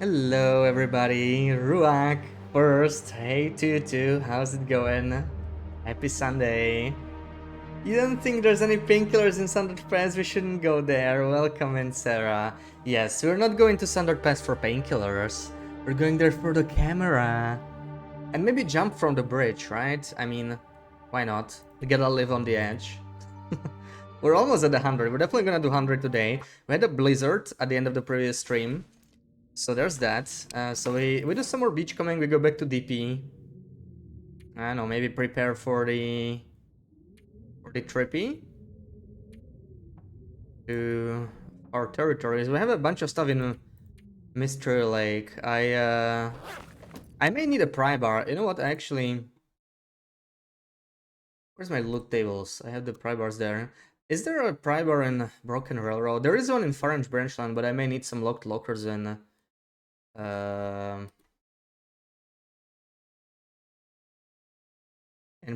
Hello everybody, Ruak first. Hey Tutu, how's it going? Happy Sunday. You don't think there's any painkillers in Sundered Pass? We shouldn't go there. Welcome in, Sarah. Yes, we're not going to Sundered Pass for painkillers. We're going there for the camera. And maybe jump from the bridge, right? I mean, why not? We gotta live on the edge. We're almost at 100. We're definitely gonna do 100 today. We had a blizzard at the end of the previous stream. So there's that. So we do some more beach coming, we go back to DP. I don't know, maybe prepare for the trippy to our territories. We have a bunch of stuff in Mystery Lake. I may need a pry bar. You know what, actually, where's my loot tables? I have the pry bars there. Is there a pry bar in Broken Railroad? There is one in Farange Branchland, but I may need some locked lockers in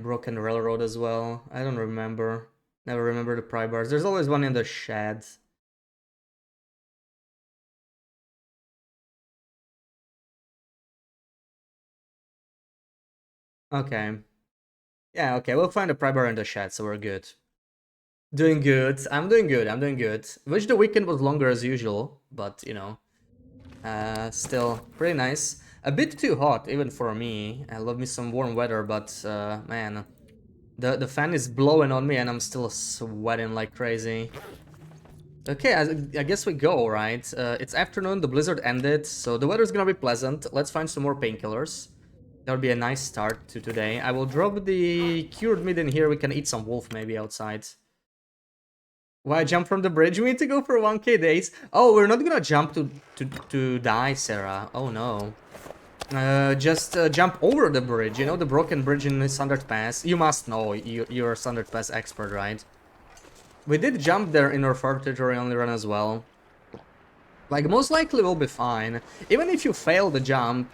Broken Railroad as well. I don't remember. Never remember the pry bars. There's always one in the sheds. Okay. Yeah, okay, we'll find a pry bar in the shed, so we're good. Doing good. I'm doing good. I'm doing good. Wish the weekend was longer as usual, but you know, still pretty nice. A bit too hot even for me. I love me some warm weather, but man, the fan is blowing on me and I'm still sweating like crazy. Okay, I guess we go, right? It's afternoon, the blizzard ended, so the weather's gonna be pleasant. Let's find some more painkillers. That would be a nice start to today. I will drop the cured meat in here. We can eat some wolf maybe outside. Why jump from the bridge? We need to go for 1k days. Oh, we're not gonna jump to die, Sarah. Oh no. Just jump over the bridge, you know, the broken bridge in the Sundered Pass. You must know, you're a Sundered Pass expert, right? We did jump there in our third tutorial run as well. Like, most likely we'll be fine. Even if you fail the jump,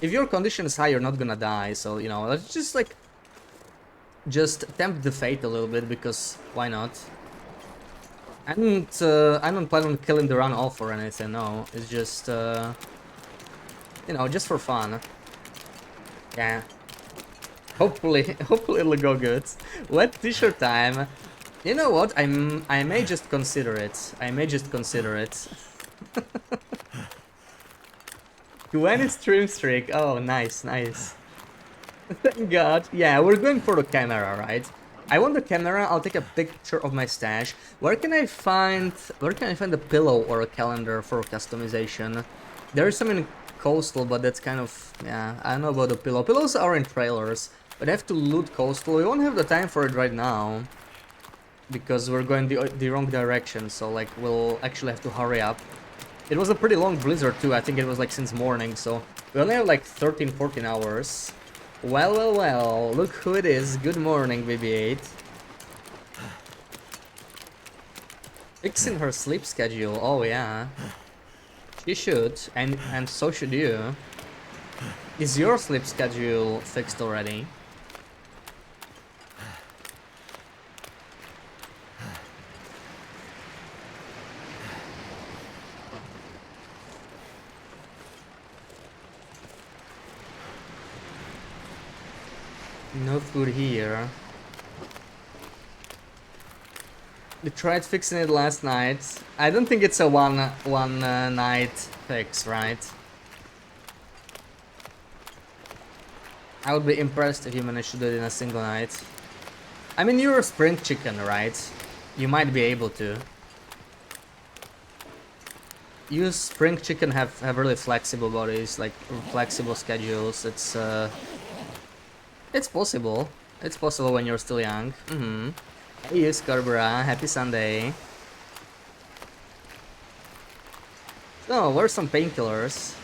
if your condition is high, you're not gonna die. So, you know, let's just, like, just tempt the fate a little bit, because why not? I don't plan on killing the run off or anything, no. It's just, you know, just for fun. Yeah. Hopefully it'll go good. Wet t-shirt time. You know what? I may just consider it. I may just consider it. 20 stream streak. Oh, nice, nice. Thank God. Yeah, we're going for the camera, right? I want the camera. I'll take a picture of my stash. Where can I find a pillow or a calendar for customization? There is some in Coastal, but that's kind of, yeah, I don't know about the pillow. Pillows are in trailers, but I have to loot Coastal. We won't have the time for it right now, because we're going the wrong direction, so like we'll actually have to hurry up. It was a pretty long blizzard too. I think it was like since morning, so we only have like 13-14 hours. Well, well, well, look who it is. Good morning, BB-8. Fixing her sleep schedule. Oh yeah, she should, and so should you. Is your sleep schedule fixed already? No food here. We tried fixing it last night. I don't think it's a one night fix, right? I would be impressed if you managed to do it in a single night. I mean, you're a spring chicken, right? You might be able to. You spring chicken have really flexible bodies, like flexible schedules. It's possible. It's possible when you're still young. Hey, Scarborough. Happy Sunday. So, where's some painkillers?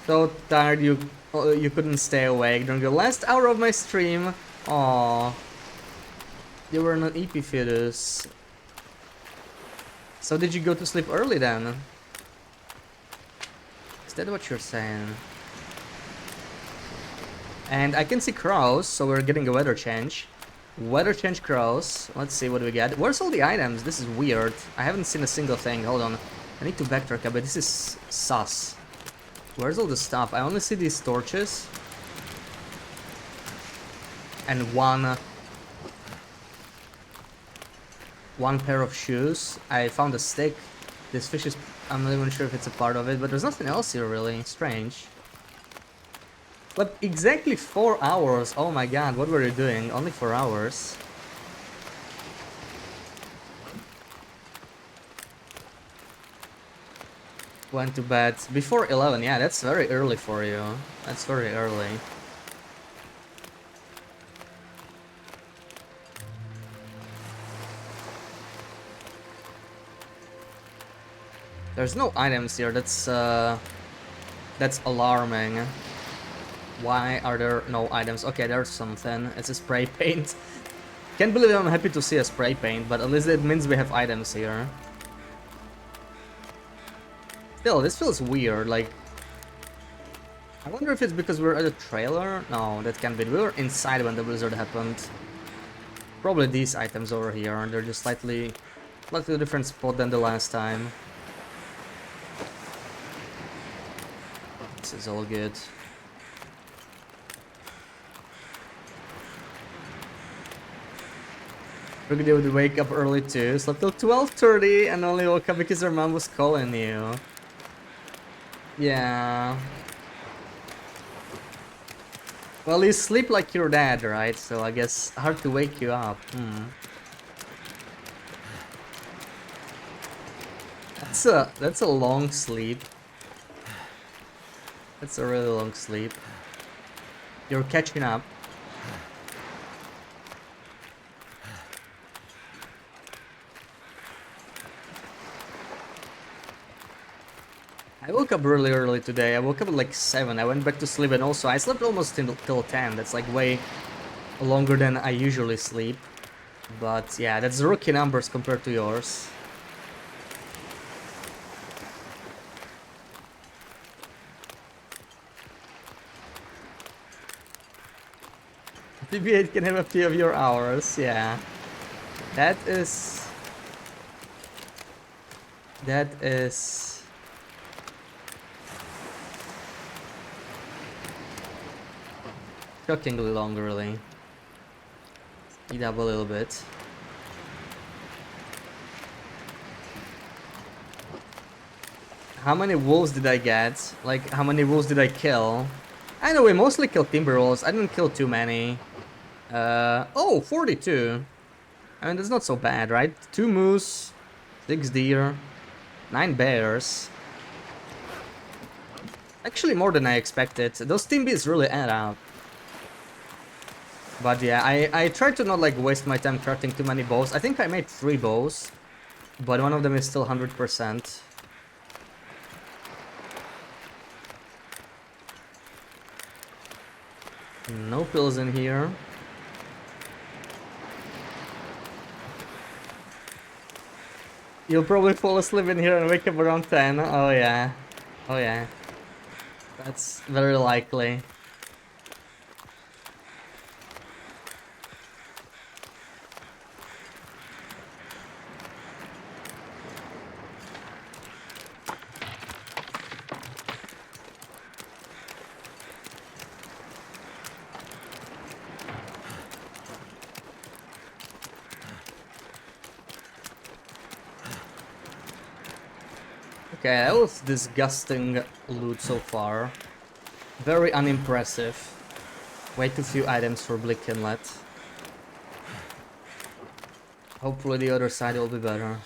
So tired you couldn't stay awake during the last hour of my stream. Aww. You were an EP fetus. So did you go to sleep early then? Is that what you're saying? And I can see crows, so we're getting a weather change. Weather change crows. Let's see what we get. Where's all the items? This is weird. I haven't seen a single thing. Hold on. I need to backtrack, but this is sus. Where's all the stuff? I only see these torches. And one pair of shoes. I found a stick. This fish is... I'm not even sure if it's a part of it, but there's nothing else here really. Strange. But exactly 4 hours. Oh my god, what were you doing? Only 4 hours. Went to bed before 11. Yeah, that's very early for you. That's very early. There's no items here. That's alarming. Why are there no items? Okay, there's something. It's a spray paint. Can't believe I'm happy to see a spray paint, but at least it means we have items here. Still, this feels weird, like... I wonder if it's because we're at a trailer? No, that can't be. We were inside when the blizzard happened. Probably these items over here. They're just slightly different spot than the last time. This is all good. Brigadier would wake up early too. Slept till 12:30 and only woke up because her mom was calling you. Yeah. Well, you sleep like your dad, right? So I guess hard to wake you up. That's a long sleep. That's a really long sleep. You're catching up. I woke up really early today. I woke up at like 7. I went back to sleep and also I slept almost till 10. That's like way longer than I usually sleep. But yeah, that's rookie numbers compared to yours. BB-8 can have a few of your hours, yeah. That is shockingly long, really. Speed up a little bit. How many wolves did I get? Like, how many wolves did I kill? I know we mostly killed timber wolves. I didn't kill too many. Oh, 42. I mean, that's not so bad, right? 2 moose, 6 deer, 9 bears. Actually, more than I expected. Those team beats really add up. But yeah, I tried to not like waste my time crafting too many bows. I think I made 3 bows, but one of them is still 100%. No pills in here. You'll probably fall asleep in here and wake up around 10. Oh yeah. Oh yeah. That's very likely. Okay, that was disgusting loot so far. Very unimpressive. Way too few items for Blick Inlet. Hopefully the other side will be better.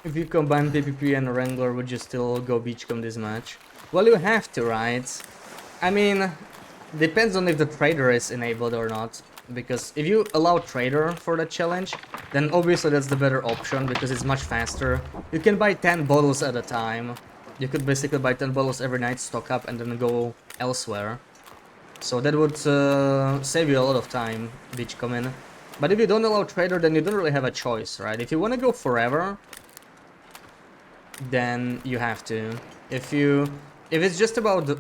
If you combine PPP and Wrangler, would you still go Beachcomb this match? Well, you have to, right? I mean, depends on if the trader is enabled or not. Because if you allow trader for the challenge, then obviously that's the better option because it's much faster. You can buy 10 bottles at a time. You could basically buy 10 bottles every night, stock up, and then go elsewhere. So that would save you a lot of time, beachcombing. But if you don't allow trader, then you don't really have a choice, right? If you want to go forever, then you have to. If it's just about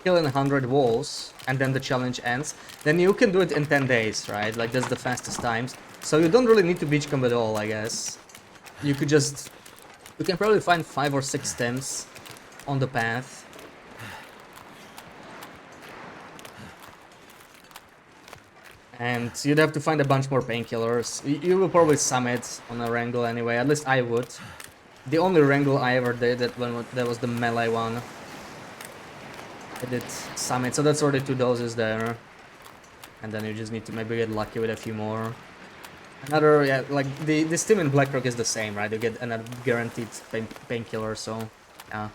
killing 100 walls and then the challenge ends, then you can do it in 10 days, right? Like that's the fastest times. So you don't really need to beachcomb at all, I guess. You can probably find 5 or 6 stems on the path. And you'd have to find a bunch more painkillers. You will probably summit on a wrangle anyway, at least I would. The only wrangle I ever did, that was the melee one. I did summit, so that's already 2 doses there. And then you just need to maybe get lucky with a few more. Another, yeah, like the Steam in Blackrock is the same, right? You get another guaranteed painkiller, so yeah.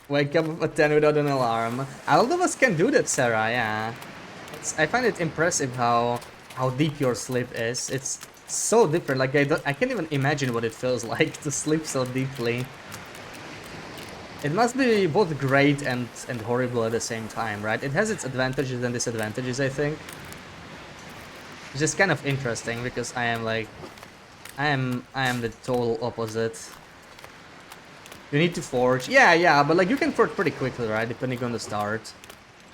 Wake up at 10 without an alarm. All of us can do that, Sarah, yeah. I find it impressive how deep your sleep is. It's so different. Like I can't even imagine what it feels like to sleep so deeply. It must be both great and horrible at the same time, right? It has its advantages and disadvantages, I think. It's just kind of interesting because I am the total opposite. You need to forge. Yeah, but like you can forge pretty quickly, right? Depending on the start.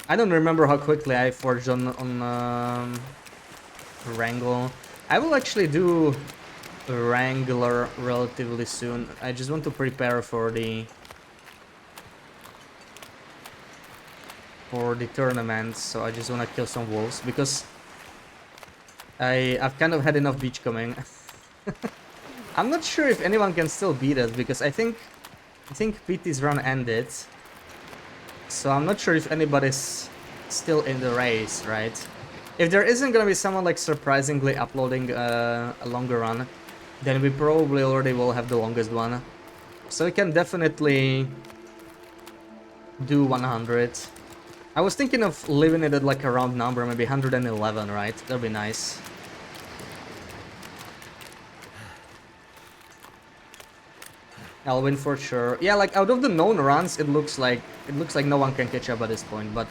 I don't remember how quickly I forged on Wrangle. I will actually do Wrangler relatively soon. I just want to prepare for the tournament, so I just want to kill some wolves because I've kind of had enough beachcombing. I'm not sure if anyone can still beat us because I think PT's run ended. So I'm not sure if anybody's still in the race, right? If there isn't gonna be someone like surprisingly uploading a longer run, then we probably already will have the longest one. So we can definitely do 100. I was thinking of leaving it at like a round number, maybe 111, right? That'd be nice. I'll win for sure. Yeah, like out of the known runs, it looks like no one can catch up at this point. But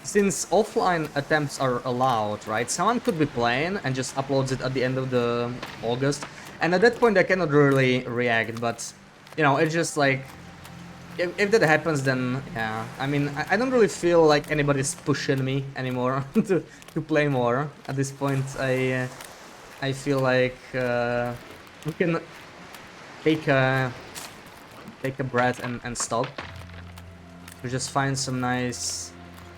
since offline attempts are allowed, right? Someone could be playing and just uploads it at the end of the August, and at that point I cannot really react. But you know, it's just like if that happens, then yeah. I mean, I don't really feel like anybody's pushing me anymore to play more at this point. I feel like we can take a breath and stop. We just find some nice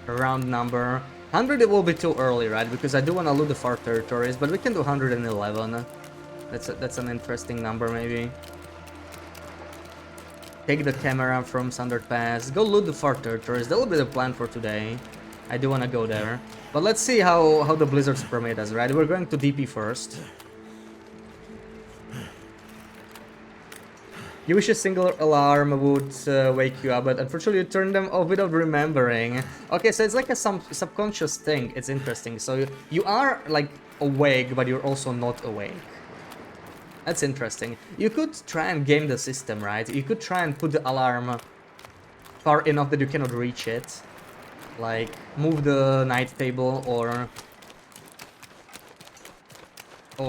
round number. 100 it will be too early, right? Because I do want to loot the far territories, but we can do 111. That's an interesting number, maybe. Take the camera from Sundered Pass. Go loot the far territories. That will be the plan for today. I do want to go there. But let's see how the blizzards permit us, right? We're going to DP first. You wish a single alarm would wake you up, but unfortunately you turn them off without remembering. Okay, so it's like a subconscious thing. It's interesting. So you are like awake, but you're also not awake. That's interesting. You could try and game the system, right? You could try and put the alarm far enough that you cannot reach it. Like move the night table or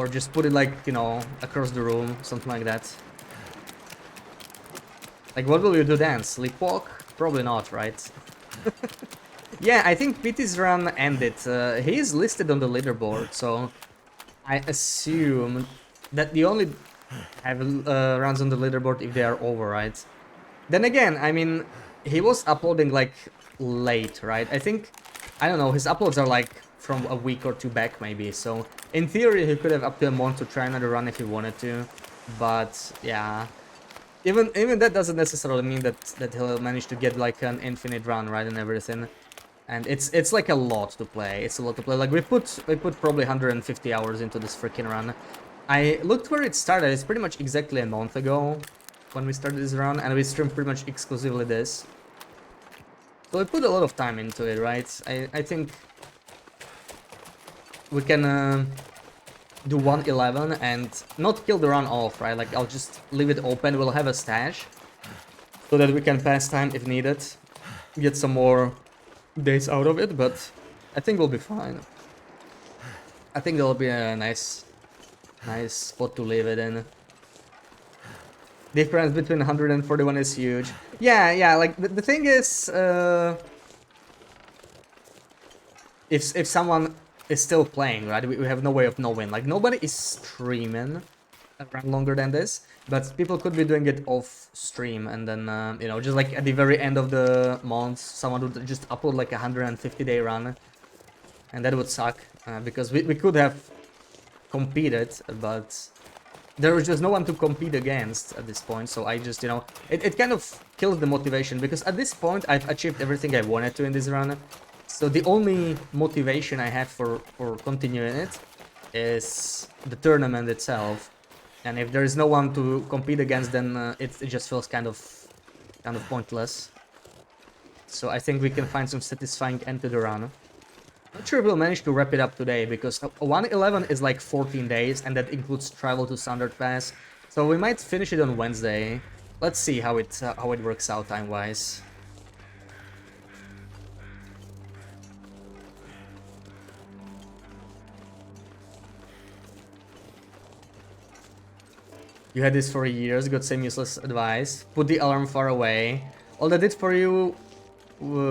just put it like, you know, across the room, something like that. Like, what will you do then? Sleepwalk? Probably not, right? Yeah, I think PT's run ended. He is listed on the leaderboard, so I assume that you only have runs on the leaderboard if they are over, right? Then again, I mean, he was uploading like late, right? I think, I don't know, his uploads are like from a week or two back maybe, so in theory he could have up to a month to try another run if he wanted to, but yeah. Even that doesn't necessarily mean that he'll manage to get like an infinite run, right, and everything. And it's like a lot to play. It's a lot to play. Like we put probably 150 hours into this freaking run. I looked where it started. It's pretty much exactly a month ago. when we started this run, and we stream pretty much exclusively this. So we put a lot of time into it, right? I think we can do 111 and not kill the run off, right? Like, I'll just leave it open. We'll have a stash so that we can pass time if needed, get some more days out of it, but I think we'll be fine. I think that'll be a nice spot to leave it in. Difference between 141 is huge. Yeah, like, the thing is, if someone is still playing, right, we have no way of knowing. Like, nobody is streaming around longer than this, but people could be doing it off stream, and then, you know, just like at the very end of the month, someone would just upload like a 150-day run, and that would suck, because we could have competed, but there was just no one to compete against at this point, so I just, you know, it kind of kills the motivation, because at this point I've achieved everything I wanted to in this run, so the only motivation I have for continuing it is the tournament itself, and if there is no one to compete against, then it just feels kind of pointless. So I think we can find some satisfying end to the run. Not sure if we'll manage to wrap it up today, because 111 is like 14 days, and that includes travel to Standard Pass. So we might finish it on Wednesday. Let's see how it works out time-wise. You had this for years, got same useless advice. Put the alarm far away. All that did for you,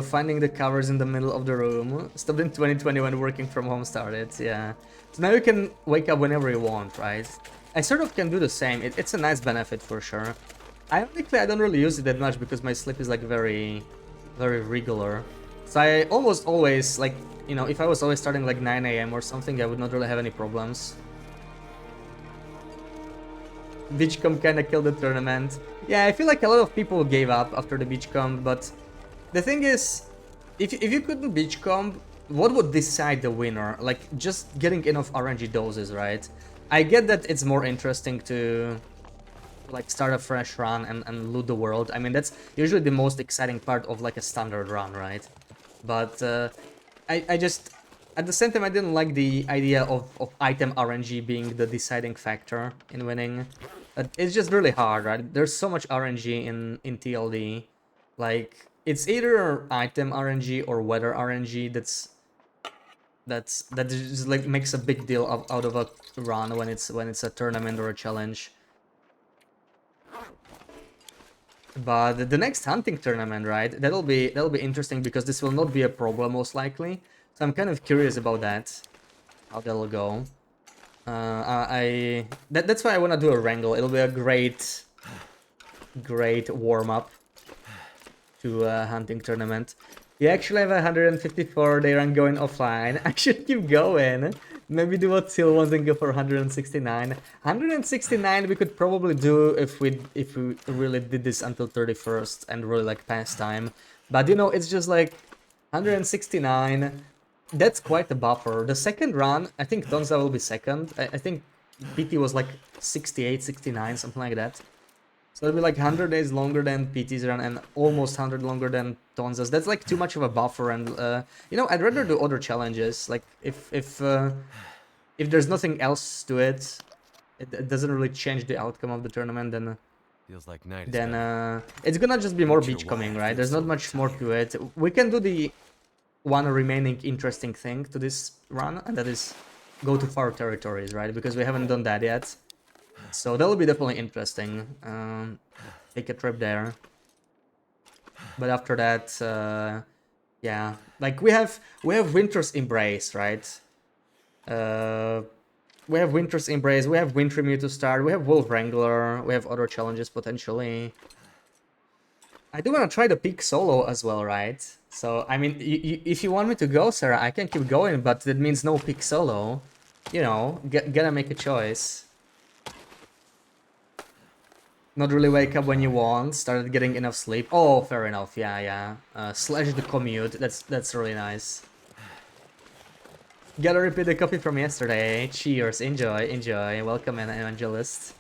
finding the covers in the middle of the room. Stopped in 2020 when working from home started, yeah. So now you can wake up whenever you want, right? I sort of can do the same. It's a nice benefit for sure. Ironically, I don't really use it that much because my sleep is like very regular. So I almost always, like, you know, if I was always starting like 9 AM or something, I would not really have any problems. Beachcomb kinda killed the tournament. Yeah, I feel like a lot of people gave up after the Beachcomb, but the thing is, if you couldn't Beachcomb, what would decide the winner? Like, just getting enough RNG doses, right? I get that it's more interesting to like start a fresh run and loot the world. I mean, that's usually the most exciting part of like a standard run, right? But I just, at the same time, I didn't like the idea of item RNG being the deciding factor in winning. It's just really hard, right? There's so much RNG in TLD. Like, it's either item RNG or weather RNG that just like makes a big deal out of a run when it's a tournament or a challenge. But the next hunting tournament, right? That'll be interesting, because this will not be a problem most likely. So I'm kind of curious about that, how that'll go. That's why I want to do a wrangle. It'll be a great warm up to a hunting tournament. You actually have 154 day run going offline. I should keep going. Maybe do what Seal wants and go for 169. 169 we could probably do if we really did this until 31st and really like pass time. But you know, it's just like 169. That's quite a buffer. The second run, I think Donza will be second. I think PT was like 68, 69, something like that. So it'll be like 100 days longer than PT's run and almost 100 longer than Tonza's. That's like too much of a buffer, and you know, I'd rather do other challenges. Like, if there's nothing else to it, it doesn't really change the outcome of the tournament, then feels like night. Then it's gonna just be more Beachcombing, right? There's not much more to it. We can do the one remaining interesting thing to this run, and that is go to far territories, right? Because we haven't done that yet. So that will be definitely interesting. Take a trip there. But after that, yeah, like we have Winter's Embrace, right? We have Winter's Embrace. We have Wintermute to start. We have Wolf Wrangler. We have other challenges potentially. I do want to try the peak solo as well, right? So I mean, if you want me to go, Sarah, I can keep going, but that means no peak solo. You know, gotta make a choice. Not really wake up when you want, started getting enough sleep. Oh, fair enough, yeah. Slash the commute, that's really nice. Gotta repeat the copy from yesterday. Cheers, enjoy. Welcome, Evangelist.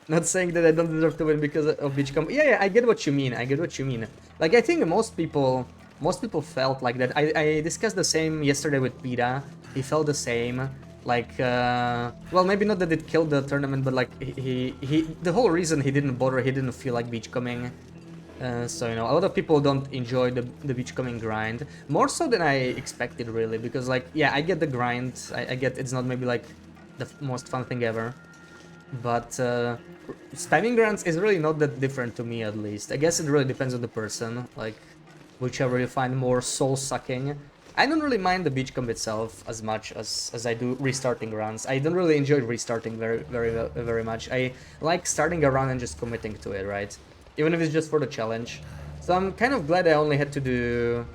Not saying that I don't deserve to win because of Beachcomb. Yeah, yeah, I get what you mean. I get what you mean. Like, I think most people felt like that. I discussed the same yesterday with Pita. He felt the same. Like, well, maybe not that it killed the tournament, but like, the whole reason he didn't bother, he didn't feel like Beachcombing. So, you know, a lot of people don't enjoy the beachcombing grind. More so than I expected, really, because, like, yeah, I get the grind. I get it's not maybe, like, the most fun thing ever. But spamming grunts is really not that different to me, at least. I guess it really depends on the person, like whichever you find more soul-sucking. I don't really mind the beachcomb itself as much as I do restarting runs. I don't really enjoy restarting very much. I like starting a run and just committing to it, right? Even if it's just for the challenge. So I'm kind of glad I only had to do...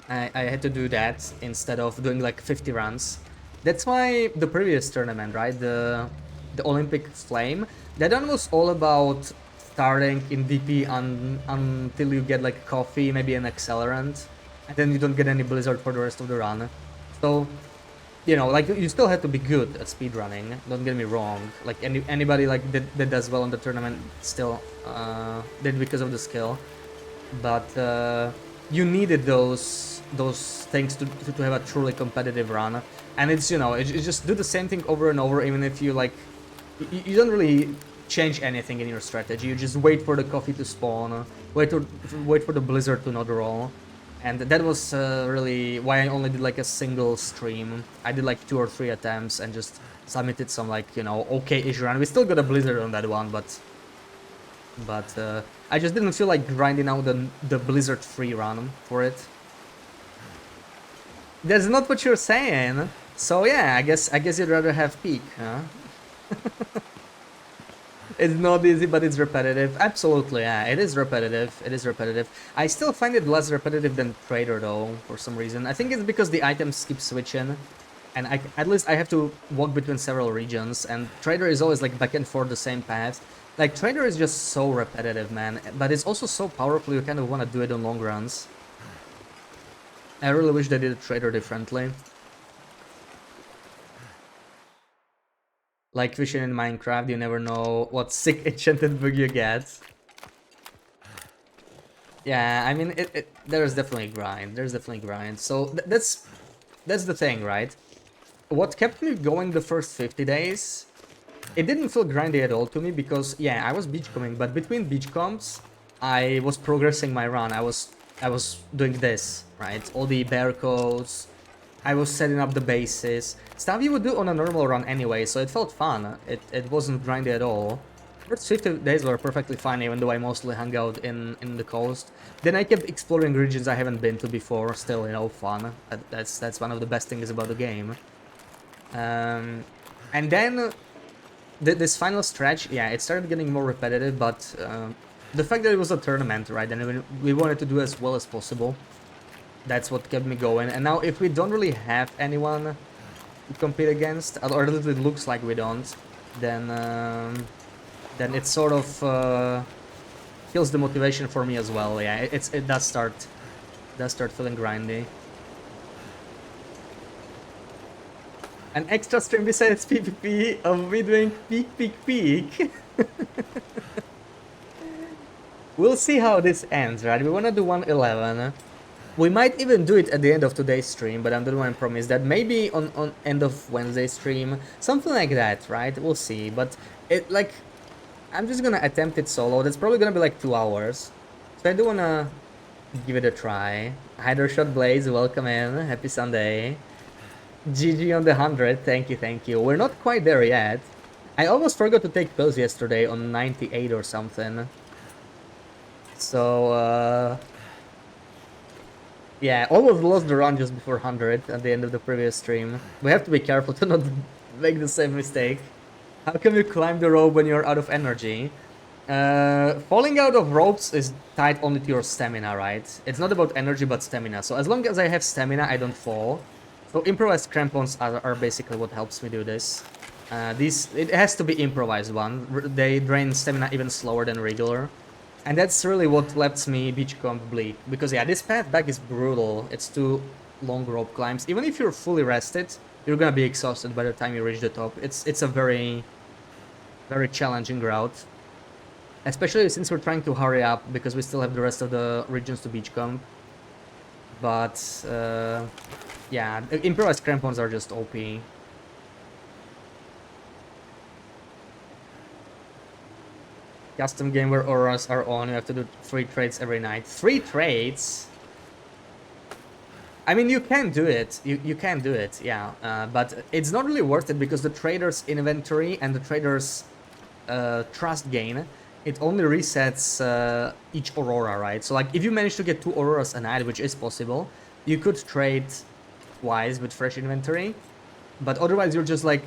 I had to do that instead of doing like 50 runs. That's why the previous tournament, right, the Olympic Flame, that one was all about starting in DP until you get like coffee, maybe an accelerant, and then you don't get any blizzard for the rest of the run. So, you know, like you still have to be good at speedrunning. Don't get me wrong. Like anybody like that does well in the tournament still did because of the skill, but you needed those things to have a truly competitive run. And it's, you know, it's just do the same thing over and over, even if you like you don't really change anything in your strategy. You just wait for the coffee to spawn, wait for the blizzard to not roll. And that was really why I only did like a single stream. I did like 2 or 3 attempts and just submitted some, like, you know, okay-ish run. We still got a blizzard on that one, but I just didn't feel like grinding out the blizzard free run for it. That's not what you're saying. So yeah, I guess you'd rather have peak, huh? It's not easy, but it's repetitive. Absolutely, yeah, it is repetitive. It is repetitive. I still find it less repetitive than Trader, though, for some reason. I think it's because the items keep switching, and at least I have to walk between several regions, and Trader is always like back and forth the same path. Like, Trader is just so repetitive, man, but it's also so powerful you kind of want to do it on long runs. I really wish they did Trader differently. Like fishing in Minecraft, you never know what sick enchanted bug you get. Yeah, I mean, there's definitely grind. There's definitely grind. So that's the thing, right? What kept me going the first 50 days, it didn't feel grindy at all to me because, yeah, I was beachcombing, but between beachcombs, I was progressing my run. I was doing this, right? All the bear codes. I was setting up the bases. Stuff you would do on a normal run anyway, so it felt fun. It wasn't grindy at all. First 50 days were perfectly fine, even though I mostly hung out in the coast. Then I kept exploring regions I haven't been to before, still, you know, fun. That's one of the best things about the game. And then this final stretch, yeah, it started getting more repetitive, but the fact that it was a tournament, right, and we wanted to do as well as possible, that's what kept me going. And now if we don't really have anyone to compete against, or at least it looks like we don't, then it sort of kills the motivation for me as well. Yeah, it does start feeling grindy. An extra stream besides PvP of me doing peak. We'll see how this ends, right? We wanna do 111. We might even do it at the end of today's stream, but I don't want to promise that. Maybe on end of Wednesday stream, something like that, right? We'll see. But it, like, I'm just gonna attempt it solo. That's probably gonna be like 2 hours. So I do wanna give it a try. Hydershot Blaze, welcome in. Happy Sunday. GG on the 100. Thank you, thank you. We're not quite there yet. I almost forgot to take pills yesterday on 98 or something. So, yeah, almost lost the run just before 100 at the end of the previous stream. We have to be careful to not make the same mistake. How can you climb the rope when you're out of energy? Falling out of ropes is tied only to your stamina, right? It's not about energy but stamina. So as long as I have stamina, I don't fall. So improvised crampons are basically what helps me do this. It has to be improvised one. They drain stamina even slower than regular. And that's really what lets me beachcomb bleak. Because yeah, this path back is brutal. It's 2 long rope climbs. Even if you're fully rested, you're gonna be exhausted by the time you reach the top. It's a very very challenging route. Especially since we're trying to hurry up because we still have the rest of the regions to beachcomb. But yeah, improvised crampons are just OP. Custom game where auras are on, you have to do 3 trades every night. 3 trades? I mean, you can do it. You can do it, yeah. But it's not really worth it because the trader's inventory and the trader's trust gain, it only resets each aurora, right? So like if you manage to get 2 auroras a night, which is possible, you could trade twice with fresh inventory. But otherwise you're just like,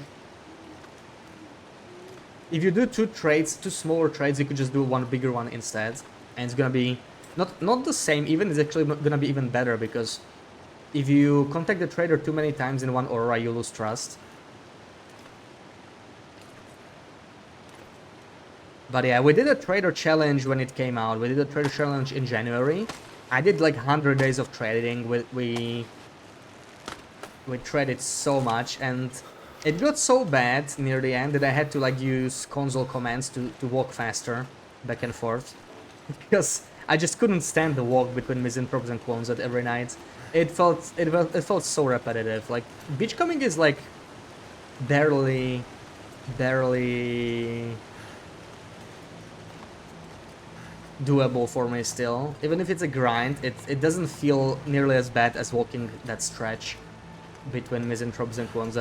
if you do 2 trades, 2 smaller trades, you could just do 1 bigger one instead. And it's gonna be not the same even, it's actually gonna be even better because if you contact the trader too many times in 1 aurora, you lose trust. But yeah, we did a trader challenge when it came out. We did a trader challenge in January. I did like 100 days of trading. We traded so much, and it got so bad near the end that I had to like use console commands to walk faster back and forth because I just couldn't stand the walk between misanthropes and clones at every night. It felt so repetitive. Like beachcombing is like barely doable for me still. Even if it's a grind, it doesn't feel nearly as bad as walking that stretch between misanthropes and clones.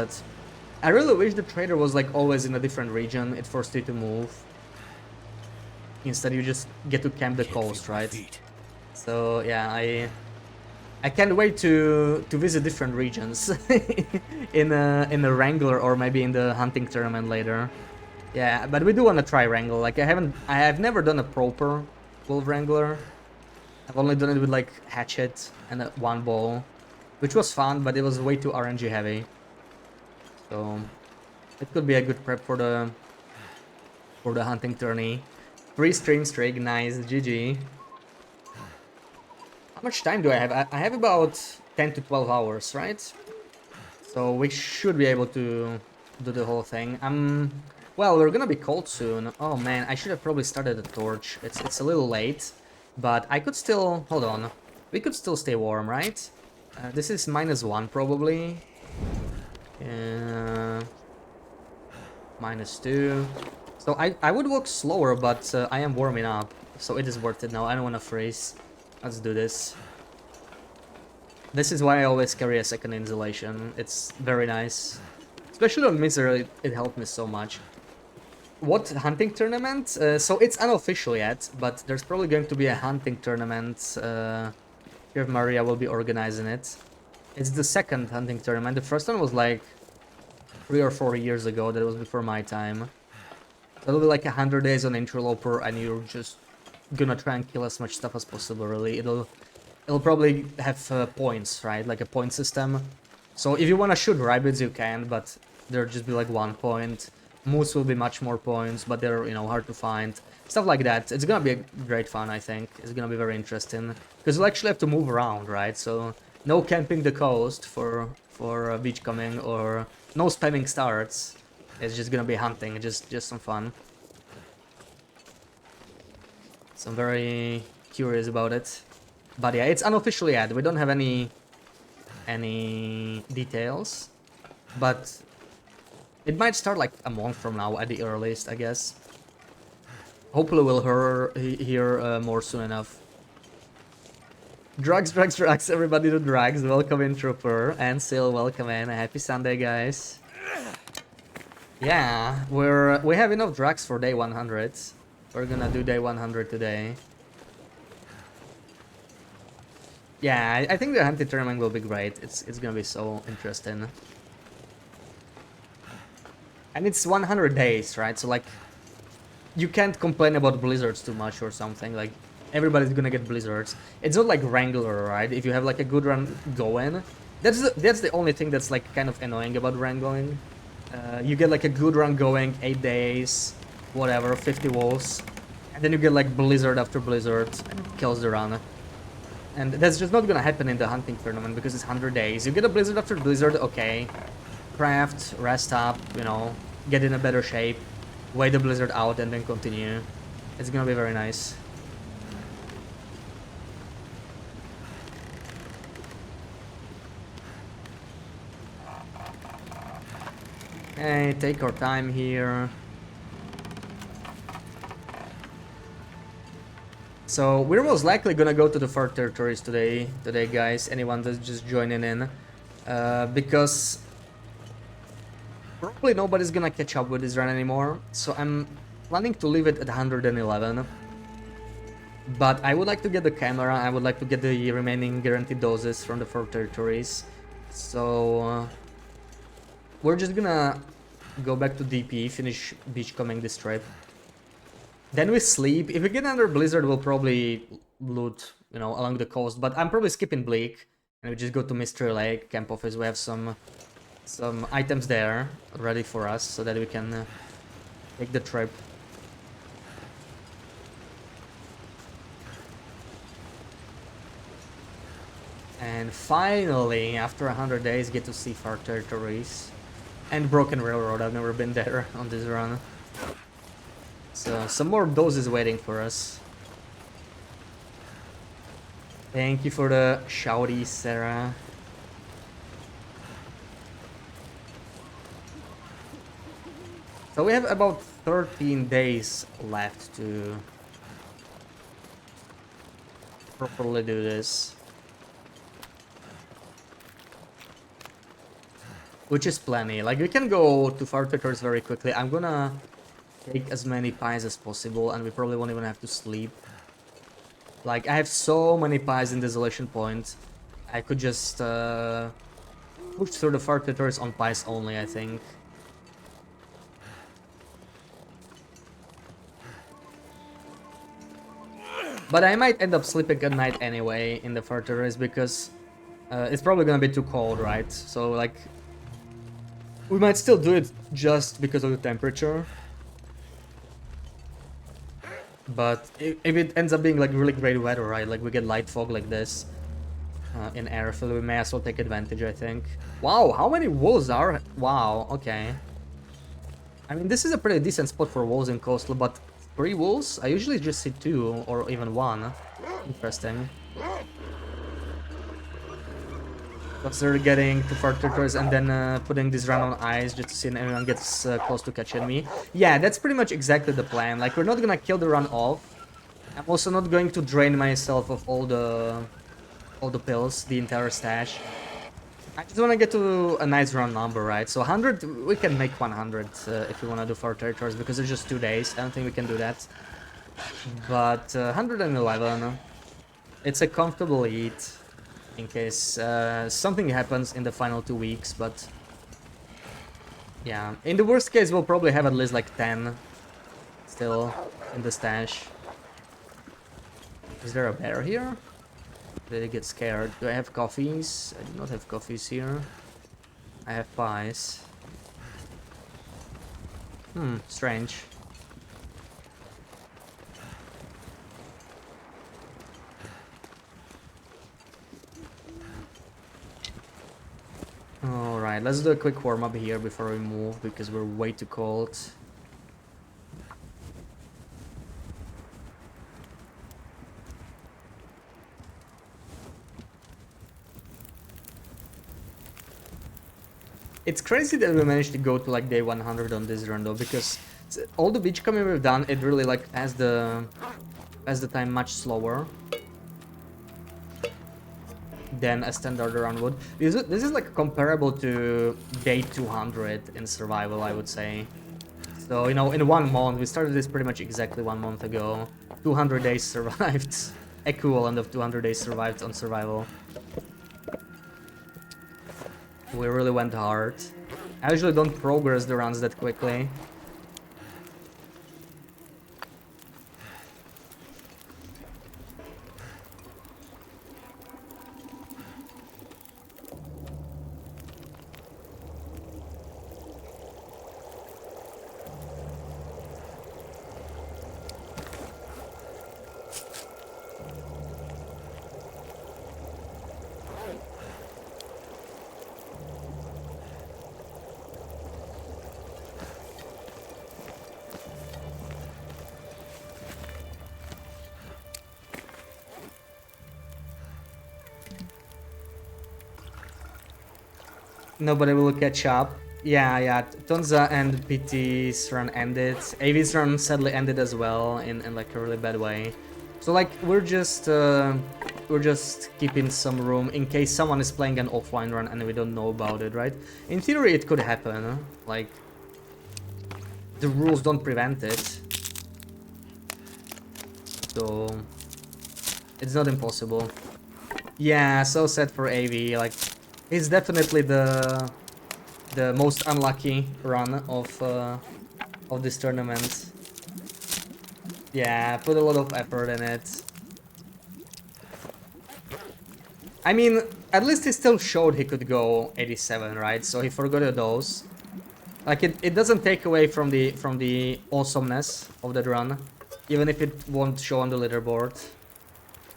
I really wish the trader was like always in a different region. It forced you to move. Instead you just get to camp the coast, right? So yeah, I can't wait to visit different regions in a Wrangler or maybe in the hunting tournament later. Yeah, but we do want to try Wrangle. Like I have never done a proper Wolf Wrangler. I've only done it with like hatchet and one bow, which was fun, but it was way too RNG heavy. So it could be a good prep for the hunting tourney. 3 stream streak, nice, GG. How much time do I have? I have about 10 to 12 hours, right? So we should be able to do the whole thing. Well, we're gonna be cold soon. Oh man, I should have probably started a torch. It's a little late, but I could still... Hold on. We could still stay warm, right? This is -1 probably. -2. So I would walk slower, but I am warming up. So it is worth it now. I don't want to freeze. Let's do this. This is why I always carry a second insulation. It's very nice. Especially on Misery, it helped me so much. What hunting tournament? So it's unofficial yet, but there's probably going to be a hunting tournament. Here Maria will be organizing it. It's the second hunting tournament. The first one was like 3 or 4 years ago. That was before my time. It'll be like 100 days on Interloper, and you're just gonna try and kill as much stuff as possible. Really, it'll probably have points, right? Like a point system. So if you wanna shoot rabbits, you can, but there'll just be like 1 point. Moose will be much more points, but they're, you know, hard to find. Stuff like that. It's gonna be great fun, I think. It's gonna be very interesting because you'll actually have to move around, right? So no camping the coast for beachcombing, or no spamming starts. It's just gonna be hunting, just some fun. So I'm very curious about it. But yeah, it's unofficial yet. We don't have any details, but it might start like a month from now at the earliest, I guess. Hopefully we'll hear more soon enough. Drugs, everybody to drugs. Welcome in, Trooper. And still welcome in. Happy Sunday, guys. Yeah, we have enough drugs for day 100. We're gonna do day 100 today. Yeah, I think the hunting tournament will be great. It's gonna be so interesting. And it's 100 days, right? So like, you can't complain about blizzards too much or something. Like, everybody's gonna get blizzards. It's not like Wrangler, right? If you have like a good run going, that's the only thing that's like kind of annoying about Wrangling. You get like a good run going, 8 days, whatever, 50 wolves, and then you get like blizzard after blizzard and it kills the run. And that's just not gonna happen in the hunting tournament because it's 100 days. You get a blizzard after blizzard, okay. Craft, rest up, you know, get in a better shape. wait the blizzard out and then continue. It's gonna be very nice. Hey, take our time here. So we're most likely gonna go to the far territories today, guys. Anyone that's just joining in, because probably nobody's gonna catch up with this run anymore. So I'm planning to leave it at 111. But I would like to get the camera. I would like to get the remaining guaranteed doses from the far territories. So we're just gonna go back to DP, finish beachcombing this trip. Then we sleep. If we get under blizzard, we'll probably loot, you know, along the coast. But I'm probably skipping Bleak, and we just go to Mystery Lake, camp office. We have some items there ready for us, so that we can take the trip. And finally, after 100 days, get to see far territories and Broken Railroad. I've never been there on this run. So some more doses waiting for us. Thank you for the shouty, Sarah. So we have about 13 days left to properly do this. Which is plenty. Like, we can go to far territories very quickly. I'm gonna take as many pies as possible, and we probably won't even have to sleep. Like, I have so many pies in Desolation Point. I could just push through the far territories on pies only, I think. But I might end up sleeping at night anyway in the far territories because it's probably gonna be too cold, right? So, like, we might still do it just because of the temperature. But if it ends up being like really great weather, right? Like we get light fog like this in airfield, we may as well take advantage, I think. Wow, how many wolves are? Wow, okay. I mean, this is a pretty decent spot for wolves in coastal, but 3 wolves? I usually just see 2 or even 1. Interesting. Consider getting to far territories and then putting this run on ice just to see if anyone gets close to catching me. Yeah, that's pretty much exactly the plan. Like, we're not gonna kill the run off. I'm also not going to drain myself of all the pills, the entire stash. I just want to get to a nice round number, right? So 100, we can make 100 if we want to do far territories because it's just 2 days. I don't think we can do that. But 111, it's a comfortable eat. In case something happens in the final 2 weeks, but yeah, in the worst case we'll probably have at least like 10 still in the stash. Is there a bear here? Did I get scared? Do I have coffees? I do not have coffees here. I have pies. Strange. Alright, let's do a quick warm-up here before we move, because we're way too cold. It's crazy that we managed to go to like day 100 on this run though, because all the beachcombing we've done, it really like passed the time much slower than a standard run would. This is like comparable to day 200 in survival, I would say. So, you know, in 1 month, we started this pretty much exactly 1 month ago. 200 days survived. Equivalent of 200 days survived on survival. We really went hard. I usually don't progress the runs that quickly. Nobody will catch up. Yeah. Tonza and PT's run ended. AV's run sadly ended as well in like a really bad way. So like we're just keeping some room in case someone is playing an offline run and we don't know about it, right? In theory, it could happen. Like the rules don't prevent it, so it's not impossible. Yeah, so sad for AV. Like he's definitely the most unlucky run of this tournament. Yeah, put a lot of effort in it. I mean, at least he still showed he could go 87, right? So he forgot those. Like it doesn't take away from the awesomeness of that run, even if it won't show on the leaderboard.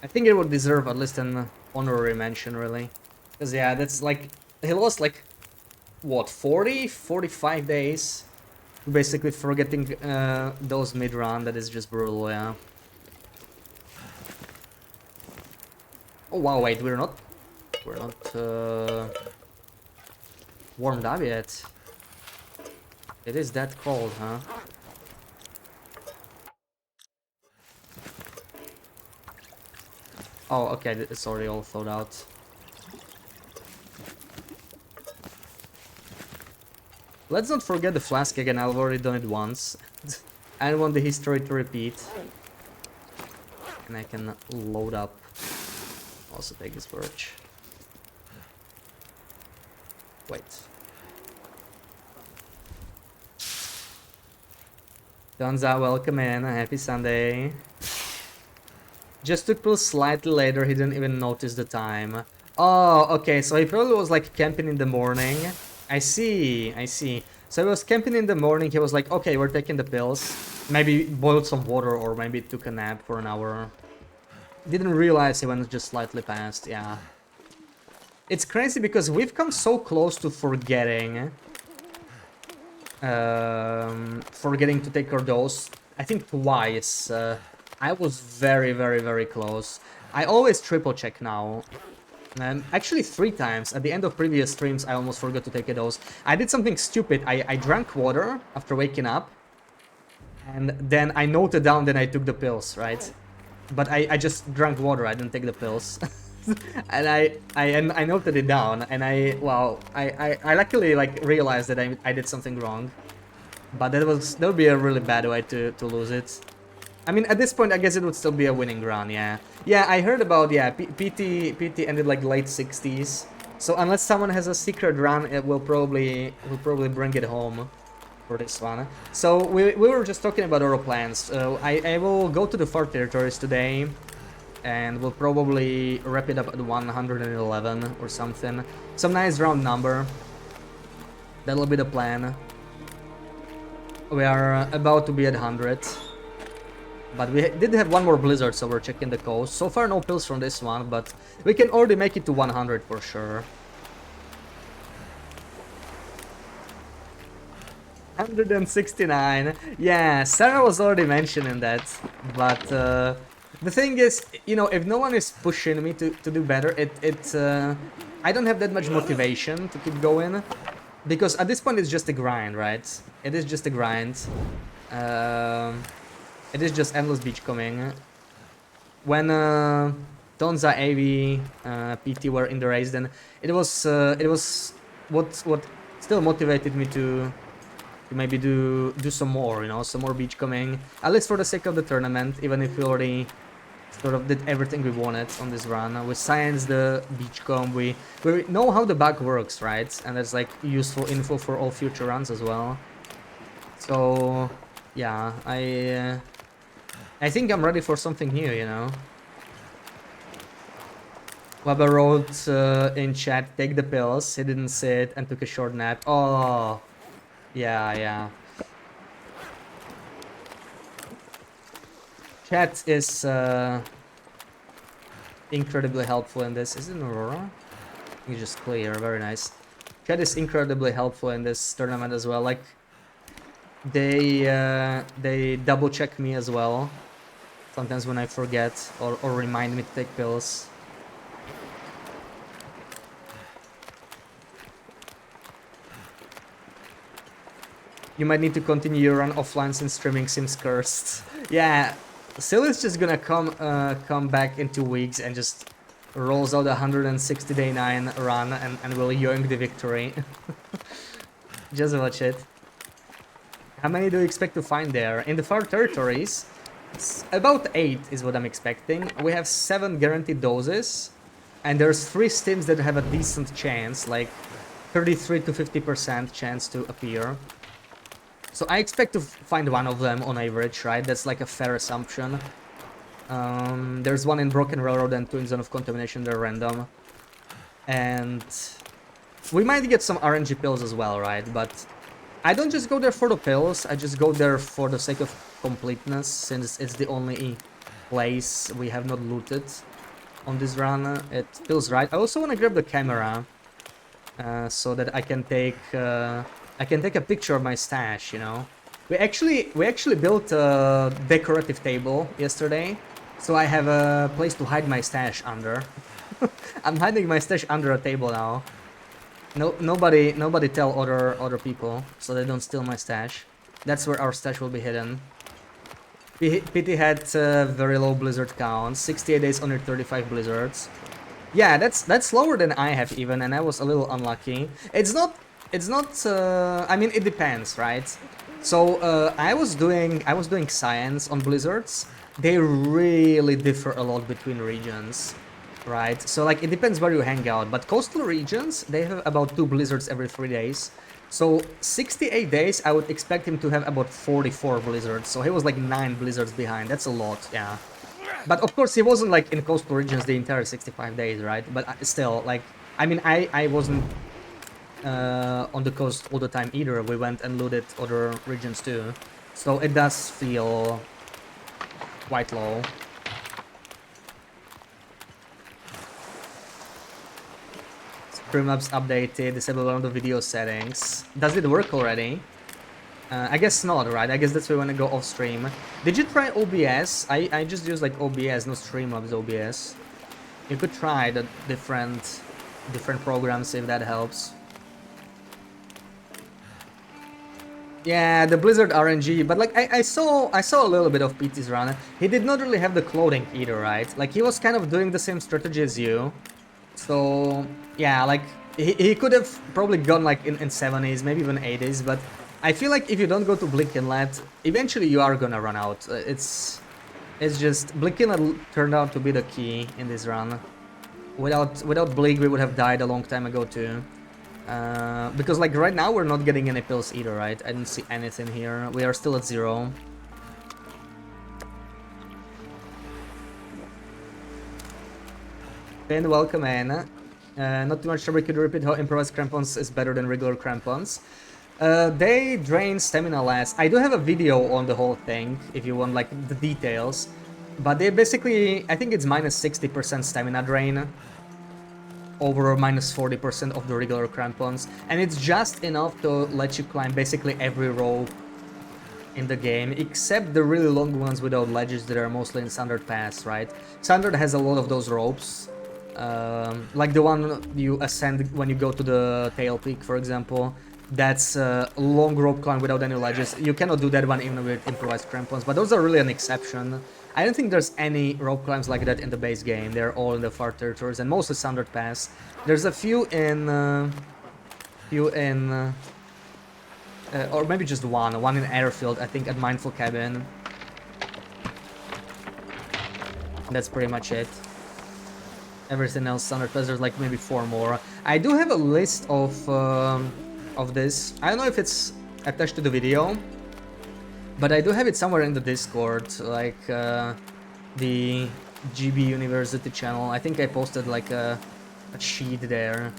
I think it would deserve at least an honorary mention, really. Because yeah, that's like he lost like what 45 days basically forgetting those mid-run. That is just brutal, yeah. Oh wow, wait, we're not warmed up yet. It is that cold, huh? Oh, okay, it's already all thawed out. Let's not forget the flask again. I've already done it once. I don't want the history to repeat. And I can load up. Also take this birch. Wait. Donza, welcome in. Happy Sunday. Just took pills slightly later. He didn't even notice the time. Oh, okay. So he probably was like camping in the morning. I see. So he was camping in the morning. He was like, okay, we're taking the pills. Maybe boiled some water or maybe took a nap for an hour. Didn't realize he went just slightly past, yeah. It's crazy because we've come so close to forgetting. Forgetting to take our dose. I think twice. I was very close. I always triple check now. Actually 3 times. At the end of previous streams, I almost forgot to take a dose. I did something stupid. I drank water after waking up. And then I noted down that I took the pills, right? But I just drank water, I didn't take the pills. And I noted it down, and I luckily like realized that I did something wrong. But that would be a really bad way to lose it. I mean, at this point, I guess it would still be a winning run, yeah. Yeah, I heard about, yeah, PT ended like late 60s. So unless someone has a secret run, it will probably bring it home for this one. So we were just talking about our plans. I will go to the far territories today, and we'll probably wrap it up at 111 or something. Some nice round number. That'll be the plan. We are about to be at 100. But we did have one more blizzard, so we're checking the coast. So far no pills from this one, but we can already make it to 100 for sure. 169. Yeah, Sarah was already mentioning that. But the thing is, you know, if no one is pushing me to do better, I don't have that much motivation to keep going. Because at this point it's just a grind, right? It is just a grind. It is just endless beachcombing. When Tonza, AV, PT were in the race, then it was what still motivated me to maybe do some more, you know, some more beachcombing, at least for the sake of the tournament, even if we already sort of did everything we wanted on this run. We scienced the beachcomb, we know how the bug works, right? And that's like useful info for all future runs as well. So yeah, I think I'm ready for something new, you know. Webber wrote in chat, take the pills. He didn't sit and took a short nap. Oh, yeah. Chat is incredibly helpful in this. Is it an Aurora? You just clear, very nice. Chat is incredibly helpful in this tournament as well. Like they double check me as well. Sometimes when I forget or remind me to take pills. You might need to continue your run offline since streaming seems cursed. Yeah, Sil is just gonna come back in 2 weeks and just rolls out a 160-day 9 run and will yoink the victory. Just watch it. How many do you expect to find there? In the far territories, about 8 is what I'm expecting. We have 7 guaranteed doses, and there's 3 stims that have a decent chance, like 33 to 50% chance to appear. So I expect to find one of them on average, right? That's like a fair assumption. There's one in Broken Railroad and 2 in Zone of Contamination, they're random. And we might get some RNG pills as well, right? But I don't just go there for the pills, I just go there for the sake of completeness, since it's the only place we have not looted on this run. It feels right. I also want to grab the camera, so that I can take a picture of my stash, you know. We actually built a decorative table yesterday, so I have a place to hide my stash under. I'm hiding my stash under a table now. Nobody tell other people, so they don't steal my stash. That's where our stash will be hidden. PT had very low blizzard count, 68 days under 35 blizzards. Yeah, that's lower than I have even, and I was a little unlucky. It's not. I mean, it depends, right? So I was doing science on blizzards. They really differ a lot between regions, right? So like it depends where you hang out. But coastal regions, they have about 2 blizzards every 3 days. So 68 days, I would expect him to have about 44 blizzards. So he was like 9 blizzards behind. That's a lot, yeah. But of course, he wasn't like in coastal regions the entire 65 days, right? But still, like, I mean, I wasn't on the coast all the time either. We went and looted other regions too. So it does feel quite low. Streamlabs updated, disable one of the video settings. Does it work already? I guess not, right? I guess that's why we want to go off stream. Did you try OBS? I just use like OBS, no Streamlabs OBS. You could try the different programs if that helps. Yeah, the Blizzard RNG, but like I saw a little bit of PT's run. He did not really have the clothing either, right? Like he was kind of doing the same strategy as you. So yeah, like he could have probably gone like in 70s, maybe even 80s, but I feel like if you don't go to Blink Inlet, eventually you are gonna run out. It's just Blink Inlet turned out to be the key in this run. Without Blink, we would have died a long time ago too. Because like right now we're not getting any pills either, right? I didn't see anything here. We are still at 0. And welcome in. Not too much trouble. Could you repeat how improvised crampons is better than regular crampons? They drain stamina less. I do have a video on the whole thing, if you want like the details. But they basically, I think it's minus 60% stamina drain over minus 40% of the regular crampons. And it's just enough to let you climb basically every rope in the game, except the really long ones without ledges that are mostly in Standard Pass, right? Standard has a lot of those ropes. Like the one you ascend when you go to the tail peak, for example. That's a long rope climb without any ledges. You cannot do that one even with improvised crampons, but those are really an exception. I don't think there's any rope climbs like that in the base game. They're all in the far territories and mostly Standard Pass. There's a few in... or maybe just one in Airfield, I think at Mindful Cabin. That's pretty much it. Everything else Standard Pass, there's like maybe 4 more. I do have a list of this. I don't know if it's attached to the video, but I do have it somewhere in the Discord, like the GB University channel. I think I posted like a sheet there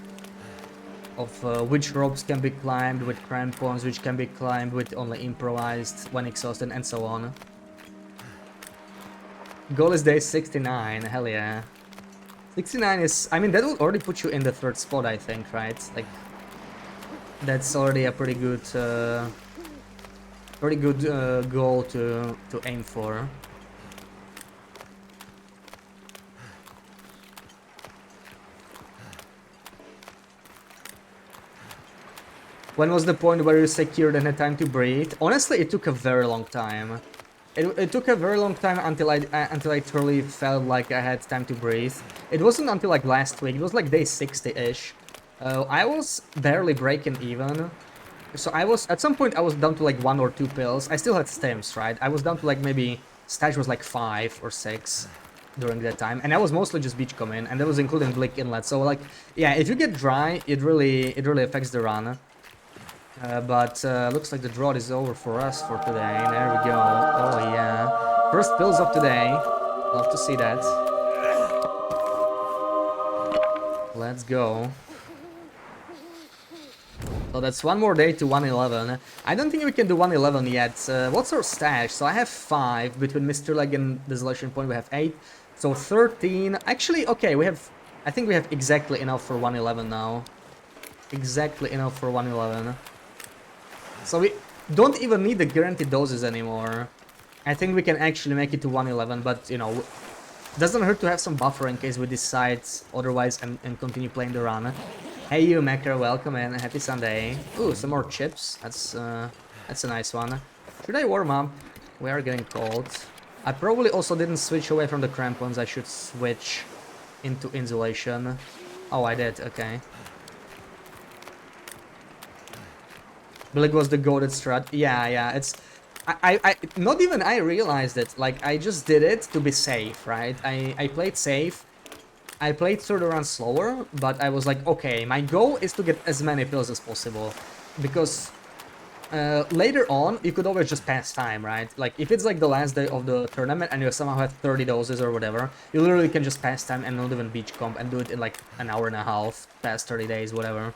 of which ropes can be climbed with crampons, which can be climbed with only improvised when exhausted, and so on. Goal is day 69, hell yeah. 69 is, I mean, that will already put you in the 3rd spot, I think, right? Like, that's already a pretty good goal to aim for. When was the point where you secured and had time to breathe? Honestly, it took a very long time. It took a very long time until I truly felt like I had time to breathe. It wasn't until like last week. It was like day 60-ish. I was barely breaking even. So I was at some point I was down to like 1 or 2 pills. I still had stims, right? I was down to like maybe stage was like 5 or 6 during that time, and I was mostly just beachcombing, and that was including Blick Inlet. So like, yeah, if you get dry, it really affects the run. But looks like the drought is over for us for today. There we go. Oh yeah, first pills of today. Love to see that. Let's go. So that's one more day to 111. I don't think we can do 111 yet. What's our stash? So I have 5 between Mr. Leg and Desolation Point. We have 8. So 13. Actually, okay, we have... I think we have exactly enough for 111 now. Exactly enough for 111. So we don't even need the guaranteed doses anymore. I think we can actually make it to 111, but, you know... Doesn't hurt to have some buffer in case we decide otherwise and continue playing the run. Hey you, Macker, welcome in. Happy Sunday. Ooh, some more chips. That's a nice one. Should I warm up? We are getting cold. I probably also didn't switch away from the crampons. I should switch into insulation. Oh, I did. Okay. Billig was the goated strat. Yeah. It's... not even I realized it. Like, I just did it to be safe, right? I played safe. I played through the run slower, but I was like, okay, my goal is to get as many pills as possible. Because later on, you could always just pass time, right? Like, if it's like the last day of the tournament and you somehow have 30 doses or whatever, you literally can just pass time and not even beach comp and do it in like an hour and a half, past 30 days, whatever.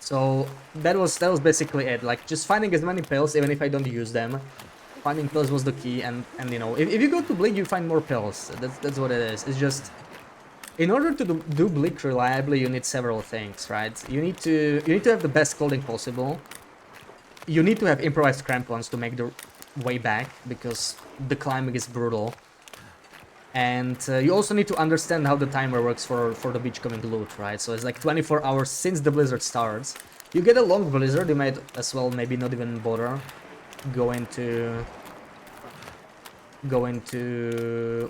So that was basically it. Like, just finding as many pills, even if I don't use them. Finding pills was the key, and you know, if you go to Bleak, you find more pills. That's what it is. It's just... In order to do Bleak reliably, you need several things, right? You need to have the best clothing possible. You need to have improvised crampons to make the way back, because the climbing is brutal. And you also need to understand how the timer works for the beachcombing loot, right? So it's like 24 hours since the blizzard starts. You get a long blizzard, you might as well maybe not even bother going to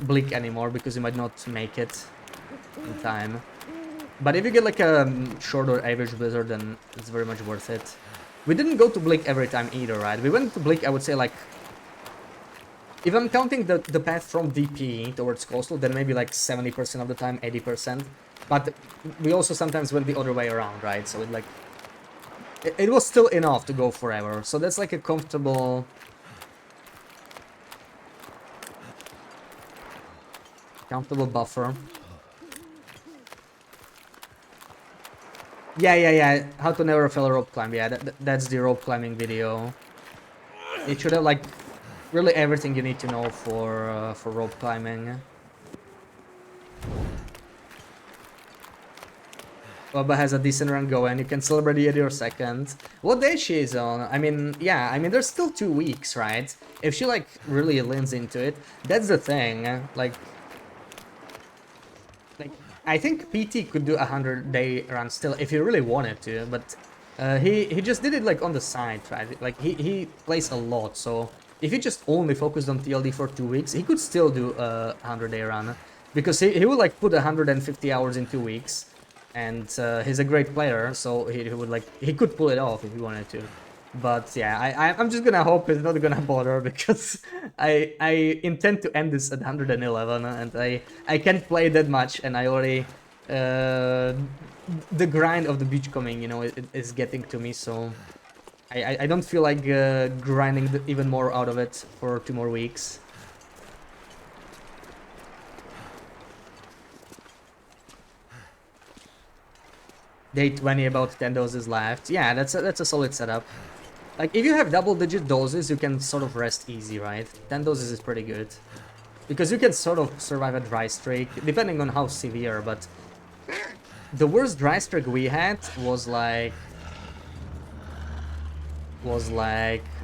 Bleak anymore, because you might not make it in time. But if you get like a shorter average blizzard, then it's very much worth it. We didn't go to Bleak every time either, right? We went to Bleak, I would say, like... If I'm counting the path from DP towards Coastal, then maybe like 70% of the time, 80%. But we also sometimes went the other way around, right? So it like... It was still enough to go forever. So that's like a comfortable... buffer. Yeah. How to never fail a rope climb. Yeah, that's the rope climbing video. It should have like... really everything you need to know for rope climbing. Baba has a decent run going. You can celebrate the 82nd. What day she is on? I mean, yeah, I mean, there's still 2 weeks, right? If she, like, really leans into it, that's the thing. Like, I think PT could do a 100-day run still if he really wanted to, but he just did it, like, on the side, right? Like, he plays a lot, so... If he just only focused on TLD for 2 weeks, he could still do a 100-day run. Because he would like put 150 hours in 2 weeks. And he's a great player, so he would like... He could pull it off if he wanted to. But yeah, I'm just gonna hope he's not gonna bother, because I intend to end this at 111, and I can't play that much, and I already... the grind of the beachcombing, you know, is getting to me, so... I don't feel like grinding even more out of it for 2 more weeks. Day 20, about 10 doses left. Yeah, that's a solid setup. Like, if you have double-digit doses, you can sort of rest easy, right? 10 doses is pretty good. Because you can sort of survive a dry streak, depending on how severe, but... The worst dry streak we had was like...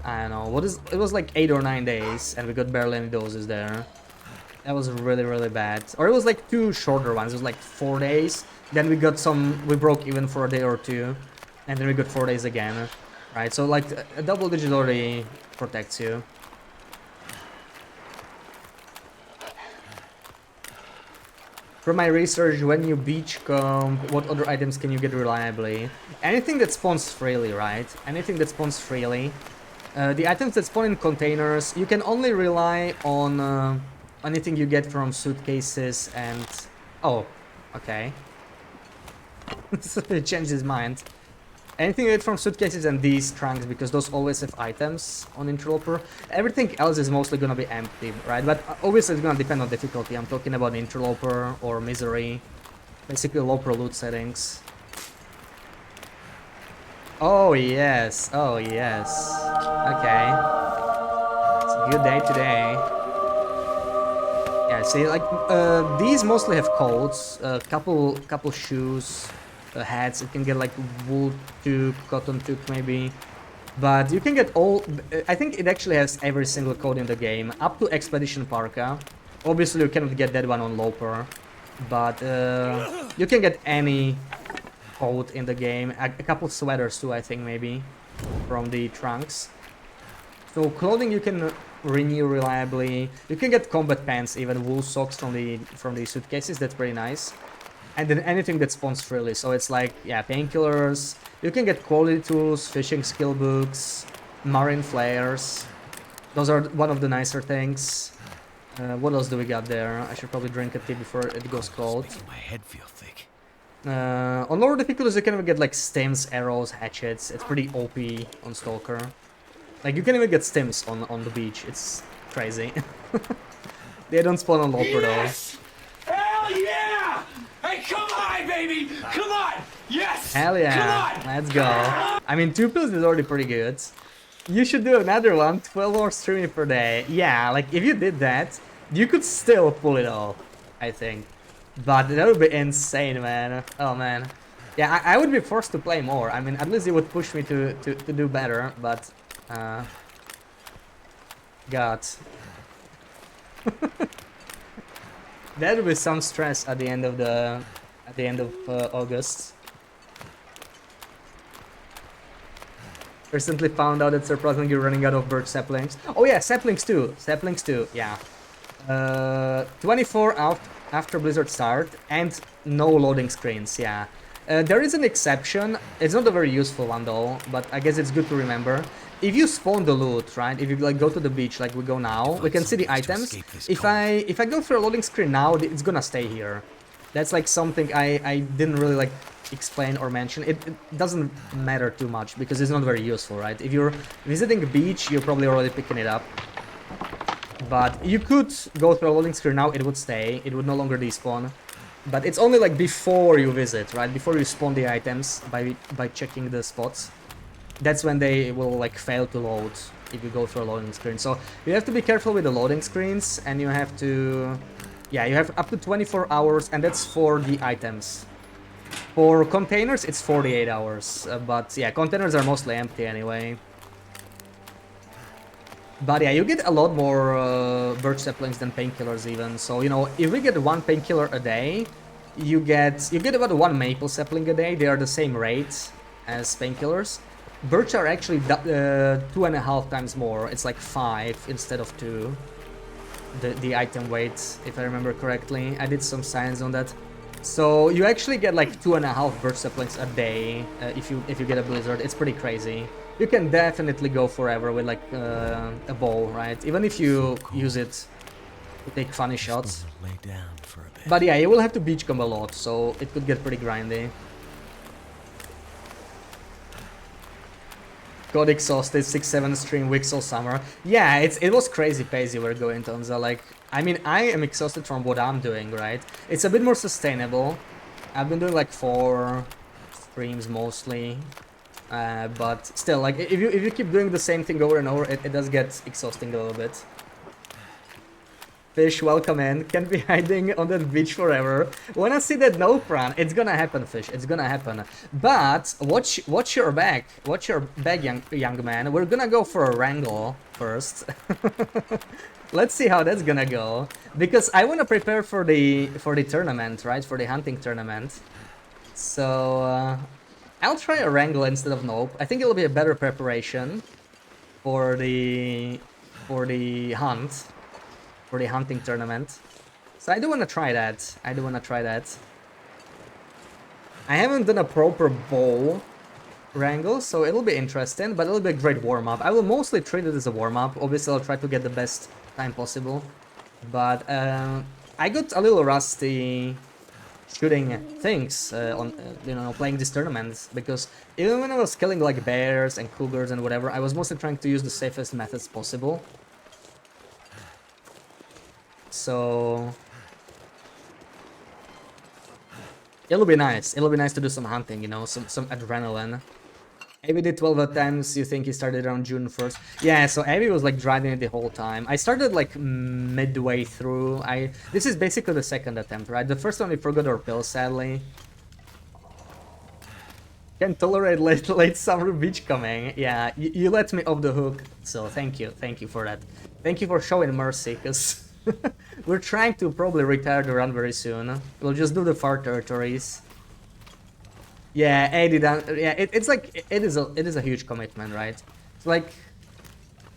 I don't know, it was like 8 or 9 days, and we got barely any doses there. That was really bad. Or it was like 2 shorter ones, it was like 4 days, then we got some, we broke even for a day or 2. And then we got 4 days again, right? So like a double digit already protects you. From my research, when you beach comb, what other items can you get reliably? Anything that spawns freely, right? Anything that spawns freely. The items that spawn in containers, you can only rely on anything you get from suitcases and... Oh, okay. So he changed his mind. Anything you get from suitcases and these trunks, because those always have items on Interloper. Everything else is mostly gonna be empty, right? But obviously it's gonna depend on difficulty. I'm talking about Interloper or Misery. Basically low-pro loot settings. Oh yes, oh yes. Okay. It's a good day today. Yeah, see, like, these mostly have coats, couple shoes, hats. You can get like wool toque, cotton toque maybe. But you can get all... I think it actually has every single coat in the game, up to Expedition Parka. Obviously you cannot get that one on Loper, but you can get any coat in the game. A couple sweaters too, I think, maybe, from the trunks. So clothing you can renew reliably. You can get combat pants, even wool socks from the suitcases. That's pretty nice. And then anything that spawns freely. So it's like, yeah, painkillers. You can get quality tools, fishing skill books, marine flares. Those are one of the nicer things. What else do we got there? I should probably drink a tea before it goes cold. My head feel thick. On lower difficulties you can even get like stims, arrows, hatchets. It's pretty OP on Stalker. Like you can even get stims on the beach. It's crazy. They don't spawn on Loper though. Hell yeah! Hey, come on, baby! Come on! Yes! Hell yeah! Let's go. I mean, 2 pills is already pretty good. You should do another one, 12 hours streaming per day. Yeah, like if you did that, you could still pull it off, I think. But that would be insane, man. Oh man. Yeah, I would be forced to play more. I mean, at least it would push me to do better, but... God. That would be some stress at the end of August. Recently found out that surprisingly you're running out of birch saplings. Oh yeah, saplings too. Saplings too. Yeah. 24 after Blizzard start and no loading screens. Yeah. There is an exception. It's not a very useful one though, but I guess it's good to remember. If you spawn the loot, right? If you like go to the beach like we go now, we can see the items. If I go through a loading screen now, it's gonna stay here. That's like something I didn't really like explain or mention. It doesn't matter too much because it's not very useful, right? If you're visiting a beach, you're probably already picking it up. But you could go through a loading screen now, it would stay. It would no longer despawn. But it's only like before you visit, right? Before you spawn the items by checking the spots. That's when they will like fail to load if you go through a loading screen. So you have to be careful with the loading screens, and you have to... Yeah, you have up to 24 hours, and that's for the items. For containers, it's 48 hours. But yeah, containers are mostly empty anyway. But yeah, you get a lot more birch saplings than painkillers even. So, you know, if we get 1 painkiller a day, you get about 1 maple sapling a day. They are the same rate as painkillers. Birch are actually 2.5 times more. It's like 5 instead of 2. The item weight, if I remember correctly. I did some science on that. So you actually get like 2.5 birch saplings a day if you get a blizzard. It's pretty crazy. You can definitely go forever with like a bow, right? Even if you use it to take funny shots. But yeah, you will have to beach comb a lot, so it could get pretty grindy. Got exhausted, 6-7 stream weeks all summer. Yeah, it was crazy pace you were going, Tonza. Like, I mean, I am exhausted from what I'm doing, right? It's a bit more sustainable. I've been doing like 4 streams mostly. But still, like, if you keep doing the same thing over and over, it does get exhausting a little bit. Fish, welcome in. Can't be hiding on that beach forever. When I see that nope run, it's gonna happen, Fish. It's gonna happen. But watch your back. Watch your back, young man. We're gonna go for a wrangle first. Let's see how that's gonna go. Because I wanna prepare for the tournament, right? For the hunting tournament. So I'll try a wrangle instead of nope. I think it'll be a better preparation for the hunt, for the hunting tournament. So I do want to try that. I do want to try that. I haven't done a proper bow wrangle, so it'll be interesting, but it'll be a great warm-up. I will mostly treat it as a warm-up. Obviously, I'll try to get the best time possible. But I got a little rusty shooting things on, playing these tournaments, because even when I was killing like bears and cougars and whatever, I was mostly trying to use the safest methods possible. So it'll be nice. It'll be nice to do some hunting, you know, some adrenaline. Avi did 12 attempts. You think he started around June 1st? Yeah, so Avi was like driving it the whole time. I started like midway through. This is basically the second attempt, right? The first one we forgot our pills, sadly. Can't tolerate late summer beach coming. Yeah, you let me off the hook, so thank you for that. Thank you for showing mercy, because we're trying to probably retire the run very soon. We'll just do the far territories. Yeah, 80 down. Yeah, it's like it is a huge commitment, right? It's like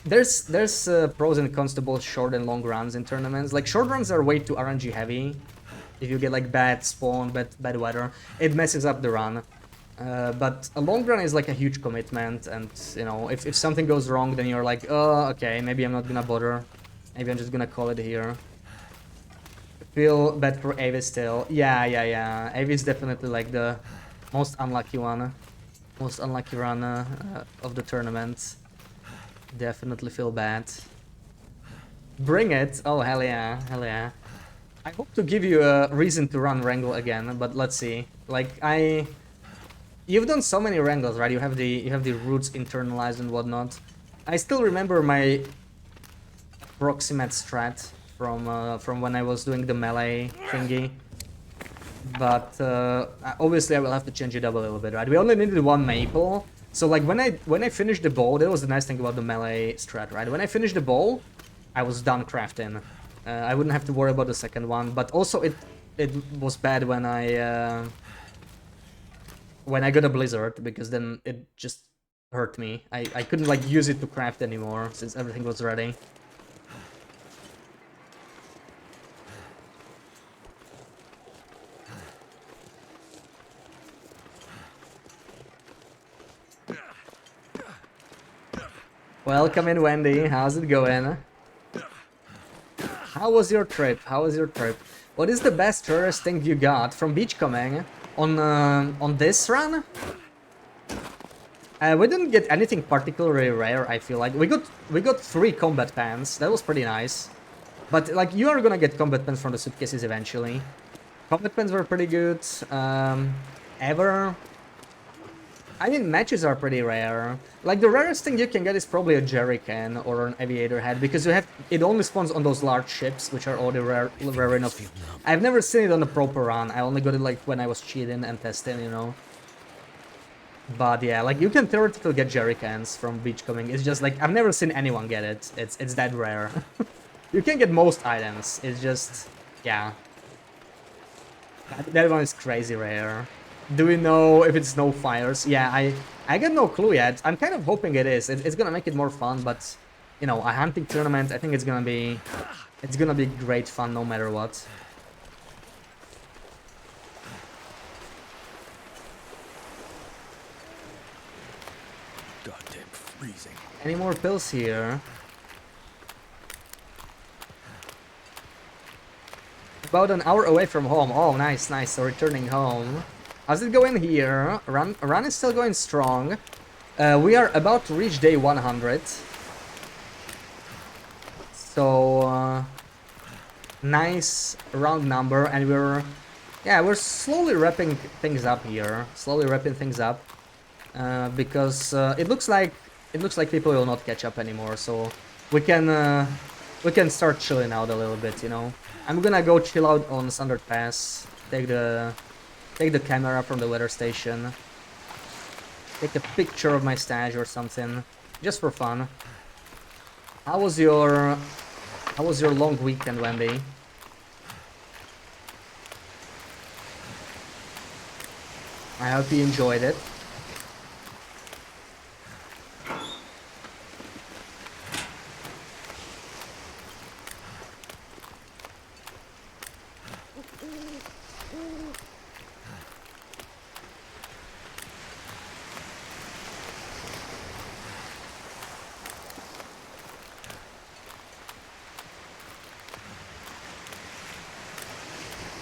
there's pros and cons to both short and long runs in tournaments. Like short runs are way too RNG heavy. If you get like bad spawn, bad weather, it messes up the run. But a long run is like a huge commitment, and you know, if something goes wrong, then you're like, oh, okay, maybe I'm not gonna bother. Maybe I'm just gonna call it here. Feel bad for Avi still. Yeah. Avi is definitely like the most unlucky one. Most unlucky run of the tournament. Definitely feel bad. Bring it! Oh, hell yeah, hell yeah. I hope to give you a reason to run Wrangle again, but let's see. Like, you've done so many Wrangles, right? You have the roots internalized and whatnot. I still remember my approximate strat from when I was doing the melee thingy. But obviously I will have to change it up a little bit, right? We only needed one maple, so like when I finished the bow, that was the nice thing about the melee strat, right? When I finished the bow, I was done crafting. I wouldn't have to worry about the second one, but also it was bad when I got a blizzard, because then it just hurt me. I couldn't like use it to craft anymore since everything was ready. Welcome in, Wendy. How's it going? How was your trip? How was your trip? What is the best rarest thing you got from Beachcombing on this run? We didn't get anything particularly rare. I feel like we got 3 combat pants. That was pretty nice. But like you are gonna get combat pants from the suitcases eventually. Combat pants were pretty good. I mean, matches are pretty rare. Like, the rarest thing you can get is probably a jerrycan or an aviator head, because it only spawns on those large ships, which are already rare enough. I've never seen it on a proper run. I only got it like when I was cheating and testing, you know. But yeah, like you can theoretically get jerrycans from Beachcombing. It's just like I've never seen anyone get it. It's that rare. You can get most items. It's just, yeah. That one is crazy rare. Do we know if it's no fires? Yeah, I got no clue yet. I'm kind of hoping it is. It's gonna make it more fun, but you know, a hunting tournament, I think it's gonna be great fun no matter what. Goddamn freezing. Any more pills here? About an hour away from home. Oh, nice. So returning home. How's it going here? Run is still going strong. We are about to reach day 100. So nice round number, and we're slowly wrapping things up here. Because it looks like people will not catch up anymore. So we can start chilling out a little bit, you know. I'm gonna go chill out on Sundered Pass. Take the camera from the weather station. Take a picture of my stash or something, just for fun. How was your long weekend, Wendy? I hope you enjoyed it.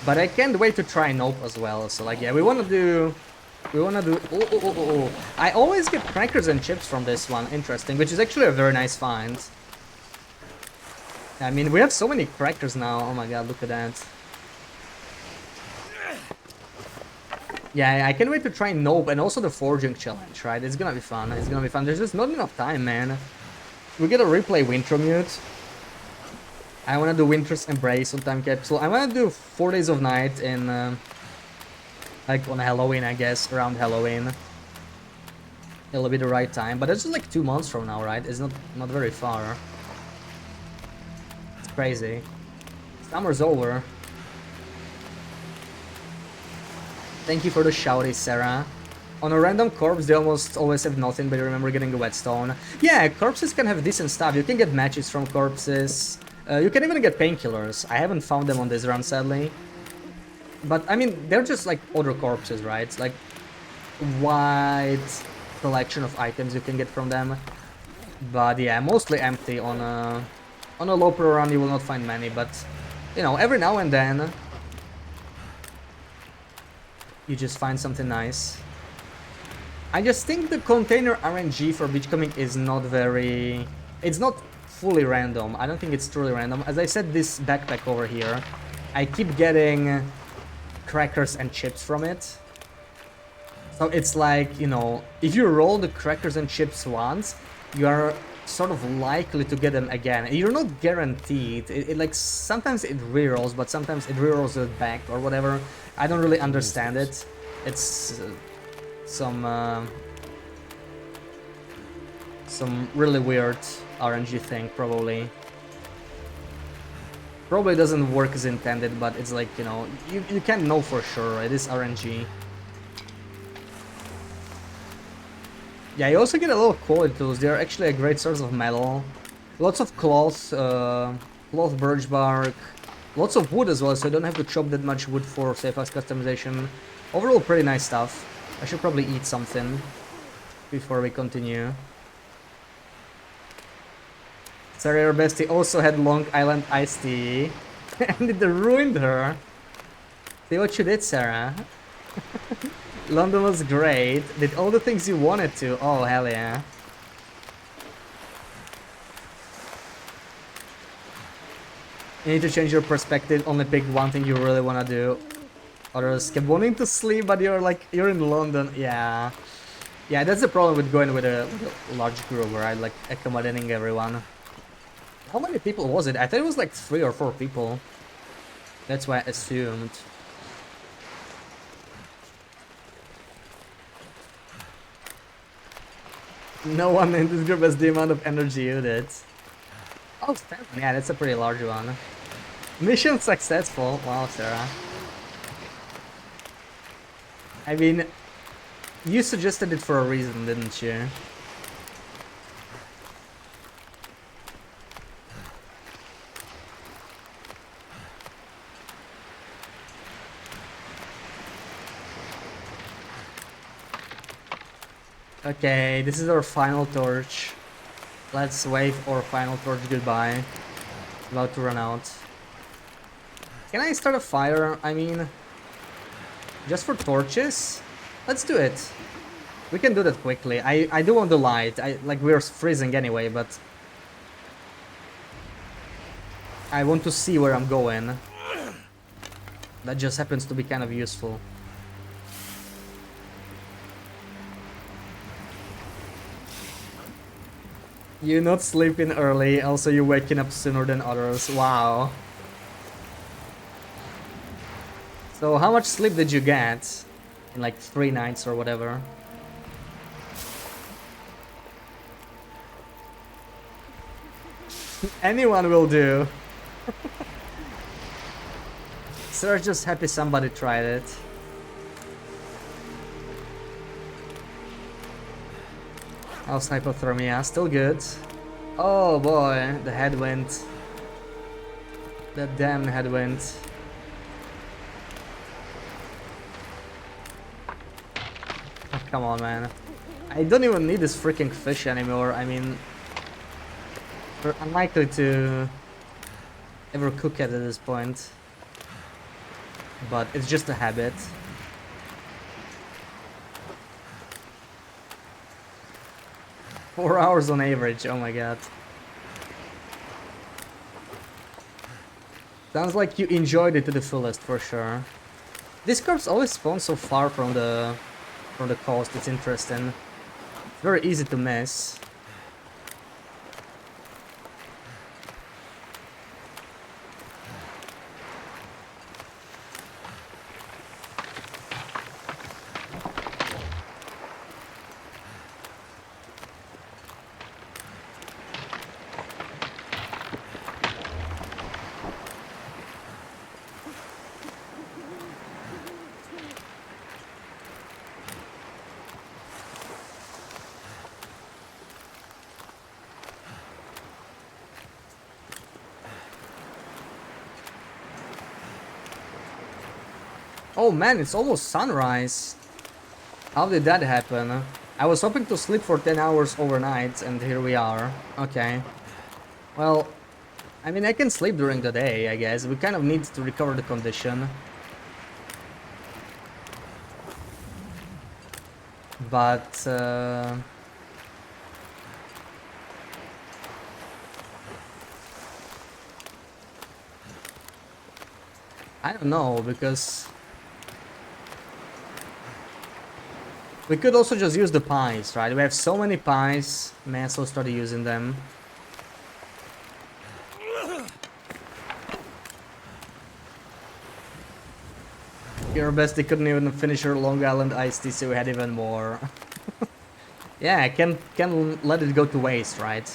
But I can't wait to try Nope as well. So like, yeah, we wanna do. Oh. I always get crackers and chips from this one. Interesting, which is actually a very nice find. I mean, we have so many crackers now. Oh my god, look at that. Yeah, I can't wait to try Nope and also the forging challenge, right? It's gonna be fun. It's gonna be fun. There's just not enough time, man. We gotta replay Wintermute. I wanna do Winter's Embrace on Time Capsule. I wanna do 4 Days of Night in, like on Halloween, I guess, around Halloween. It'll be the right time, but it's just like 2 months from now, right? It's not very far. It's crazy. Summer's over. Thank you for the shouty, Sarah. On a random corpse, they almost always have nothing, but you remember getting a whetstone. Yeah, corpses can have decent stuff. You can get matches from corpses. You can even get painkillers. I haven't found them on this run, sadly. But, I mean, they're just like other corpses, right? It's like wide collection of items you can get from them. But yeah, mostly empty. On a low pro run, you will not find many, but, you know, every now and then, you just find something nice. I just think the container RNG for Beachcombing is not very... It's not fully random. I don't think it's truly random. As I said, this backpack over here, I keep getting crackers and chips from it. So it's like, you know, if you roll the crackers and chips once, you are sort of likely to get them again. You're not guaranteed. It like, sometimes it rerolls, but sometimes it rerolls it back or whatever. I don't really understand it. It's some really weird RNG thing, probably. Probably doesn't work as intended, but it's like, you know, you can't know for sure. It is RNG. Yeah, you also get a lot of quality tools. They're actually a great source of metal. Lots of cloth, cloth birch bark. Lots of wood as well, so you don't have to chop that much wood for safe-house customization. Overall, pretty nice stuff. I should probably eat something before we continue. Sorry, our bestie also had Long Island iced tea. And it ruined her. See what you did, Sarah. London was great. Did all the things you wanted to. Oh, hell yeah. You need to change your perspective. Only pick one thing you really want to do. Others kept wanting to sleep, but you're in London. Yeah. Yeah, that's the problem with going with a large group, right? Like accommodating everyone. How many people was it? I thought it was like 3 or 4 people. That's why I assumed. No one in this group has the amount of energy you did. Oh, 7. Yeah, that's a pretty large one. Mission successful. Wow, Sarah. I mean, you suggested it for a reason, didn't you? Okay, this is our final torch. Let's wave our final torch goodbye. About to run out. Can I start a fire? I mean, just for torches? Let's do it. We can do that quickly. I do want the light. Like, we're freezing anyway, but I want to see where I'm going. That just happens to be kind of useful. You're not sleeping early, also you're waking up sooner than others. Wow. So how much sleep did you get? In like 3 nights or whatever? Anyone will do. Sir, just happy somebody tried it. How's hypothermia? Still good. Oh boy, the headwind. That damn headwind. Oh, come on, man. I don't even need this freaking fish anymore. I mean, we're unlikely to ever cook it at this point. but it's just a habit. Four hours on average, oh my god. Sounds like you enjoyed it to the fullest for sure. These corps always spawn so far from the coast, it's interesting. Very easy to miss. Oh man, it's almost sunrise. How did that happen? I was hoping to sleep for 10 hours overnight, and here we are. Okay. Well, I mean, I can sleep during the day, I guess. We kind of need to recover the condition. But, I don't know, because we could also just use the pies, right? We have so many pies, may as well start using them. Your best, they couldn't even finish her Long Island iced tea, so we had even more. Yeah, can let it go to waste, right?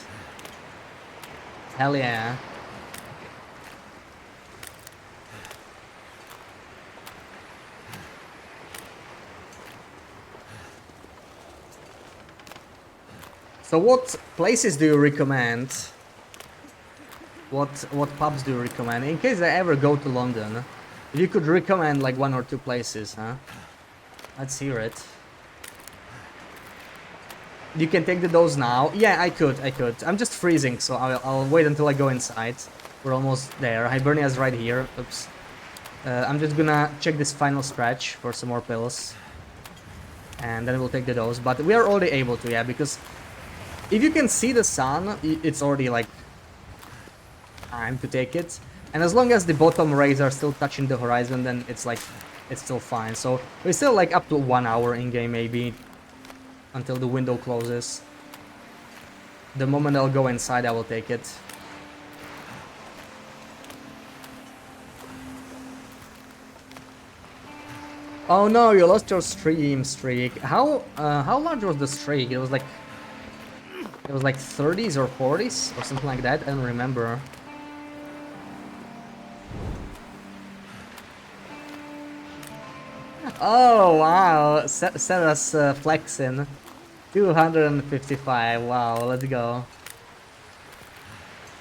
Hell yeah. So what places do you recommend? What pubs do you recommend? In case I ever go to London, if you could recommend like 1 or 2 places, huh? Let's hear it. You can take the dose now. Yeah, I could. I'm just freezing, so I'll wait until I go inside. We're almost there. Hibernia's right here. Oops. I'm just gonna check this final stretch for some more pills. And then we'll take the dose. But we are already able to, yeah, because if you can see the sun, it's already like time to take it. And as long as the bottom rays are still touching the horizon, then it's like, it's still fine. So we're still like up to 1 hour in game maybe, until the window closes. The moment I'll go inside, I will take it. Oh no, you lost your stream streak. How large was the streak? It was like 30s or 40s or something like that. I don't remember. Oh wow, Sarah's flexing. 255. Wow, let's go.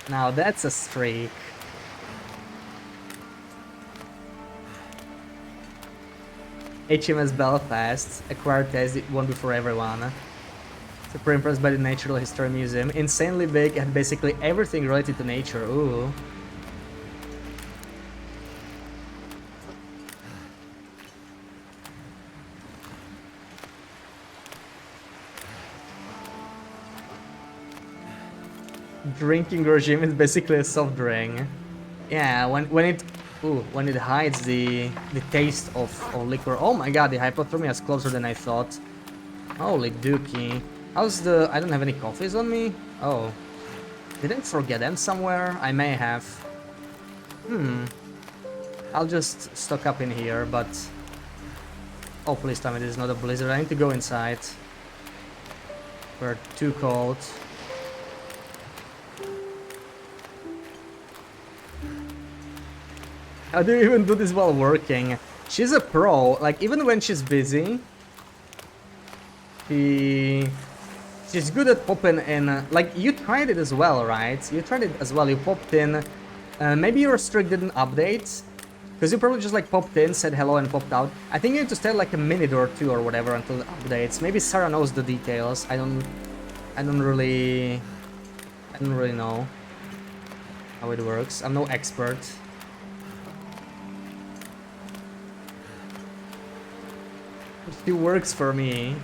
Now that's a streak. HMS Belfast, acquired test, it won't be for everyone. Super impressed by the Natural History Museum. Insanely big and basically everything related to nature. Ooh. Drinking regime is basically a soft drink. Yeah, when it hides the taste of liquor. Oh my god, the hypothermia is closer than I thought. Holy dookie. How's the... I don't have any coffees on me? Oh. Did I forget them somewhere? I may have. I'll just stock up in here, but... Oh, please tell me this is not a blizzard. I need to go inside. We're too cold. How do you even do this while working? She's a pro. Like, even when she's busy... She's good at popping in, like, you tried it as well, right? You tried it as well, you popped in, maybe your streak didn't update, because you probably just, like, popped in, said hello and popped out. I think you need to stay, like, a minute or 2 or whatever until it updates. Maybe Sarah knows the details, I don't really know how it works. I'm no expert. It works for me.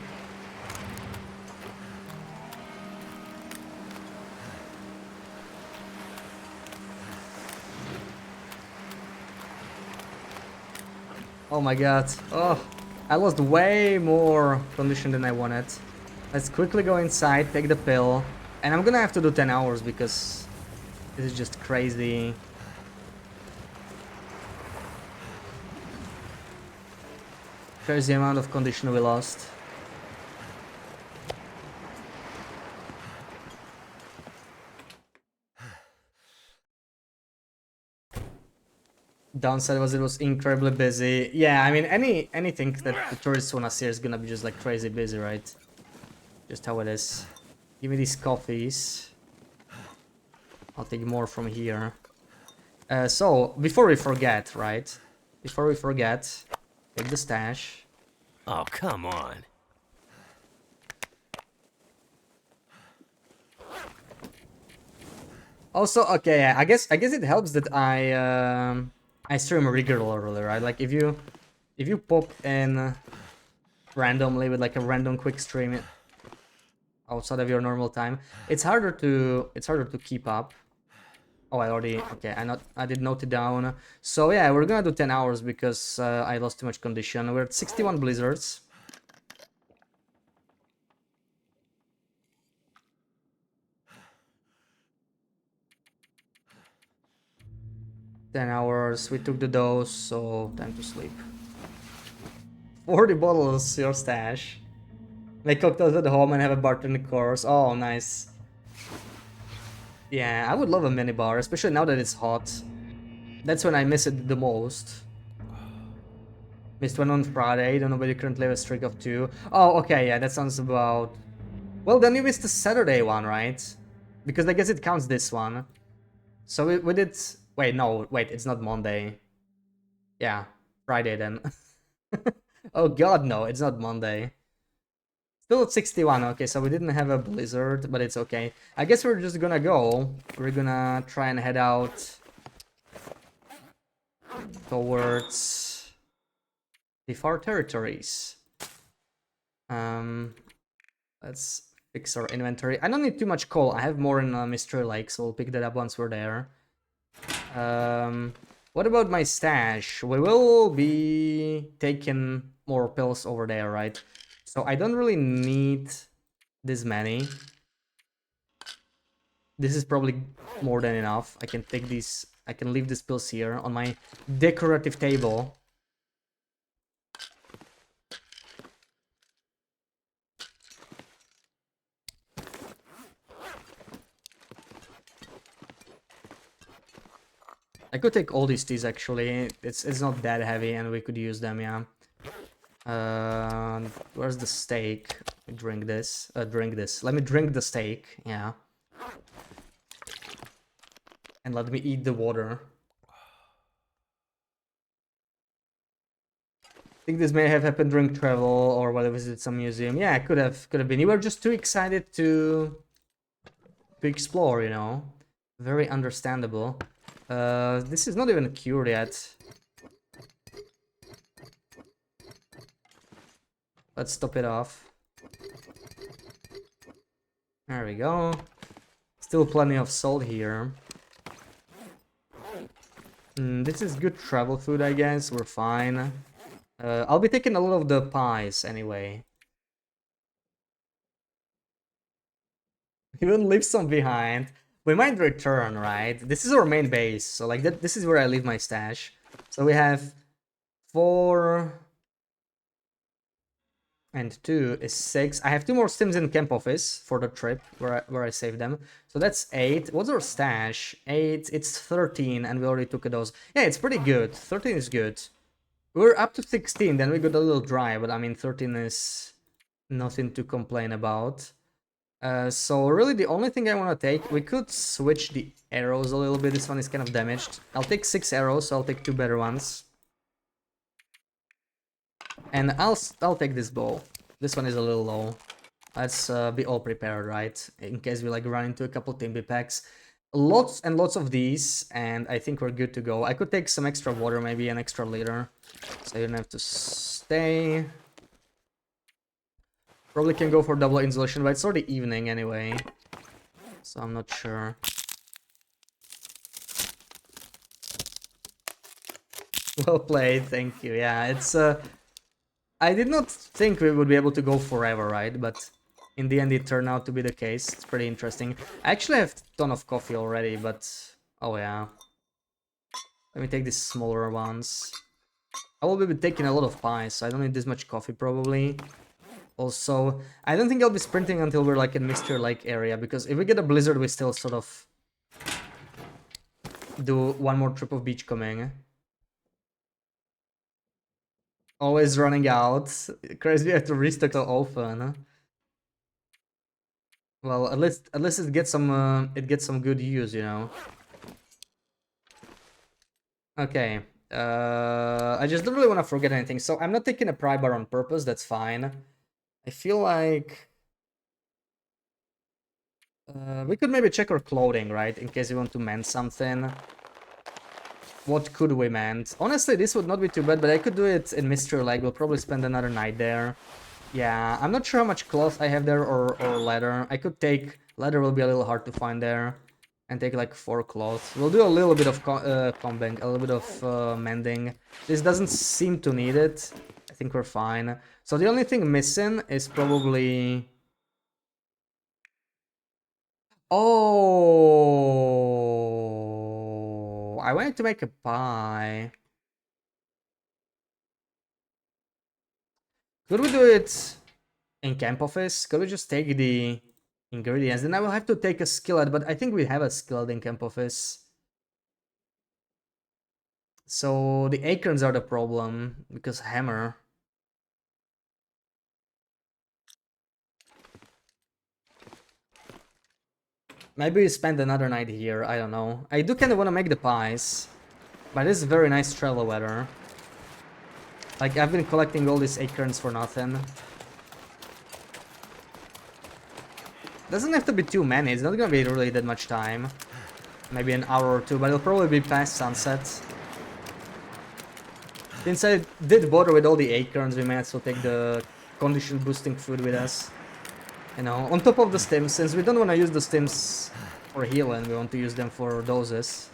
Oh my god. Oh, I lost way more condition than I wanted. Let's quickly go inside, take the pill. And I'm gonna have to do 10 hours because this is just crazy. Crazy amount of condition we lost. Downside was it was incredibly busy. Yeah, I mean anything that the tourists wanna see is gonna be just like crazy busy, right? Just how it is. Give me these coffees. I'll take more from here. So before we forget, right? Before we forget, take the stash. Oh, come on. Also, okay, I guess it helps that I stream regularly, right? Like if you pop in randomly with like a random quick stream outside of your normal time, it's harder to keep up. Oh, I already okay. I did note it down. So yeah, we're gonna do 10 hours because I lost too much condition. We're at 61 blizzards. Ten hours. We took the dose, so time to sleep. 40 bottles, your stash. Make cocktails at home and have a bartending course. Oh, nice. Yeah, I would love a mini bar, especially now that it's hot. That's when I miss it the most. Missed one on Friday, don't know whether you currently have a streak of 2. Oh, okay, yeah, that sounds about... Well, then you missed the Saturday one, right? Because I guess it counts this one. So we did... Wait, no, wait, it's not Monday. Yeah, Friday then. Oh god, no, it's not Monday. Still at 61, okay, so we didn't have a blizzard, but it's okay. I guess we're just gonna go. We're gonna try and head out towards the far territories. Let's fix our inventory. I don't need too much coal. I have more in Mystery Lake, so we'll pick that up once we're there. What about my stash? We will be taking more pills over there, right? So I don't really need this many. This is probably more than enough. I can take these, I can leave these pills here on my decorative table. I could take all these teas actually. It's not that heavy and we could use them, yeah. Where's the steak? Drink this. Drink this. Let me drink the steak, yeah. And let me eat the water. I think this may have happened during travel or while I visited some museum. Yeah, it could have been. You were just too excited to explore, you know. Very understandable. This is not even cured yet. Let's top it off. There we go. Still plenty of salt here. This is good travel food, I guess. We're fine. I'll be taking a lot of the pies anyway. We will leave some behind. We might return, right? This is our main base, so like that. This is where I leave my stash. So we have 4 and 2 is 6. I have 2 more stims in camp office for the trip where I saved them. So that's 8. What's our stash? 8. It's 13, and we already took a dose. Yeah, it's pretty good. 13 is good. We're up to 16. Then we got a little dry, but I mean 13 is nothing to complain about. So really the only thing I want to take, we could switch the arrows a little bit. This one is kind of damaged. I'll take 6 arrows, so I'll take 2 better ones. And I'll take this bow. This one is a little low. Let's be all prepared, right? In case we like run into a couple Timby packs. Lots and lots of these, and I think we're good to go. I could take some extra water, maybe an extra liter. So you don't have to stay. Probably can go for double insulation, but it's already evening anyway. So I'm not sure. Well played, thank you. Yeah, it's I did not think we would be able to go forever, right? But in the end it turned out to be the case. It's pretty interesting. I actually have a ton of coffee already, but oh yeah. Let me take these smaller ones. I will be taking a lot of pies, so I don't need this much coffee probably. Also, I don't think I'll be sprinting until we're like in Mr. Lake area, because if we get a blizzard we still sort of do one more trip of beachcombing. Always running out. Crazy, we have to restock so often. Well, at least it gets some good use, you know. Okay. I just don't really want to forget anything, so I'm not taking a pry bar on purpose. That's fine. I feel like we could maybe check our clothing, right, in case we want to mend something. What could we mend? Honestly, this would not be too bad, but I could do it in Mr. Lake. We'll probably spend another night there. Yeah, I'm not sure how much cloth I have there or leather. I could take... Leather will be a little hard to find there. And take like 4 cloth. We'll do a little bit of combing, a little bit of mending. This doesn't seem to need it. I think we're fine. So the only thing missing is probably... Oh, I wanted to make a pie. Could we do it in camp office? Could we just take the ingredients? Then I will have to take a skillet, but I think we have a skillet in camp office. So the acorns are the problem, because hammer. Maybe we spend another night here, I don't know. I do kind of want to make the pies, but it's very nice travel weather. Like, I've been collecting all these acorns for nothing. Doesn't have to be too many, it's not gonna be really that much time. Maybe an hour or two, but it'll probably be past sunset. Since I did bother with all the acorns, we might as well take the condition boosting food with us. You know, on top of the stims, since we don't want to use the stims for healing, we want to use them for doses.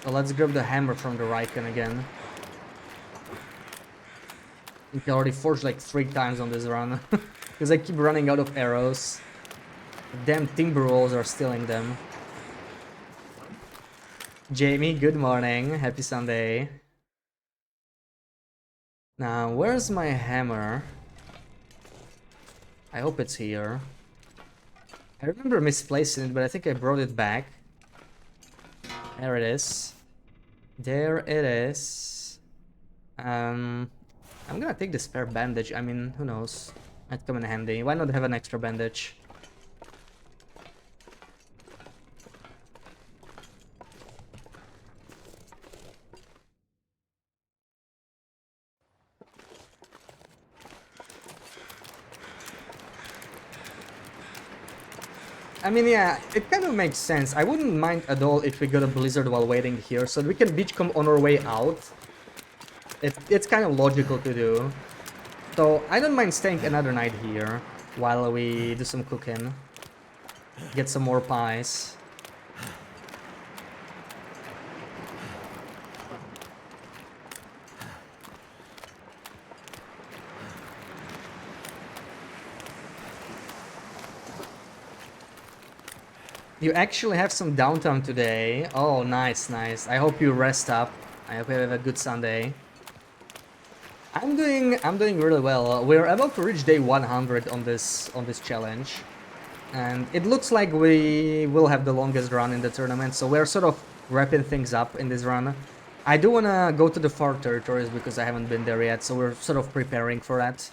So let's grab the hammer from the Riken again. I think I already forged like 3 times on this run. Because I keep running out of arrows. The damn timber wolves are stealing them. Jamie, good morning. Happy Sunday. Now, where's my hammer? I hope it's here. I remember misplacing it, but I think I brought it back. There it is. There it is. I'm gonna take the spare bandage. I mean, who knows? Might come in handy. Why not have an extra bandage? I mean, yeah, it kind of makes sense. I wouldn't mind at all if we got a blizzard while waiting here, so we can beachcomb on our way out. It's kind of logical to do. So I don't mind staying another night here while we do some cooking. Get some more pies. You actually have some downtime today. Oh, nice, nice. I hope you rest up. I hope you have a good Sunday. I'm doing really well. We're about to reach day 100 on this challenge. And it looks like we will have the longest run in the tournament, so we're sort of wrapping things up in this run. I do want to go to the far territories because I haven't been there yet, so we're sort of preparing for that.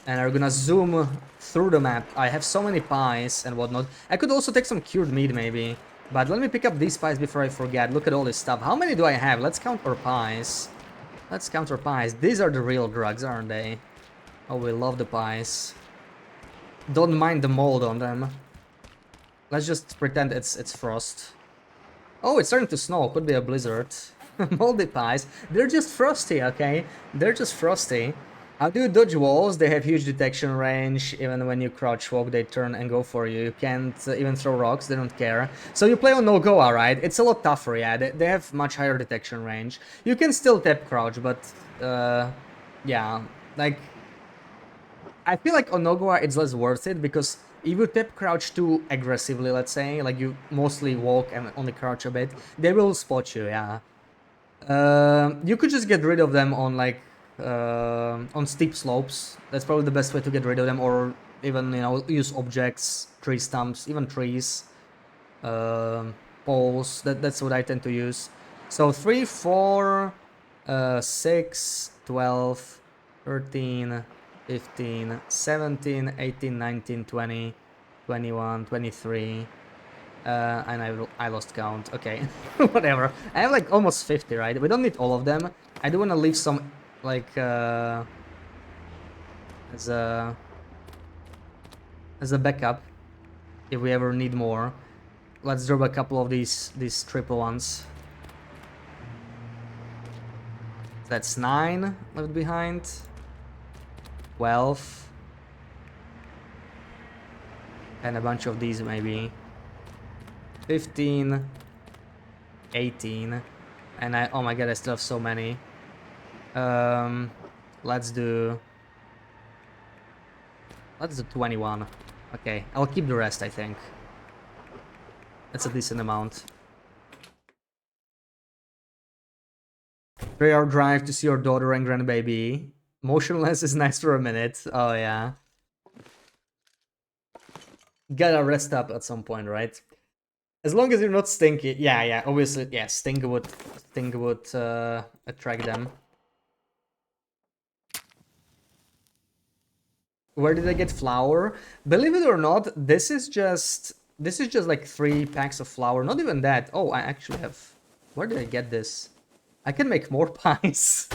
And we're gonna zoom through the map. I have so many pies and whatnot. I could also take some cured meat maybe. But let me pick up these pies before I forget. Look at all this stuff. How many do I have? Let's count our pies. Let's count our pies. These are the real drugs, aren't they? Oh, we love the pies. Don't mind the mold on them. Let's just pretend it's frost. Oh, it's starting to snow. Could be a blizzard. Moldy pies. They're just frosty, okay? They're just frosty. How do you dodge walls? They have huge detection range. Even when you crouch walk, they turn and go for you. You can't even throw rocks. They don't care. So you play on no-go, alright? It's a lot tougher, yeah. They have much higher detection range. You can still tap crouch, but... yeah. Like... I feel like on Nogwa it's less worth it, because if you tap crouch too aggressively, let's say, like you mostly walk and only crouch a bit, they will spot you, yeah. You could just get rid of them on like on steep slopes. That's probably the best way to get rid of them, or even, you know, use objects, tree stumps, even trees, poles. That's what I tend to use. So 3, 4, 6, 12, 13, 15, 17, 18, 19, 20, 21, 23. And I lost count. Okay, whatever. I have like almost 50, right? We don't need all of them. I do want to leave some, like, as a backup if we ever need more. Let's drop a couple of these triple ones. That's 9 left behind. 12. And a bunch of these maybe. 15, 18, and oh my god, I still have so many. Let's do 21. Okay, I'll keep the rest, I think. That's a decent amount. 3-hour drive to see your daughter and grandbaby. Motionless is nice for a minute. Oh yeah. Gotta rest up at some point, right? As long as you're not stinky. Yeah, obviously, yeah, stink would attract them. Where did I get flour? Believe it or not, this is just like 3 packs of flour. Not even that. Oh, I actually have... Where did I get this? I can make more pies.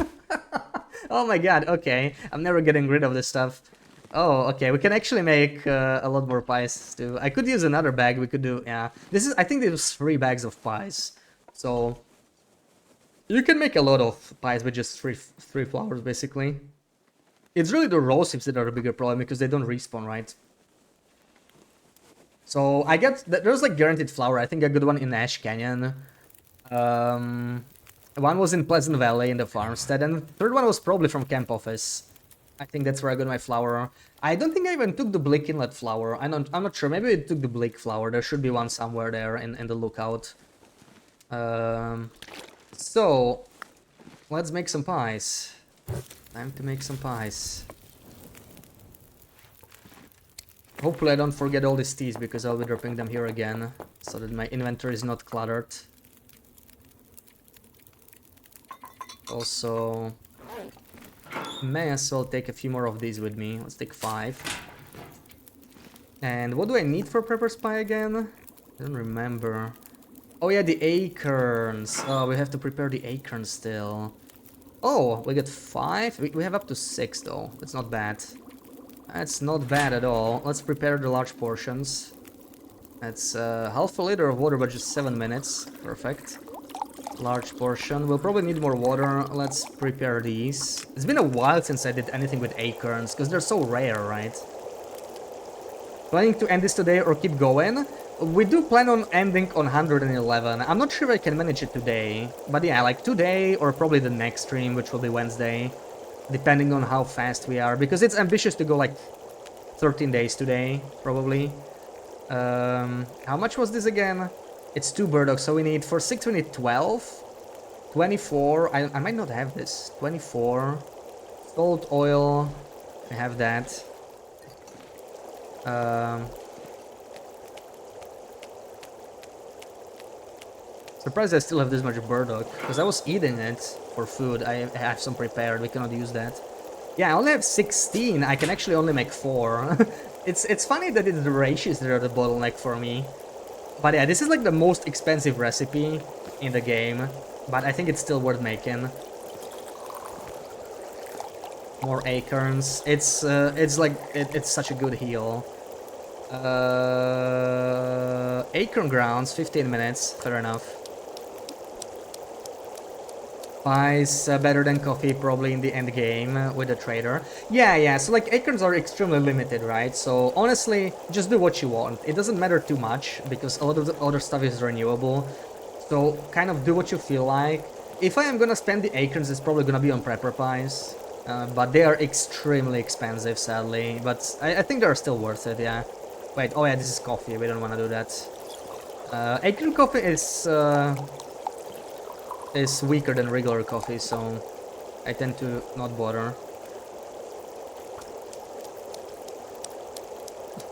Oh my god, okay. I'm never getting rid of this stuff. Oh, okay, we can actually make a lot more pies too. I could use another bag, we could do, yeah. This is, I think there's 3 bags of pies. So, you can make a lot of pies with just three flours, basically. It's really the raw sips that are the bigger problem, because they don't respawn, right? So, I get, there's like guaranteed flour. I think a good one in Ash Canyon. One was in Pleasant Valley in the farmstead, and the third one was probably from Camp Office. I think that's where I got my flour. I don't think I even took the Blick Inlet flour. I'm not sure. Maybe I took the Blick flour. There should be one somewhere there in the lookout. So, let's make some pies. Time to make some pies. Hopefully I don't forget all these teas, because I'll be dropping them here again, so that my inventory is not cluttered. Also, may as well take a few more of these with me. Let's take 5. And what do I need for Prepper's Pie again? I don't remember. Oh yeah, the acorns. Oh, we have to prepare the acorns still. Oh, we get 5? We have up to 6 though. That's not bad. That's not bad at all. Let's prepare the large portions. That's half a liter of water, but just 7 minutes. Perfect. Large portion. We'll probably need more water. Let's prepare these. It's been a while since I did anything with acorns, because they're so rare, right? Planning to end this today or keep going? We do plan on ending on 111. I'm not sure if I can manage it today. But yeah, like today or probably the next stream, which will be Wednesday. Depending on how fast we are. Because it's ambitious to go like 13 days today, probably. How much was this again? It's 2 burdocks, so we need, for 6 we need 12, 24, I might not have this, 24, salt, oil, I have that. Surprised I still have this much burdock, because I was eating it for food. I have some prepared, we cannot use that. Yeah, I only have 16, I can actually only make 4. It's funny that it's the ratios that are the bottleneck for me. But yeah, this is like the most expensive recipe in the game, but I think it's still worth making. More acorns. It's like it's such a good heal. Acorn grounds, 15 minutes, fair enough. Pies better than coffee probably in the end game with the trader. Yeah, so like acorns are extremely limited, right? So honestly, just do what you want. It doesn't matter too much because a lot of the other stuff is renewable. So kind of do what you feel like. If I am gonna spend the acorns, it's probably gonna be on prepper pies. But they are extremely expensive, sadly. But I think they're still worth it, yeah. Wait, oh yeah, this is coffee. We don't want to do that. Acorn coffee is weaker than regular coffee, so I tend to not bother.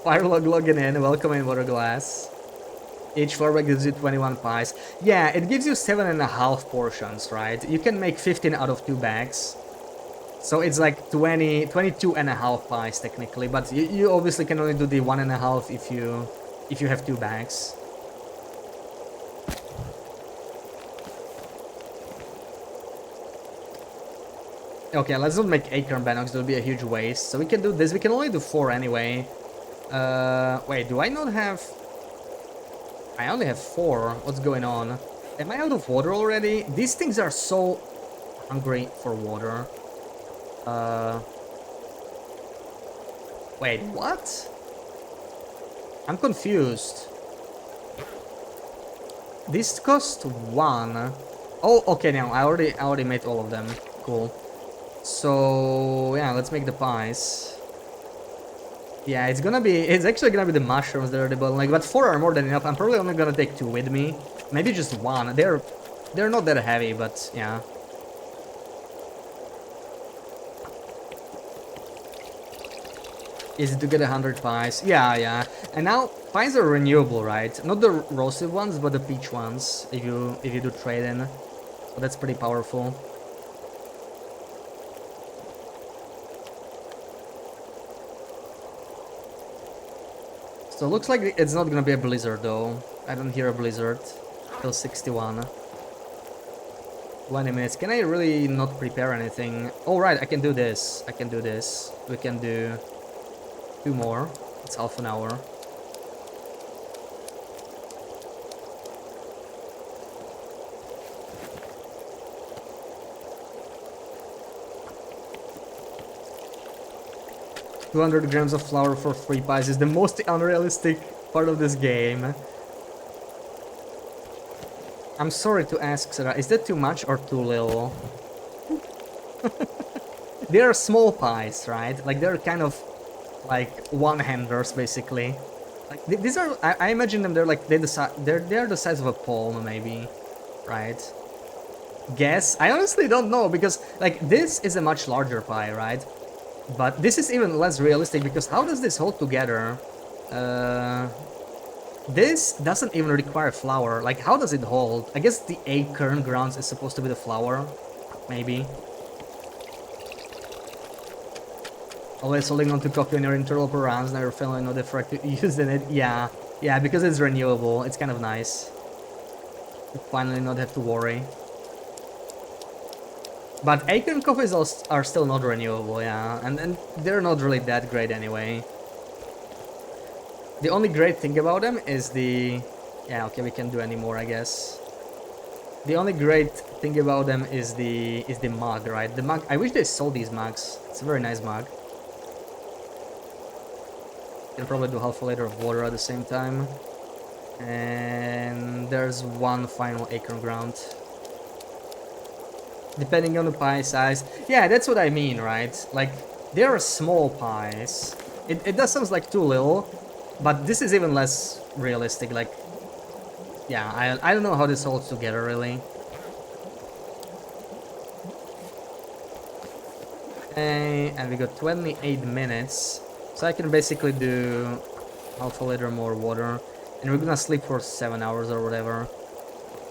Firelog logging in, welcome in Water Glass. Each floor bag gives you 21 pies. Yeah, it gives you 7.5 portions, right? You can make 15 out of 2 bags. So it's like 22.5 pies technically, but you obviously can only do the 1.5 if you have 2 bags. Okay, let's not make acorn bannocks, that would be a huge waste. So we can do this, we can only do 4 anyway. Wait, do I not have... I only have 4, what's going on? Am I out of water already? These things are so hungry for water. Wait, what? I'm confused. This cost 1. Oh, okay, now I already made all of them. Cool. So yeah, let's make the pies. Yeah, it's actually gonna be the mushrooms that are the bottleneck, but 4 are more than enough. I'm probably only gonna take 2 with me. Maybe just 1. They're not that heavy, but yeah. Easy to get 100 pies. Yeah. And now pies are renewable, right? Not the roasted ones, but the peach ones. If you do trade in, so that's pretty powerful. So it looks like it's not gonna be a blizzard though. I don't hear a blizzard. Till 61. 20 minutes. Can I really not prepare anything? Oh right, I can do this. I can do this. We can do 2 more. It's half an hour. $200 grams of flour for 3 pies is the most unrealistic part of this game. I'm sorry to ask, Sarah, is that too much or too little? They are small pies, right? Like they're kind of like one-handers, basically. Like these are, I imagine them. They're like they're the size of a palm, maybe, right? Guess. I honestly don't know because like this is a much larger pie, right? But this is even less realistic because how does this hold together? This doesn't even require flour. Like, how does it hold? I guess the acorn grounds is supposed to be the flour. Maybe. Always holding on to coffee on your interloper rounds, never feeling no different use in it. Yeah, because it's renewable. It's kind of nice. You finally not have to worry. But acorn coffees are still not renewable, yeah, and they're not really that great anyway. The only great thing about them is the... Yeah, okay, we can't do any more, I guess. The only great thing about them is the mug, right? The mug, I wish they sold these mugs. It's a very nice mug. Can probably do half a liter of water at the same time. And there's one final acorn ground. Depending on the pie size. Yeah, that's what I mean, right? Like, there are small pies. It does sound like too little, but this is even less realistic. Like, yeah, I don't know how this holds together, really. Okay, and we got 28 minutes. So I can basically do half a liter more water. And we're gonna sleep for 7 hours or whatever.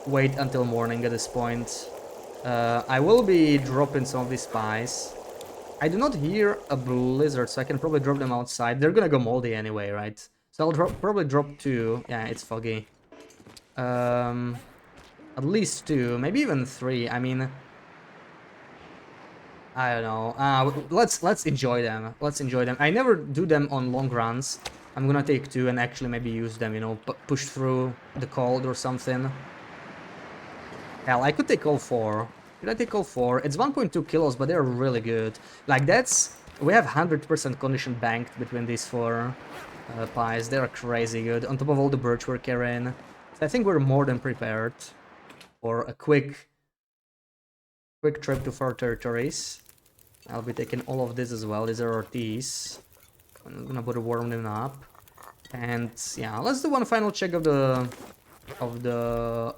Wait until morning at this point. I will be dropping some of these pies. I do not hear a blizzard, so I can probably drop them outside. They're gonna go moldy anyway, right? So I'll probably drop 2. Yeah, it's foggy. At least 2, maybe even 3. I mean, I don't know. Let's enjoy them. Let's enjoy them. I never do them on long runs I'm gonna take 2 and actually maybe use them, you know, push through the cold or something. Hell, I could take all 4. Could I take all 4? It's 1.2 kilos, but they're really good. Like, that's... We have 100% condition banked between these 4 pies. They're crazy good, on top of all the birch we're carrying. So I think we're more than prepared for a quick trip to far territories. I'll be taking all of this as well. These are our teas. I'm gonna put a warm them up. And yeah, let's do one final check of the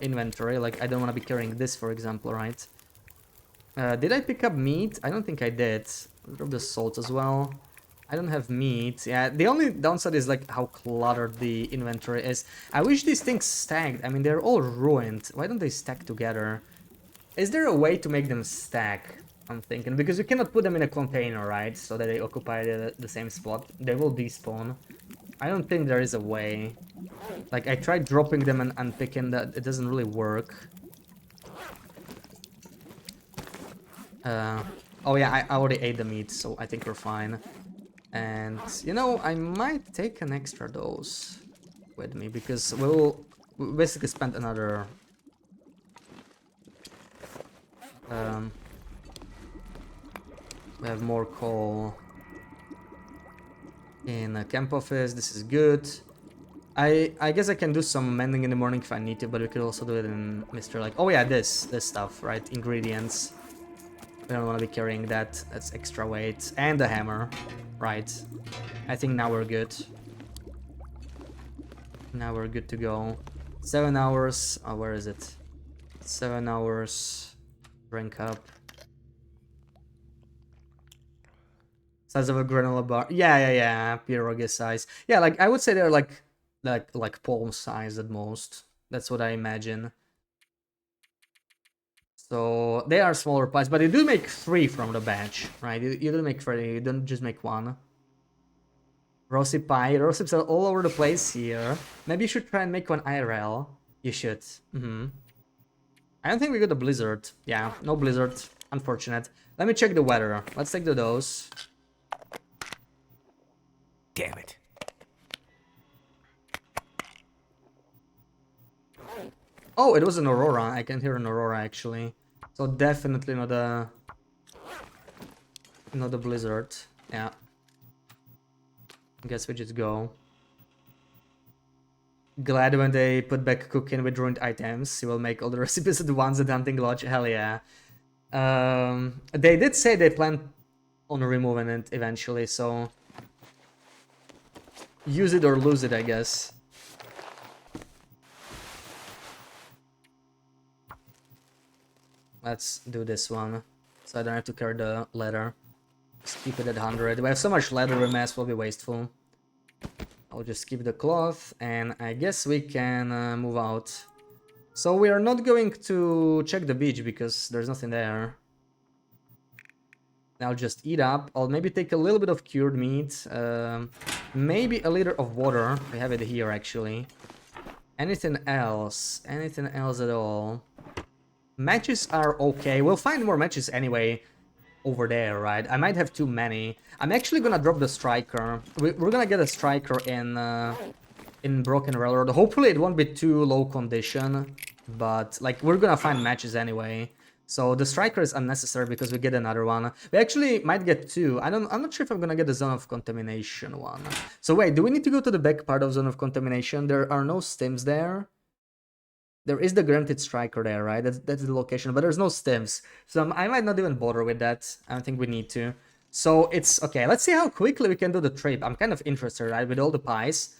inventory. Like, I don't want to be carrying this, for example, right? Did I pick up meat? I don't think I did. I'll drop the salt as well. I don't have meat. Yeah, the only downside is like how cluttered the inventory is. I wish these things stacked. I mean, they're all ruined. Why don't they stack together? Is there a way to make them stack? I'm thinking, because you cannot put them in a container, right? So that they occupy the same spot. They will despawn. I don't think there is a way. Like, I tried dropping them and unpicking that. It doesn't really work. Oh yeah, I already ate the meat, so I think we're fine. And, you know, I might take an extra dose with me, because we basically spend another... we have more coal in a camp office. This is good. I guess I can do some mending in the morning if I need to, but we could also do it in Mr. Like... Oh yeah, this stuff, right? Ingredients. We don't want to be carrying that. That's extra weight. And the hammer. Right. I think now we're good. Now we're good to go. 7 hours. Oh, where is it? 7 hours. Drink up. Size of a granola bar. Yeah. Pierogi size. Yeah, like, I would say they're like palm size at most. That's what I imagine. So they are smaller pies, but you do make 3 from the batch, right? You do make 3, you don't just make 1. Rosy pie. Rosy are all over the place here. Maybe you should try and make one IRL. You should. I don't think we got a blizzard. Yeah, no blizzard. Unfortunate. Let me check the weather. Let's take the dose. Damn it. Oh, it was an aurora. I can hear an aurora actually. So definitely not a blizzard. Yeah. I guess we just go. Glad when they put back cooking with ruined items. You will make all the recipes at once at Hunting Lodge. Hell yeah. They did say they plan on removing it eventually, so use it or lose it, I guess. Let's do this one, so I don't have to carry the leather. Just keep it at 100. We have so much leather, we may as well be wasteful. I'll just keep the cloth, and I guess we can move out. So we are not going to check the beach because there's nothing there. I'll just eat up. I'll maybe take a little bit of cured meat. Maybe a liter of water. We have it here, actually. Anything else? Anything else at all? Matches are okay. We'll find more matches anyway over there, right? I might have too many. I'm actually gonna drop the striker. We're gonna get a striker in Broken Railroad. Hopefully it won't be too low condition, but like we're gonna find matches anyway. So the striker is unnecessary because we get another one. We actually might get 2. I'm not sure if I'm gonna get the Zone of Contamination one. So wait, do we need to go to the back part of Zone of Contamination? There are no stims there. There is the Granted Striker there, right? That's the location, but there's no stims. So I might not even bother with that. I don't think we need to. So it's okay. Let's see how quickly we can do the trip. I'm kind of interested, right? With all the pies.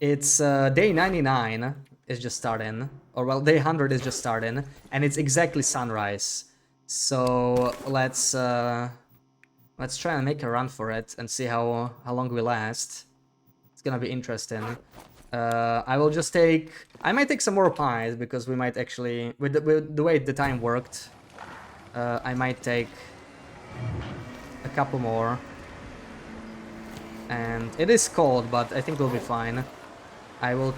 It's day 99 is just starting. Or well, day 100 is just starting. And it's exactly sunrise. So let's try and make a run for it and see how long we last. It's gonna be interesting. I will just take... I might take some more pies, because we might actually... With the way the time worked, I might take a couple more. And it is cold, but I think we'll be fine. I will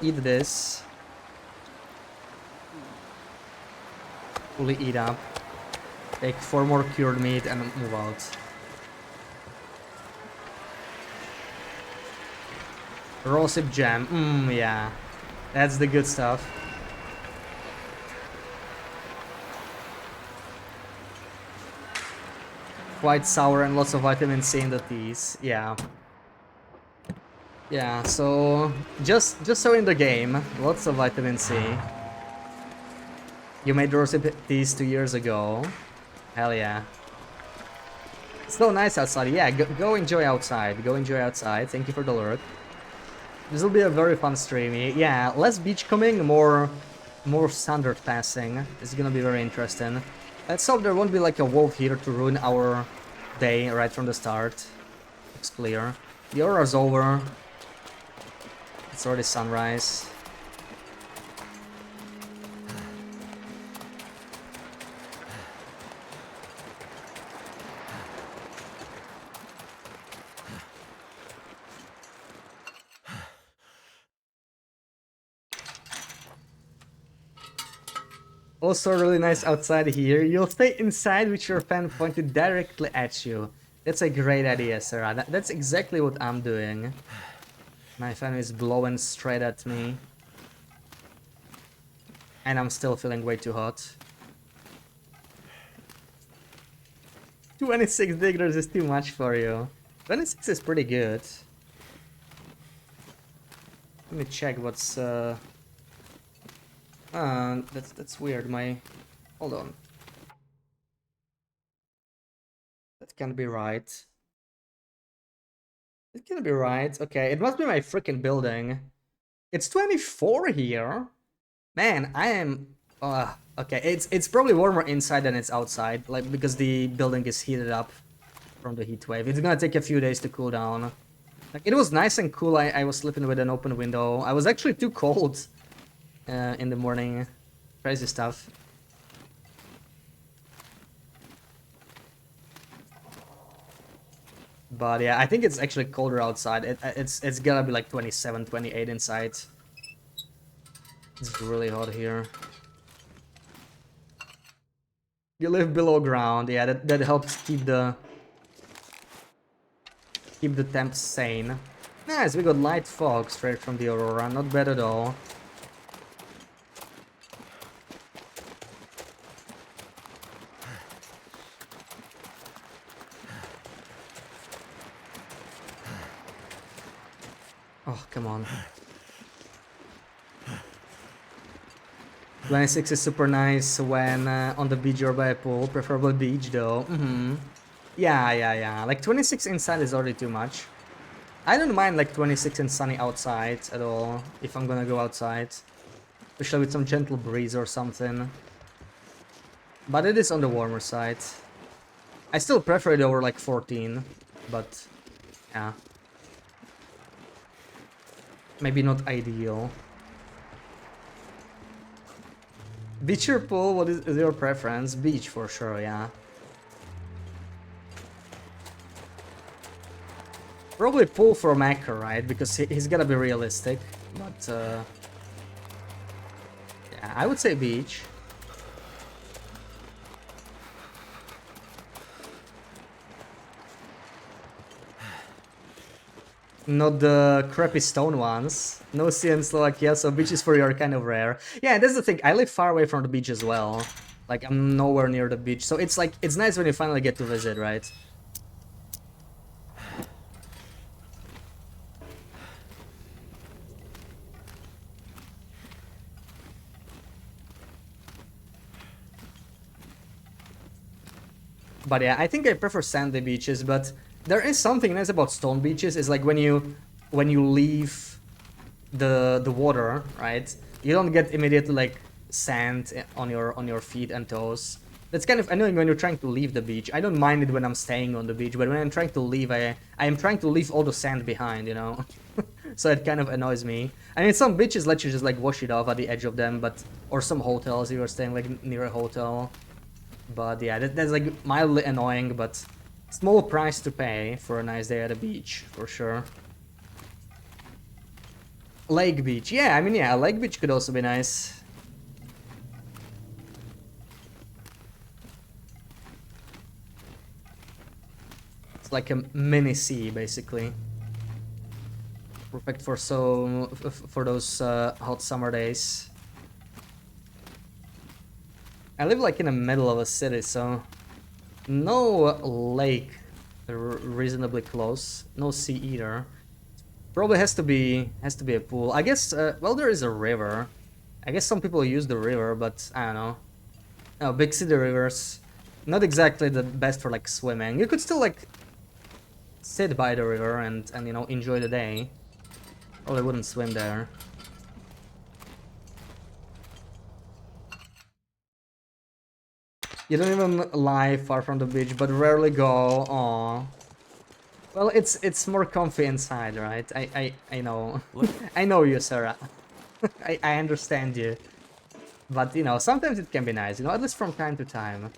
eat this. Fully eat up. Take 4 more cured meat and move out. Rosehip jam. Yeah. That's the good stuff. Quite sour and lots of vitamin C in the teas. Yeah. Yeah, so just so in the game, lots of vitamin C. You made rosehip teas 2 years ago. Hell yeah. It's so nice outside. Yeah, go enjoy outside. Go enjoy outside. Thank you for the lurk. This will be a very fun stream. Yeah, less beach coming, more standard passing. It's gonna be very interesting. Let's hope there won't be like a wolf here to ruin our day right from the start. Looks clear. The aura's over. It's already sunrise. Also really nice outside here. You'll stay inside with your fan pointed directly at you. That's a great idea, Sarah. That's exactly what I'm doing. My fan is blowing straight at me. And I'm still feeling way too hot. 26 degrees is too much for you. 26 is pretty good. Let me check what's that's weird. Hold on. That can't be right. It can't be right. Okay, it must be my freaking building. It's 24 here. Man, I am okay, it's probably warmer inside than it's outside, like because the building is heated up from the heat wave. It's gonna take a few days to cool down. Like it was nice and cool. I was sleeping with an open window. I was actually too cold in the morning. Crazy stuff. But yeah, I think it's actually colder outside. It's gonna be like 27, 28 inside. It's really hot here. You live below ground. Yeah, that helps keep the temps sane. Nice, we got light fog straight from the aurora. Not bad at all. Oh, come on. 26 is super nice when on the beach or by a pool. Preferably beach though. Yeah. Like 26 inside is already too much. I don't mind like 26 and sunny outside at all, if I'm gonna go outside. Especially with some gentle breeze or something. But it is on the warmer side. I still prefer it over like 14, but yeah. Maybe not ideal. Beach or pool, what is your preference? Beach for sure, yeah. Probably pool for Macker, right? Because he's gotta be realistic. But, yeah, I would say beach. Not the crappy stone ones. No sea in Slovakia, so beaches for you are kind of rare. Yeah, that's the thing. I live far away from the beach as well. Like, I'm nowhere near the beach. So it's like, it's nice when you finally get to visit, right? But yeah, I think I prefer sandy beaches, but there is something nice about stone beaches. Is like when you leave the water, right? You don't get immediately like sand on your feet and toes. That's kind of annoying when you're trying to leave the beach. I don't mind it when I'm staying on the beach, but when I'm trying to leave, I am trying to leave all the sand behind, you know? So it kind of annoys me. I mean, some beaches let you just like wash it off at the edge of them, but or some hotels, you are staying like near a hotel. But yeah, that's like mildly annoying, but small price to pay for a nice day at the beach, for sure. Lake beach, yeah, I mean, yeah, lake beach could also be nice. It's like a mini sea, basically. Perfect for for those hot summer days. I live like in the middle of a city, so no lake reasonably close. No sea either. Probably has to be a pool. I guess. Well, there is a river. I guess some people use the river, but I don't know. No, big city rivers, not exactly the best for like swimming. You could still like sit by the river and you know enjoy the day. Probably wouldn't swim there. You don't even lie far from the beach, but rarely go. Aw. Well, it's more comfy inside, right? I know. I know you, Sarah. I understand you. But you know, sometimes it can be nice, you know, at least from time to time.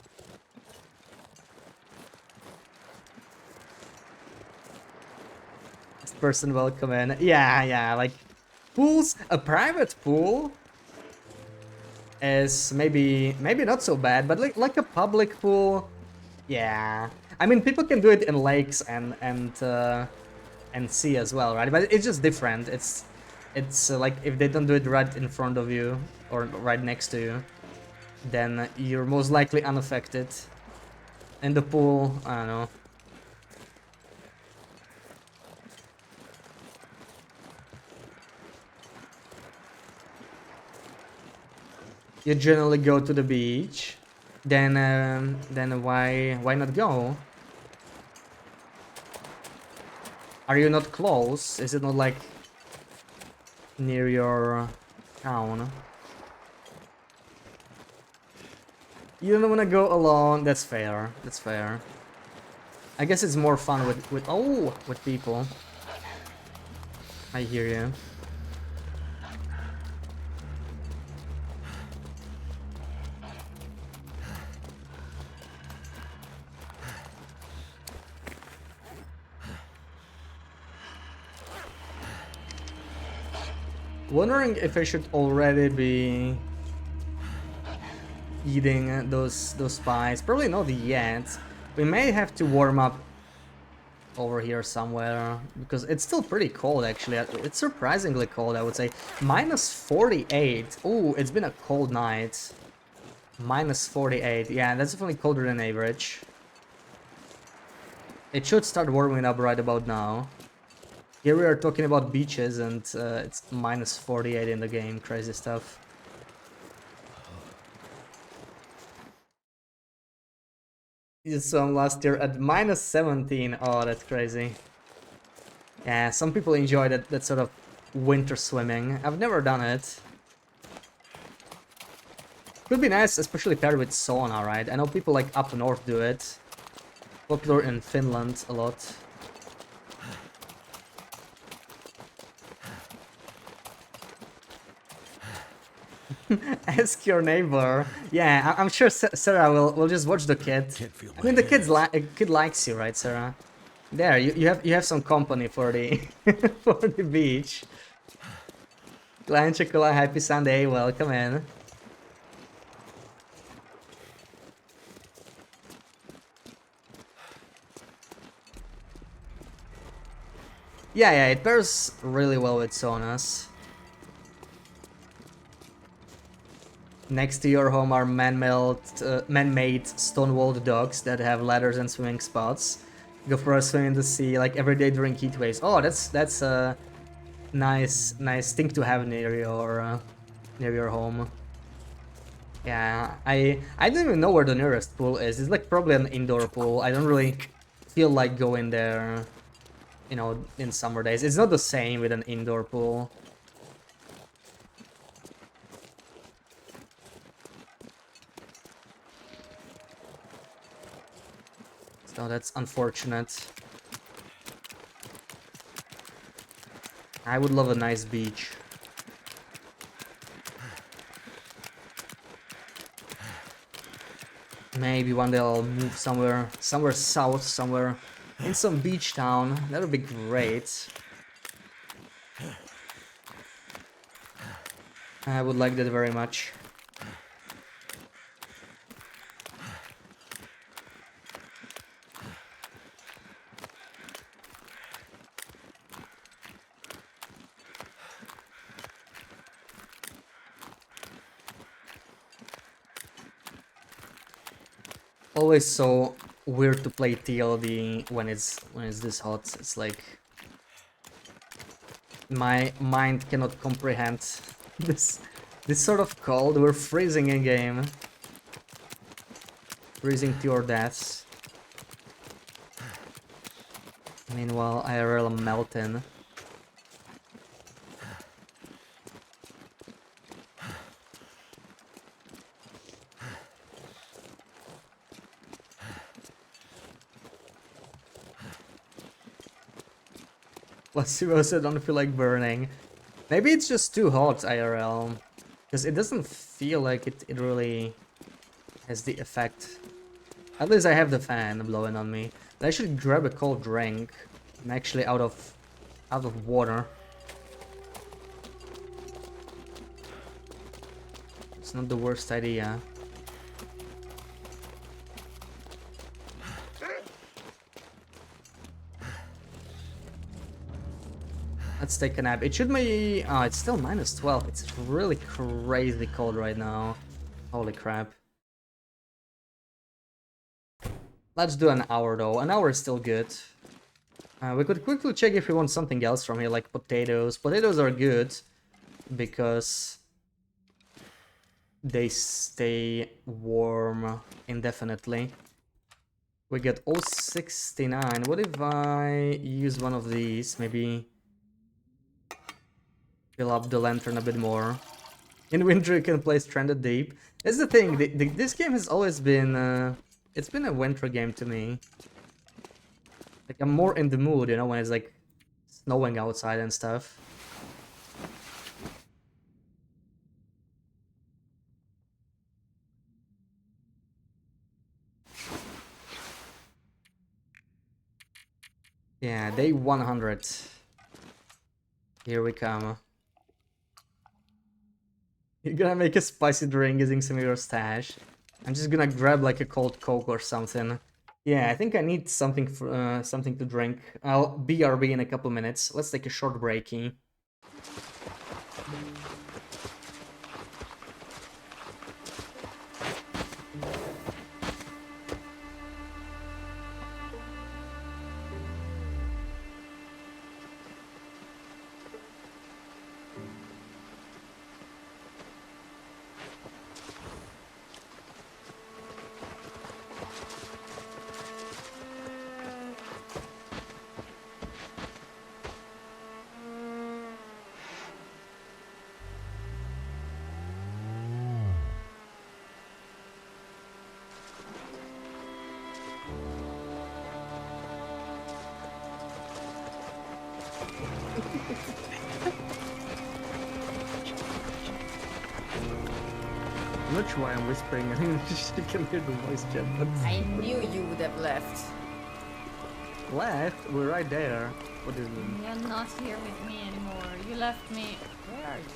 This person welcome in. Yeah, yeah, like pools, a private pool is maybe not so bad, but like a public pool, yeah. I mean, people can do it in lakes and sea as well, right? But it's just different. It's like if they don't do it right in front of you or right next to you, then you're most likely unaffected. In the pool, I don't know. You generally go to the beach, then why not go? Are you not close? Is it not like near your town? You don't wanna go alone. That's fair. That's fair. I guess it's more fun with people. I hear you. Wondering if I should already be eating those pies. Probably not yet. We may have to warm up over here somewhere because it's still pretty cold actually. It's surprisingly cold, I would say. Minus 48. Oh, it's been a cold night. Minus 48. Yeah, that's definitely colder than average. It should start warming up right about now. Here we are talking about beaches and it's minus 48 in the game. Crazy stuff. You saw him last year at minus 17. Oh, that's crazy. Yeah, some people enjoy that sort of winter swimming. I've never done it. Could be nice, especially paired with sauna, right? I know people like up north do it. Popular in Finland a lot. Ask your neighbor. Yeah, I'm sure Sarah will just watch the kid. I mean, the kid likes you, right, Sarah? There, you have some company for the for the beach. Clan Chocola, happy Sunday, welcome in. Yeah, yeah, it pairs really well with saunas. Next to your home are man-made stone-walled docks that have ladders and swimming spots. Go for a swim in the sea like every day during heat waves. Oh, that's a nice thing to have near your home. Yeah, I don't even know where the nearest pool is. It's like probably an indoor pool. I don't really feel like going there, you know, in summer days. It's not the same with an indoor pool. So that's unfortunate. I would love a nice beach. Maybe one day I'll move somewhere south, somewhere in some beach town. That would be great. I would like that very much. Always so weird to play TLD when it's this hot. It's like my mind cannot comprehend this sort of cold. We're freezing in game, freezing to your deaths. Meanwhile, IRL melting. Plus, you also don't feel like burning. Maybe it's just too hot, IRL. Because it doesn't feel like it really has the effect. At least I have the fan blowing on me. But I should grab a cold drink. I'm actually out of water. It's not the worst idea. Let's take a nap. It should be... Oh, it's still minus 12. It's really crazy cold right now. Holy crap. Let's do an hour though. An hour is still good. We could quickly check if we want something else from here, like potatoes. Potatoes are good because they stay warm indefinitely. We get 069. What if I use one of these? Maybe fill up the lantern a bit more. In winter, you can play Stranded Deep. That's the thing. This game has always been. It's been a winter game to me. Like I'm more in the mood, you know, when it's like snowing outside and stuff. Yeah, day 100. Here we come. You're gonna make a spicy drink using some of your stash. I'm just gonna grab like a cold Coke or something. Yeah, I think I need something for something to drink. I'll BRB in a couple minutes. Let's take a short breaky. I'm not sure why I'm whispering. I think you can hear the voice chat. But... I knew you would have left. Left? We're right there. What does it mean? You're not here with me anymore. You left me. Where are you?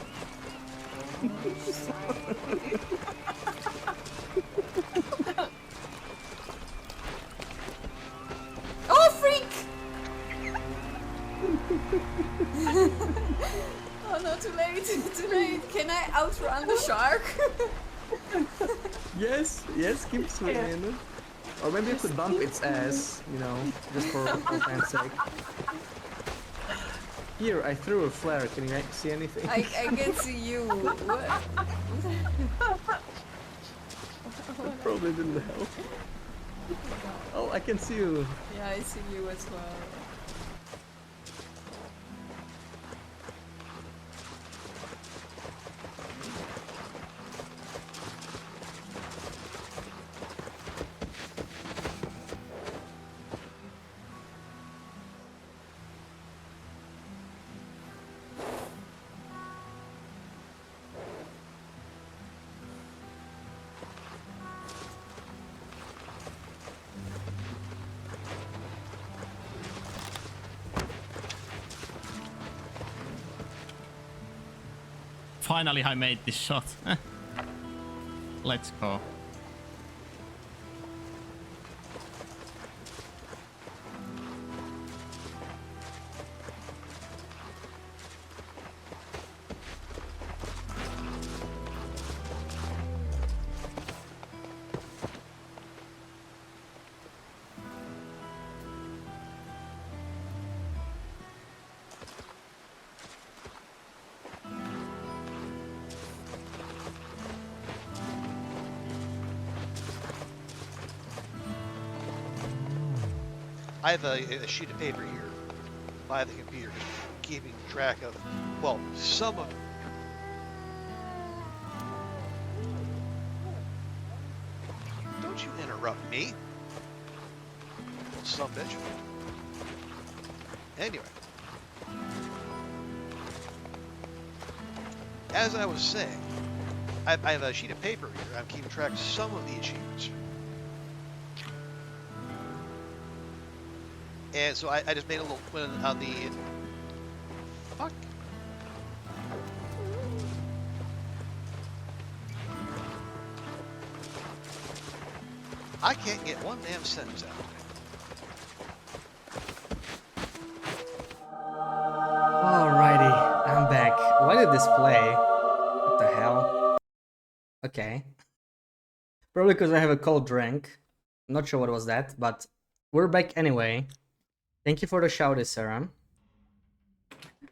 Oh, freak! Oh no, too late, too late. Can I outrun the shark? Yes, keep swimming. Or maybe you could bump its ass, you know, just for fan's sake. Here, I threw a flare. Can you see anything? I can see you. What? That probably didn't help. Oh, I can see you. Yeah, I see you as well. Finally, I made this shot. Let's go. I have a sheet of paper here by the computer, just keeping track of, well, some of. Don't you interrupt me, son of a bitch. Anyway, as I was saying, I have a sheet of paper here. I'm keeping track of some of the achievements. And so I just made a little one on the... Fuck. I can't get one damn sentence out. Alrighty, I'm back. Why did this play? What the hell? Okay. Probably because I have a cold drink. I'm not sure what was that, but we're back anyway. Thank you for the shout, Sarah.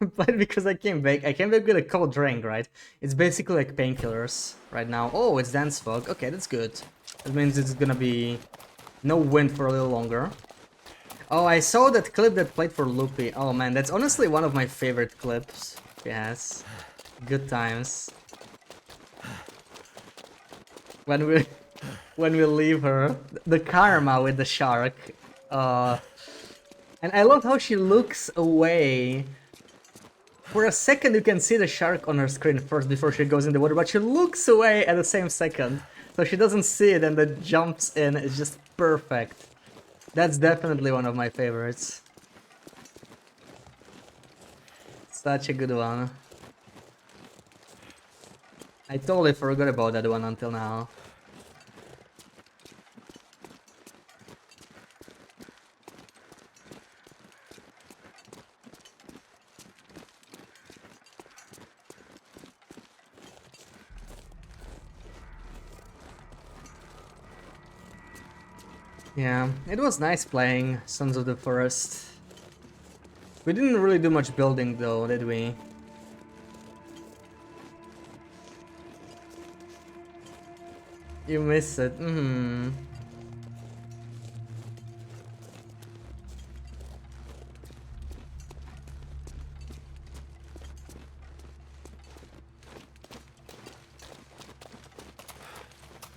But because I came back with a cold drink, right? It's basically like painkillers right now. Oh, it's dance fog. Okay, that's good. That means it's gonna be no wind for a little longer. Oh, I saw that clip that played for Loopy. Oh man, that's honestly one of my favorite clips. Yes. Good times. When we leave her. The karma with the shark. And I love how she looks away. For a second you can see the shark on her screen first before she goes in the water, but she looks away at the same second. So she doesn't see it and then jumps in. It's just perfect. That's definitely one of my favorites. Such a good one. I totally forgot about that one until now. Yeah, it was nice playing Sons of the Forest. We didn't really do much building though, did we? You miss it.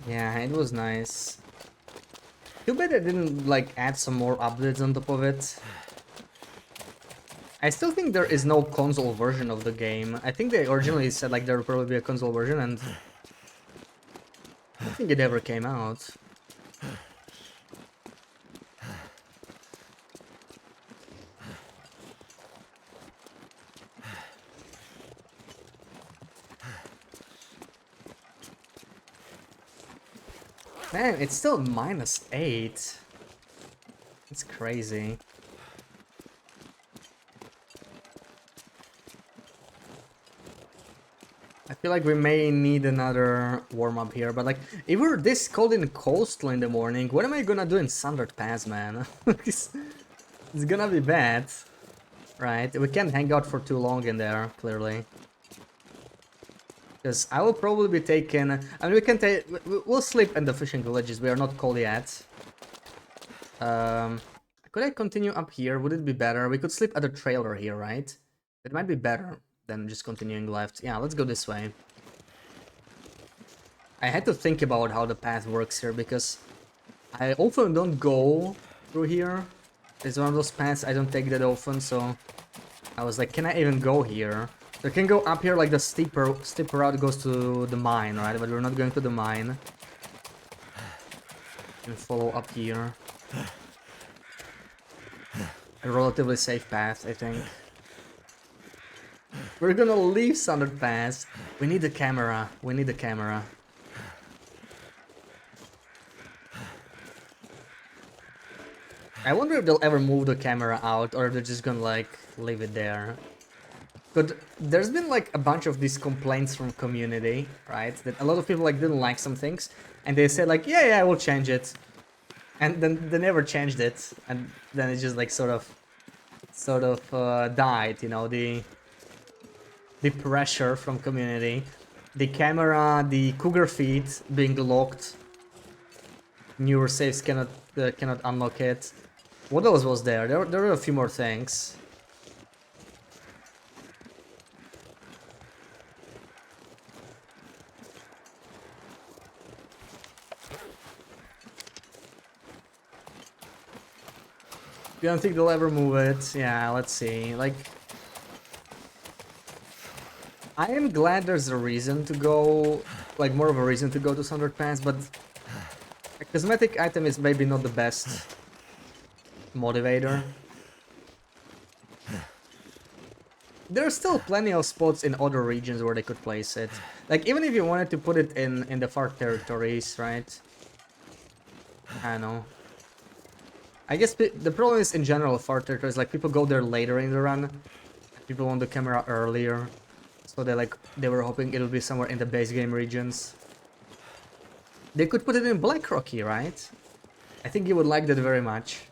Yeah, it was nice. Too bad I didn't like add some more updates on top of it. I still think there is no console version of the game. I think they originally said like there would probably be a console version, and I don't think it ever came out. Man, it's still -8. It's crazy. I feel like we may need another warm-up here, but like, if we're this cold in Coastal in the morning, what am I gonna do in Sundered Pass, man? it's gonna be bad. Right, we can't hang out for too long in there, clearly. Because I will probably be taking... I mean, we can take... We'll sleep in the fishing villages, we are not cold yet. Could I continue up here? Would it be better? We could sleep at the trailer here, right? It might be better than just continuing left. Yeah, let's go this way. I had to think about how the path works here, because I often don't go through here. It's one of those paths I don't take that often, so... I was like, can I even go here? We can go up here, like the steeper route goes to the mine, right? But we're not going to the mine. And follow up here. A relatively safe path, I think. We're gonna leave Sundered Pass. We need the camera. We need the camera. I wonder if they'll ever move the camera out, or if they're just gonna like leave it there. But there's been like a bunch of these complaints from community, right? That a lot of people like didn't like some things, and they said like, yeah, we'll change it, and then they never changed it, and then it just like sort of died, you know, the pressure from community, the camera, the cougar feed being locked, newer saves cannot unlock it. What else was there? There were a few more things. You don't think they'll ever move it? Yeah, let's see. Like, I am glad there's a reason to go, like more of a reason to go to Sundered Pass, but a cosmetic item is maybe not the best motivator. There are still plenty of spots in other regions where they could place it. Like, even if you wanted to put it in the far territories, right? I don't know. I guess the problem is in general far territories, like people go there later in the run. People want the camera earlier. So they were hoping it'll be somewhere in the base game regions. They could put it in Black Rocky, right? I think you would like that very much.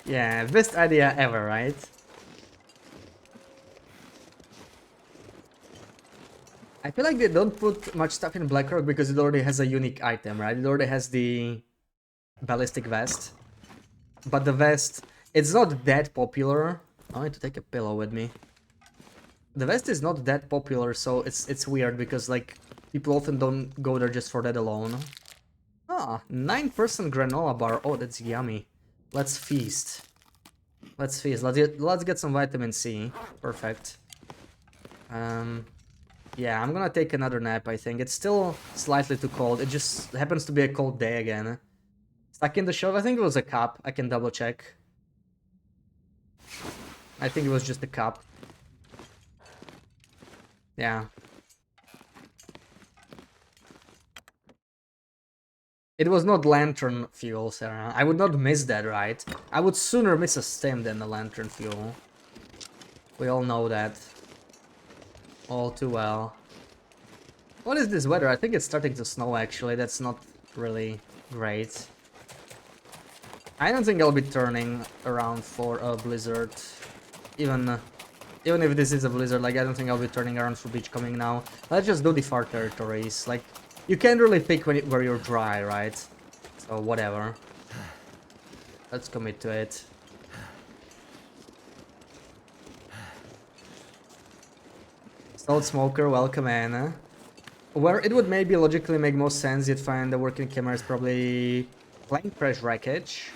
Yeah, best idea ever, right? I feel like they don't put much stuff in Blackrock because it already has a unique item, right? It already has the ballistic vest. But the vest, it's not that popular. I need to take a pillow with me. The vest is not that popular, so it's weird because like people often don't go there just for that alone. Ah, 9% granola bar. Oh, that's yummy. Let's feast. Let's feast. Let's get some vitamin C. Perfect. Yeah, I'm gonna take another nap, I think. It's still slightly too cold. It just happens to be a cold day again. Stuck in the shelf? I think it was a cup. I can double check. I think it was just a cup. Yeah. It was not lantern fuel, Sarah. I would not miss that, right? I would sooner miss a stem than the lantern fuel. We all know that. All too well. What is this weather? I think it's starting to snow, actually. That's not really great. I don't think I'll be turning around for a blizzard. Even if this is a blizzard, like, I don't think I'll be turning around for beachcombing now. Let's just do the far territories. Like, you can't really pick where you're dry, right? So, whatever. Let's commit to it. Salt Smoker, welcome in. Where it would maybe logically make most sense, you'd find the working camera is probably Plane Crash Wreckage.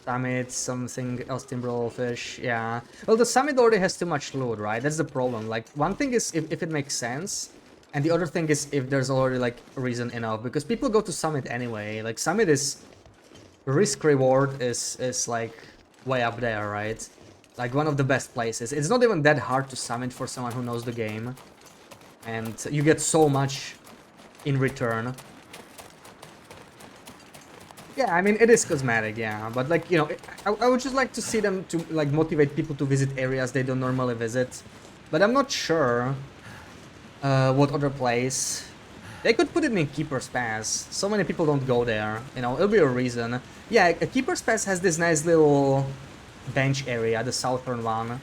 Summit, something else, Timberwolfish, yeah. Well, the Summit already has too much loot, right? That's the problem. Like, one thing is if it makes sense, and the other thing is if there's already, like, reason enough. Because people go to Summit anyway. Like, Summit is... risk-reward is like, way up there, right? Like, one of the best places. It's not even that hard to Summit for someone who knows the game. And you get so much in return. Yeah, I mean, it is cosmetic, yeah, but like, you know, I would just like to see them to like motivate people to visit areas they don't normally visit. But I'm not sure what other place. They could put it in Keeper's Pass. So many people don't go there, you know, it'll be a reason. Yeah, a Keeper's Pass has this nice little bench area, the southern one.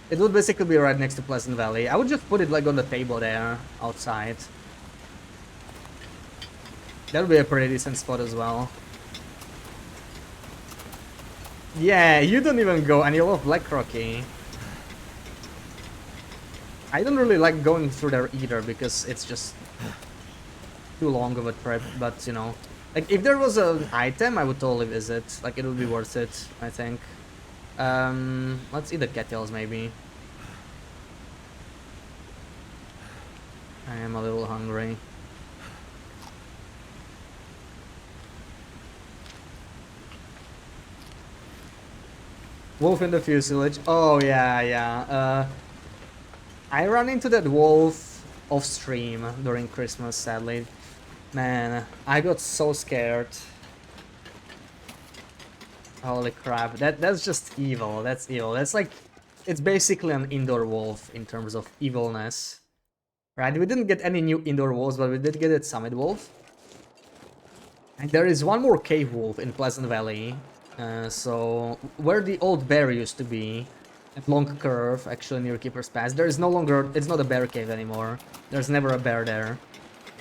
It would basically be right next to Pleasant Valley. I would just put it like on the table there, outside. That would be a pretty decent spot as well. Yeah, you don't even go, and you love Black Rocky. I don't really like going through there either, because it's just too long of a trip, but you know. Like, if there was an item, I would totally visit. Like, it would be worth it, I think. Let's eat the cattails, maybe. I am a little hungry. Wolf in the fuselage. Oh, yeah, yeah. I ran into that wolf off stream during Christmas, sadly. Man, I got so scared. Holy crap, that's just evil. That's evil. That's like, it's basically an indoor wolf in terms of evilness. Right, we didn't get any new indoor wolves, but we did get a summit wolf. And there is one more cave wolf in Pleasant Valley. So, where the old bear used to be, at Long Curve, actually near Keeper's Pass, there is no longer, it's not a bear cave anymore. There's never a bear there.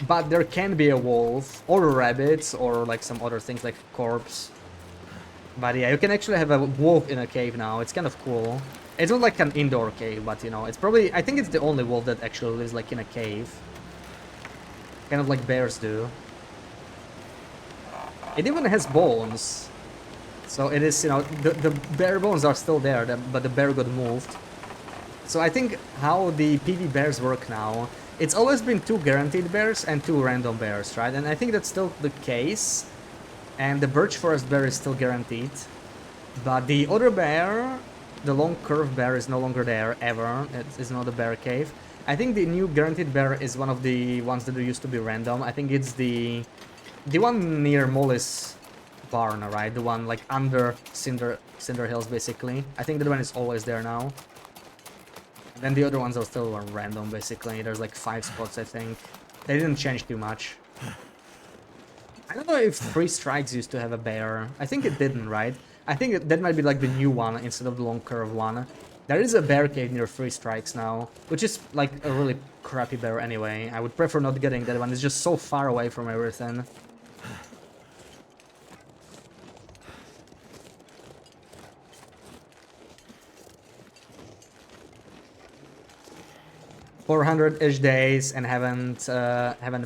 but there can be a wolf or rabbits or like some other things like corpse. But yeah, you can actually have a wolf in a cave now. It's kind of cool. It's not like an indoor cave, but you know, it's probably, I think it's the only wolf that actually lives like in a cave. Kind of like bears do. It even has bones. So it is, you know, the bear bones are still there, but the bear got moved. So I think how the PV bears work now, it's always been 2 guaranteed bears and 2 random bears, right? And I think that's still the case. And the birch forest bear is still guaranteed. But the other bear, the long curved bear, is no longer there ever. It's not a bear cave. I think the new guaranteed bear is one of the ones that used to be random. I think it's the one near Molly's barn, right? The one like under Cinder Hills, basically. I think that one is always there now. And then the other ones are still random, basically. There's like 5 spots, I think. They didn't change too much. I don't know if 3 Strikes used to have a bear. I think it didn't, right? I think that might be like the new one instead of the long curve one. There is a bear cave near 3 Strikes now, which is like a really crappy bear anyway. I would prefer not getting that one. It's just so far away from everything. $400-ish days and haven't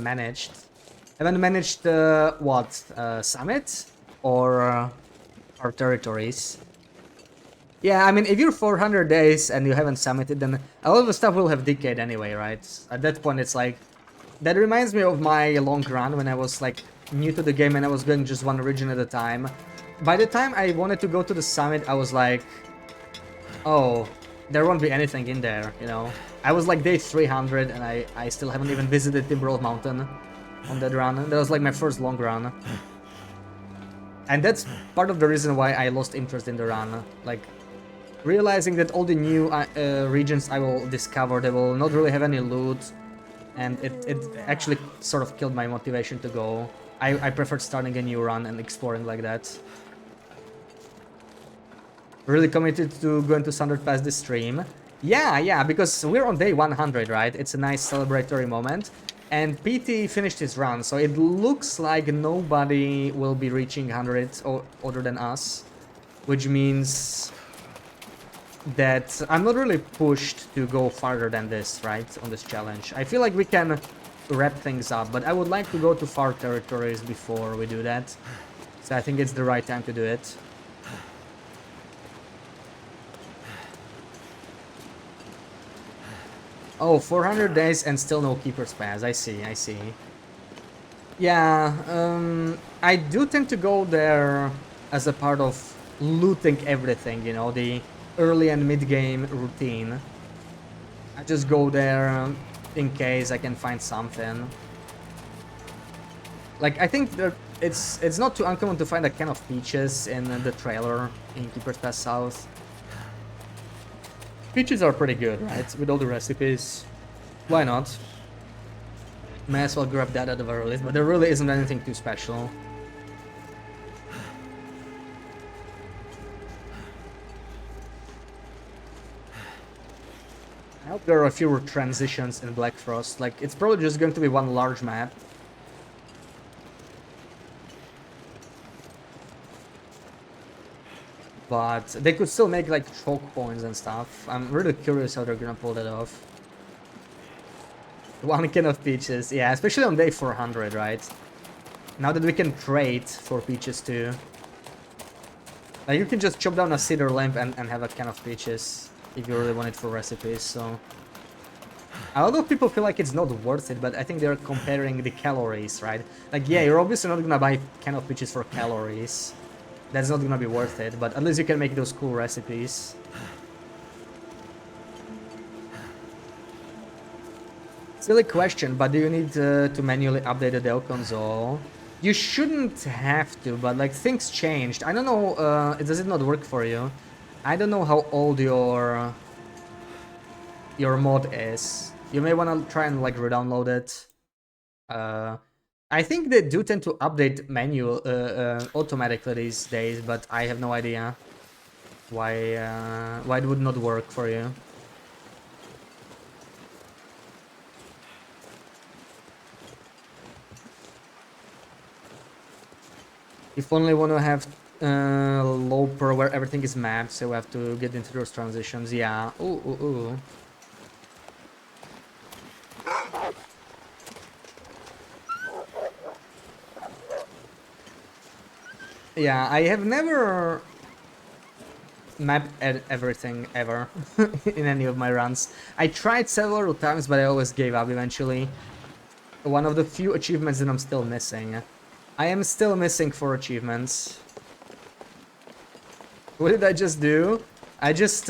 managed. Haven't managed what? Summit or our territories? Yeah, I mean, if you're 400 days and you haven't summited, then a lot of the stuff will have decayed anyway, right? At that point, it's like... That reminds me of my long run when I was, like, new to the game and I was going just one region at a time. By the time I wanted to go to the summit, I was like... Oh, there won't be anything in there, you know? I was like day 300 and I still haven't even visited Timberwolf Mountain on that run. That was like my first long run. And that's part of the reason why I lost interest in the run. Like, realizing that all the new regions I will discover, they will not really have any loot. And it actually sort of killed my motivation to go. I preferred starting a new run and exploring like that. Really committed to going to Sundered Pass this stream. Yeah, because we're on day 100, right? It's a nice celebratory moment. And PT finished his run, so it looks like nobody will be reaching 100 other than us. Which means that I'm not really pushed to go farther than this, right? On this challenge. I feel like we can wrap things up, but I would like to go to far territories before we do that. So I think it's the right time to do it. Oh, 400 days and still no Keeper's Pass. I see. Yeah, I do tend to go there as a part of looting everything, you know, the early and mid-game routine. I just go there in case I can find something. Like, I think that it's not too uncommon to find a can of peaches in the trailer in Keeper's Pass South. Peaches are pretty good, right? With all the recipes. Why not? May as well grab that at the very least, but there really isn't anything too special. I hope there are fewer transitions in Black Frost. Like, it's probably just going to be one large map. But they could still make like choke points and stuff. I'm really curious how they're gonna pull that off. 1 can of peaches, yeah, especially on day 400, right? Now that we can trade for peaches too. Like, you can just chop down a cedar lamp and have a can of peaches if you really want it for recipes, so... A lot of people feel like it's not worth it, but I think they're comparing the calories, right? Like, yeah, you're obviously not gonna buy a can of peaches for calories. That's not gonna be worth it, but at least you can make those cool recipes. Silly question, but do you need to manually update the Dell console? You shouldn't have to, but like things changed. I don't know, does it not work for you? I don't know how old your mod is. You may wanna try and like re-download it. I think they do tend to update automatically these days, but I have no idea why it would not work for you. If only want to have low per where everything is mapped, so we have to get into those transitions. Yeah. Ooh, ooh, ooh. Yeah, I have never mapped everything ever in any of my runs. I tried several times, but I always gave up eventually. One of the few achievements that I'm still missing. I am still missing 4 achievements. What did I just do? I just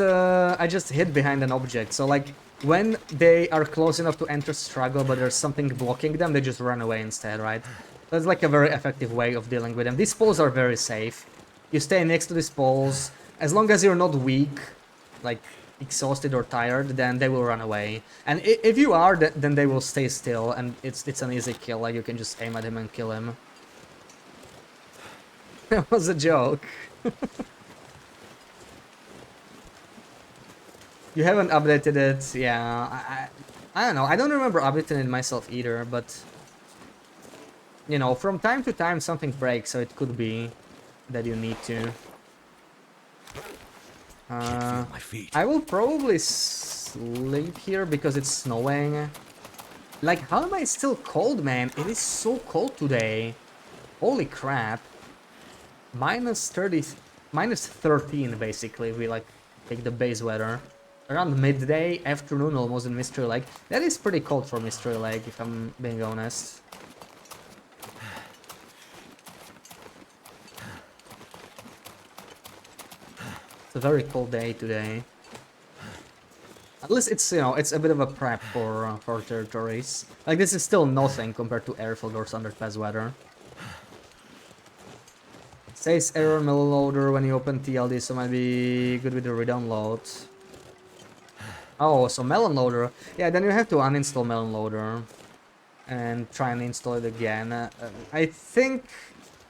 hid behind an object. So like when they are close enough to enter struggle, but there's something blocking them, they just run away instead, right? That's like a very effective way of dealing with them. These poles are very safe. You stay next to these poles. As long as you're not weak, like exhausted or tired, then they will run away. And if you are, then they will stay still, and it's an easy kill. Like you can just aim at him and kill him. That was a joke. You haven't updated it, yeah. I don't know. I don't remember updating it myself either, but you know, from time to time something breaks, so it could be that you need to. My feet. I will probably sleep here because it's snowing. Like, how am I still cold, man? It is so cold today. Holy crap. Minus 30, minus 13 basically, if we like take the base weather. Around midday, afternoon almost in Mystery Lake. That is pretty cold for Mystery Lake, if I'm being honest. It's a very cold day today. At least it's, you know, it's a bit of a prep for territories. Like, this is still nothing compared to airfield or underpass weather. Says error melon loader when you open TLD, so might be good with the redownload. Oh, so melon loader. Yeah, then you have to uninstall melon loader and try and install it again. I think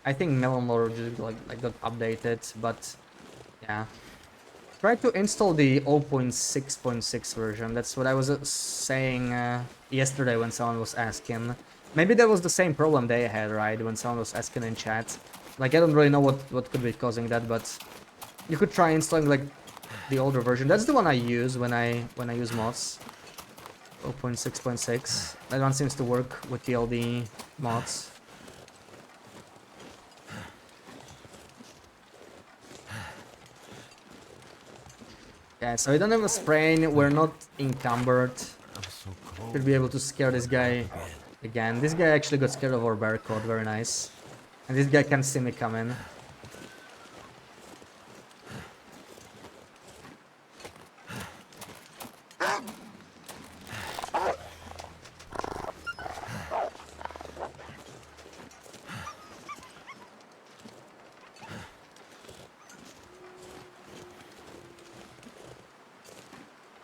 melon loader just like got updated, but yeah. Try to install the 0.6.6 version. That's what I was saying yesterday when someone was asking. Maybe that was the same problem they had, right? When someone was asking in chat. Like, I don't really know what could be causing that, but you could try installing like the older version. That's the one I use when I use mods. 0.6.6. That one seems to work with the LD mods. Yeah, so we don't have a sprain, we're not encumbered. Should be able to scare this guy again. This guy actually got scared of our barcode, very nice. And this guy can't see me coming.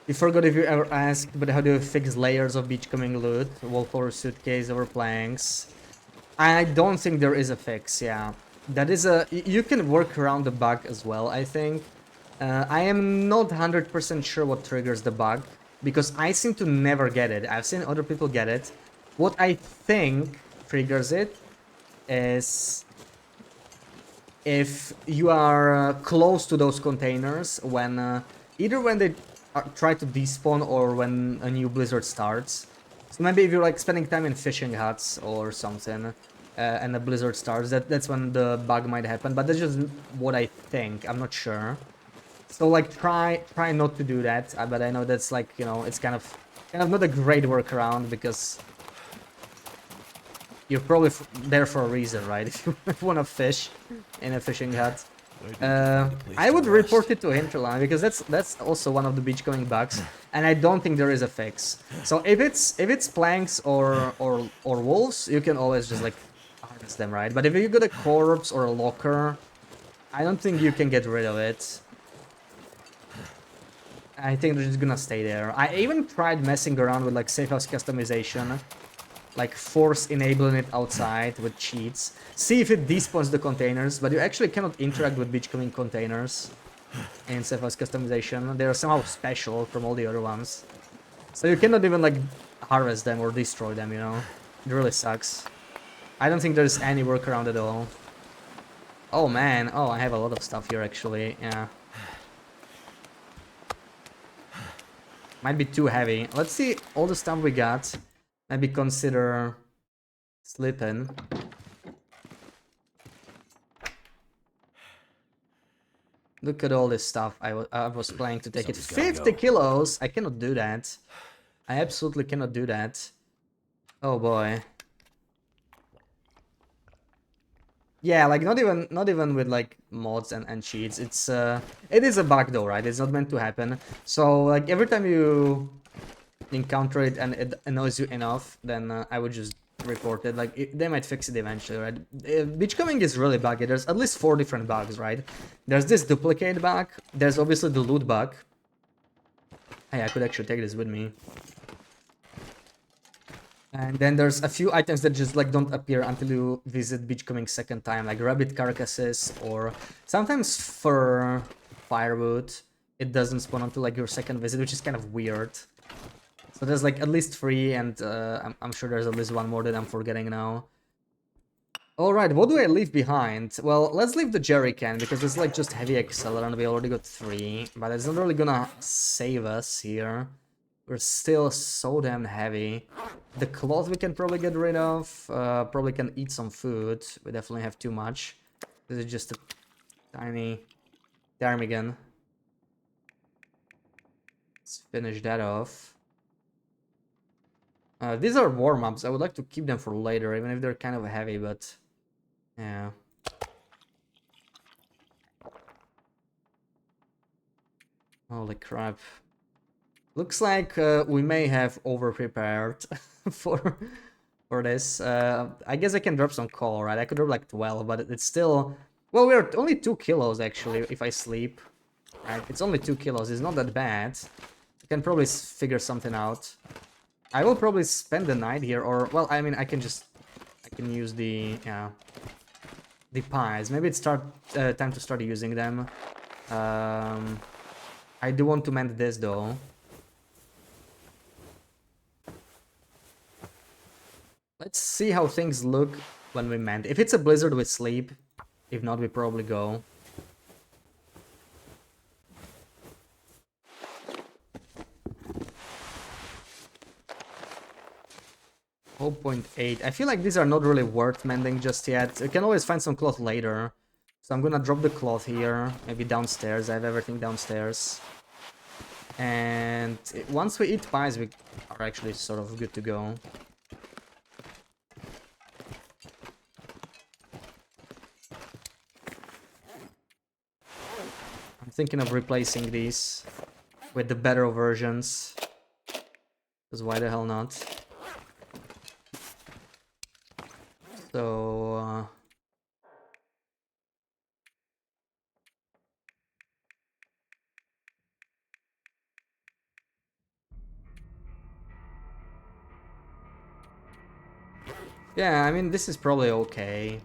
You forgot if you ever asked, but how do you fix layers of beachcombing loot? Wolf or suitcase over planks? I don't think there is a fix, yeah. That is a... You can work around the bug as well, I think. I am not 100% sure what triggers the bug, because I seem to never get it. I've seen other people get it. What I think triggers it is if you are close to those containers when... either when they try to despawn or when a new blizzard starts. So maybe if you're like spending time in fishing huts or something and a blizzard starts, that's when the bug might happen, but that's just what I think. I'm not sure. So like try not to do that, but I know that's like, you know, it's kind of not a great workaround because you're probably there for a reason, right? If you want to fish in a fishing hut. I would report it to Hinterland because that's also one of the beachcombing bugs, and I don't think there is a fix. So if it's planks or wolves, you can always just like harness them, right? But if you got a corpse or a locker, I don't think you can get rid of it. I think they're just gonna stay there. I even tried messing around with like safe house customization, like force enabling it outside with cheats. See if it despawns the containers, but you actually cannot interact with beachcombing containers in safe house customization. They are somehow special from all the other ones. So you cannot even like harvest them or destroy them, you know? It really sucks. I don't think there's any workaround at all. Oh man, oh, I have a lot of stuff here actually, yeah. Might be too heavy. Let's see all the stuff we got. Maybe consider sleeping. Look at all this stuff. I was planning to take it. 50 kilos! I cannot do that. I absolutely cannot do that. Oh boy. Yeah, like not even with like mods and cheats. It is a bug though, right? It's not meant to happen. So like every time you encounter it and it annoys you enough, then I would just report it. Like they might fix it eventually, right? Beachcombing is really buggy. There's at least 4 different bugs, right? There's this duplicate bug. There's obviously the loot bug. Hey, I could actually take this with me. And then there's a few items that just like don't appear until you visit Beachcombing second time, like rabbit carcasses, or sometimes for firewood it doesn't spawn until like your second visit, which is kind of weird. So there's like at least 3, and I'm sure there's at least 1 more that I'm forgetting now. Alright, what do I leave behind? Well, let's leave the jerry can, because it's like just heavy accelerant. We already got 3, but it's not really gonna save us here. We're still so damn heavy. The cloth we can probably get rid of. Probably can eat some food. We definitely have too much. This is just a tiny ptarmigan. Let's finish that off. These are warm-ups. I would like to keep them for later, even if they're kind of heavy, but yeah. Holy crap. Looks like we may have over-prepared for this. I guess I can drop some coal, right? I could drop like 12, but it's still... Well, we're only 2 kilos, actually, if I sleep. Right? It's only 2 kilos. It's not that bad. I can probably figure something out. I will probably spend the night here, or... Well, I mean, I can use the... Yeah, the pies. Maybe it's time to start using them. I do want to mend this, though. Let's see how things look when we mend. If it's a blizzard, we sleep. If not, we probably go. .8. I feel like these are not really worth mending just yet. You can always find some cloth later. So I'm gonna drop the cloth here. Maybe downstairs. I have everything downstairs. And once we eat pies, we are actually sort of good to go. I'm thinking of replacing these with the better versions. Because why the hell not? So... yeah, I mean, this is probably okay.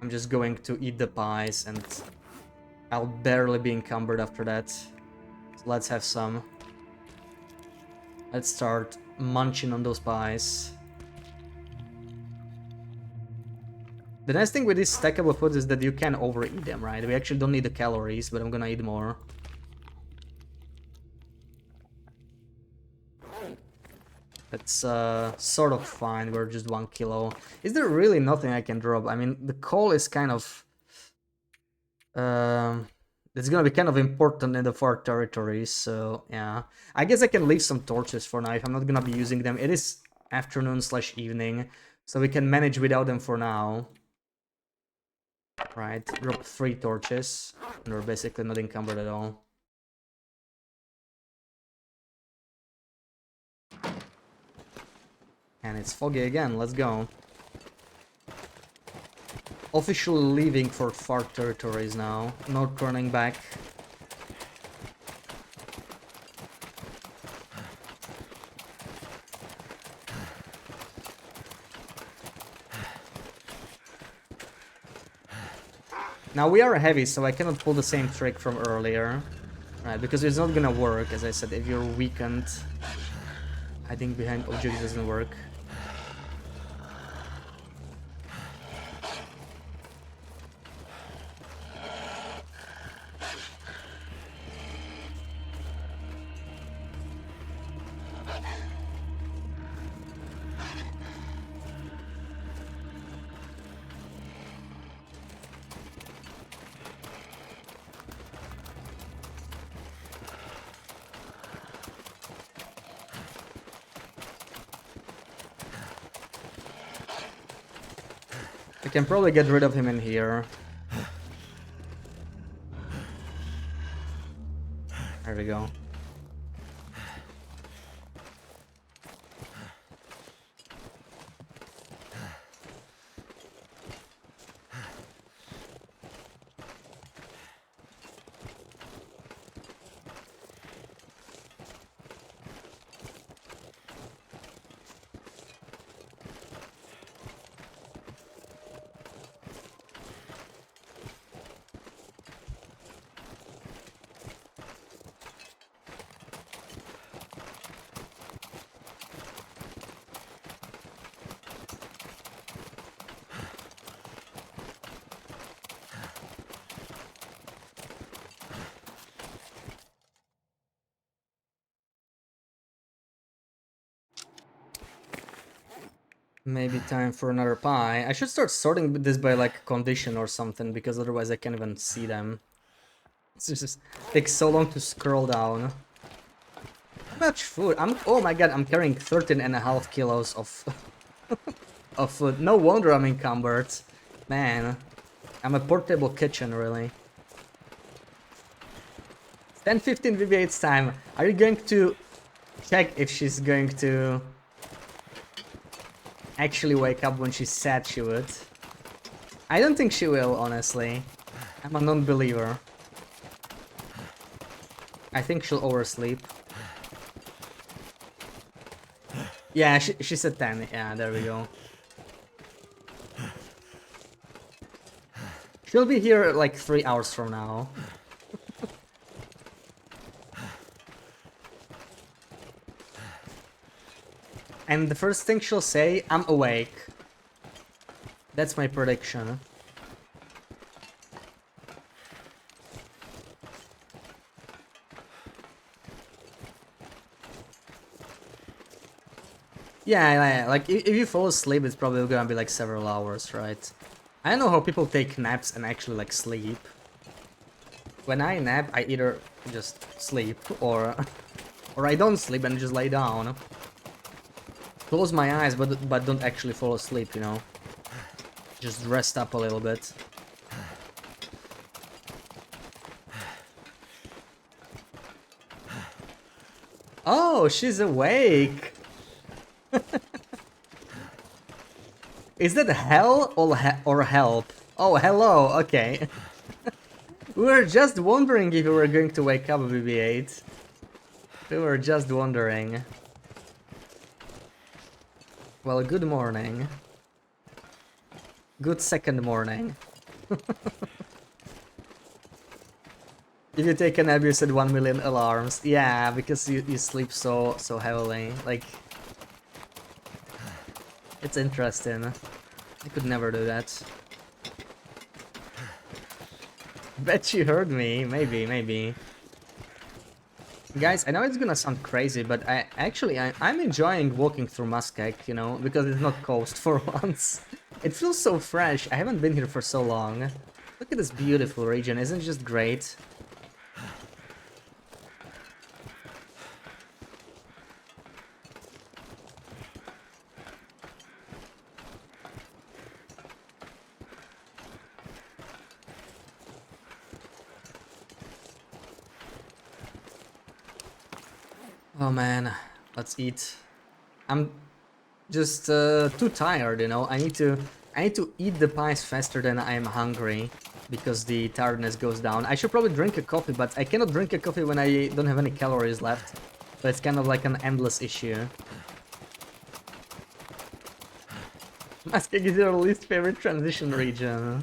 I'm just going to eat the pies and I'll barely be encumbered after that. So let's have some. Let's start munching on those pies. The nice thing with these stackable foods is that you can overeat them, right? We actually don't need the calories, but I'm gonna eat more. That's sort of fine. We're just 1 kilo. Is there really nothing I can drop? I mean, the coal is kind of... it's gonna be kind of important in the far territories, so yeah. I guess I can leave some torches for now if I'm not gonna be using them. It is afternoon/evening, so we can manage without them for now. Right, drop 3 torches, and we're basically not encumbered at all. And it's foggy again, let's go. Officially leaving for far territories now, not turning back. Now we are heavy, so I cannot pull the same trick from earlier. Right, because it's not gonna work, as I said, if you're weakened. Hiding behind objects doesn't work. I can probably get rid of him in here. There we go. Maybe time for another pie. I should start sorting this by like condition or something, because otherwise I can't even see them. It just takes so long to scroll down. How much food? Oh my god, I'm carrying 13.5 kilos of of food. No wonder I'm encumbered. Man, I'm a portable kitchen, really. 10:15 VB8's time. Are you going to check if she's going to actually wake up when she said she would? I don't think she will, honestly. I'm a non-believer. I think she'll oversleep. Yeah, she said 10. Yeah, there we go. She'll be here like 3 hours from now. And the first thing she'll say, I'm awake. That's my prediction. Yeah, like if you fall asleep, it's probably gonna be like several hours, right? I don't know how people take naps and actually like sleep. When I nap, I either just sleep or I don't sleep and just lay down. Close my eyes, but don't actually fall asleep, you know. Just rest up a little bit. Oh, she's awake. Is that hell or help? Oh, hello. Okay. We were just wondering if we were going to wake up, BB8. We were just wondering. Well, good morning. Good second morning. If you take a nap, you said 1 million alarms. Yeah, because you sleep so heavily. Like, it's interesting. I could never do that. Bet you heard me. Maybe. Guys, I know it's gonna sound crazy, but I'm enjoying walking through Muscat, you know, because it's not coast for once. It feels so fresh. I haven't been here for so long. Look at this beautiful region, isn't it just great? Oh man, let's eat. I'm just too tired, you know. I need to eat the pies faster than I'm hungry, because the tiredness goes down. I should probably drink a coffee, but I cannot drink a coffee when I don't have any calories left. So it's kind of like an endless issue. Muscat is your least favorite transition region.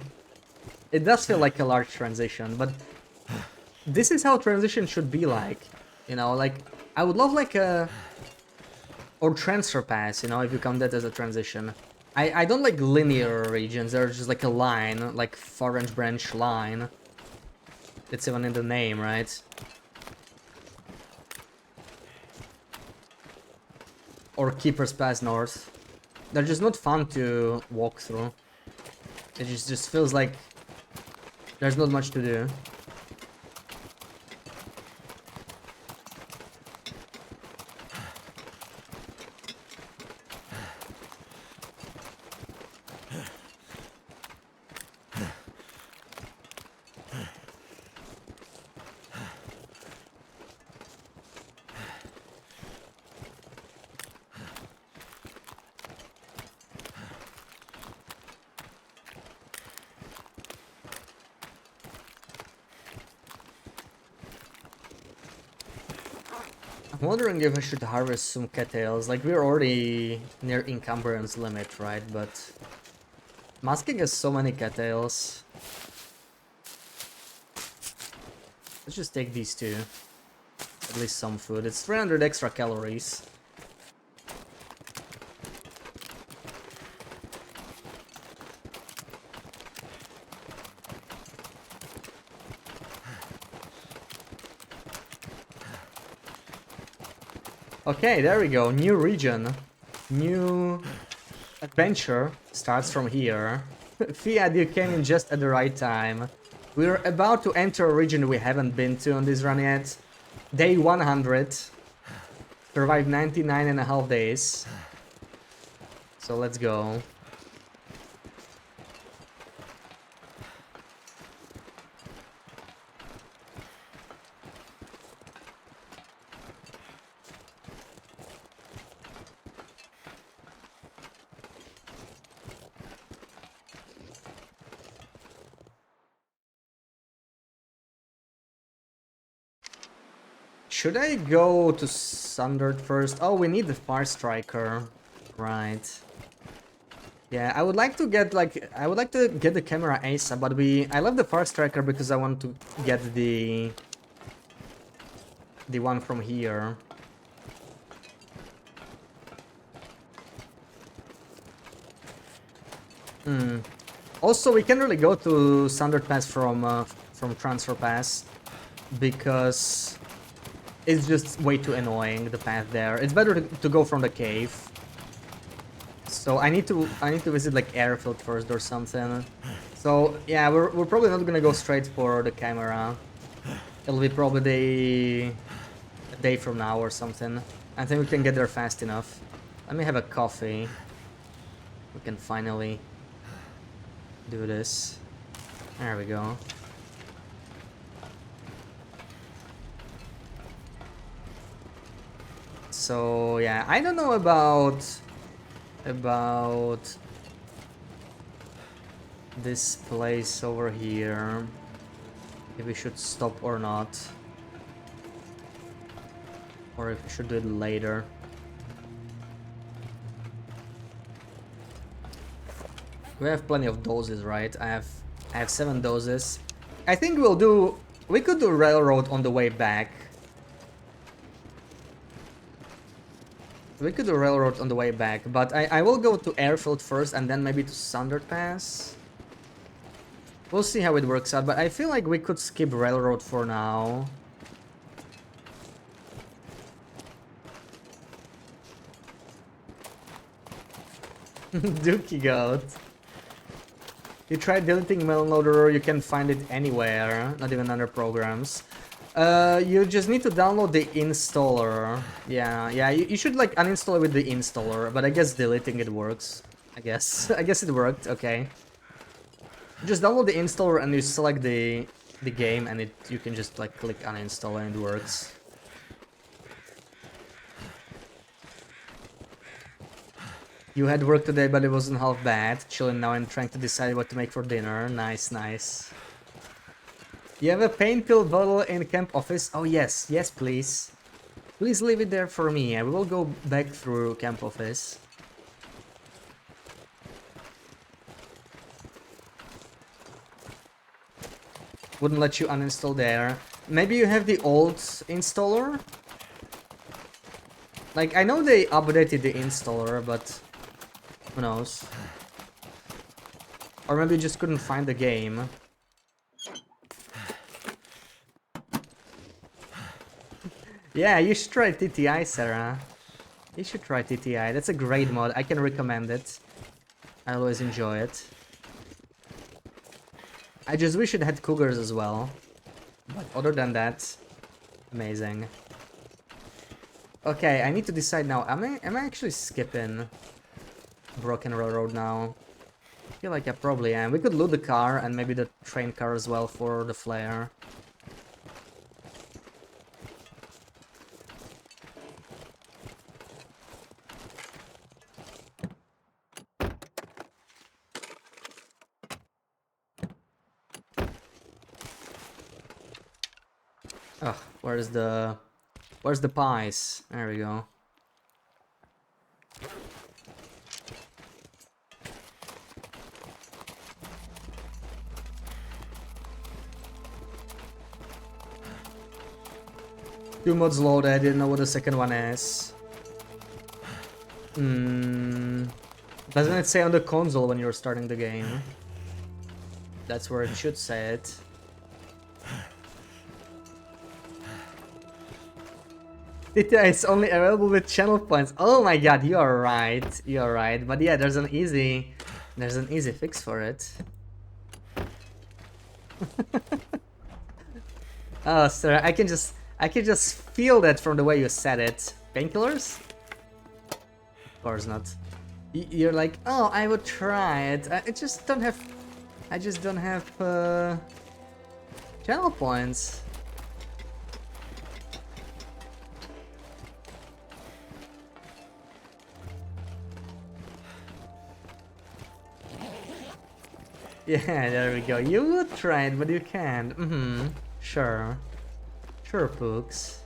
It does feel like a large transition, but this is how transition should be like. You know, like, I would love like a... or transfer pass, you know, if you count that as a transition. I don't like linear regions, they're just like a line, like Orange Branch line. It's even in the name, right? Or Keeper's Pass North. They're just not fun to walk through. It just feels like there's not much to do. I'm wondering if I should harvest some cattails. Like, we're already near encumbrance limit, right? But masking has so many cattails. Let's just take these two. At least some food. It's 300 extra calories. Okay, there we go. New region. New adventure starts from here. Fiat, you came in just at the right time. We're about to enter a region we haven't been to on this run yet. Day 100. Survived 99.5 days. So let's go. Should I go to Sundered first? Oh, we need the Far Striker. Right. Yeah, I would like to get the camera ASAP, but I love the Far Striker because I want to get the one from here. Also, we can't really go to Sundered Pass from Transfer Pass because it's just way too annoying, the path there. It's better to go from the cave. So I need to visit like Airfield first or something. So yeah, we're probably not gonna go straight for the camera. It'll be probably a day from now or something. I think we can get there fast enough. Let me have a coffee. We can finally do this. There we go. So yeah, I don't know about this place over here. If we should stop or not. Or if we should do it later. We have plenty of doses, right? I have 7 doses. I think we could do railroad on the way back. We could do railroad on the way back, but I will go to Airfield first and then maybe to Sundered Pass. We'll see how it works out, but I feel like we could skip railroad for now. Dookie Goat. You tried deleting mail loader, you can find it anywhere, not even under programs. You just need to download the installer. Yeah, you should like uninstall it with the installer, but I guess deleting it works. I guess. I guess it worked, okay. Just download the installer and you select the game and you can just like click uninstall and it works. You had work today, but it wasn't half bad. Chilling now and trying to decide what to make for dinner. Nice, nice. You have a pain pill bottle in camp office? Oh yes, yes please. Please leave it there for me. I will go back through camp office. Wouldn't let you uninstall there. Maybe you have the old installer? Like, I know they updated the installer, but who knows? Or maybe you just couldn't find the game. Yeah, you should try TTI, Sarah. You should try TTI. That's a great mod. I can recommend it. I always enjoy it. I just wish it had cougars as well. But other than that, amazing. Okay, I need to decide now. Am I actually skipping Broken Railroad now? I feel like I probably am. We could loot the car and maybe the train car as well for the flare. Ugh, where's the Where's the pies? There we go. Two mods loaded, I didn't know what the second one is. Doesn't it say on the console when you're starting the game? That's where it should say it. It's only available with channel points. Oh my god, you are right. You are right. But yeah, there's an easy fix for it. Oh, sir, I can just feel that from the way you said it. Painkillers? Of course not. You're like, oh, I would try it. I just don't have channel points. Yeah, there we go. You would try it, but you can't. Sure. Sure, Pooks.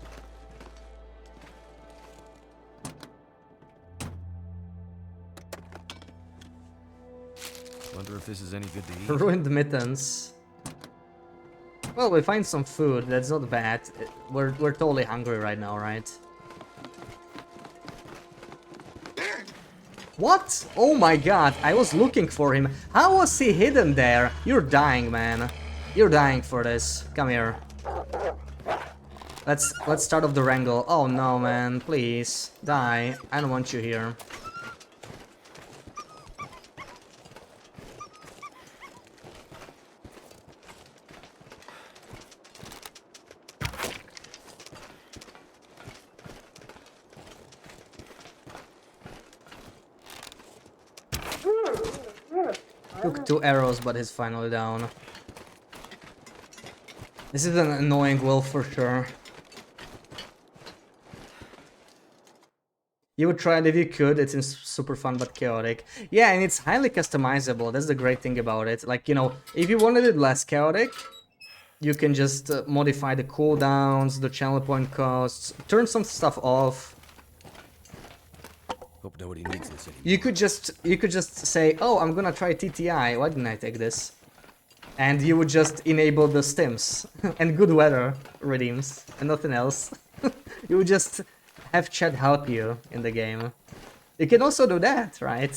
Wonder if this is any good to eat. Ruined mittens. Well, we find some food. That's not bad. We're totally hungry right now, right? What? Oh my god, I was looking for him. How was he hidden there? You're dying, man. You're dying for this. Come here. Let's start off the wrangle. Oh no, man, please. Die. I don't want you here. Took 2 arrows, but he's finally down. This is an annoying wolf for sure. You would try it if you could. It's super fun but chaotic. Yeah, and it's highly customizable. That's the great thing about it. Like, you know, if you wanted it less chaotic, you can just modify the cooldowns, the channel point costs, turn some stuff off. Hope nobody needs this anymore. You could just say, oh, I'm gonna try TTI. Why didn't I take this? And you would just enable the stims and good weather redeems and nothing else. You would just have chat help you in the game. You can also do that, right?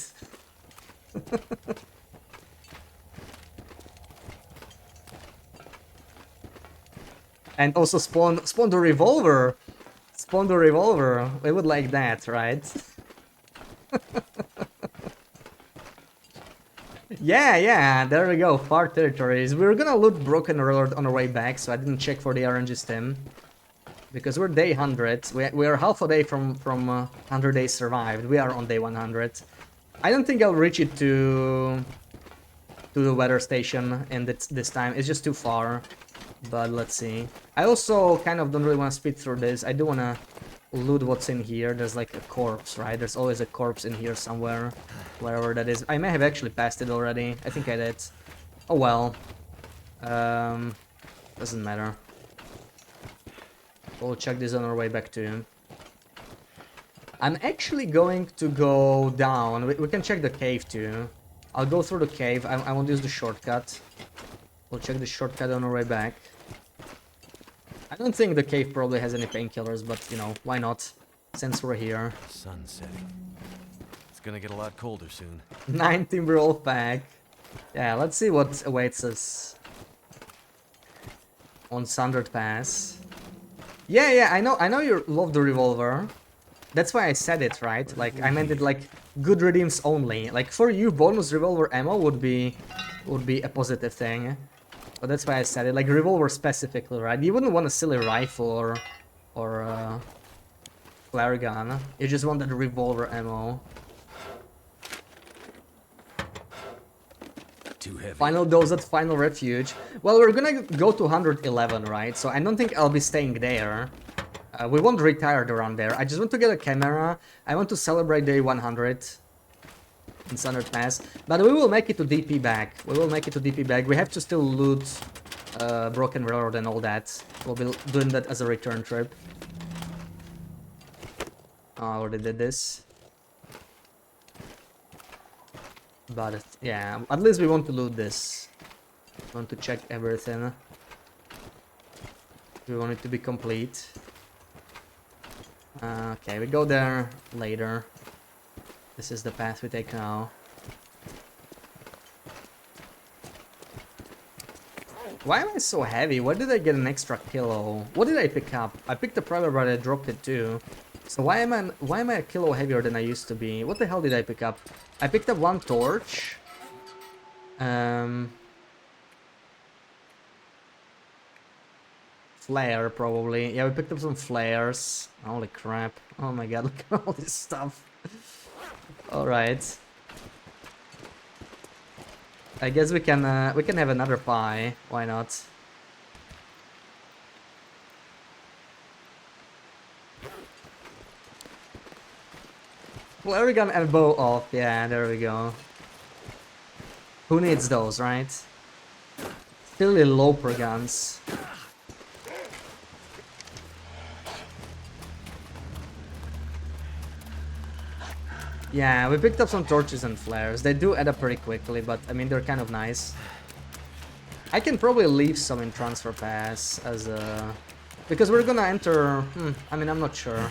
And also spawn the revolver. Spawn the revolver. We would like that, right? Yeah, there we go, far territories. We were gonna loot Broken Road on our way back, so I didn't check for the RNG stim. Because we're day 100, we are half a day from 100 days survived. We are on day 100. I don't think I'll reach it to the weather station in this time, it's just too far. But let's see. I also kind of don't really want to speed through this, I do want to loot what's in here. There's like a corpse, right? There's always a corpse in here somewhere, wherever that is. I may have actually passed it already. I think I did. Oh well. Doesn't matter. We'll check this on our way back to him. I'm actually going to go down. We can check the cave too. I'll go through the cave. I won't use the shortcut. We'll check the shortcut on our way back. I don't think the cave probably has any painkillers, but you know, why not? Since we're here. Sun's setting. It's gonna get a lot colder soon. 9 timber wolf pack. Yeah, let's see what awaits us on Sundered Pass. Yeah, I know you love the revolver. That's why I said it, right? Like I meant it like good redeems only. Like for you, bonus revolver ammo would be a positive thing. But that's why I said it, like revolver specifically, right? You wouldn't want a silly rifle or flare gun. You just want that revolver ammo. Too heavy. Final dose at Final Refuge. Well, we're gonna go to 111, right? So I don't think I'll be staying there. We won't retire around there. I just want to get a camera. I want to celebrate day 100 in Sundered Pass. But we will make it to DP back. We will make it to DP back. We have to still loot Broken Railroad and all that. We'll be doing that as a return trip. I already did this. But yeah, at least we want to loot this. We want to check everything. We want it to be complete. Okay, we go there later. This is the path we take now. Why am I so heavy? Why did I get an extra kilo? What did I pick up? I picked up rubber, but I dropped it too. So why am I a kilo heavier than I used to be? What the hell did I pick up? I picked up one torch. Flare, probably. Yeah, we picked up some flares. Holy crap. Oh my god, look at all this stuff. Alright. I guess we can have another pie. Why not? Flare gun and bow off. Yeah, there we go. Who needs those, right? Still the loper guns. Yeah, we picked up some torches and flares. They do add up pretty quickly, but I mean, they're kind of nice. I can probably leave some in transfer pass as a... Because we're gonna enter... I mean, I'm not sure.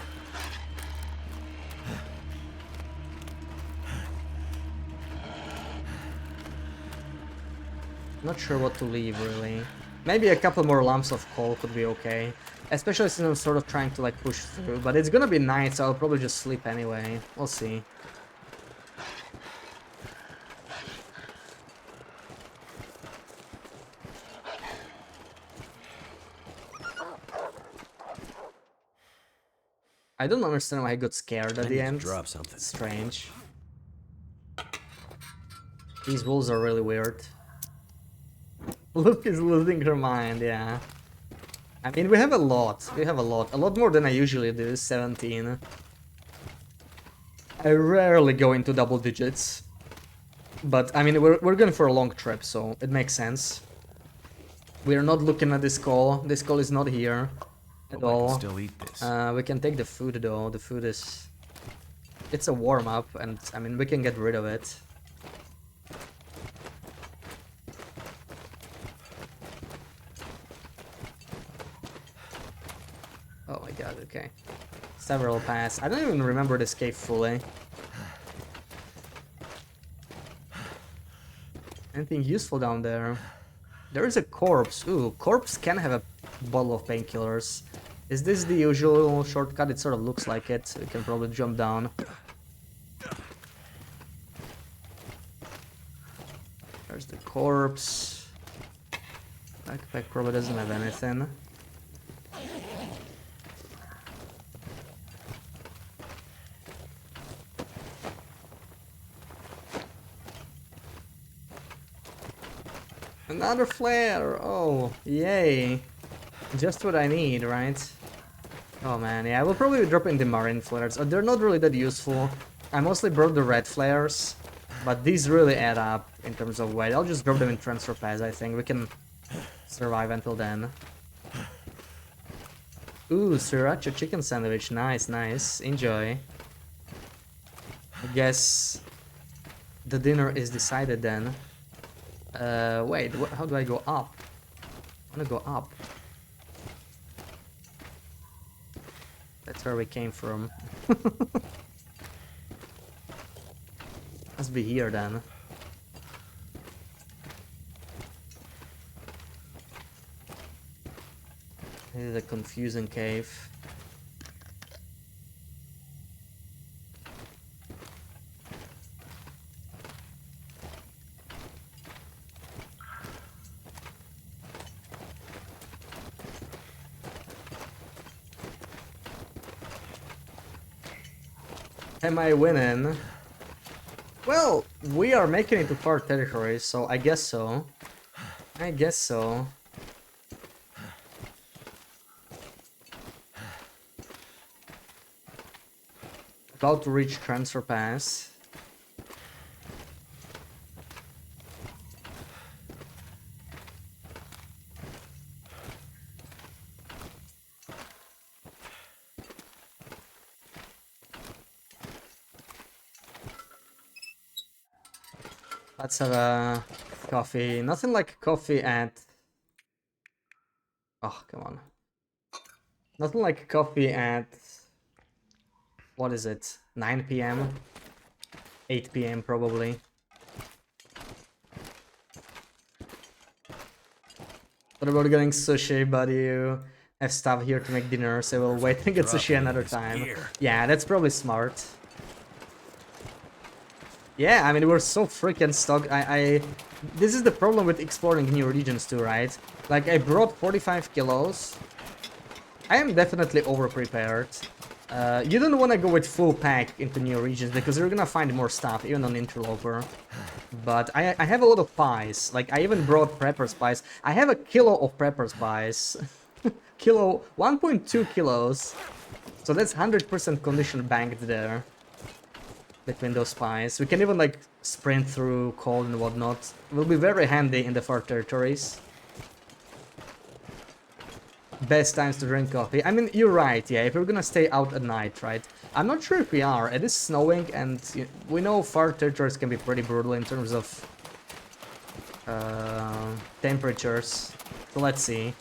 Not sure what to leave, really. Maybe a couple more lumps of coal could be okay. Especially since I'm sort of trying to, like, push through. But it's gonna be night, so I'll probably just sleep anyway. We'll see. I don't understand why I got scared at the end. Drop something. Strange. These wolves are really weird. Luke is losing her mind, yeah. I mean, we have a lot. We have a lot. A lot more than I usually do, 17. I rarely go into double digits. But, I mean, we're going for a long trip, so it makes sense. We're not looking at this call. This call is not here at all. I can still eat this. We can take the food, though. The food is... It's a warm-up, and, I mean, we can get rid of it. Oh my god, okay. Several paths. I don't even remember this cave fully. Anything useful down there? There is a corpse. Ooh, corpse can have a bottle of painkillers. Is this the usual shortcut? It sort of looks like it. We can probably jump down. There's the corpse. Backpack probably doesn't have anything. Another flare! Oh, yay. Just what I need, right? Oh man, yeah, we'll probably drop in the marine flares. They're not really that useful. I mostly brought the red flares, but these really add up in terms of weight. I'll just drop them in transfer pass, I think. We can survive until then. Ooh, sriracha chicken sandwich. Nice, nice. Enjoy. I guess the dinner is decided then. Wait, how do I go up? I wanna go up. That's where we came from. Must be here then. This is a confusing cave. Am I winning? Well, we are making it to far territory, so I guess so. I guess so. About to reach transfer pass. Let's have a coffee. Nothing like coffee at... Oh, come on. Nothing like coffee at... What is it? 9 p.m.? 8 p.m. probably. What about getting sushi, buddy? You have stuff here to make dinner, so we'll wait and get sushi another time. Yeah, that's probably smart. Yeah, I mean, we're so freaking stuck. This is the problem with exploring new regions too, right? Like, I brought 45 kilos. I am definitely over-prepared. You don't want to go with full pack into new regions because you're gonna find more stuff, even on Interloper. But I have a lot of pies. Like, I even brought prepper spice. I have a kilo of prepper spice. 1.2 kilos. So that's 100% condition banked there. Between those spies. We can even, like, sprint through cold and whatnot. It will be very handy in the far territories. Best times to drink coffee. I mean, you're right, yeah, if we're gonna stay out at night, right? I'm not sure if we are. It is snowing, and we know far territories can be pretty brutal in terms of temperatures. So let's see.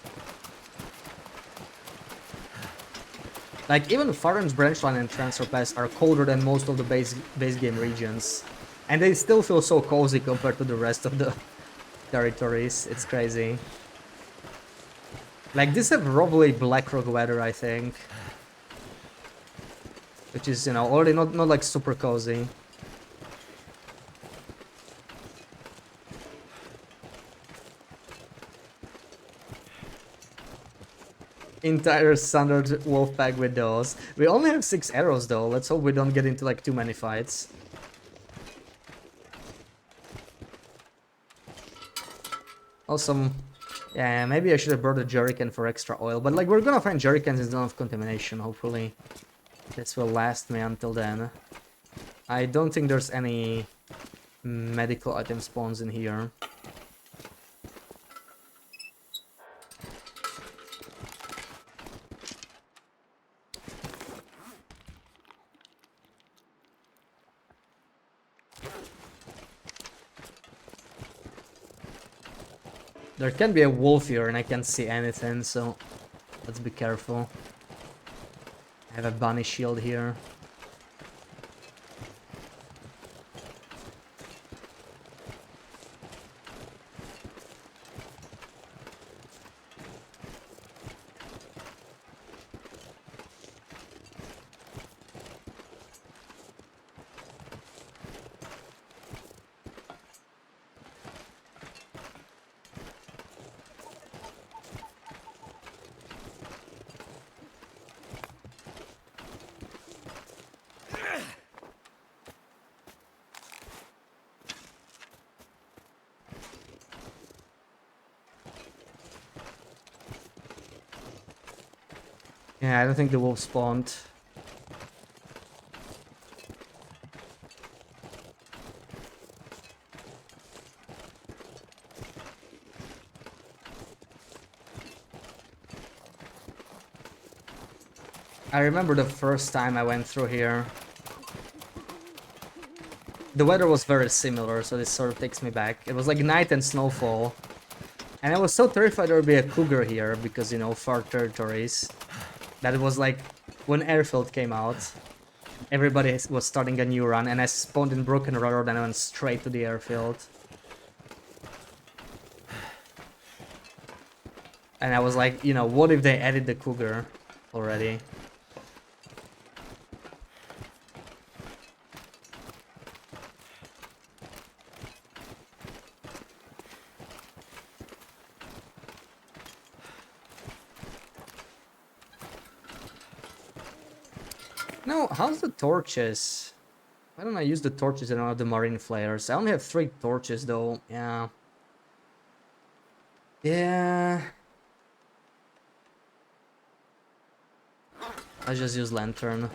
Like, even Farron's Branchline and Transfer Pass are colder than most of the base game regions. And they still feel so cozy compared to the rest of the territories. It's crazy. Like, this have probably Blackrock weather, I think. Which is, you know, already not like super cozy. Entire standard wolf pack with those. We only have 6 arrows though. Let's hope we don't get into like too many fights. Awesome. Yeah, maybe I should have brought a jerrycan for extra oil, but like we're gonna find jerrycans in zone of contamination, hopefully. This will last me until then. I don't think there's any medical item spawns in here. There can be a wolf here and I can't see anything, so let's be careful. I have a bunny shield here. Yeah, I don't think the wolf spawned. I remember the first time I went through here. The weather was very similar, so this sort of takes me back. It was like night and snowfall. And I was so terrified there would be a cougar here, because, you know, far territories. That it was like, when Airfield came out, everybody was starting a new run, and I spawned in Broken Railroad and I went straight to the airfield. And I was like, you know, what if they added the cougar already? No, how's the torches? Why don't I use the torches and not the marine flares? I only have 3 torches though, yeah. Yeah. I'll just use lantern.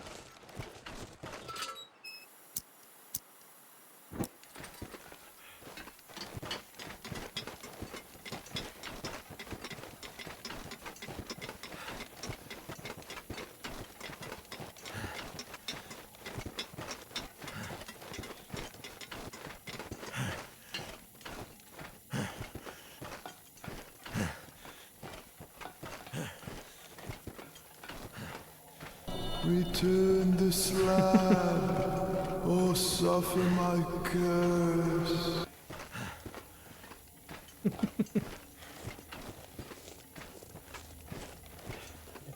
Return the slab, or suffer my curse.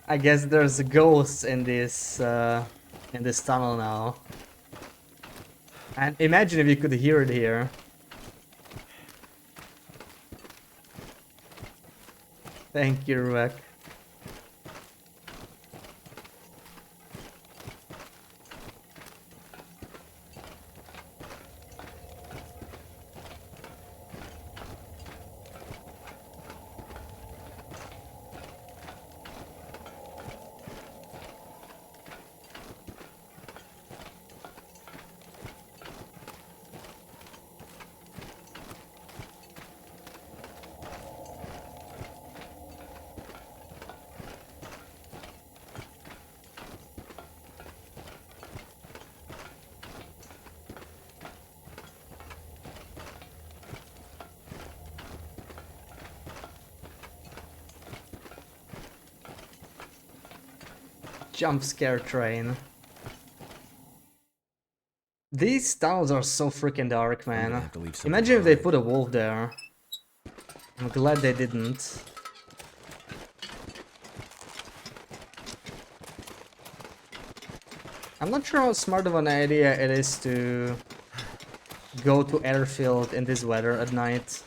I guess there's ghosts in this tunnel now. And imagine if you could hear it here. Thank you, Rubek. Jump scare train. These tunnels are so freaking dark, man. have to leave something Imagine if they behind. put a wolf there. I'm glad they didn't. I'm not sure how smart of an idea it is to go to airfield in this weather at night.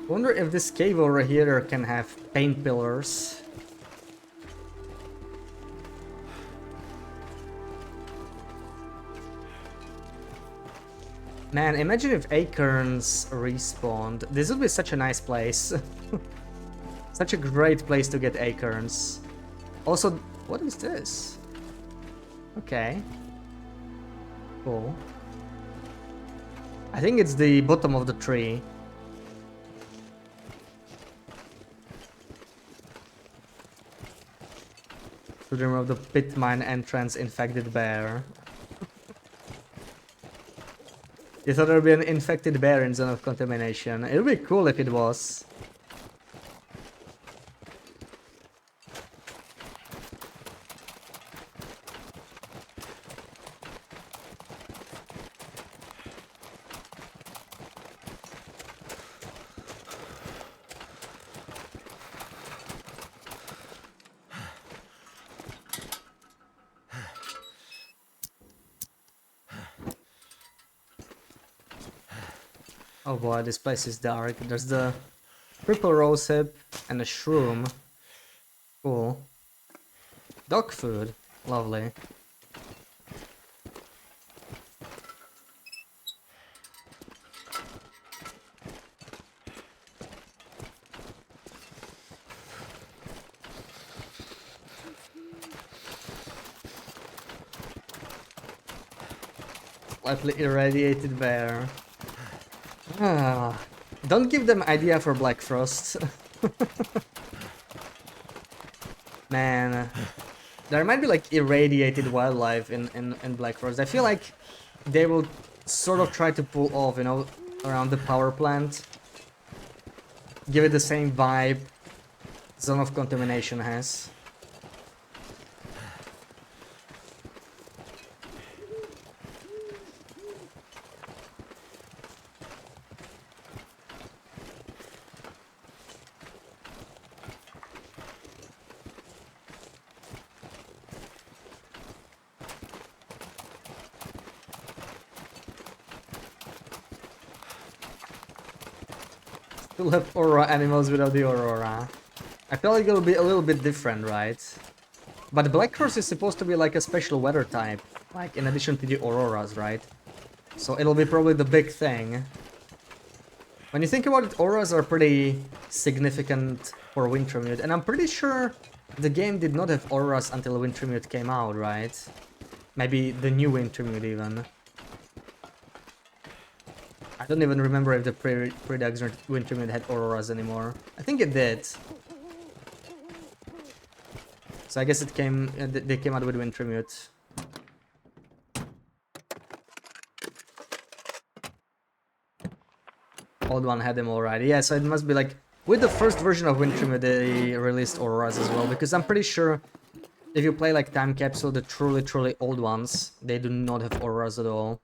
Wonder if this cave over here can have paint pillars. Man, imagine if acorns respawned. This would be such a nice place. Such a great place to get acorns. Also, what is this? Okay. Cool. I think it's the bottom of the tree. To remove the pit mine entrance infected bear. You thought there would be an infected bear in zone of contamination. It would be cool if it was. Oh boy, this place is dark. There's the triple rosehip and a shroom. Cool. Dog food. Lovely. Slightly irradiated bear. Ah, don't give them idea for Black Frost. Man, there might be like irradiated wildlife in Black Frost. I feel like they will sort of try to pull off, you know, around the power plant. Give it the same vibe Zone of Contamination has. Still have aurora animals without the aurora. I feel like it'll be a little bit different, right? But Black Horse is supposed to be like a special weather type, like in addition to the auroras, right? So it'll be probably the big thing. When you think about it, auroras are pretty significant for Wintermute, and I'm pretty sure the game did not have auroras until Wintermute came out, right? Maybe the new Wintermute even. I don't even remember if the Predax Wintermute had auroras anymore. I think it did. So I guess it came. They came out with Wintermute. Old one had them already. Yeah, so it must be like with the first version of Wintermute they released auroras as well, because I'm pretty sure if you play like Time Capsule, the truly old ones, they do not have auroras at all.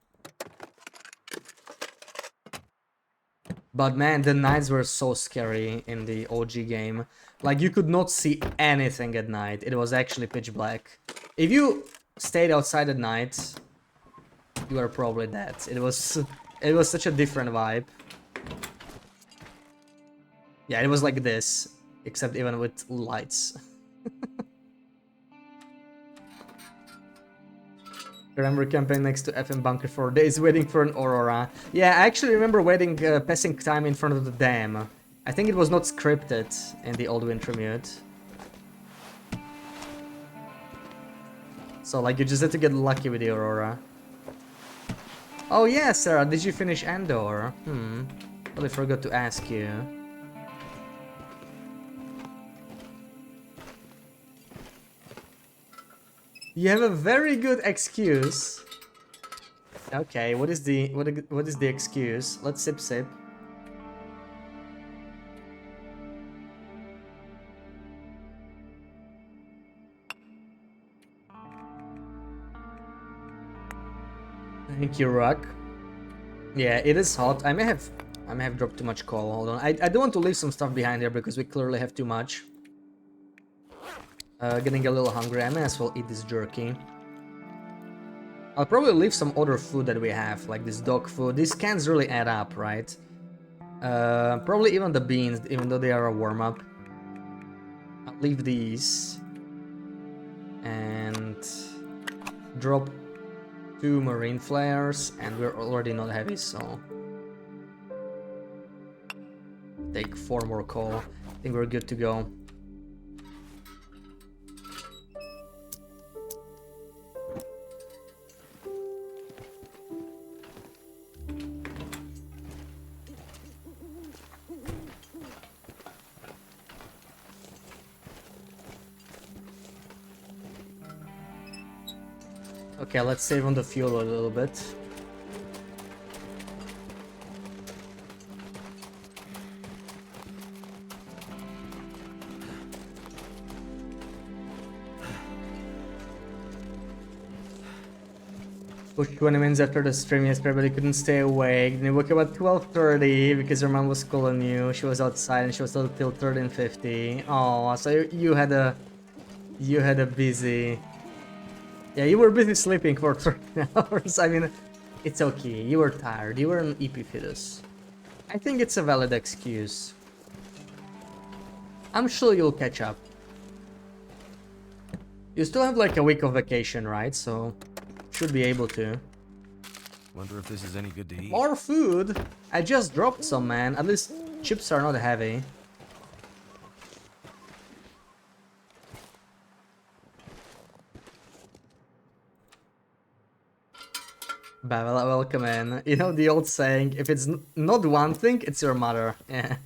But man, the nights were so scary in the OG game. Like you could not see anything at night. It was actually pitch black. If you stayed outside at night, you are probably dead. It was such a different vibe. Yeah, it was like this, except even with lights. Remember camping next to FM bunker for days waiting for an aurora. Yeah, I actually remember waiting, passing time in front of the dam. I think it was not scripted in the old Wintermute. So like you just had to get lucky with the aurora. Oh yeah, Sarah, did you finish Andor? Well, I forgot to ask you. You have a very good excuse. Okay, what is the excuse? Let's sip. Thank you, Rock. Yeah, it is hot. I may have dropped too much coal. Hold on. I do want to leave some stuff behind here because we clearly have too much. Getting a little hungry. I may as well eat this jerky. I'll probably leave some other food that we have, like this dog food. These cans really add up, right? Probably even the beans, even though they are a warm-up. I'll leave these. And drop 2 marine flares, and we're already not heavy, so... Take 4 more coal. I think we're good to go. Okay, let's save on the fuel a little bit. Pushed 20 minutes after the stream yesterday, but he couldn't stay awake. Then he woke up at 12:30 because her mom was calling you. She was outside and she was still till 13:50. Oh, so you had a busy. Yeah, you were busy sleeping for 13 hours. I mean, it's okay. You were tired. You were an EP fetus. I think it's a valid excuse. I'm sure you'll catch up. You still have like a week of vacation, right? So, should be able to. Wonder if this is any good to eat. More food? I just dropped some, man. At least chips are not heavy. Babela, welcome in. You know the old saying, if it's not one thing, it's your mother. Yeah.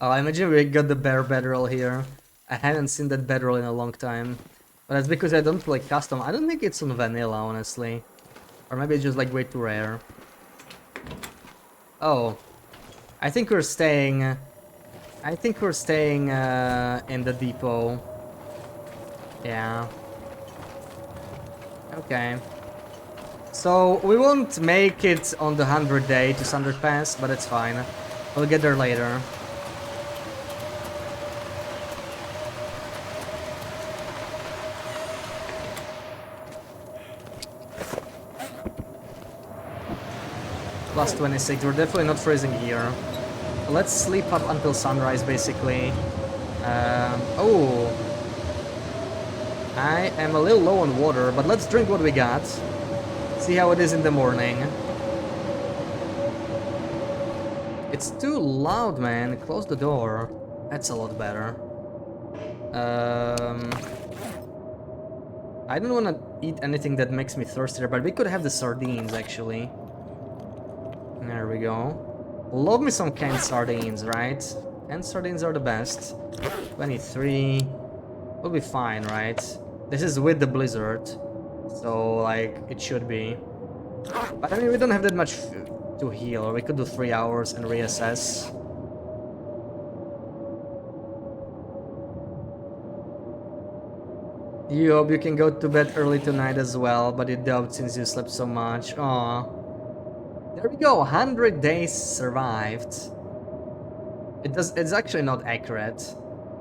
Oh, I imagine we got the bear bedroll here. I haven't seen that bedroll in a long time. But that's because I don't play custom. I don't think it's on vanilla, honestly. Or maybe it's just like way too rare. Oh. I think we're staying... in the depot. Yeah. Okay. So, we won't make it on the 100th day to Sundered Pass, but it's fine. We'll get there later. Plus 26, we're definitely not freezing here. Let's sleep up until sunrise, basically. Oh. I am a little low on water, but let's drink what we got. See how it is in the morning. It's too loud, man. Close the door. That's a lot better. I don't want to eat anything that makes me thirstier, but we could have the sardines, actually. There we go. Love me some canned sardines, right? Canned sardines are the best. 23. We'll be fine, right? This is with the blizzard. So, like, it should be. But I mean, we don't have that much to heal. We could do 3 hours and reassess. You hope you can go to bed early tonight as well, but you don't since you slept so much. Aw. There we go, 100 days survived. It's actually not accurate,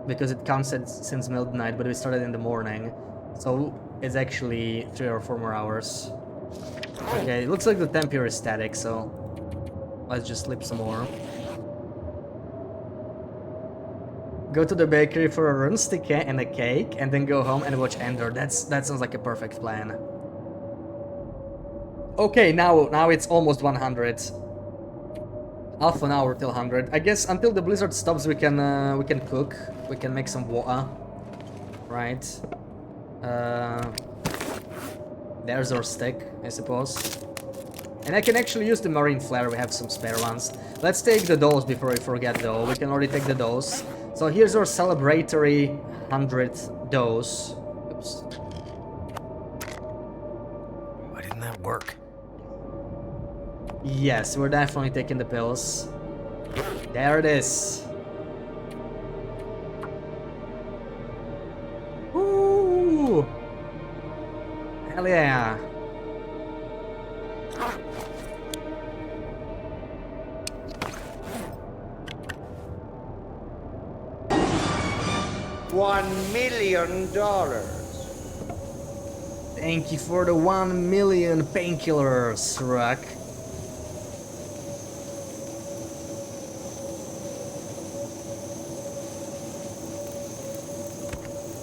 because it counts it since midnight, but we started in the morning. So it's actually 3 or 4 more hours. Okay, it looks like the temp here is static, so let's just sleep some more. Go to the bakery for a rustic and a cake, and then go home and watch Ender. That sounds like a perfect plan. Okay, now it's almost 100. Half an hour till 100. I guess until the blizzard stops, we can cook. We can make some water, right? There's our stick, I suppose. And I can actually use the marine flare. We have some spare ones. Let's take the dose before we forget, though. We can already take the dose. So here's our celebratory 100th dose. Oops. Why didn't that work? Yes, we're definitely taking the pills. There it is. Woo! Hell yeah. $1 million. Thank you for the 1 million painkillers, Rock.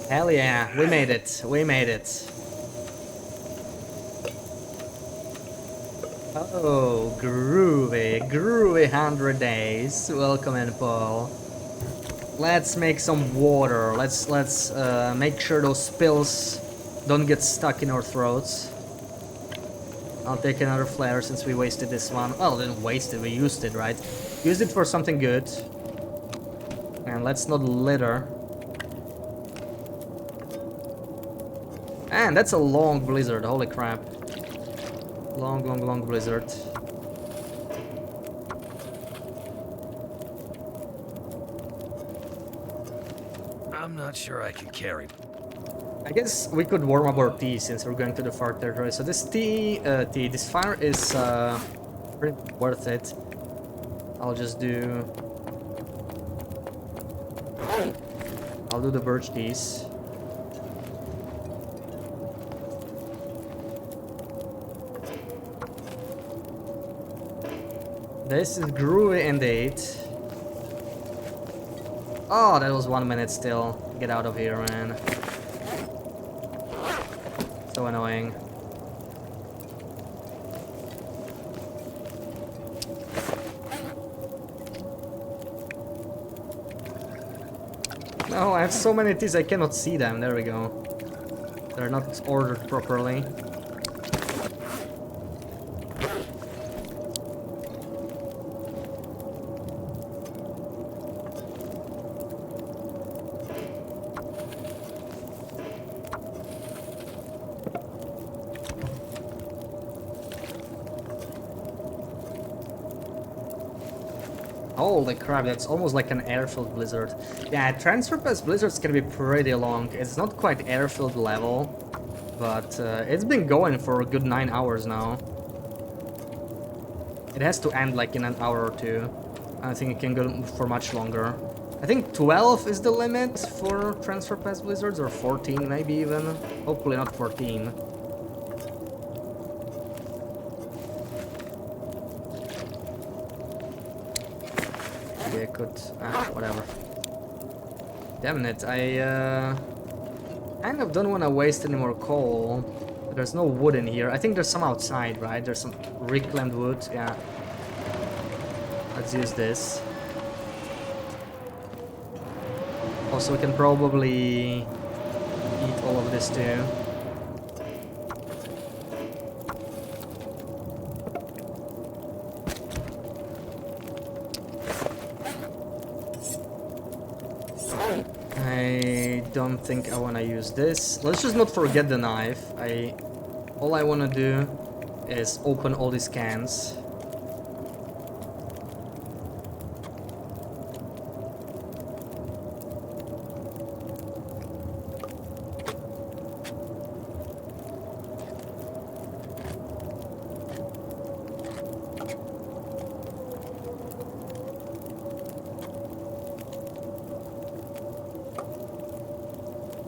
Hell yeah, we made it. We made it. Oh, groovy, groovy 100 days. Welcome in, Paul. Let's make some water. Let's make sure those pills don't get stuck in our throats. I'll take another flare since we wasted this one. Well, didn't waste it, we used it, right? Used it for something good. And let's not litter. Man, that's a long blizzard, holy crap. Long blizzard. I'm not sure I can carry. I guess we could warm up our tea since we're going to the far territory. So this this fire is pretty worth it. I'll do the birch teas. This is groovy indeed. Oh, that was 1 minute still. Get out of here, man. So annoying. No, I have so many teas I cannot see them. There we go. They're not ordered properly. Holy crap, that's almost like an airfield blizzard. Yeah, transfer pass blizzards can be pretty long. It's not quite airfield level, but it's been going for a good 9 hours now. It has to end like in an hour or two. I think it can go for much longer. I think 12 is the limit for transfer pass blizzards, or 14 maybe even. Hopefully not 14. I could... whatever. Damn it, I kind of don't want to waste any more coal. There's no wood in here. I think there's some outside, right? There's some reclaimed wood, yeah. Let's use this. Also, we can probably eat all of this too. don't think I want to use this. Let's just not forget the knife. All I want to do is open all these cans.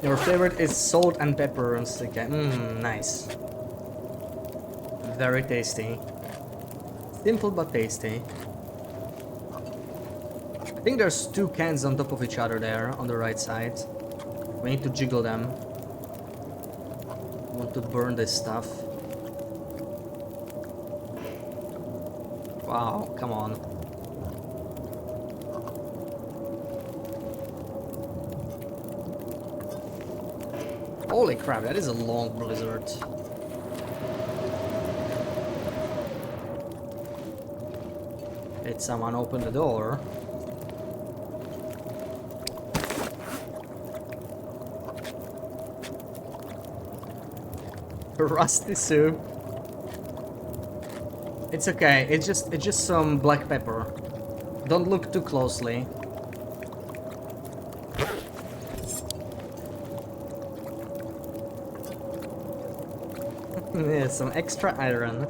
Your favorite is salt and pepper on stick. Nice. Very tasty. Simple but tasty. I think there's 2 cans on top of each other there on the right side. We need to jiggle them. I want to burn this stuff. Wow, come on. Holy crap, that is a long blizzard. Did someone open the door? Rusty soup. It's okay, it's just some black pepper. Don't look too closely. Yeah, some extra iron.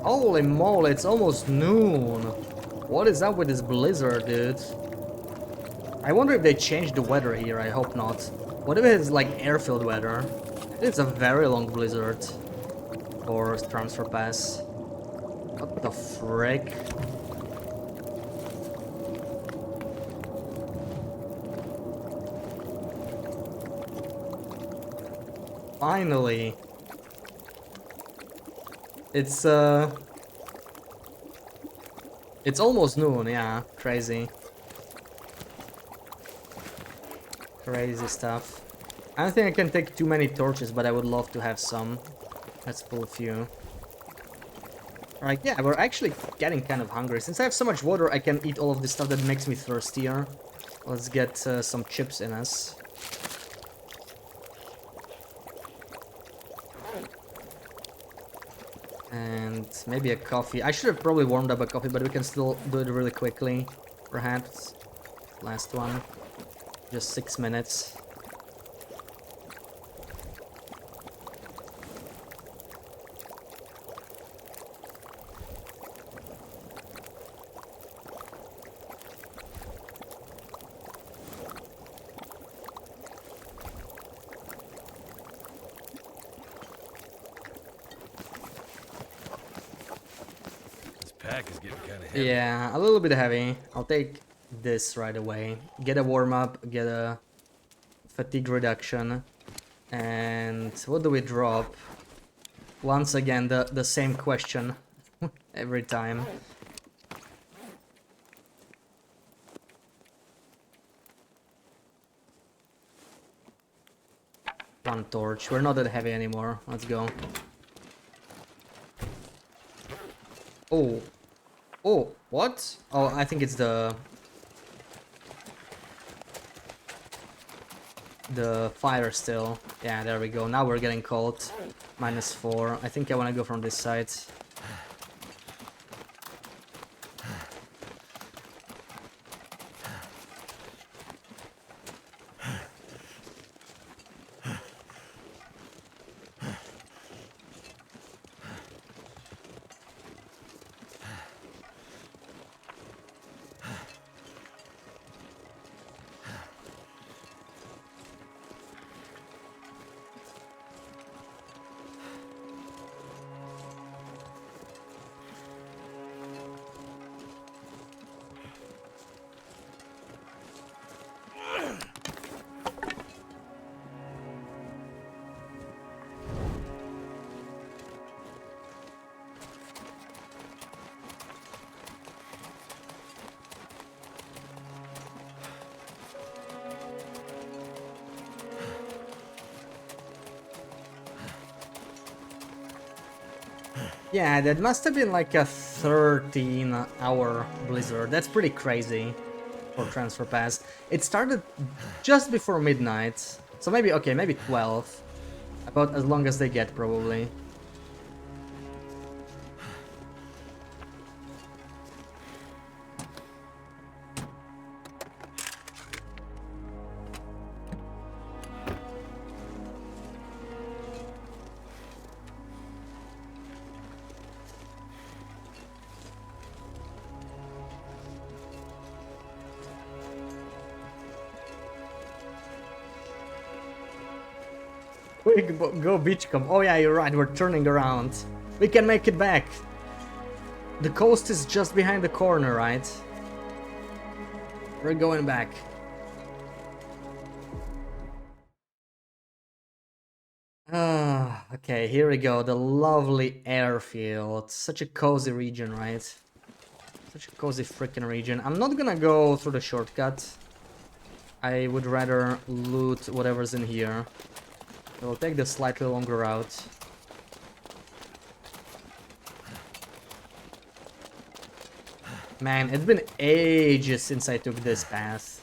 Holy moly, it's almost noon. What is up with this blizzard, dude? I wonder if they changed the weather here, I hope not. What if it's like airfield weather? It's a very long blizzard. Or transfer pass. What the frick? Finally. It's almost noon, yeah. Crazy. Crazy stuff. I don't think I can take too many torches, but I would love to have some. Let's pull a few. Alright, yeah, we're actually getting kind of hungry. Since I have so much water, I can eat all of this stuff that makes me thirstier. Let's get some chips in us. And maybe a coffee. I should have probably warmed up a coffee, but we can still do it really quickly. Perhaps. Last one. Just 6 minutes. Pack is getting kind of heavy. Yeah, a little bit heavy. I'll take this right away. Get a warm-up, get a fatigue reduction. And what do we drop? Once again, the same question every time. One torch. We're not that heavy anymore. Let's go. Oh. Oh, what? Oh, I think it's the fire still. Yeah, there we go. Now we're getting cold. -4. I think I want to go from this side. Yeah, that must have been like a 13-hour blizzard. That's pretty crazy for transfer pass. It started just before midnight, so maybe, okay, maybe 12. About as long as they get, probably. Quick, go Beachcomb. Oh yeah, you're right, we're turning around. We can make it back. The coast is just behind the corner, right? We're going back. Ah, okay, here we go. The lovely airfield. Such a cozy region, right? Such a cozy freaking region. I'm not gonna go through the shortcut. I would rather loot whatever's in here. We'll take the slightly longer route. Man, it's been ages since I took this path.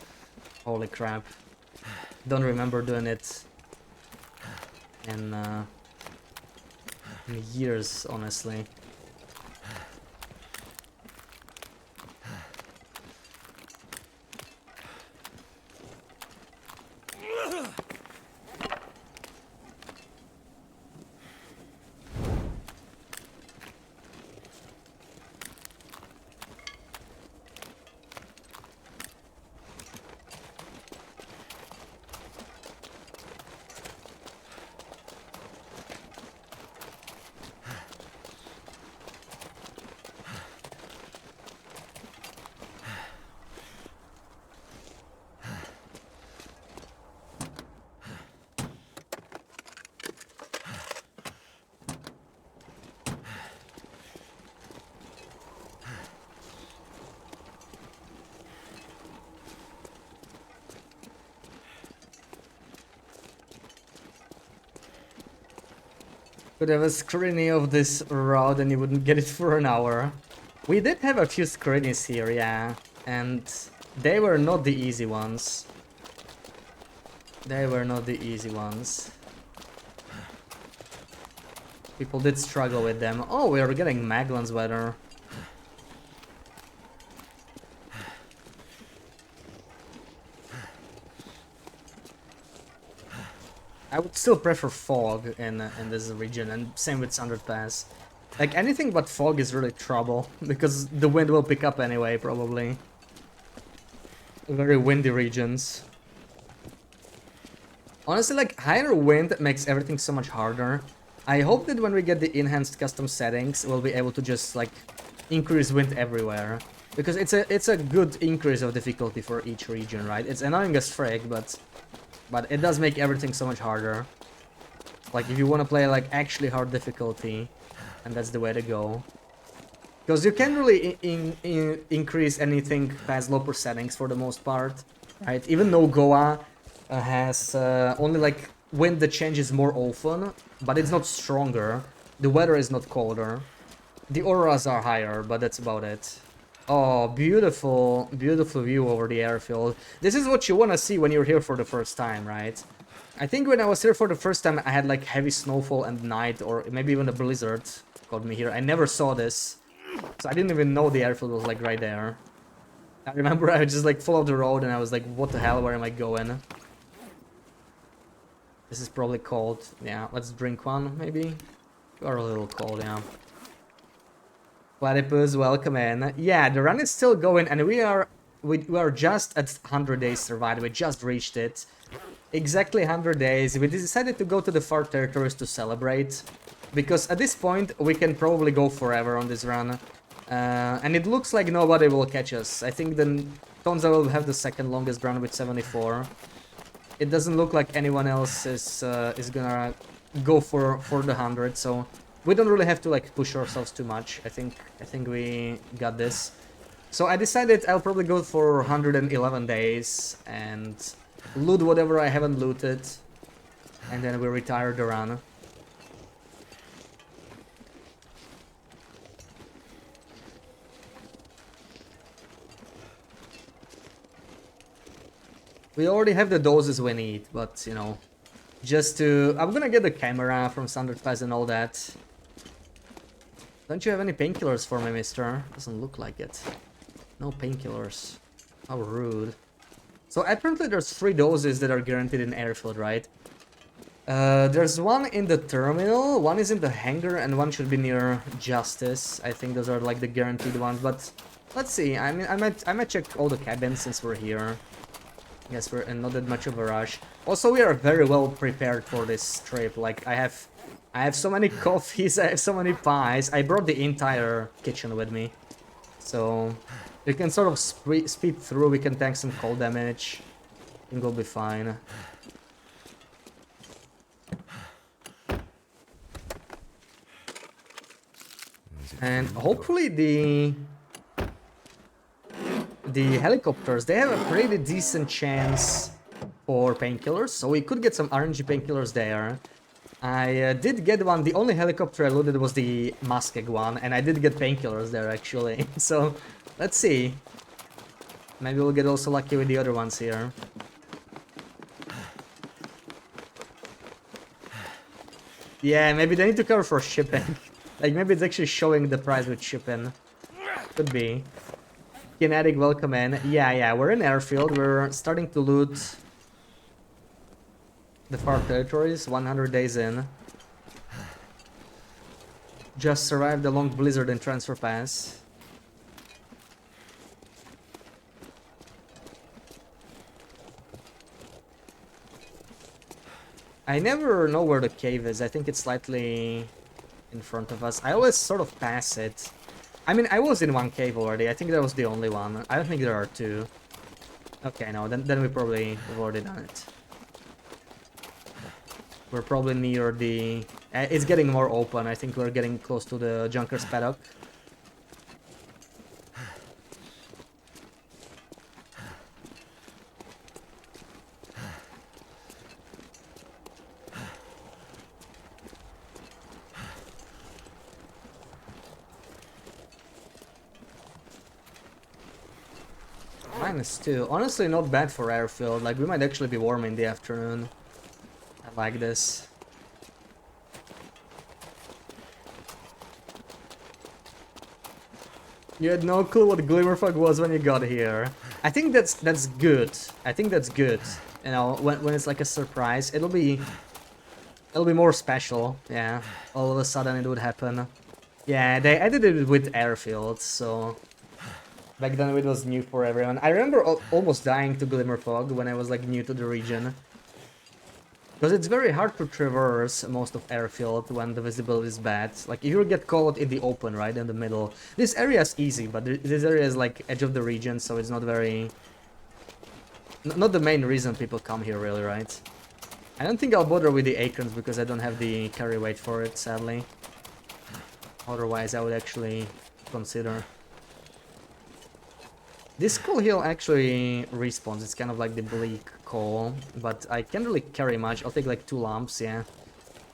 Holy crap. Don't remember doing it in years, honestly. Could have a screening of this route and you wouldn't get it for an hour. We did have a few screenies here, yeah, and they were not the easy ones. They were not the easy ones. People did struggle with them. Oh, we are getting Maglan's weather. I would still prefer fog in this region, and same with Sundered Pass. Like, anything but fog is really trouble, because the wind will pick up anyway, probably. Very windy regions. Honestly, like, higher wind makes everything so much harder. I hope that when we get the enhanced custom settings, we'll be able to just, like, increase wind everywhere. Because it's a good increase of difficulty for each region, right? It's annoying as frick, but it does make everything so much harder. Like, if you want to play, like, actually hard difficulty, and that's the way to go. Because you can't really increase anything past lower settings for the most part, right? Even though Goa has only, like, wind that changes more often, but it's not stronger. The weather is not colder. The auroras are higher, but that's about it. Oh, beautiful, beautiful view over the airfield. This is what you want to see when you're here for the first time, right? I think when I was here for the first time, I had like heavy snowfall and night, or maybe even a blizzard caught me here. I never saw this, so I didn't even know the airfield was like right there. I remember I just like followed the road and I was like, what the hell, where am I going? This is probably cold. Yeah, let's drink one, maybe. You are a little cold, yeah. Platypus, welcome in. Yeah, the run is still going, and we are just at 100 days survived. We just reached it. Exactly 100 days. We decided to go to the far territories to celebrate, because at this point we can probably go forever on this run. And it looks like nobody will catch us. I think then Tonza will have the second longest run with 74. It doesn't look like anyone else is gonna go for the 100, so we don't really have to like push ourselves too much. I think we got this. So I decided I'll probably go for 111 days and loot whatever I haven't looted, and then we retire the run. We already have the doses we need, but, you know, just to... I'm gonna get the camera from Standard Pass and all that. Don't you have any painkillers for me, mister? Doesn't look like it. No painkillers. How rude. So apparently there's 3 doses that are guaranteed in airfield, right? There's one in the terminal, one is in the hangar, and one should be near Justice. I think those are like the guaranteed ones, but let's see. I mean, I might check all the cabins since we're here. Yes, we're in not that much of a rush. Also, we are very well prepared for this trip. Like, I have so many coffees, I have so many pies. I brought the entire kitchen with me, so we can sort of speed through. We can tank some cold damage. I think we'll be fine. And hopefully the helicopters, they have a pretty decent chance for painkillers, so we could get some RNG painkillers there. I did get one. The only helicopter I looted was the Muskeg one, and I did get painkillers there actually. So let's see. Maybe we'll get also lucky with the other ones here. Yeah, maybe they need to cover for shipping. Like, maybe it's actually showing the price with shipping. Could be. Kinetic, welcome in. Yeah, we're in airfield. We're starting to loot the far territories, 100 days in. Just survived a long blizzard in Transfer Pass. I never know where the cave is. I think it's slightly in front of us. I always sort of pass it. I mean, I was in one cave already. I think that was the only one. I don't think there are 2. Okay, no, then we probably have already done it. We're probably near the... it's getting more open. I think we're getting close to the Junker's paddock. -2. Honestly, not bad for airfield. Like, we might actually be warm in the afternoon. I like this. You had no clue what Glimmerfog was when you got here. I think that's good. I think that's good. You know, when it's like a surprise, it'll be more special. Yeah, all of a sudden it would happen. Yeah, they added it with airfields, so back then it was new for everyone. I remember almost dying to Glimmerfog when I was like new to the region. Because it's very hard to traverse most of airfield when the visibility is bad. Like, if you get caught in the open, right, in the middle. This area is easy, but this area is like edge of the region, so it's not very... Not the main reason people come here, really, right? I don't think I'll bother with the acorns because I don't have the carry weight for it, sadly. Otherwise, I would actually consider. This coal hill actually respawns. It's kind of like the bleak coal, but I can't really carry much. I'll take like 2 lumps, yeah.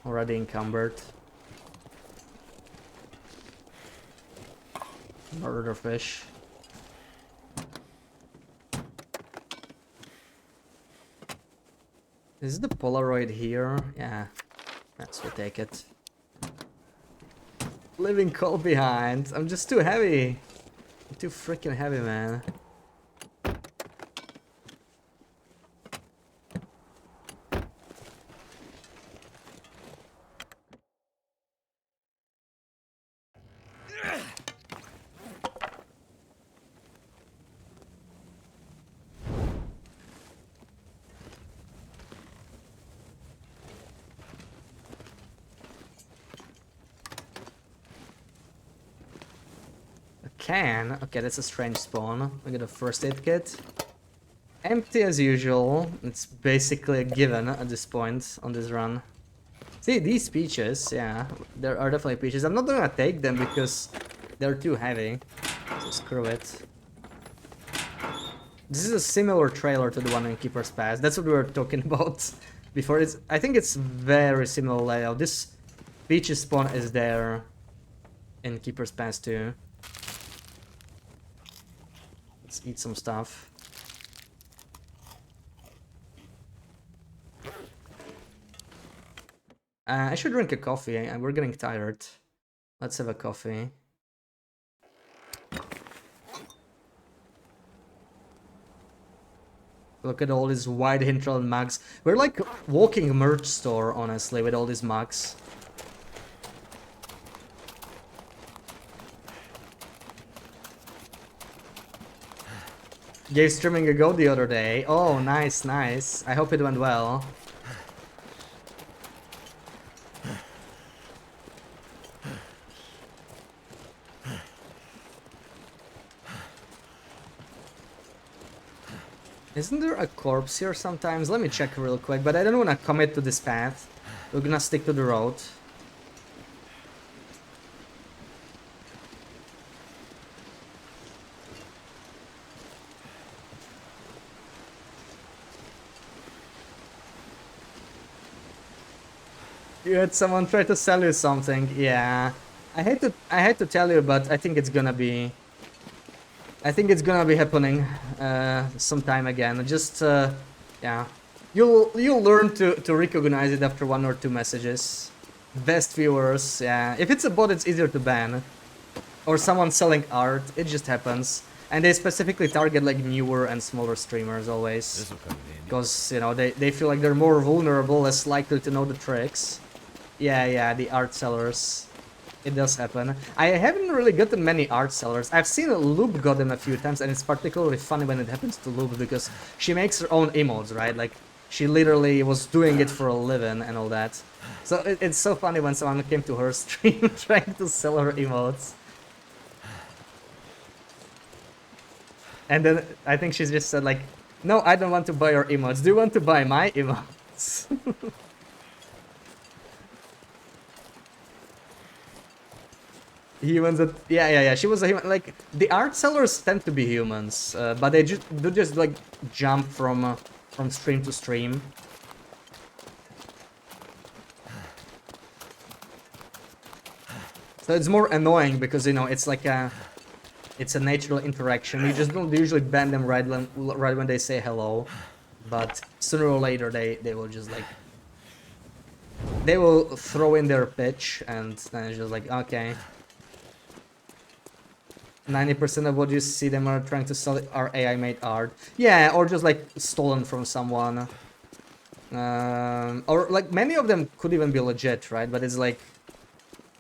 Already encumbered. Murder fish. Is the Polaroid here? Yeah, let's take it. Leaving coal behind. I'm just too heavy. I'm too freaking heavy, man. Can. Okay, that's a strange spawn. We get a first aid kit. Empty as usual. It's basically a given at this point on this run. See, these peaches, yeah, there are definitely peaches. I'm not gonna take them because they're too heavy. So screw it. This is a similar trailer to the one in Keeper's Pass. That's what we were talking about before. I think it's very similar layout. This peaches spawn is there in Keeper's Pass too. Let's eat some stuff. I should drink a coffee. We're getting tired. Let's have a coffee. Look at all these wide hinterland mugs. We're like walking merch store, honestly, with all these mugs. Gave streaming a go the other day. Oh, nice, nice. I hope it went well. Isn't there a corpse here sometimes? Let me check real quick, but I don't want to commit to this path. We're gonna stick to the road. You had someone try to sell you something. Yeah. I hate to tell you, but I think it's gonna be happening sometime again. Just yeah. You'll learn to recognize it after 1 or 2 messages. Best viewers, yeah. If it's a bot, it's easier to ban. Or someone selling art, it just happens. And they specifically target like newer and smaller streamers always. Because, you know, they feel like they're more vulnerable, less likely to know the tricks. Yeah, the art sellers. It does happen. I haven't really gotten many art sellers. I've seen Loop got them a few times, and it's particularly funny when it happens to Loop because she makes her own emotes, right? Like, she literally was doing it for a living and all that. So it's so funny when someone came to her stream trying to sell her emotes. And then I think she just said like, no, I don't want to buy your emotes. Do you want to buy my emotes? Humans that, yeah, she was a human. Like, the art sellers tend to be humans, but they just like jump from stream to stream. So it's more annoying because, you know, it's like it's a natural interaction. You just don't usually ban them right when they say hello, but sooner or later they will just like, they will throw in their pitch, and then it's just like, okay. 90% of what you see them are trying to sell are AI-made art. Yeah, or just like stolen from someone. Or like many of them could even be legit, right? But it's like,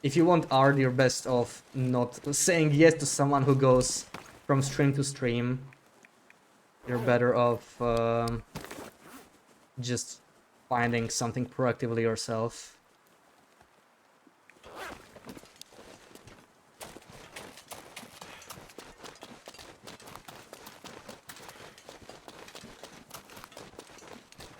if you want art, you're best off not saying yes to someone who goes from stream to stream. You're better off just finding something proactively yourself.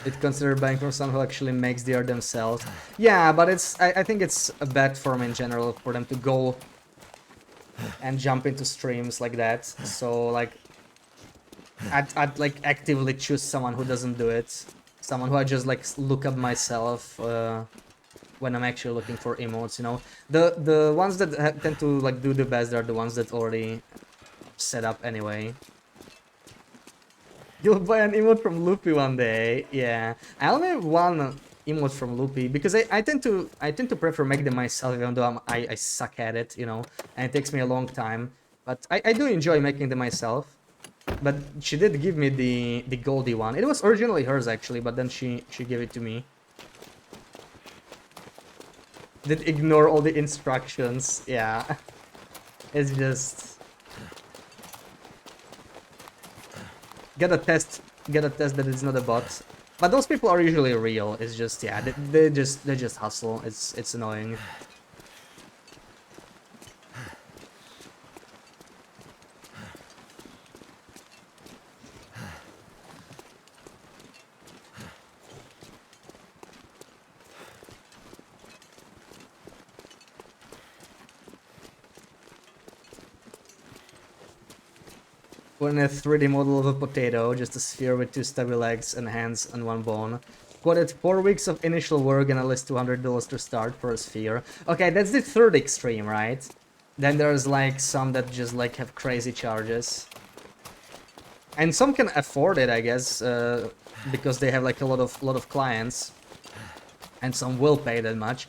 It considered buying from someone who actually makes the art themselves. Yeah, but it's I think it's a bad form in general for them to go and jump into streams like that. So like, I'd like actively choose someone who doesn't do it. Someone who I just like look up myself when I'm actually looking for emotes. You know, the ones that tend to like do the best are the ones that already set up anyway. You'll buy an emote from Loopy one day. Yeah, I only have one emote from Loopy because I tend to prefer make them myself, even though I suck at it, you know, and it takes me a long time. But I do enjoy making them myself. But she did give me the Goldie one. It was originally hers actually, but then she gave it to me. Did ignore all the instructions. Yeah, it's just. Gotta test that it's not a bot. But those people are usually real. It's just, yeah, they just hustle. It's annoying. When a 3D model of a potato, just a sphere with 2 stubby legs and hands and 1 bone. Quoted 4 weeks of initial work and at least $200 to start for a sphere. Okay, that's the third extreme, right? Then there's like some that just like have crazy charges. And some can afford it, I guess, because they have like a lot of clients. and some will pay that much.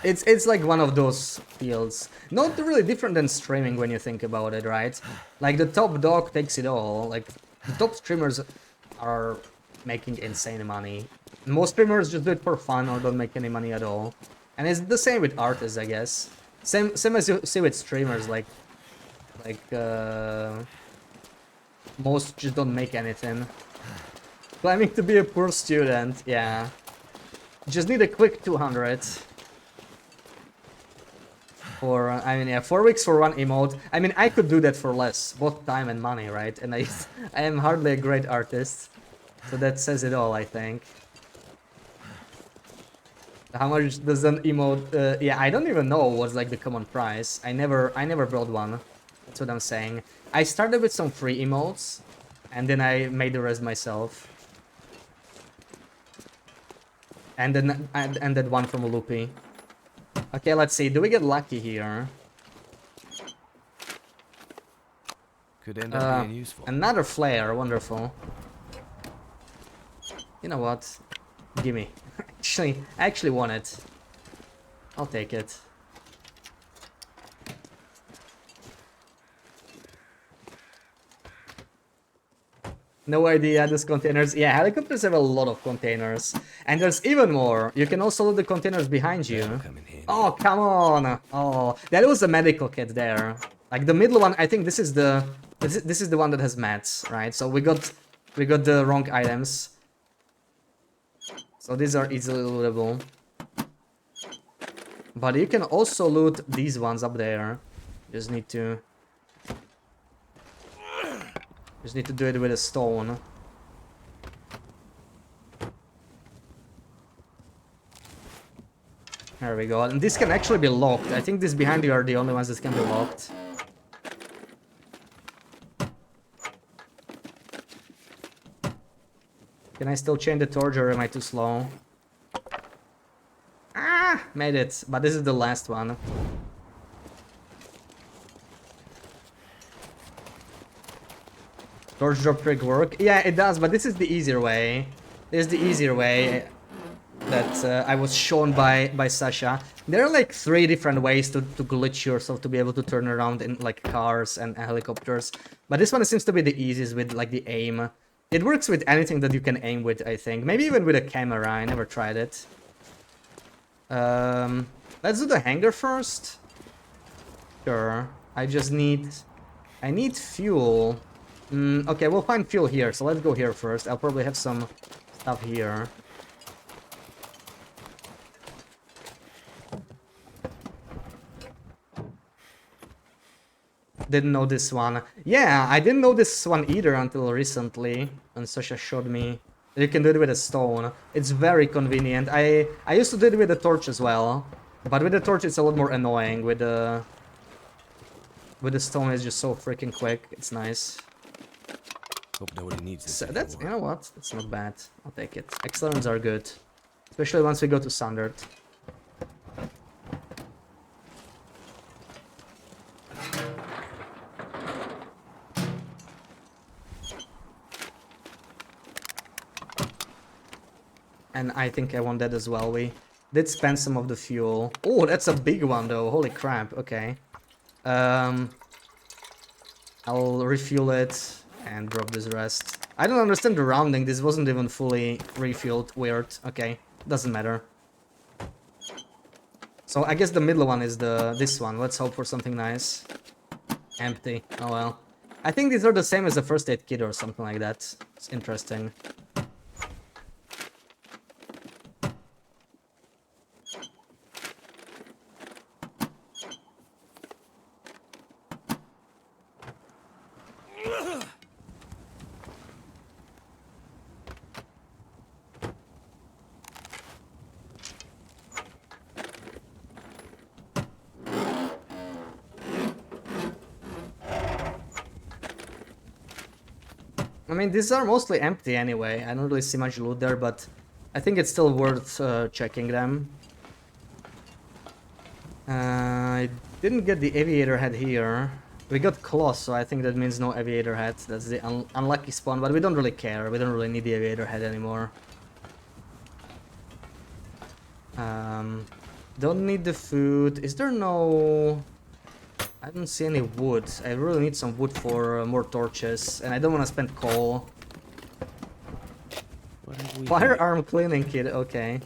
It's like one of those fields. Not really different than streaming when you think about it, right? Like the top dog takes it all. Like the top streamers are making insane money. Most streamers just do it for fun or don't make any money at all. And it's the same with artists, I guess. Same as you see with streamers, like most just don't make anything. Claiming to be a poor student, yeah. Just need a quick 200. For, I mean, yeah, 4 weeks for one emote. I mean, I could do that for less, both time and money, right? And I am hardly a great artist. So that says it all, I think. How much does an emote... yeah, I don't even know what's like the common price. I never brought one. That's what I'm saying. I started with some free emotes, and then I made the rest myself. And then that one from Loopy. Okay, let's see. Do we get lucky here? Could end up being useful. Another flare, wonderful. You know what? Gimme. I actually want it. I'll take it. No idea, those containers. Yeah, helicopters have a lot of containers. And there's even more. You can also loot the containers behind you. Oh, come on. Oh, that was a medical kit there. Like the middle one, I think this is the one that has mats, right? So we got the wrong items. So these are easily lootable. But you can also loot these ones up there. Just need to do it with a stone. There we go. And this can actually be locked. I think these behind you are the only ones that can be locked. Can I still chain the torch or am I too slow? Ah! Made it. But this is the last one. Torch drop trick work? Yeah, it does, but this is the easier way. This is the easier way that I was shown by Sasha. There are like 3 different ways to glitch yourself to be able to turn around in like cars and helicopters. But this one seems to be the easiest with like the aim. It works with anything that you can aim with, I think. Maybe even with a camera, I never tried it. Let's do the hangar first. Sure. I need fuel. Okay, we'll find fuel here, so let's go here first. I'll probably have some stuff here. Didn't know this one. Yeah, I didn't know this one either until recently, when Sasha showed me that you can do it with a stone. It's very convenient. I used to do it with a torch as well, but with the torch it's a lot more annoying. With the stone it's just so freaking quick. It's nice. Hope nobody needs this. So that's, you know what? That's not bad. I'll take it. Accelerants are good, especially once we go to standard. And I think I want that as well. We did spend some of the fuel. Oh, that's a big one though. Holy crap. Okay. I'll refuel it and drop this rest. I don't understand the rounding. This wasn't even fully refueled. Weird. Okay. Doesn't matter. So I guess the middle one is this one. Let's hope for something nice. Empty. Oh well. I think these are the same as the first aid kit or something like that. It's interesting. I mean, these are mostly empty anyway. I don't really see much loot there, but I think it's still worth checking them. I didn't get the aviator head here. We got claws, so I think that means no aviator head. That's the unlucky spawn, but we don't really care. We don't really need the aviator head anymore. Um, don't need the food. Is there no... I don't see any wood. I really need some wood for more torches, and I don't want to spend coal. What have we Firearm cleaning kit, okay.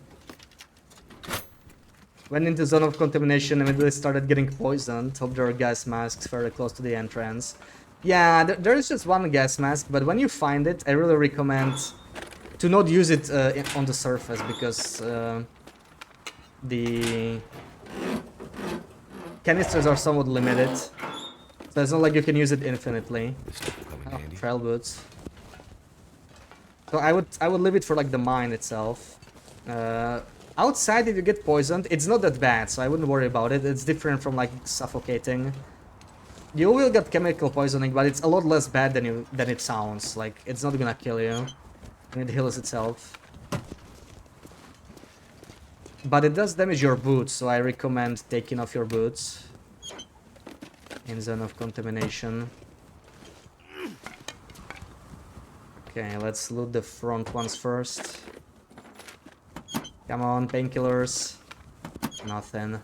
Went into zone of contamination, immediately started getting poisoned. Hope there are gas masks fairly close to the entrance. Yeah, there is just one gas mask, but when you find it, I really recommend to not use it on the surface, because the canisters are somewhat limited. So it's not like you can use it infinitely. This stuff will come in Oh, handy. trail boots. So I would leave it for like the mine itself. Outside, if you get poisoned, it's not that bad, so I wouldn't worry about it. It's different from like suffocating. You will get chemical poisoning, but it's a lot less bad than it sounds. Like, it's not gonna kill you, and it heals itself. But it does damage your boots, so I recommend taking off your boots in zone of contamination. Okay, let's loot the front ones first. Come on, painkillers. Nothing.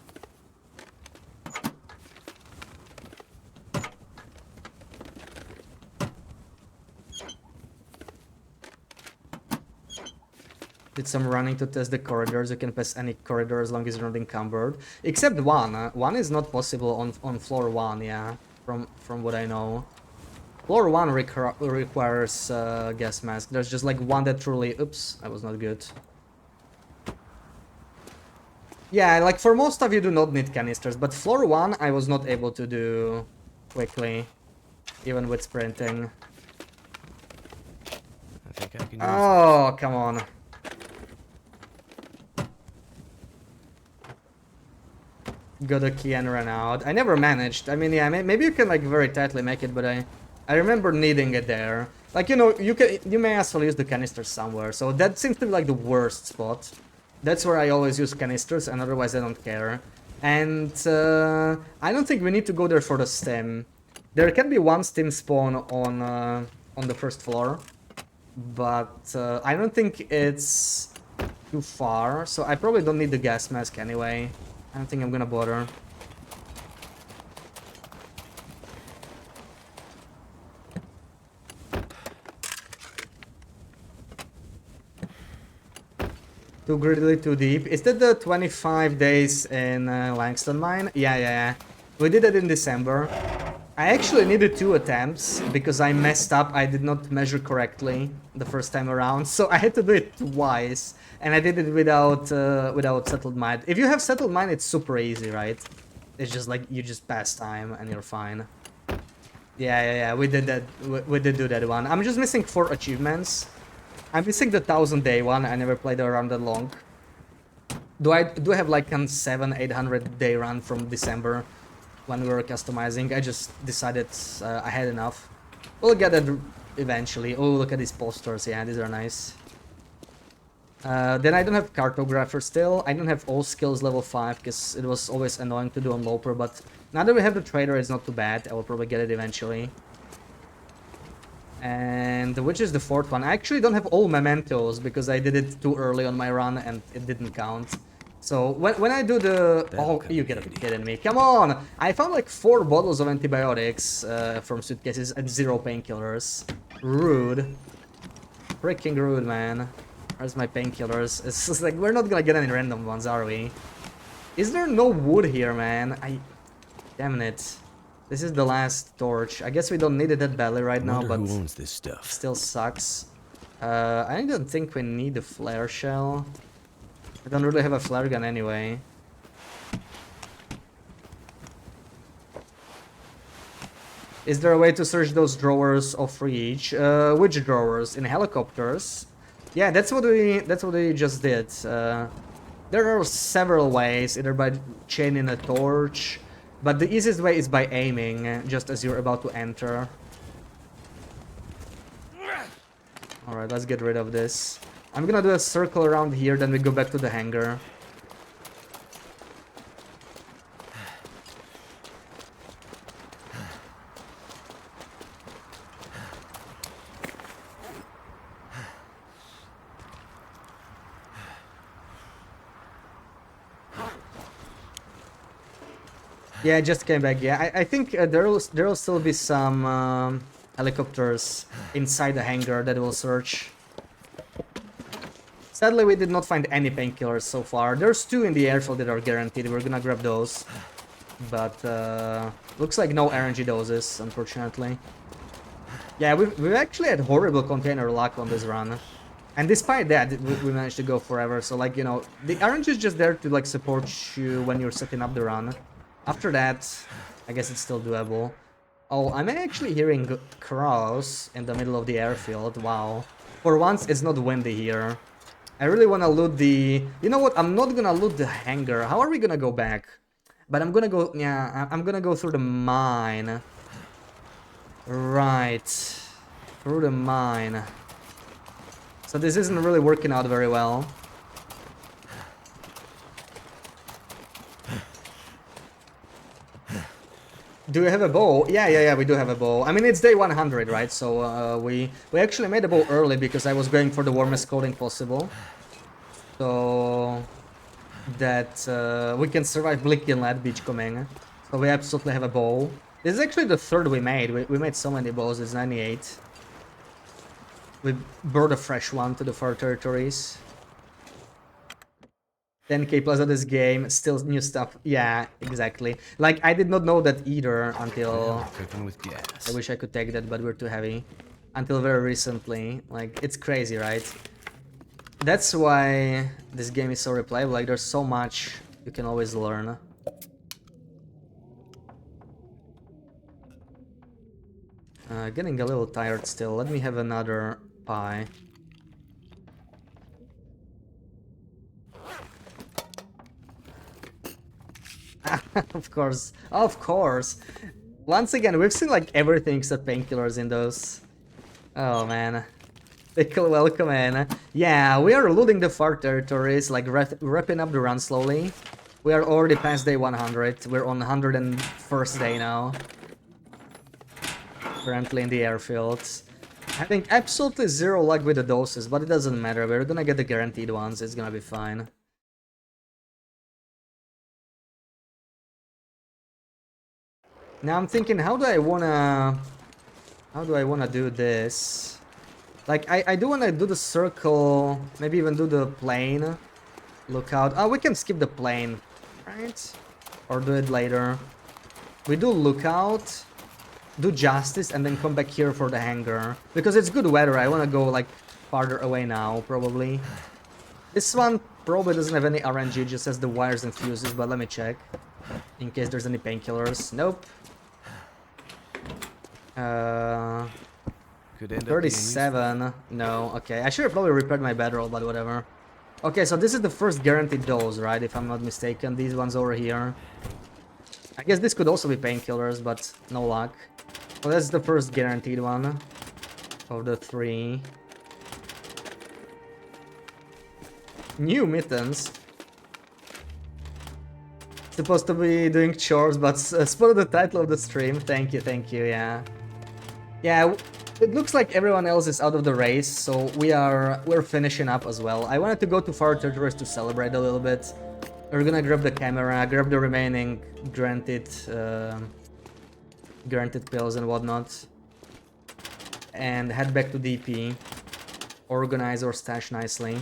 Did some running to test the corridors. You can pass any corridor as long as you're not encumbered. Except one. One is not possible on floor 1, yeah. From what I know. Floor 1 requires gas mask. There's just like one that truly... Oops, that was not good. Yeah, like for most stuff you do not need canisters, but floor 1 I was not able to do quickly, even with sprinting. I think I can use Oh, come on. Got a key and ran out. I never managed. I mean, yeah, maybe you can like very tightly make it, but I remember needing it there. Like, you know, you may as well use the canisters somewhere. So that seems to be like the worst spot. That's where I always use canisters, and otherwise I don't care. And I don't think we need to go there for the stem. There can be one stem spawn on the first floor, but I don't think it's too far. So I probably don't need the gas mask anyway. I don't think I'm gonna bother. Too greedily, too deep. Is that the 25 days in Langston mine? Yeah. We did it in December. I actually needed 2 attempts because I messed up. I did not measure correctly the first time around, so I had to do it twice, and I did it without settled mine. If you have settled mine, it's super easy, right? It's just like you just pass time and you're fine. Yeah. We did that. We did do that one. I'm just missing 4 achievements. I'm missing the 1000-day one. I never played around that long. Do I have like a 700-800 day run from December when we were customizing? I just decided I had enough. We'll get that eventually. Oh, look at these posters. Yeah, these are nice. Then I don't have cartographer still. I don't have all skills level 5 because it was always annoying to do on Loper, but now that we have the trader, it's not too bad. I will probably get it eventually. And which is the 4th one? I actually don't have all mementos because I did it too early on my run and it didn't count. So when I do the... Oh, you gotta be kidding me. Come on! I found like 4 bottles of antibiotics from suitcases and 0 painkillers. Rude. Freaking rude, man. Where's my painkillers? It's just like, we're not gonna get any random ones, are we? Is there no wood here, man? Damn it. This is the last torch. I guess we don't need it that badly right now, but who owns this stuff? Still sucks. I don't think we need a flare shell. I don't really have a flare gun anyway. Is there a way to search those drawers of reach? Which drawers? In helicopters? Yeah, that's what we just did. There are several ways, either by chaining a torch, but the easiest way is by aiming, just as you're about to enter. Alright, let's get rid of this. I'm gonna do a circle around here, then we go back to the hangar. Yeah, I just came back. Yeah, I think there'll still be some helicopters inside the hangar that will search. Sadly, we did not find any painkillers so far. There's 2 in the airfield that are guaranteed. We're gonna grab those. But looks like no RNG doses, unfortunately. Yeah, we've actually had horrible container luck on this run. And despite that, we managed to go forever. So, like, you know, the RNG is just there to, like, support you when you're setting up the run. After that, I guess it's still doable. Oh, I'm actually hearing crows in the middle of the airfield. Wow. For once, it's not windy here. I really want to loot the... You know what? I'm not gonna loot the hangar. How are we gonna go back? But I'm gonna go... Yeah, I'm gonna go through the mine. Right. Through the mine. So this isn't really working out very well. Do we have a bow? Yeah, we do have a bow. I mean, it's day 100, right? So we actually made a bow early because I was going for the warmest clothing possible. So that we can survive Blicky and Lad Beachcombing. So we absolutely have a bow. This is actually the 3rd we made. We made so many bows. It's 98. We brought a fresh one to the far territories. 10k plus of this game, still new stuff. Yeah, exactly. Like, I did not know that either until... Cooking with gas. I wish I could take that, but we're too heavy. Until very recently. Like, it's crazy, right? That's why this game is so replayable. Like, there's so much you can always learn. Getting a little tired still. Let me have another pie. Of course, of course. Once again, we've seen like everything except painkillers in those. Oh man. Pickle, welcome in. Yeah, we are looting the far territories, like wrapping up the run slowly. We are already past day 100. We're on 101st day now. Currently in the airfields. Having absolutely zero luck with the doses, but it doesn't matter. We're gonna get the guaranteed ones. It's gonna be fine. Now I'm thinking, how do I wanna do this? Like, I do wanna do the circle, maybe even do the plane. Lookout. Oh, we can skip the plane, right? Or do it later. We do lookout, do justice, and then come back here for the hangar. Because it's good weather, I wanna go like farther away now, probably. This one probably doesn't have any RNG, just has the wires and fuses, but let me check. In case there's any painkillers. Nope. Could end up 37. No, okay. I should have probably repaired my bedroll, but whatever. Okay, so this is the first guaranteed dose, right? If I'm not mistaken. These ones over here. I guess this could also be painkillers, but no luck. Well, that's the first guaranteed one of the 3. New mittens. Supposed to be doing chores, but spotted the title of the stream. Thank you, yeah. Yeah, it looks like everyone else is out of the race, so we're finishing up as well. I wanted to go to far territories to celebrate a little bit. We're gonna grab the camera, grab the remaining granted pills and whatnot, and head back to DP. Organize our stash nicely.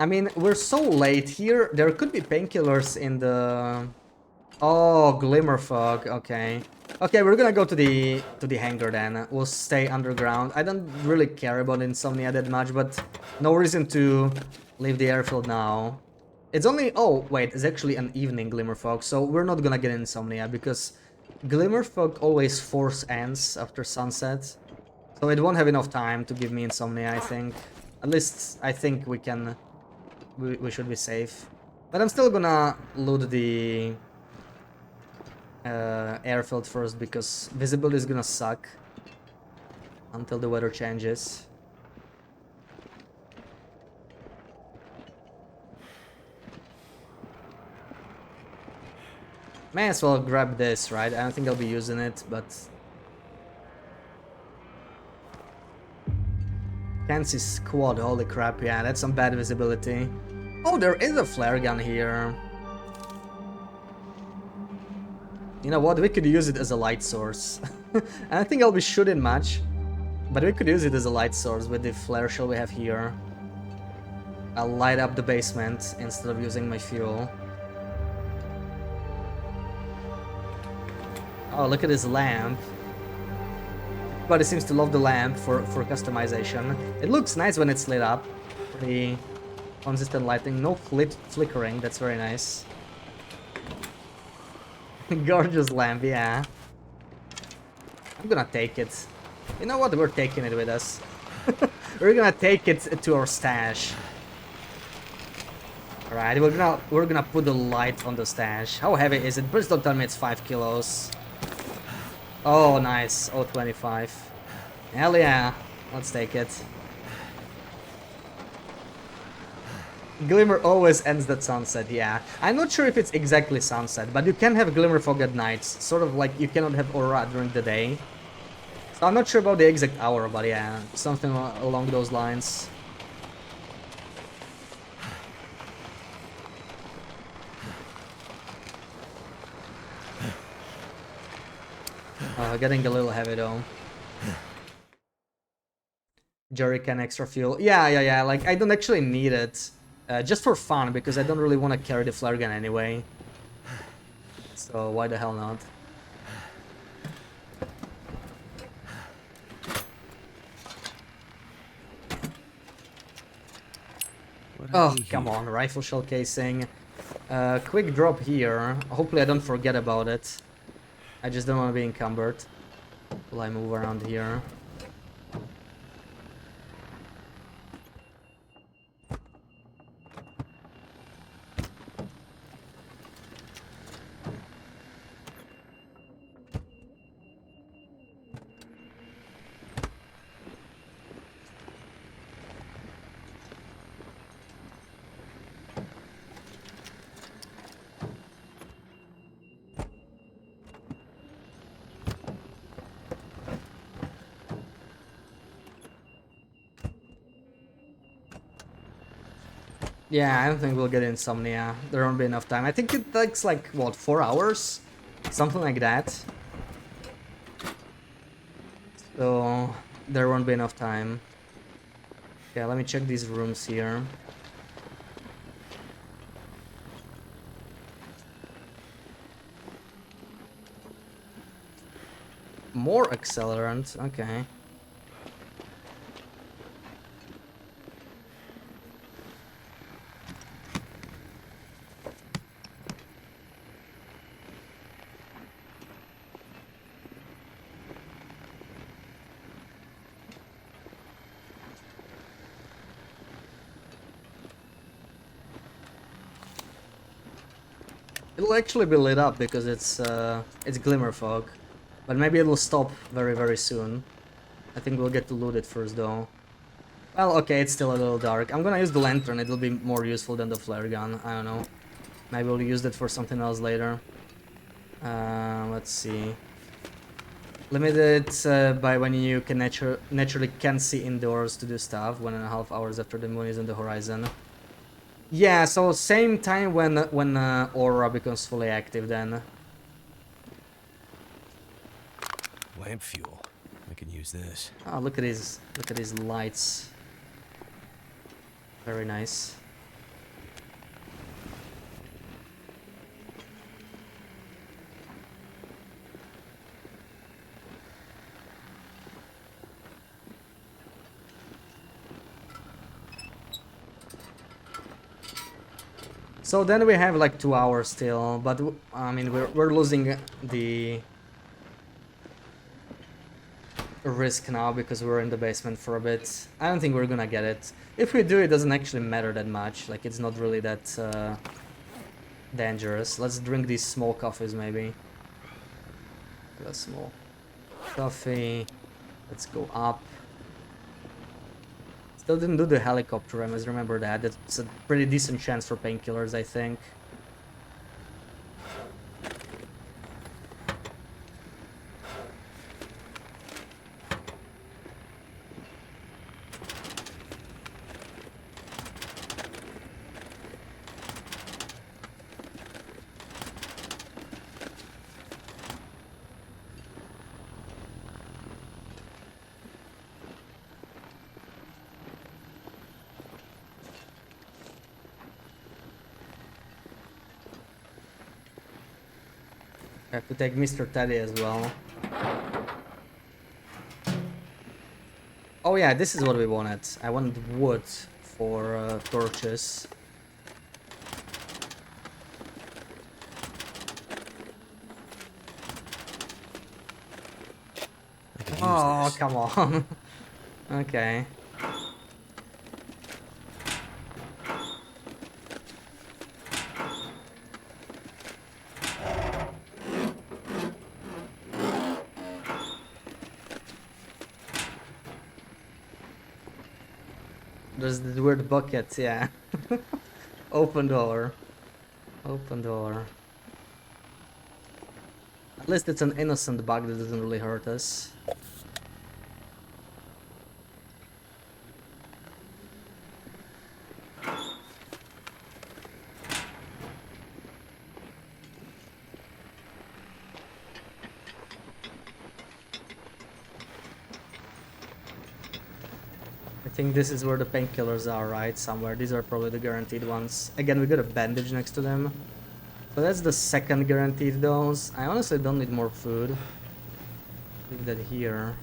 I mean, we're so late here. There could be painkillers in the... Oh, glimmer fog. Okay. Okay, we're gonna go to the hangar then. We'll stay underground. I don't really care about insomnia that much, but no reason to leave the airfield now. It's only... Oh, wait, it's actually an evening glimmer fog, so we're not gonna get insomnia because glimmer fog always force ends after sunset. So it won't have enough time to give me insomnia, I think. At least I think we can... We should be safe. But I'm still gonna loot the airfield first because visibility is gonna suck until the weather changes. May as well grab this, right? I don't think I'll be using it, but... fancy squad, holy crap, yeah, that's some bad visibility. Oh, there is a flare gun here. You know what, we could use it as a light source. I don't think I'll be shooting much, but we could use it as a light source with the flare shell we have here. I'll light up the basement instead of using my fuel. Oh, look at this lamp. Everybody seems to love the lamp for customization. It looks nice when it's lit up. Pretty consistent lighting, no flickering, that's very nice. Gorgeous lamp, yeah. I'm gonna take it. You know what, we're taking it with us. We're gonna take it to our stash. Alright, we're gonna put the light on the stash. How heavy is it? Please don't tell me it's 5 kilos. Oh, nice. Oh, 25. Hell yeah. Let's take it. Glimmer always ends at sunset, yeah. I'm not sure if it's exactly sunset, but you can have glimmer fog at night. Sort of like you cannot have aura during the day. So I'm not sure about the exact hour, but yeah, something along those lines. Getting a little heavy though. Jerrycan extra fuel. Yeah, like I don't actually need it. Just for fun, because I don't really want to carry the flare gun anyway. So why the hell not? Oh, come on, rifle shell casing. Quick drop here. Hopefully I don't forget about it. I just don't want to be encumbered while I move around here. Yeah, I don't think we'll get insomnia. There won't be enough time. I think it takes like, what, 4 hours? Something like that. So, there won't be enough time. Okay, let me check these rooms here. More accelerant, okay. It'll actually be lit up because it's glimmer fog, but maybe it'll stop very soon. I think we'll get to loot it first though. Well, okay, it's still a little dark. I'm gonna use the lantern. It'll be more useful than the flare gun. I don't know. Maybe we'll use that for something else later. Let's see. Limited by when you can naturally can see indoors to do stuff. 1.5 hours after the moon is on the horizon. Yeah, so same time when aura becomes fully active then. Lamp fuel. I can use this. Oh, look at these lights. Very nice. So then we have like 2 hours still, but I mean we're losing the risk now because we're in the basement for a bit. I don't think we're gonna get it. If we do, it doesn't actually matter that much. Like it's not really that dangerous. Let's drink these small coffees maybe. A small coffee. Let's go up. Still didn't do the helicopter, I must remember that. That's a pretty decent chance for painkillers, I think. I have to take Mr. Teddy as well. Oh yeah, this is what we wanted. I wanted wood for torches. I could use Oh, this. come on. Okay. There's the weird bucket, yeah. Open door. Open door. At least it's an innocent bug that doesn't really hurt us. I think this is where the painkillers are, right? Somewhere. These are probably the guaranteed ones. Again, we got a bandage next to them. So that's the second guaranteed dose. I honestly don't need more food. Leave that here.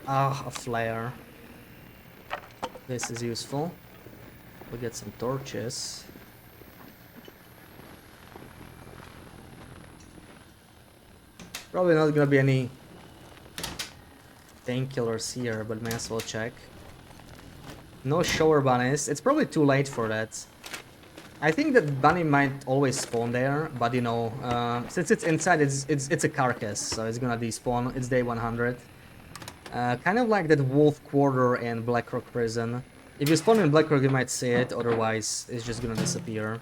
Ah, a flare. This is useful. We get some torches. Probably not gonna be any painkillers here, but may as well check. No shower bunnies. It's probably too late for that. I think that bunny might always spawn there, but you know, since it's inside, it's a carcass, so it's gonna despawn. It's day 100. Kind of like that wolf quarter in Blackrock Prison. If you spawn in Blackrock, you might see it. Otherwise, it's just gonna disappear.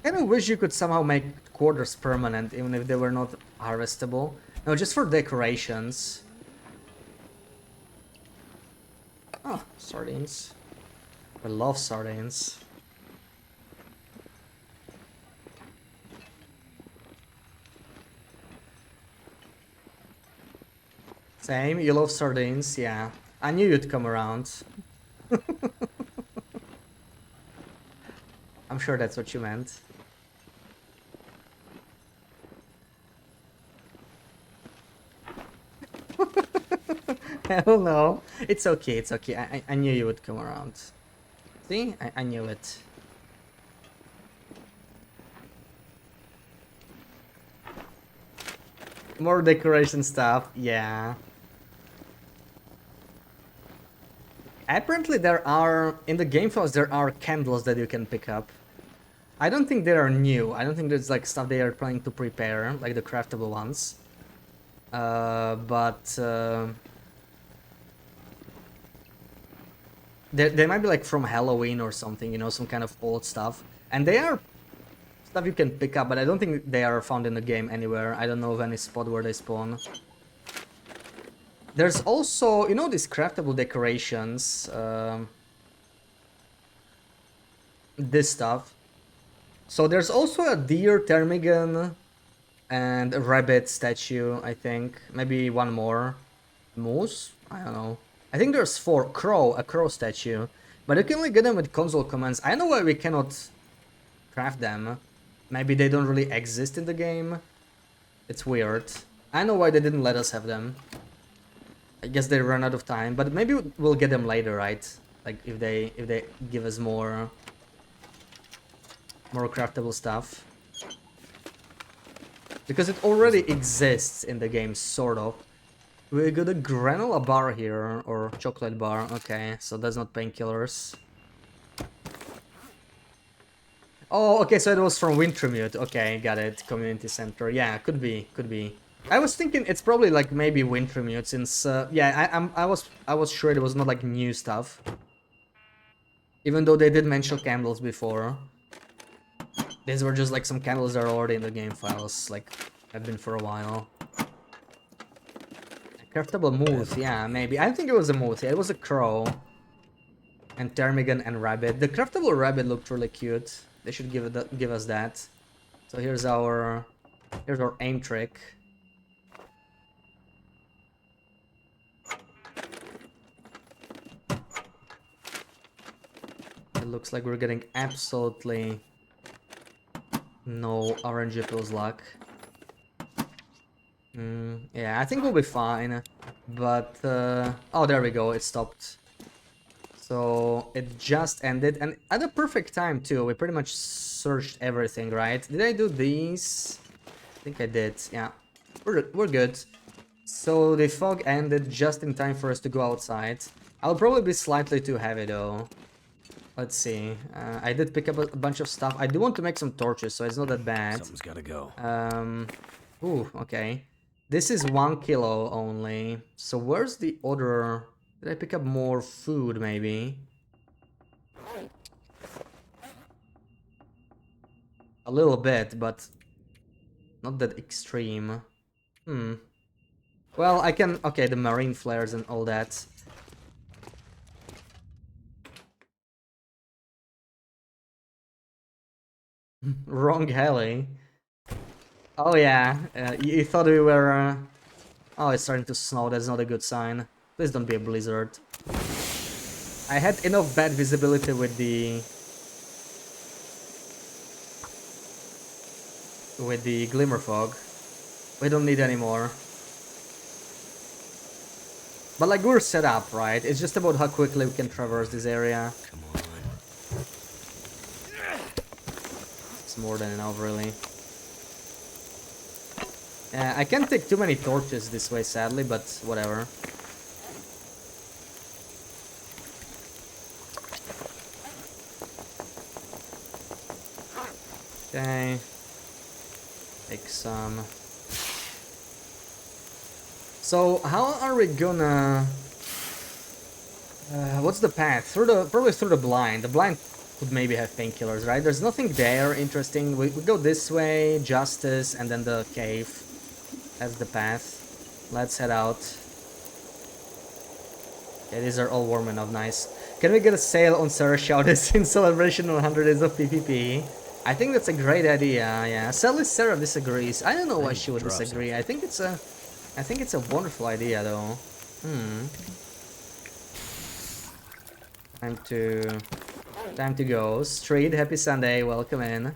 I kind of wish you could somehow make quarters permanent, even if they were not harvestable. No, just for decorations. Oh, sardines. I love sardines. Same, you love sardines, yeah. I knew you'd come around. I'm sure that's what you meant. Hell no. It's okay, it's okay. I knew you would come around. See? I knew it. More decoration stuff, yeah. Apparently there are, in the game files, there are candles that you can pick up. I don't think they are new. I don't think there's like stuff they are planning to prepare, like the craftable ones. They might be like from Halloween or something, you know, some kind of old stuff. And they are stuff you can pick up, but I don't think they are found in the game anywhere. I don't know of any spot where they spawn. There's also, you know, these craftable decorations. This stuff. So there's also a deer ptarmigan and a rabbit statue, I think. Maybe one more. Moose? I don't know. I think there's 4. A crow statue. But you can only get them with console commands. I know why we cannot craft them. Maybe they don't really exist in the game. It's weird. I know why they didn't let us have them. I guess they ran out of time, but maybe we'll get them later, right? Like if they give us more craftable stuff. Because it already exists in the game, sort of. We got a granola bar here, or chocolate bar. Okay, so that's not painkillers. Oh, okay, so it was from Wintermute. Okay, got it. Community center. Yeah, could be, could be. I was thinking it's probably like maybe Wintermute, since yeah, I was sure it was not like new stuff. Even though they did mention candles before. These were just like some candles that are already in the game files, like have been for a while. Craftable moose, yeah, maybe. I think it was a moose. Yeah, it was a crow. And ptarmigan and rabbit. The craftable rabbit looked really cute. They should give us that. So here's our aim trick. looks like we're getting absolutely no RNG pills luck. Yeah, I think we'll be fine. But, oh, there we go, it stopped. So, it just ended, and at a perfect time, too. We pretty much searched everything, right? Did I do these? I think I did, yeah. We're good. So, the fog ended just in time for us to go outside. I'll probably be slightly too heavy, though. Let's see. I did pick up a bunch of stuff. I do want to make some torches, so it's not that bad. Something's gotta go. Ooh, okay. This is 1 kilo only. So where's the other... Did I pick up more food, maybe? A little bit, but not that extreme. Well, I can... Okay, the marine flares and all that. Wrong heli. Oh yeah, you thought we were... Oh, it's starting to snow, that's not a good sign. Please don't be a blizzard. I had enough bad visibility with the... glimmer fog. We don't need any more. But like, we're set up, right? It's just about how quickly we can traverse this area. Come on. It's more than enough, really. I can't take too many torches this way, sadly, but whatever. Okay. Take some. So, how are we gonna... what's the path? Probably through the blind. The blind could maybe have painkillers, right? There's nothing there interesting. We go this way, Justice, and then the cave. That's the path. Let's head out. Yeah, these are all warm enough, nice. Can we get a sale on Sarah Shouters in celebration of 100 days of PvP? I think that's a great idea, yeah. Sadly, Sarah disagrees. I don't know why she would disagree. I think it's a wonderful idea, though. Time to go. Street, happy Sunday, welcome in.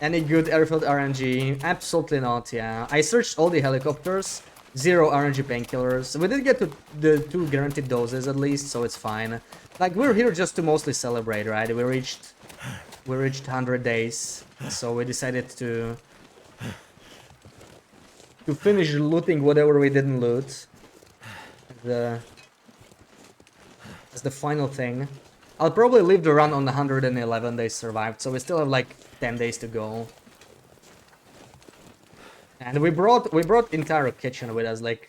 Any good airfield RNG? Absolutely not, yeah. I searched all the helicopters, 0 RNG painkillers. We did get to the 2 guaranteed doses at least, so it's fine. Like, we're here just to mostly celebrate, right? We reached 100 days, so we decided to finish looting whatever we didn't loot. As the final thing. I'll probably leave the run on the 111 days survived, so we still have like 10 days to go. And we brought entire kitchen with us, like...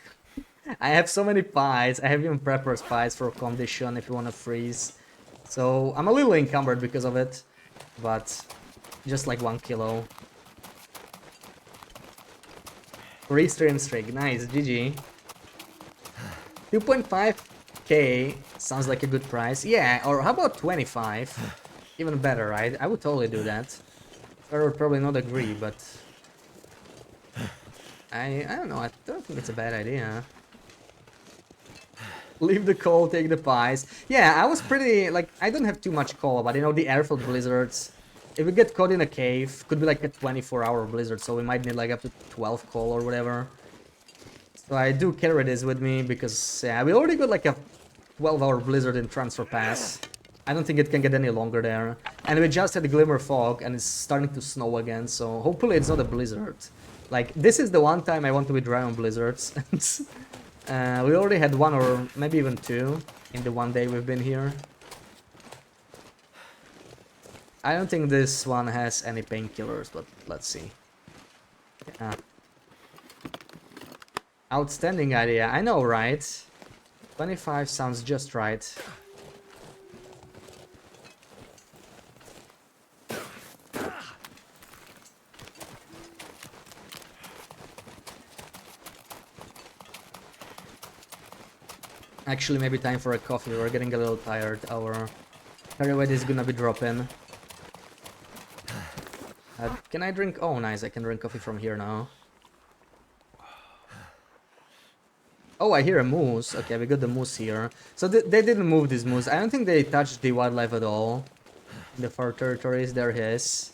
I have so many pies, I have even prepper's pies for condition if you want to freeze. So, I'm a little encumbered because of it, but just like 1 kilo. Free stream streak, nice, GG. 2.5k sounds like a good price. Yeah, or how about 25? Even better, right? I would totally do that. I would probably not agree, but... I don't know, I don't think it's a bad idea. Leave the coal, take the pies. Yeah, I was pretty, like, I don't have too much coal, but you know, the airfield blizzards, if we get caught in a cave, could be like a 24-hour blizzard, so we might need like up to 12 coal or whatever. So I do carry this with me because, yeah, we already got like a 12-hour blizzard in Transfer Pass. I don't think it can get any longer there. And we just had Glimmer Fog and it's starting to snow again, so hopefully it's not a blizzard. Like, this is the one time I want to be dry on blizzards. We already had 1 or maybe even 2 in the 1 day we've been here. I don't think this one has any painkillers, but let's see. Yeah. Outstanding idea, I know, right? 25 sounds just right. Actually, maybe time for a coffee. We're getting a little tired. Our carry weight is gonna be dropping. Can I drink? Oh, nice. I can drink coffee from here now. Oh, I hear a moose. Okay, we got the moose here. So they didn't move this moose. I don't think they touched the wildlife at all. In the far territories, there he is.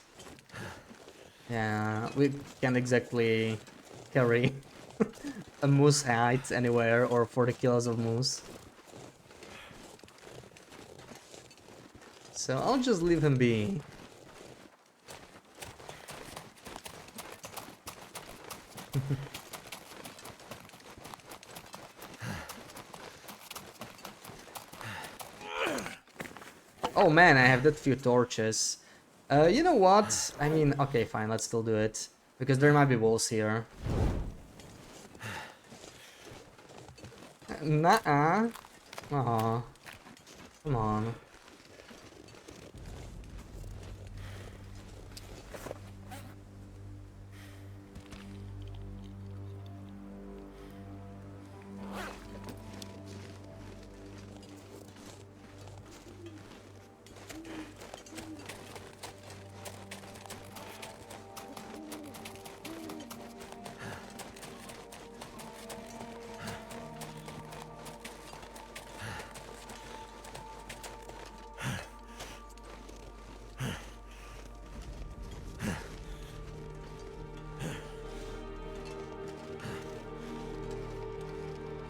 Yeah, we can't exactly carry a moose hide anywhere or 40 kilos of moose. So I'll just leave him be. Oh man, I have that few torches. You know what? I mean, okay, fine, let's still do it. Because there might be wolves here. Nuh-uh. Aw. Come on.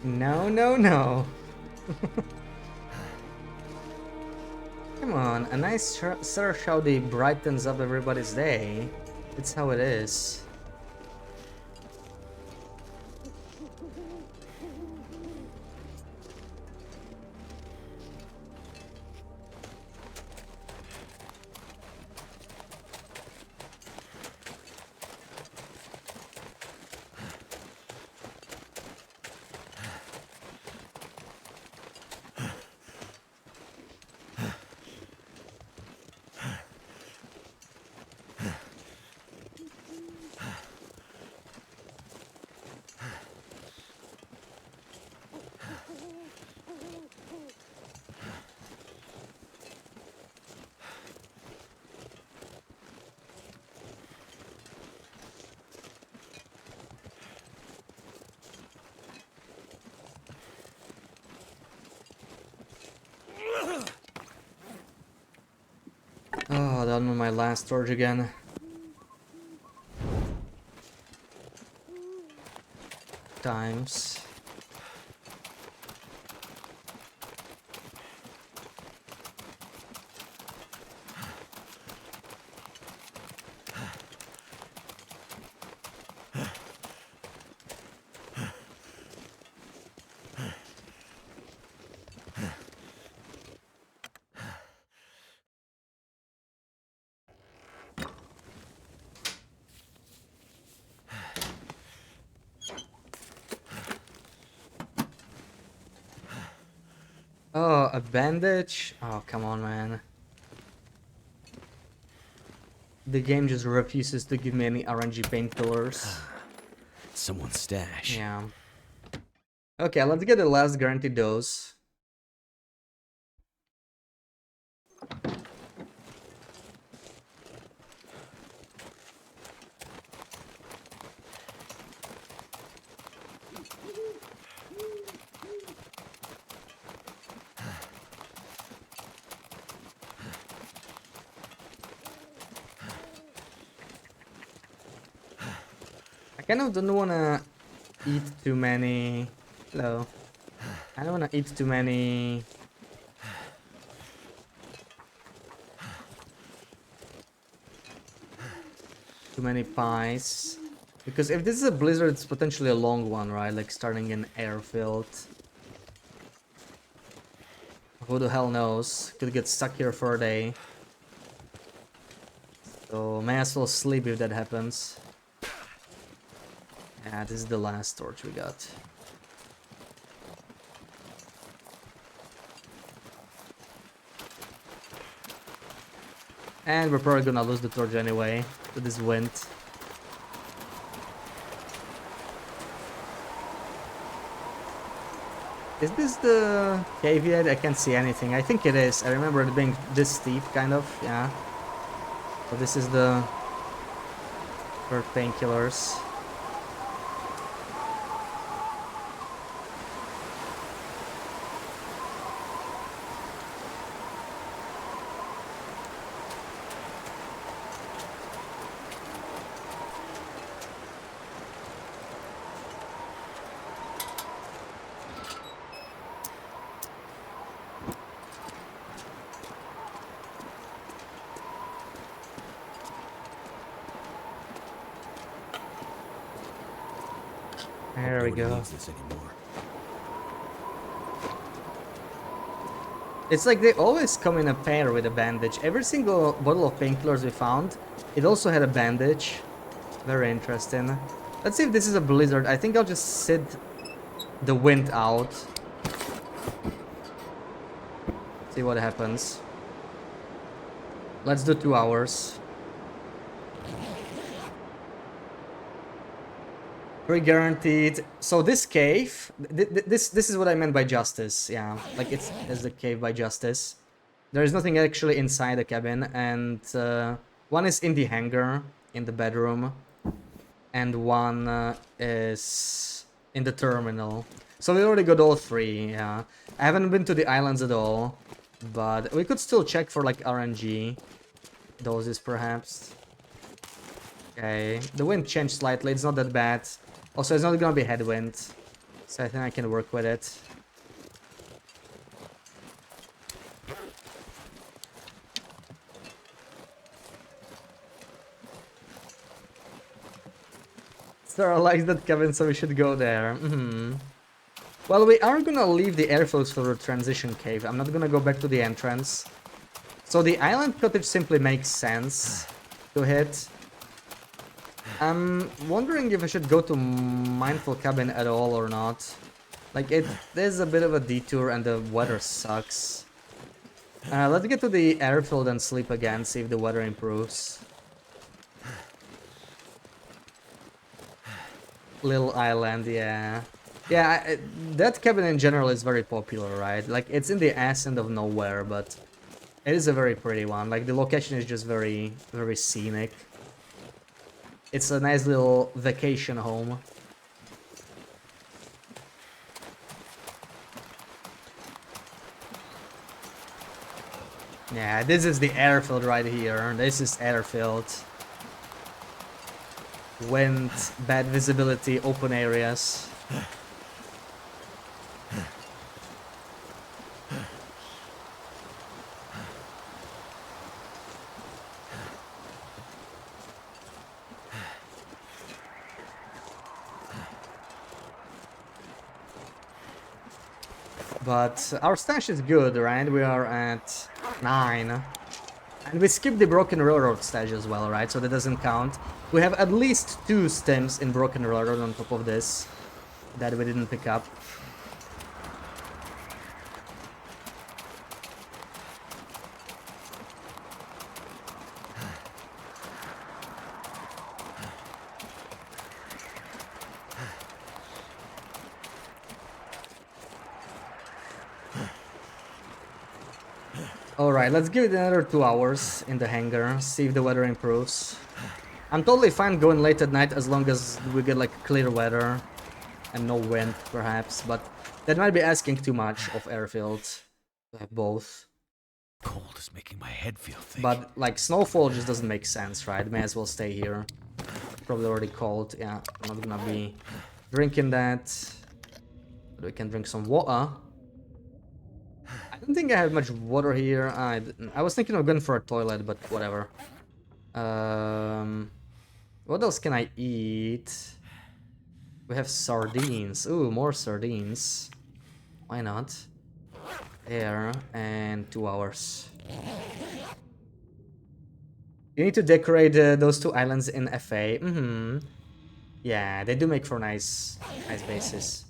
No, no, no. Come on, a nice search how they brightens up everybody's day. It's how it is. Oh, done with my last torch again. Times. Oh, a bandage? Oh, come on, man. The game just refuses to give me any RNG painkillers. Someone's stash. Yeah. Okay, let's get the last guaranteed dose. I kind of don't wanna eat too many. Hello. I don't wanna eat too many. Too many pies. Because if this is a blizzard, it's potentially a long one, right? Like starting in airfield. Who the hell knows? Could get stuck here for a day. So may as well sleep if that happens. Yeah, this is the last torch we got. And we're probably gonna lose the torch anyway to this wind. Is this the cave yet? I can't see anything. I think it is. I remember it being this steep, kind of. Yeah. So this is the for painkillers. we Nobody go. needs this anymore. It's like they always come in a pair with a bandage. Every single bottle of painkillers we found, it also had a bandage. Very interesting. Let's see if this is a blizzard. I think I'll just sit the wind out. See what happens. Let's do 2 hours. Very guaranteed. So this cave, this is what I meant by justice. Yeah, like it's the cave by justice. There is nothing actually inside the cabin, and one is in the hangar in the bedroom, and one is in the terminal. So we already got all 3. Yeah, I haven't been to the islands at all, but we could still check for like RNG doses perhaps. Okay, the wind changed slightly. It's not that bad. Also, it's not gonna be headwind, so I think I can work with it. Sarah likes that cabin, so we should go there. Well, we are gonna leave the airfields for the transition cave. I'm not gonna go back to the entrance. So the island cottage simply makes sense to hit. I'm wondering if I should go to Mindful Cabin at all or not. Like, there's a bit of a detour and the weather sucks. Let's get to the airfield and sleep again, see if the weather improves. Little island, yeah. Yeah, that cabin in general is very popular, right? Like, it's in the ass end of nowhere, but it is a very pretty one. Like, the location is just very, very scenic. It's a nice little vacation home. Yeah, this is the airfield right here. This is airfield. Wind, bad visibility, open areas. But our stash is good, right? We are at 9. And we skipped the Broken Railroad stash as well, right? So that doesn't count. We have at least 2 stems in Broken Railroad on top of this that we didn't pick up. Alright, let's give it another 2 hours in the hangar, see if the weather improves. I'm totally fine going late at night as long as we get like clear weather and no wind, perhaps, but that might be asking too much of airfield to have both. Cold is making my head feel thick. But like snowfall just doesn't make sense, right? May as well stay here. Probably already cold. Yeah, I'm not gonna be drinking that. But we can drink some water. I don't think I have much water here. I was thinking of going for a toilet, but whatever. What else can I eat? We have sardines. Ooh, more sardines. Why not? There, and 2 hours. You need to decorate those 2 islands in FA. Yeah, they do make for nice bases.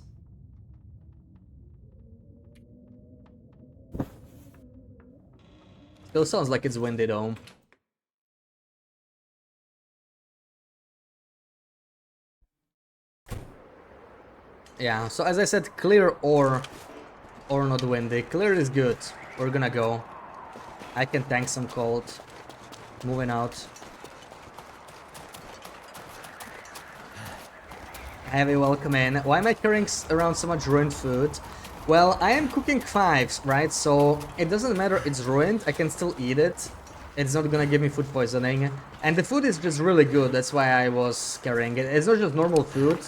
Still sounds like it's windy though. Yeah, so as I said, clear or not windy. Clear is good. We're gonna go. I can tank some cold. Moving out. Heavy welcome in. Why am I carrying around so much ruined food? Well, I am cooking 5s, right? So it doesn't matter, it's ruined, I can still eat it. It's not gonna give me food poisoning. And the food is just really good, that's why I was carrying it. It's not just normal food,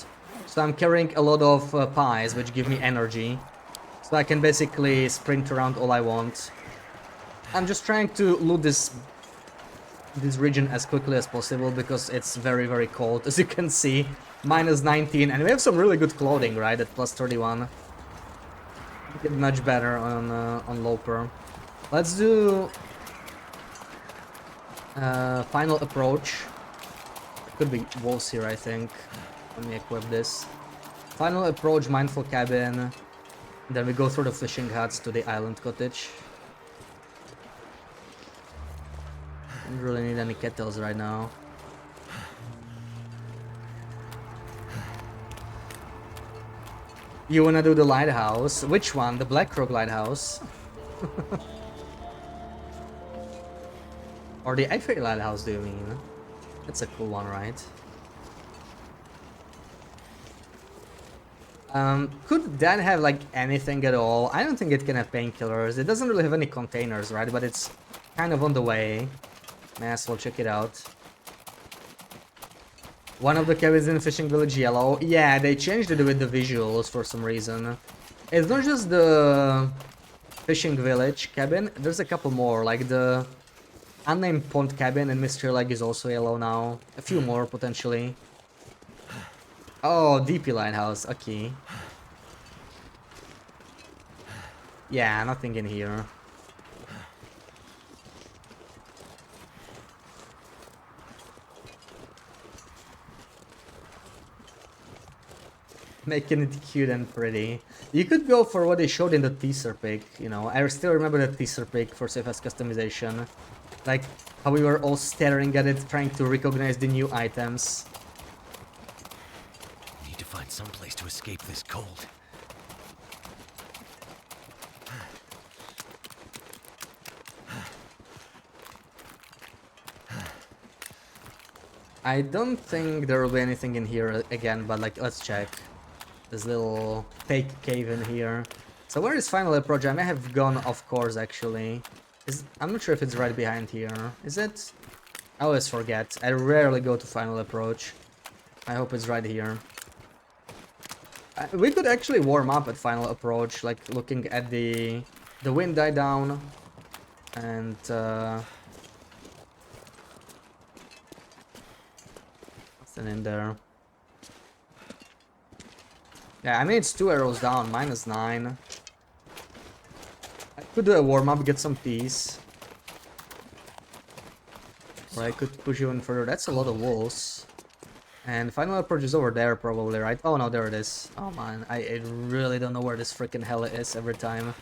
so I'm carrying a lot of pies, which give me energy. So I can basically sprint around all I want. I'm just trying to loot this this region as quickly as possible because it's very, very cold. As you can see, -19, and we have some really good clothing, right? At +31. Get much better on Loper. Let's do final approach. There could be wolves here, I think. Let me equip this. Final approach, mindful cabin. Then we go through the fishing huts to the island cottage. Don't really need any kettles right now. You wanna do the lighthouse? Which one? The Black Rock lighthouse? Or the Eiffel lighthouse, do you mean? That's a cool one, right? Could that have like anything at all? I don't think it can have painkillers. It doesn't really have any containers, right? But it's kind of on the way. May as well check it out. One of the cabins in Fishing Village yellow. Yeah, they changed it with the visuals for some reason. It's not just the Fishing Village cabin. There's a couple more, like the Unnamed Pond cabin and Mystery Lake is also yellow now. A few more potentially. Oh, DP Lighthouse, okay. Yeah, nothing in here. Making it cute and pretty. You could go for what they showed in the teaser pic, you know. I still remember the teaser pic for CFS customization. Like, how we were all staring at it, trying to recognize the new items. Need to find some place to escape this cold. I don't think there will be anything in here again, but like, let's check. This little fake cave in here. So where is Final Approach? I may have gone off course actually. I'm not sure if it's right behind here. Is it? I always forget. I rarely go to Final Approach. I hope it's right here. We could actually warm up at Final Approach, like looking at the wind die down and nothing in there. Yeah, I mean it's 2 arrows down, -9. I could do a warm up, get some peace. Or I could push even further. That's a lot of wolves. And Final Approach is over there probably, right? Oh no, there it is. Oh man, I really don't know where this freaking hell is every time.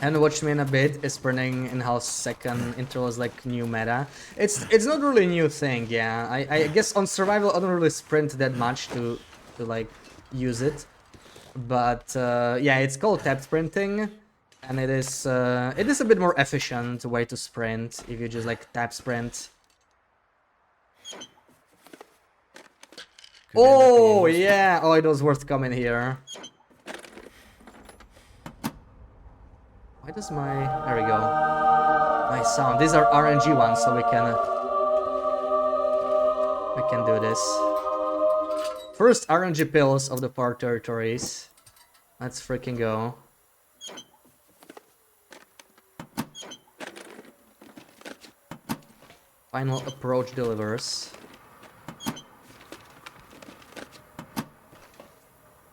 And Watch Me in a Bit is burning in house second intervals like new meta. It's not really a new thing, yeah. I guess on survival I don't really sprint that much to like use it. But yeah, it's called tap sprinting. And it is a bit more efficient way to sprint if you just like tap sprint. Oh yeah! Oh, it was worth coming here. Why does my... There we go. Nice sound. These are RNG ones, so we can do this. First RNG pills of the park territories. Let's freaking go. Final Approach delivers.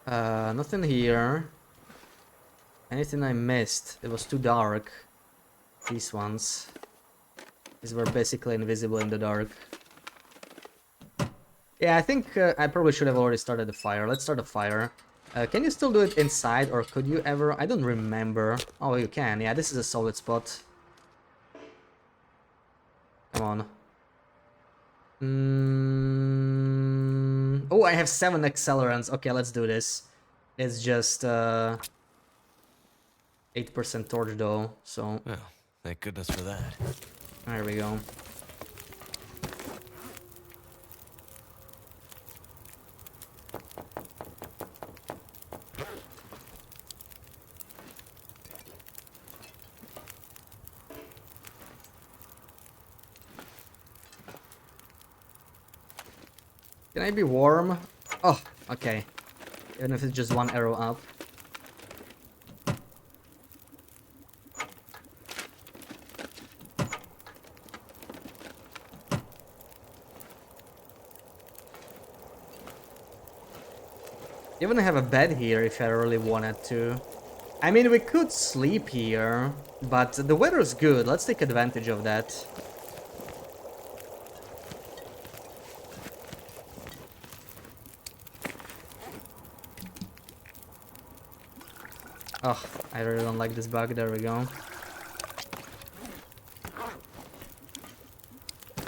Nothing here. Anything I missed? It was too dark. These ones. These were basically invisible in the dark. Yeah, I think I probably should have already started the fire. Let's start a fire. Can you still do it inside, or could you ever? I don't remember. Oh, you can. Yeah, this is a solid spot. Come on. Oh, I have 7 accelerants. Okay, let's do this. It's just 8% torch though, so... Well, thank goodness for that. There we go. Can I be warm? Oh, okay. Even if it's just 1 arrow up. Even have a bed here if I really wanted to. I mean, we could sleep here, but the weather's good. Let's take advantage of that. Oh, I really don't like this bug. There we go.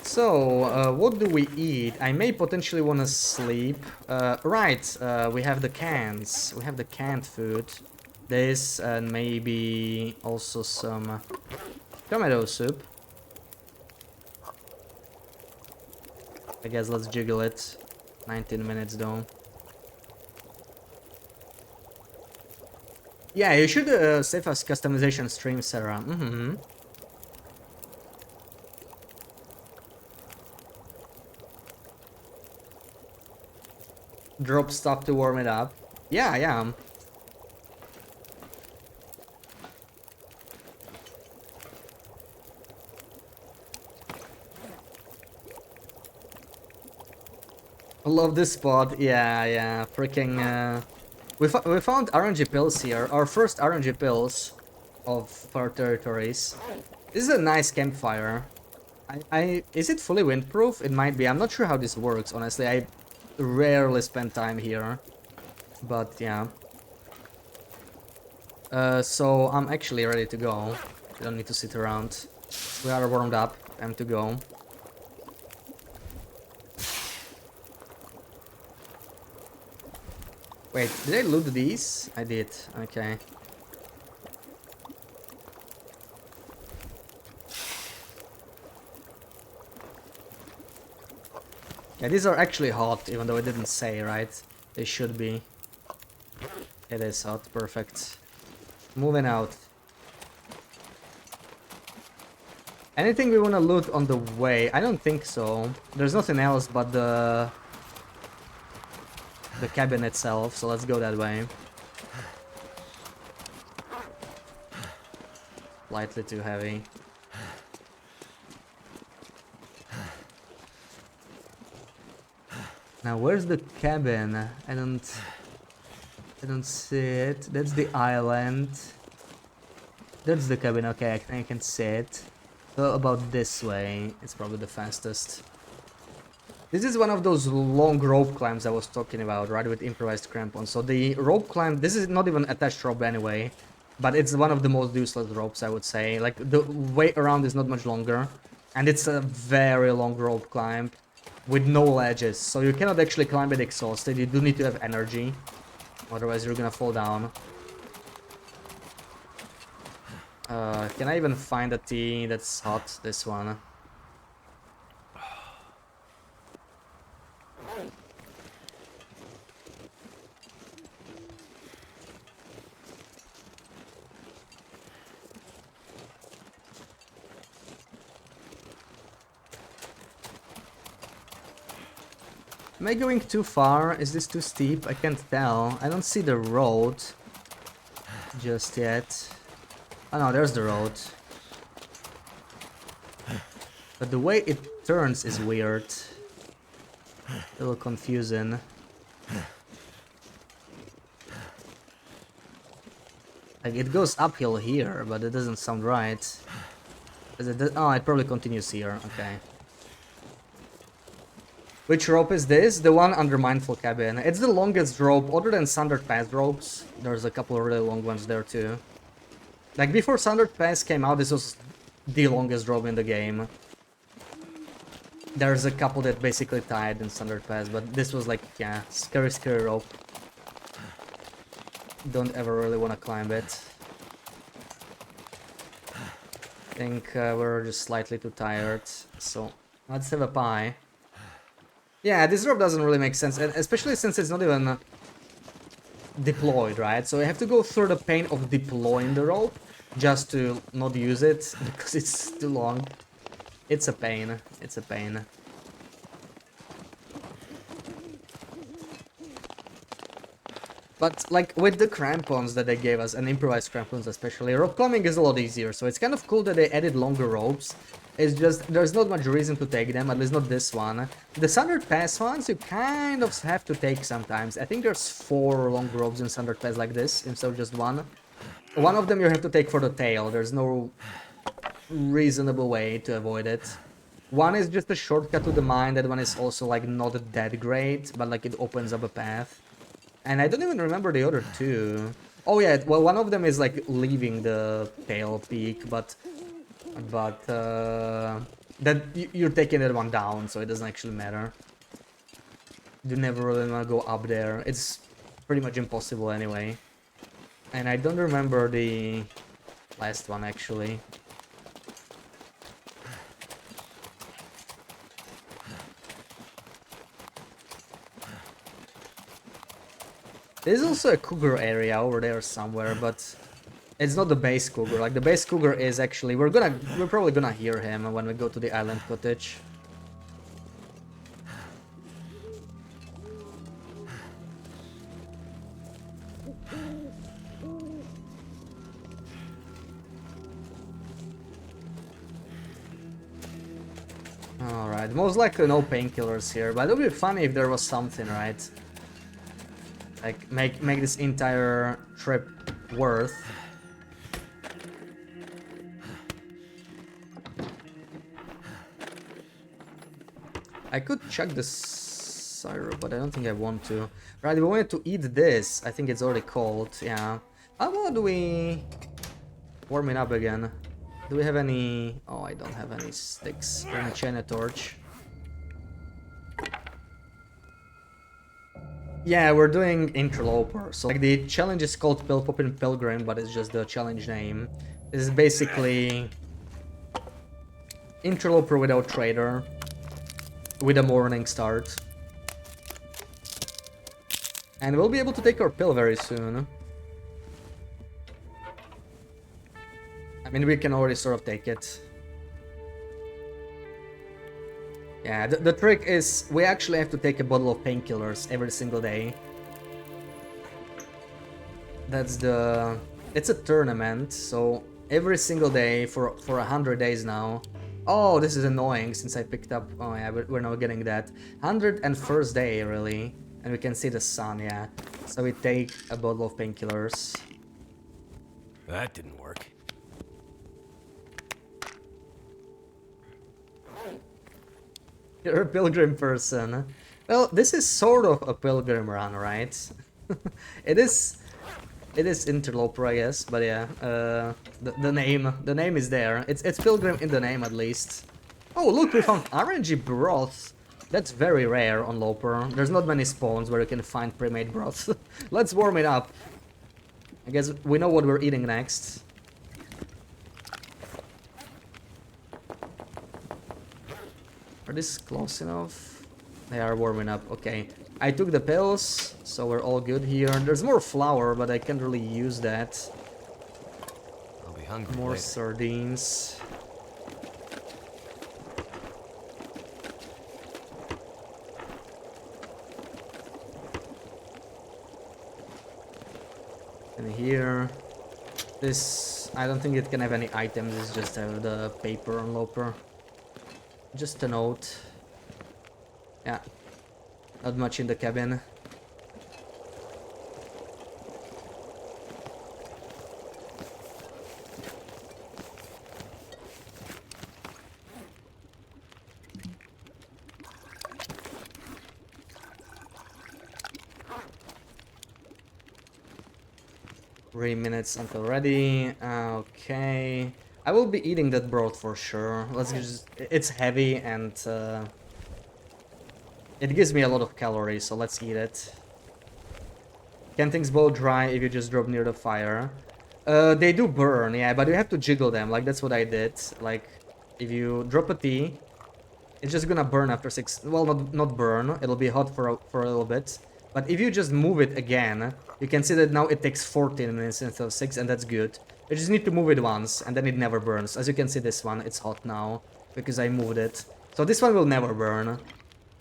So, what do we eat? I may potentially want to sleep. Right, we have the cans. We have the canned food. This and maybe also some tomato soup. I guess let's jiggle it. 19 minutes though. Yeah, you should save us customization stream, Sarah. Drop stuff to warm it up. Yeah, yeah. I love this spot. Yeah, yeah. Freaking. We found RNG pills here. Our first RNG pills of our territories. This is a nice campfire. Is it fully windproof? It might be. I'm not sure how this works. Honestly, I rarely spend time here. But yeah. So I'm actually ready to go. We don't need to sit around. We are warmed up. Time to go. Wait, did I loot these? I did. Okay. Yeah, these are actually hot, even though it didn't say, right? They should be. It is hot, perfect. Moving out. Anything we want to loot on the way? I don't think so. There's nothing else but the cabin itself, so let's go that way. Slightly too heavy. Now where's the cabin? I don't see it. That's the island. That's the cabin. Okay, I can see it. So about this way, it's probably the fastest. This is one of those long rope climbs I was talking about, right, with improvised crampons. So the rope climb, this is not even attached rope anyway, but it's one of the most useless ropes, I would say. Like, the way around is not much longer, and it's a very long rope climb with no ledges. So you cannot actually climb it exhausted. You do need to have energy, otherwise you're gonna fall down. Can I even find a tea that's hot? This one. Am I going too far? Is this too steep? I can't tell. I don't see the road just yet. Oh no, there's the road. But the way it turns is weird. A little confusing. Like, it goes uphill here, but it doesn't sound right. Oh, it probably continues here. Okay. Which rope is this? The one under Mindful Cabin. It's the longest rope, other than Sundered Pass ropes. There's a couple of really long ones there too. Like, before Sundered Pass came out, this was the longest rope in the game. There's a couple that basically tied in Sundered Pass, but this was like, yeah, scary rope. Don't ever really want to climb it. I think we're just slightly too tired, so let's have a pie. Yeah, this rope doesn't really make sense, and especially since it's not even deployed, right? So I have to go through the pain of deploying the rope just to not use it because it's too long. It's a pain. It's a pain. But like with the crampons that they gave us, and improvised crampons especially, rope climbing is a lot easier. So it's kind of cool that they added longer ropes It's just, there's not much reason to take them, at least not this one. The Sundered Pass ones, you kind of have to take sometimes. I think there's 4 long ropes in Sundered Pass like this, instead of just one. One of them you have to take for the tail, there's no reasonable way to avoid it. One is just a shortcut to the mine, that one is also like not that great, but like it opens up a path. And I don't even remember the other two. Oh yeah, well one of them is like leaving the tail peak, but that you're taking that one down, so it doesn't actually matter. You never really want to go up there. It's pretty much impossible anyway. And I don't remember the last one actually. There's also a cougar area over there somewhere, but it's not the base cougar. Like the base cougar is actually, we're probably gonna hear him when we go to the island cottage. Alright, most likely no painkillers here, but it would be funny if there was something, right? Like, make this entire trip worth. I could check the syrup, but I don't think I want to. Right, we wanted to eat this. I think it's already cold, yeah. How about we warm it up again? Do we have any... Oh, I don't have any sticks. Bring a China torch. Yeah, we're doing Interloper. So like the challenge is called Pilgrim, but it's just the challenge name. This is basically Interloper without Trader, with a morning start. And we'll be able to take our pill very soon. I mean, we can already sort of take it. Yeah, the trick is we actually have to take a bottle of painkillers every single day. That's the... It's a tournament, so every single day for 100 days now. Oh, this is annoying since I picked up... Oh yeah, we're not getting that. 101st day, really. And we can see the sun, yeah. So we take a bottle of painkillers. That didn't work. You're a pilgrim person. Well, this is sort of a pilgrim run, right? It is Interloper, I guess, but yeah, the name is there. It's pilgrim in the name at least. Oh, look, we found RNG broth. That's very rare on Loper. There's not many spawns where you can find pre-made broth. Let's warm it up. I guess we know what we're eating next. Are these close enough? They are warming up, okay. I took the pills, so we're all good here. There's more flour, but I can't really use that. I'll be hungry More later. sardines. And here, this, I don't think it can have any items, it's just the paper enveloper. Just a note. Yeah, not much in the cabin. 3 minutes until ready. Okay. I will be eating that broth for sure. Let's just... It's heavy and it gives me a lot of calories, so let's eat it. Can things boil dry if you just drop near the fire? They do burn, yeah, but you have to jiggle them. Like, that's what I did. Like, if you drop a tea, it's just gonna burn after 6... Well, not burn. It'll be hot for a little bit. But if you just move it again, you can see that now it takes 14 minutes instead of 6, and that's good. You just need to move it once, and then it never burns. As you can see, this one, it's hot now, because I moved it. So this one will never burn,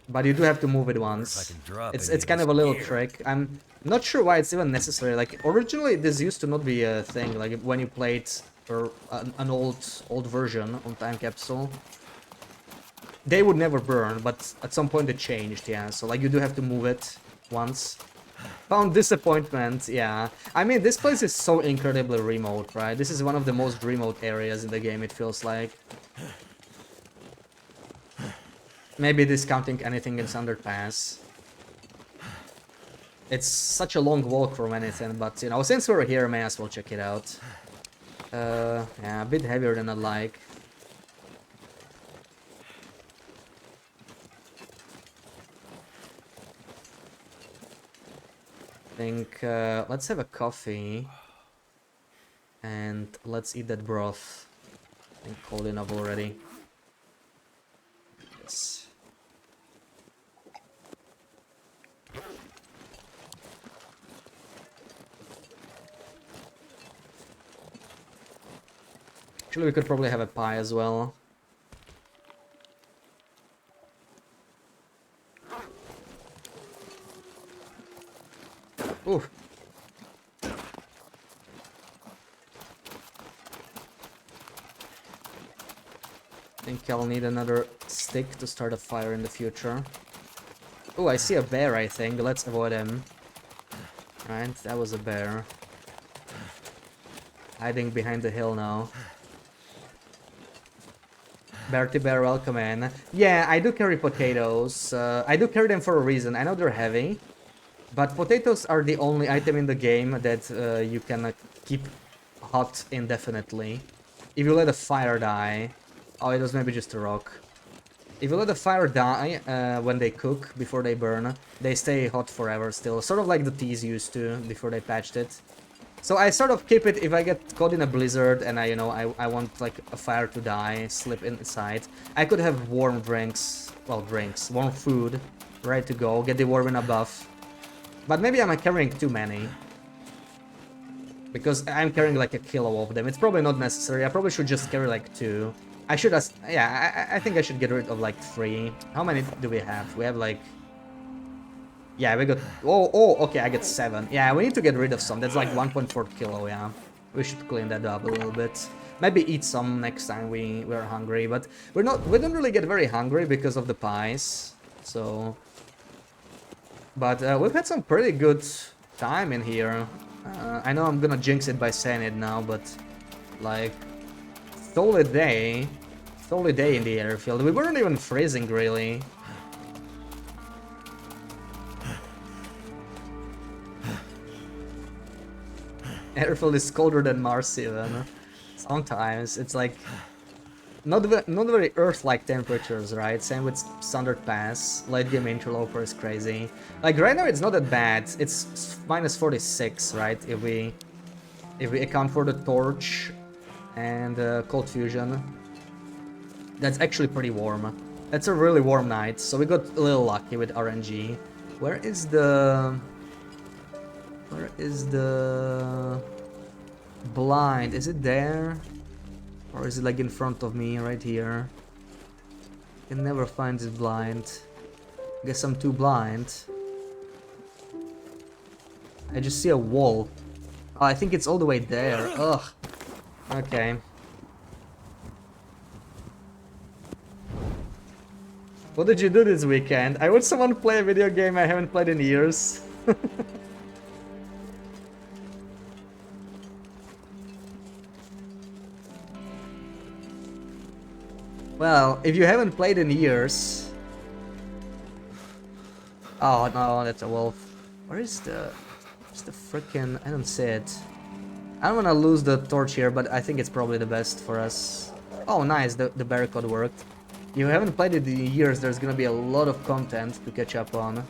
but you do have to move it once. It's kind of a little trick. I'm not sure why it's even necessary. Like, originally this used to not be a thing. Like, when you played or an old version on time capsule, they would never burn, but at some point it changed, yeah. So like you do have to move it once. Found disappointment, yeah. I mean, this place is so incredibly remote, right? This is one of the most remote areas in the game, it feels like. Maybe discounting anything in Underpass. It's such a long walk from anything, but you know, since we're here, may as well check it out. Yeah, a bit heavier than I'd like. I think, let's have a coffee. And let's eat that broth. I think cold enough already. Yes. Actually, we could probably have a pie as well. Ooh. I think I'll need another stick to start a fire in the future. Oh, I see a bear, I think. Let's avoid him. Right, that was a bear. Hiding behind the hill now. Bertie Bear, welcome in. Yeah, I do carry potatoes. I do carry them for a reason. I know they're heavy. But potatoes are the only item in the game that you can keep hot indefinitely. If you let a fire die... Oh, it was maybe just a rock. If you let a fire die when they cook, before they burn, they stay hot forever still. Sort of like the teas used to, before they patched it. So I sort of keep it if I get caught in a blizzard and I want like a fire to die, slip inside. I could have warm drinks, well warm food, ready to go, get the warming buff. But maybe I'm carrying too many. Because I'm carrying like a kilo of them. It's probably not necessary. I probably should just carry like 2. I should yeah, I think I should get rid of like 3. How many do we have? We have like... Yeah, we got... Oh, okay, I get 7. Yeah, we need to get rid of some. That's like 1.4 kilo, yeah. We should clean that up a little bit. Maybe eat some next time we're hungry, but we don't really get very hungry because of the pies. So... But we've had some pretty good time in here. I know I'm gonna jinx it by saying it now, but like solid day in the airfield. We weren't even freezing really. Airfield is colder than Mars even. Sometimes it's like not very Earth-like temperatures, right? Same with Standard Pass. Late game interloper is crazy. Like right now, it's not that bad. It's minus 46, right? If we account for the torch and cold fusion, that's actually pretty warm. That's a really warm night. So we got a little lucky with RNG. Where is the blind? Is it there? Or is it like in front of me, right here? I can never find this blind. Guess I'm too blind. I just see a wall. Oh, I think it's all the way there. Ugh. Okay. What did you do this weekend? I watched someone play a video game I haven't played in years. Well, if you haven't played in years... Oh no, that's a wolf. Where is the frickin'... I don't see it. I don't wanna lose the torch here, but I think it's probably the best for us. Oh nice, the barricade worked. If you haven't played it in years, there's gonna be a lot of content to catch up on.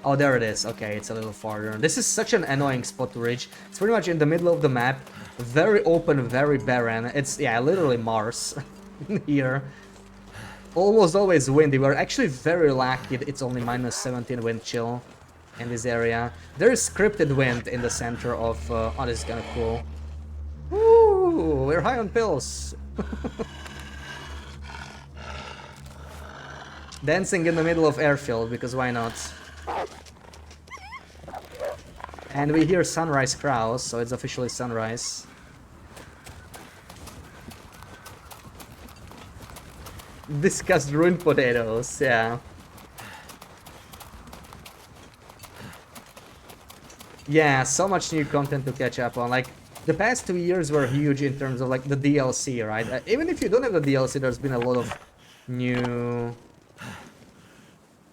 Oh, there it is. Okay, it's a little farther. This is such an annoying spot to reach. It's pretty much in the middle of the map. Very open, very barren. It's, yeah, literally Mars. Here. Almost always windy. We're actually very lucky it's only minus 17 wind chill in this area. There is scripted wind in the center of... oh, this is kind of cool. Woo! We're high on pills. Dancing in the middle of airfield, because why not? And we hear sunrise crows, so it's officially sunrise. discussed ruined potatoes, yeah. Yeah, so much new content to catch up on. Like, the past 2 years were huge in terms of like the DLC, right? Even if you don't have the DLC, there's been a lot of new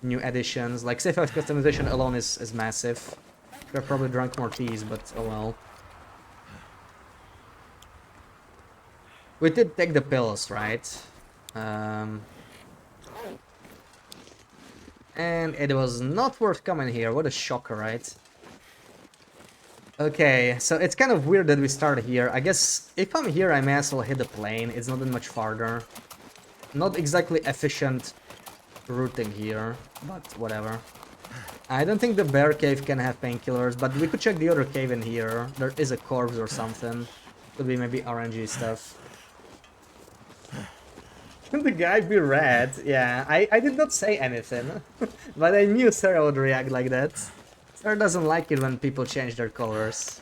additions. Like safe house customization alone is massive. Could have probably drunk more teas, but oh well. We did take the pills, right? And it was not worth coming here. What a shocker, right? Okay, so it's kind of weird that we started here. I guess if I'm here, I may as well hit the plane. It's not that much farther. Not exactly efficient routing here, but whatever. I don't think the bear cave can have painkillers, but we could check the other cave in here. There is a corpse or something. Could be maybe RNG stuff. Can the guy be red? Yeah, I did not say anything, but I knew Sarah would react like that. Sarah doesn't like it when people change their colors.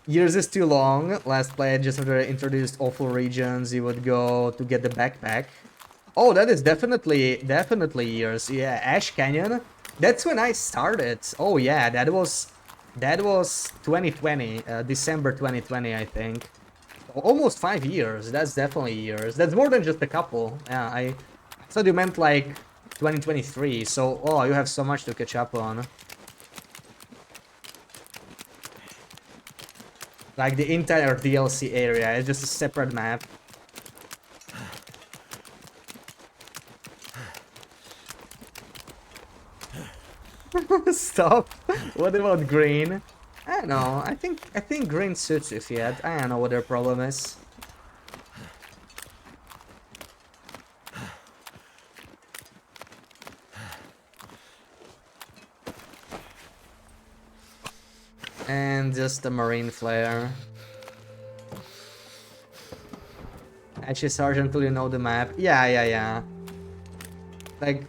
Years is too long. Last play, just after I introduced awful regions, you would go to get the backpack. Oh, that is definitely years. Yeah, Ash Canyon. That's when I started. Oh yeah, that was 2020, December 2020, I think. Almost 5 years. That's definitely years. That's more than just a couple. Yeah, I thought you meant like 2023. So, oh, you have so much to catch up on. Like the entire DLC area is just a separate map. Stop. What about green? I don't know. I think green suits if yet. I don't know what their problem is. And just a marine flare. Actually, Sergeant, until you know the map. Yeah. Like,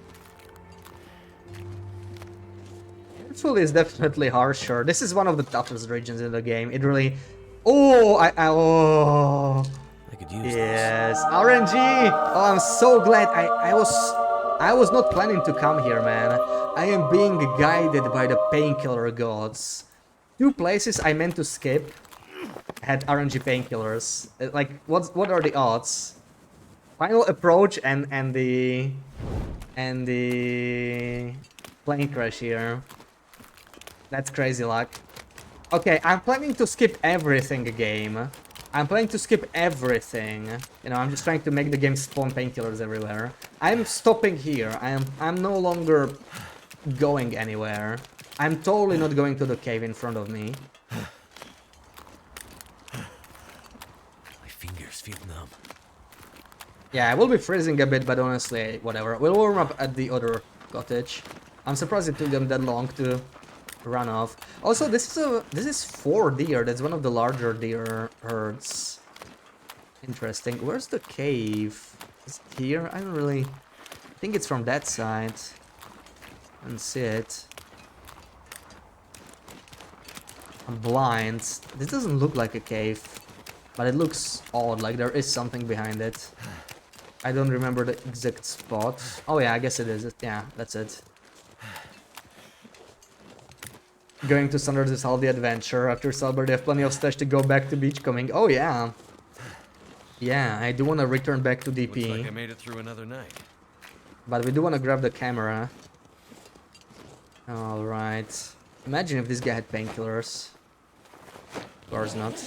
Careful is definitely harsher. This is one of the toughest regions in the game. It really... Oh, oh. I could use Yes, RNG. Oh, I'm so glad. I was not planning to come here, man. I am being guided by the painkiller gods. 2 places I meant to skip had RNG painkillers. Like, what are the odds? Final approach and the plane crash here. That's crazy luck. Okay, I'm planning to skip everything game. I'm planning to skip everything. You know, I'm just trying to make the game spawn painkillers everywhere. I'm stopping here. I'm no longer going anywhere. I'm totally not going to the cave in front of me. My fingers feel numb. Yeah, I will be freezing a bit, but honestly, whatever. We'll warm up at the other cottage. I'm surprised it took them that long to run off. Also, this is 4 deer. That's one of the larger deer herds. Interesting. Where's the cave? Is it here? I don't really think it's from that side. I don't see it. I'm blind. This doesn't look like a cave, but it looks odd, like there is something behind it. I don't remember the exact spot. Oh yeah, I guess it is. Yeah, that's it. Going to Sanders is all the adventure. After Salber, they have plenty of stash to go back to beachcombing. Oh yeah. Yeah, I do want to return back to DP. Looks like I made it through another night. But we do want to grab the camera. Alright. Imagine if this guy had painkillers. Of course not.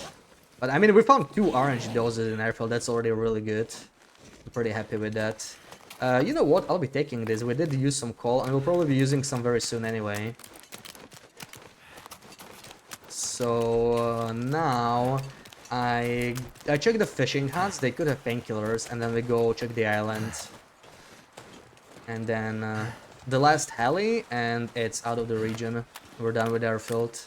But I mean, we found 2 orange doses in airfield. That's already really good. I'm pretty happy with that. You know what? I'll be taking this. We did use some coal, and we'll probably be using some very soon anyway. So now I check the fishing huts. They could have painkillers, and then we go check the island. And then the last heli, and it's out of the region. We're done with airfield.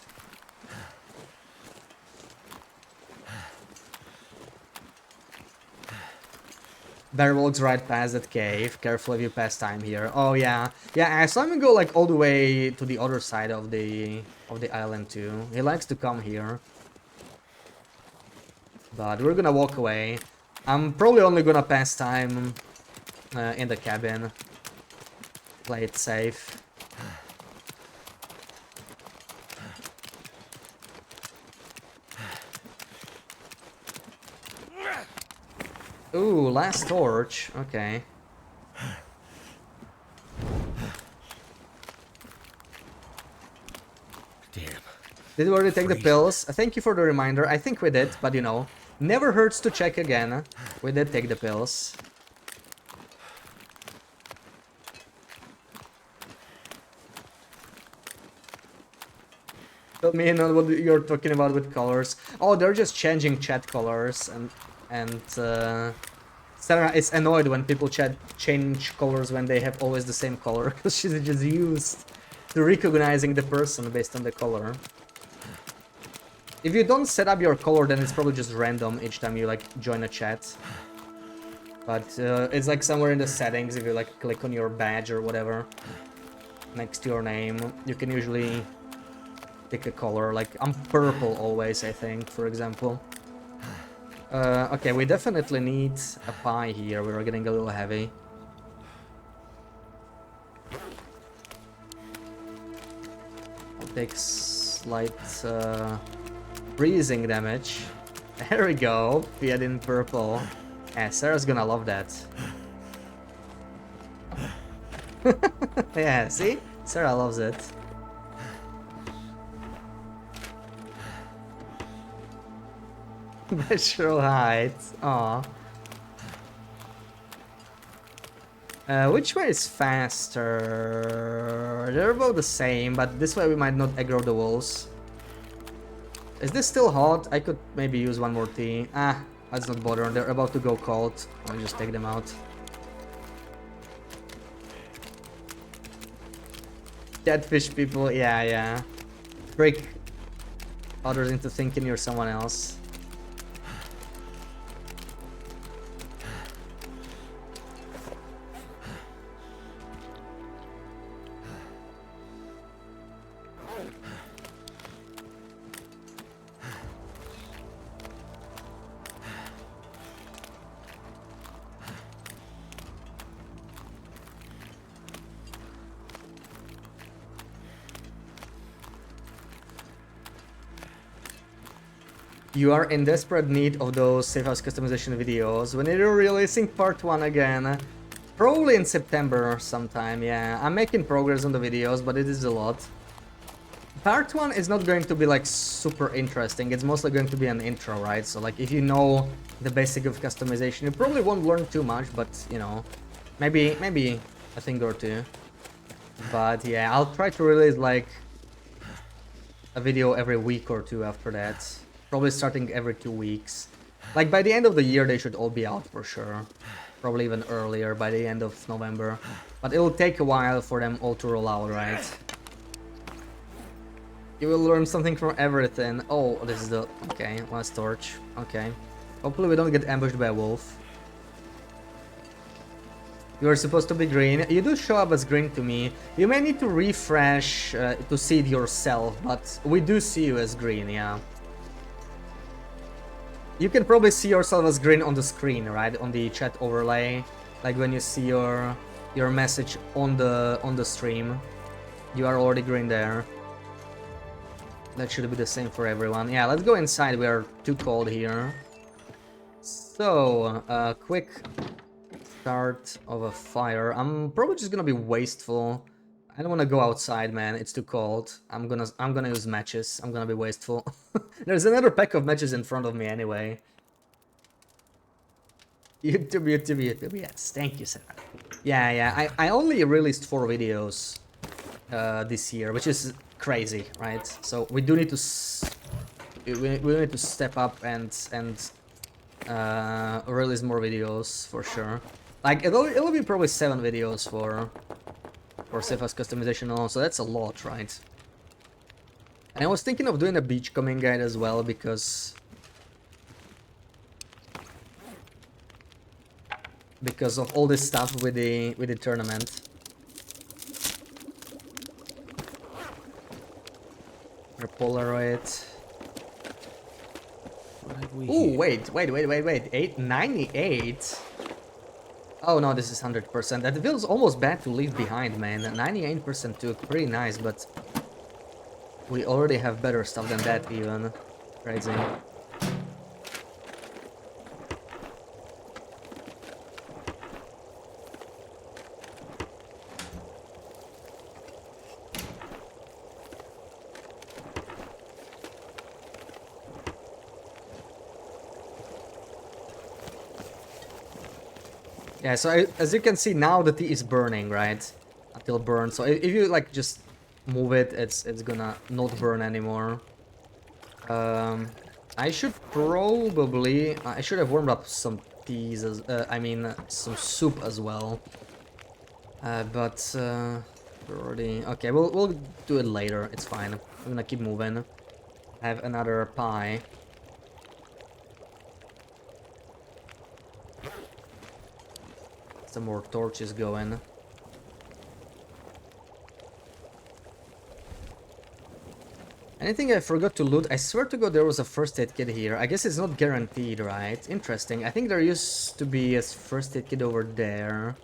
Bear walks right past that cave. Careful if you pass time here. Oh yeah, yeah. I saw him go like all the way to the other side of the island too. He likes to come here, but we're gonna walk away. I'm probably only gonna pass time in the cabin. Play it safe. Ooh, last torch. Okay. Damn. Did we already take the pills? Thank you for the reminder. I think we did, but you know, never hurts to check again. We did take the pills. Fill me in on what you're talking about with colors. Oh, they're just changing chat colors, and Sarah is annoyed when people change colors when they have always the same color, because she's just used to recognizing the person based on the color. If you don't set up your color, then it's probably just random each time you like join a chat. But it's like somewhere in the settings, if you like click on your badge or whatever next to your name, you can usually pick a color. Like I'm purple always, I think, for example. Okay, we definitely need a pie here. We're getting a little heavy. I'll take slight freezing damage. There we go. Fiat in purple. Yeah, Sarah's gonna love that. Yeah, see? Sarah loves it. Natural height. Aw. Which way is faster? They're about the same, but this way we might not aggro the wolves. Is this still hot? I could maybe use one more tea. Ah, let's not bother. They're about to go cold. I'll just take them out. Catfish people, yeah. Trick others into thinking you're someone else. You are in desperate need of those safe house customization videos. When are you releasing part 1 again? Probably in September sometime, yeah. I'm making progress on the videos, but it is a lot. Part 1 is not going to be like super interesting. It's mostly going to be an intro, right? So like if you know the basic of customization, you probably won't learn too much, but you know, maybe a thing or two. But yeah, I'll try to release like a video every week or two after that. Probably starting every 2 weeks. Like by the end of the year they should all be out for sure. Probably even earlier, by the end of November. But it will take a while for them all to roll out, right? You will learn something from everything. Oh, this is the... Okay, last torch. Okay. Hopefully we don't get ambushed by a wolf. You are supposed to be green. You do show up as green to me. You may need to refresh to see it yourself, but we do see you as green, yeah. You can probably see yourself as green on the screen, right? On the chat overlay, like when you see your message on the stream, you are already green there. That should be the same for everyone. Yeah, let's go inside. We are too cold here. So, quick start of a fire. I'm probably just gonna be wasteful. I don't want to go outside, man. It's too cold. I'm gonna use matches. I'm gonna be wasteful. There's another pack of matches in front of me anyway. YouTube. Yes, thank you, Sarah. Yeah. I only released 4 videos this year, which is crazy, right? So we do need to we need to step up and release more videos for sure. Like it'll be probably 7 videos for safe house customization alone, so that's a lot, right? And I was thinking of doing a beachcombing guide as well, because of all this stuff with the tournament. Polaroid. What have we Ooh, here? wait. 898. Oh no, this is 100%. That feels almost bad to leave behind, man. 98% took pretty nice, but we already have better stuff than that even. Crazy. Yeah, so as you can see now the tea is burning, right? Until burned. So if you like just move it, it's gonna not burn anymore. I should probably I should have warmed up some teas as I mean some soup as well. But we're already okay. We'll do it later. It's fine. I'm gonna keep moving. Have another pie. Some more torches going. Anything I forgot to loot? I swear to God there was a first aid kit here. I guess it's not guaranteed, right? Interesting. I think there used to be a first aid kit over there.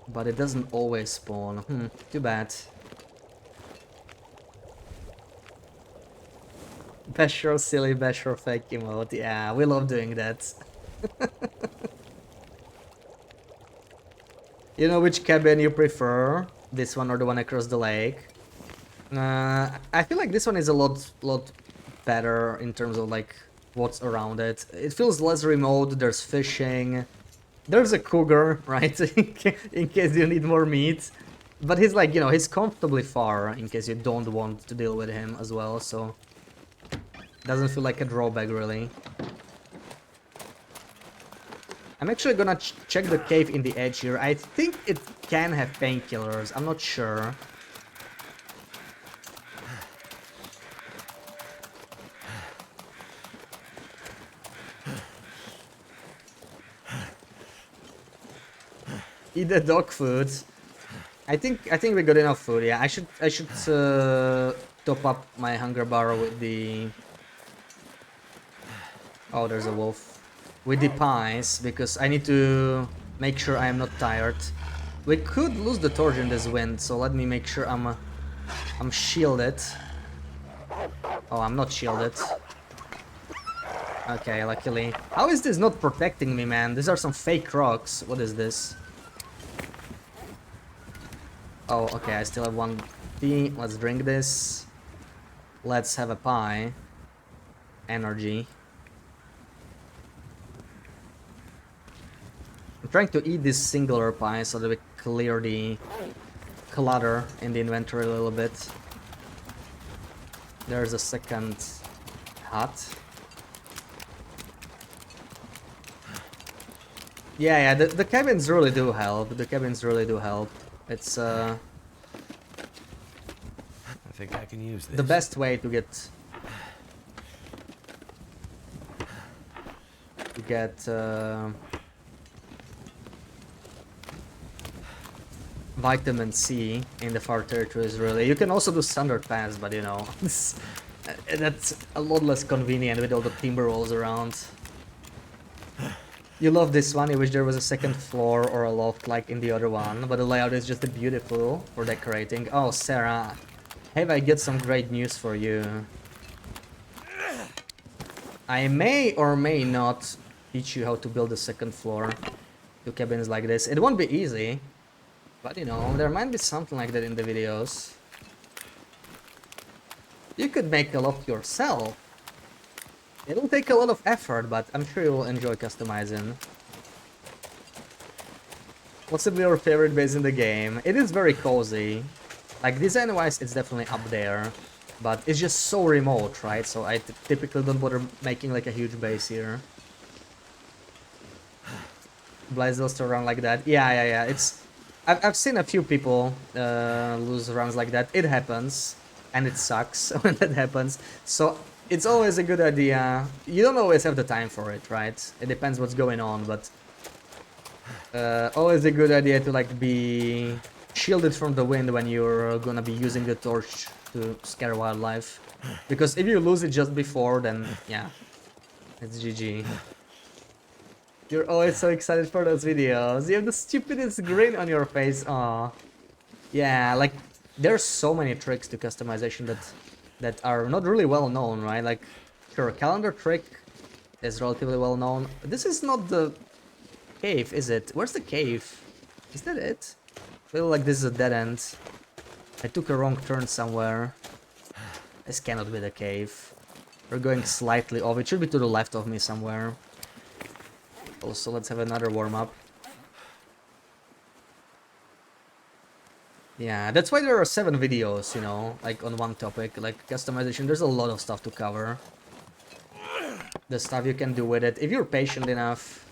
But it doesn't always spawn. Too bad. Bashor silly, Bashor fake emote. Yeah, we love doing that. You know which cabin you prefer? This one or the one across the lake? I feel like this one is a lot better in terms of like what's around it. It feels less remote. There's fishing. There's a cougar, right? In case you need more meat. But he's like, you know, he's comfortably far in case you don't want to deal with him as well, so doesn't feel like a drawback really. I'm actually gonna check the cave in the edge here. I think it can have painkillers. I'm not sure. Eat the dog food. I think we got enough food. Yeah, I should top up my hunger bar with the. Oh, there's a wolf. With the pies because I need to make sure I am not tired. We could lose the torch in this wind, so let me make sure I'm shielded. Oh, I'm not shielded. Okay, luckily. How is this not protecting me, man? These are some fake rocks. What is this? Oh, okay, I still have one tea. Let's drink this. Let's have a pie. Energy. I'm trying to eat this singular pie so that we clear the clutter in the inventory a little bit. There's a second hut. Yeah, the cabins really do help. The cabins really do help. It's I think I can use this. the best way to get vitamin C in the far territories, really. You can also do standard pass, but you know, that's a lot less convenient with all the timber walls around. You love this one, you wish there was a second floor or a loft like in the other one, but the layout is just beautiful for decorating. Oh, Sarah, have I got some great news for you. I may or may not teach you how to build a second floor to cabins like this. It won't be easy. But you know, there might be something like that in the videos. You could make a loft yourself. It'll take a lot of effort, but I'm sure you'll enjoy customizing. What's your favorite base in the game? It is very cozy. Like, design-wise, it's definitely up there. But it's just so remote, right? So I typically don't bother making like a huge base here. Blazels to run like that. Yeah. I've seen a few people lose runs like that. It happens, and it sucks when that happens. So it's always a good idea. You don't always have the time for it, right? It depends what's going on, but always a good idea to like be shielded from the wind when you're gonna be using the torch to scare wildlife. Because if you lose it just before, then yeah, It's GG. You're always so excited for those videos. You have the stupidest grin on your face. Aw. Yeah, like there's so many tricks to customization that are not really well known, right? Like, sure, calendar trick is relatively well known. This is not the cave, is it? Where's the cave? Is that it? I feel like this is a dead end. I took a wrong turn somewhere. This cannot be the cave. We're going slightly off. It should be to the left of me somewhere. Also, let's have another warm-up. Yeah, that's why there are 7 videos, you know, like on one topic, like customization. There's a lot of stuff to cover. The stuff you can do with it, if you're patient enough.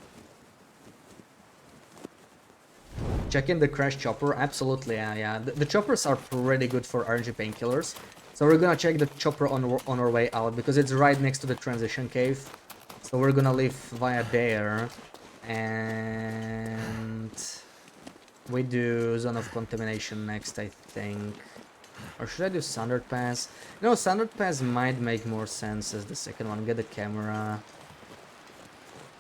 Check in the crash chopper, absolutely, yeah. The choppers are pretty good for RNG painkillers. So we're gonna check the chopper on our way out, because it's right next to the transition cave. So we're gonna leave via there. And we do Zone of Contamination next, I think. Or should I do Standard Pass? No, Standard Pass might make more sense as the second one. Get the camera.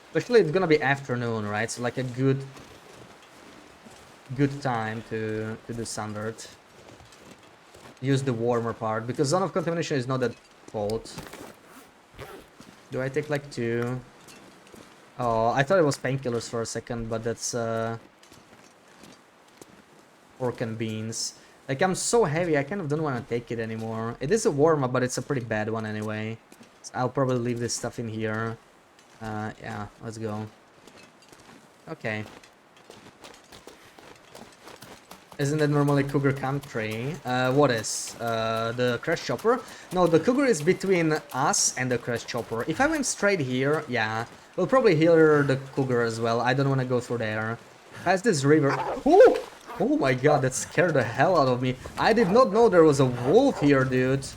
Especially it's gonna be afternoon, right? So like a good time to do Standard. Use the warmer part, because Zone of Contamination is not that cold. Do I take like 2? Oh, I thought it was painkillers for a second, but that's pork and beans. Like, I'm so heavy, I kind of don't want to take it anymore. It is a warm-up, but it's a pretty bad one anyway. So I'll probably leave this stuff in here. Yeah, let's go. Okay. Isn't that normally Cougar Country? What is? The Crash Chopper? No, the Cougar is between us and the Crash Chopper. If I went straight here, yeah, we'll probably hear the Cougar as well. I don't want to go through there. Past this river. Ooh! Oh my god, that scared the hell out of me. I did not know there was a wolf here, dude.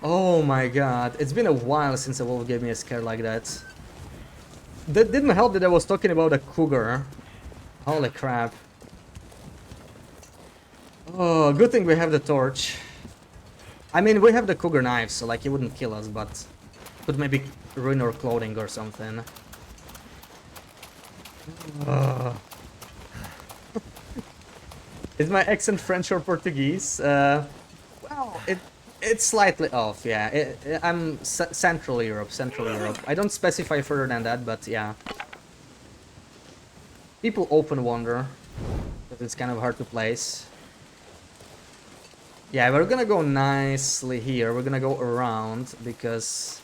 Oh my god. It's been a while since a wolf gave me a scare like that. That didn't help that I was talking about a cougar. Holy crap. Oh, good thing we have the torch. I mean, we have the cougar knife, so like, it wouldn't kill us, but could maybe ruin our clothing or something. Is my accent French or Portuguese? Well, it's slightly off, yeah. I'm Central Europe, Central Europe. I don't specify further than that, but yeah. People often wonder, because it's kind of hard to place. Yeah, we're gonna go nicely here. We're gonna go around, because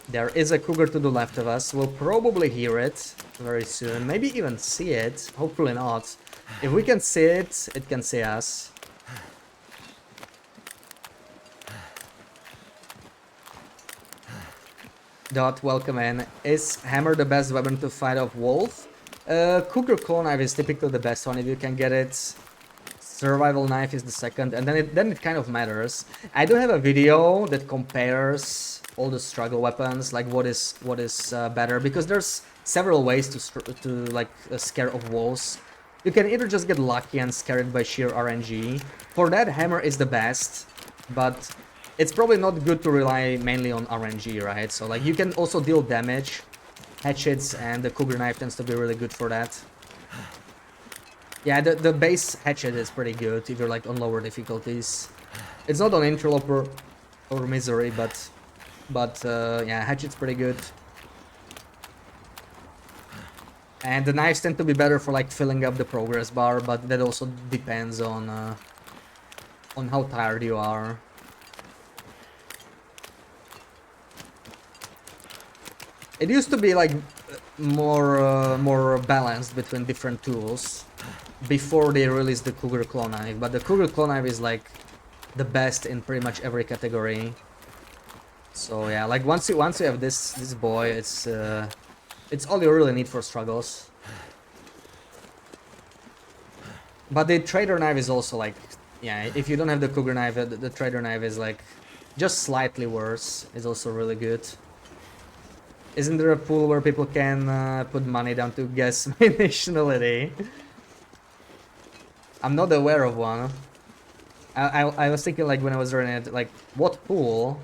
there is a cougar to the left of us. We'll probably hear it very soon. Maybe even see it. Hopefully not. If we can see it, it can see us. Dot, welcome in. Is hammer the best weapon to fight off wolf? Cougar claw knife is typically the best one if you can get it. Survival knife is the second, and then it kind of matters. I do have a video that compares all the struggle weapons, like what is better, because there's several ways to like scare off wolves. You can either just get lucky and scare it by sheer RNG. For that, hammer is the best, but it's probably not good to rely mainly on RNG, right? So like, you can also deal damage. Hatchets and the cougar knife tends to be really good for that. Yeah, the base hatchet is pretty good if you're like on lower difficulties. It's not on interloper or misery, but yeah, hatchet's pretty good. And the knives tend to be better for like filling up the progress bar, but that also depends on how tired you are. It used to be like more balanced between different tools before they released the Cougar claw knife, but the Cougar claw knife is like the best in pretty much every category. So yeah, like once you have this boy, it's all you really need for struggles. But the trader knife is also like, yeah, if you don't have the Cougar knife, the trader knife is like just slightly worse. It's also really good. Isn't there a pool where people can put money down to guess my nationality? I'm not aware of one. I was thinking like when I was running it, like what pool?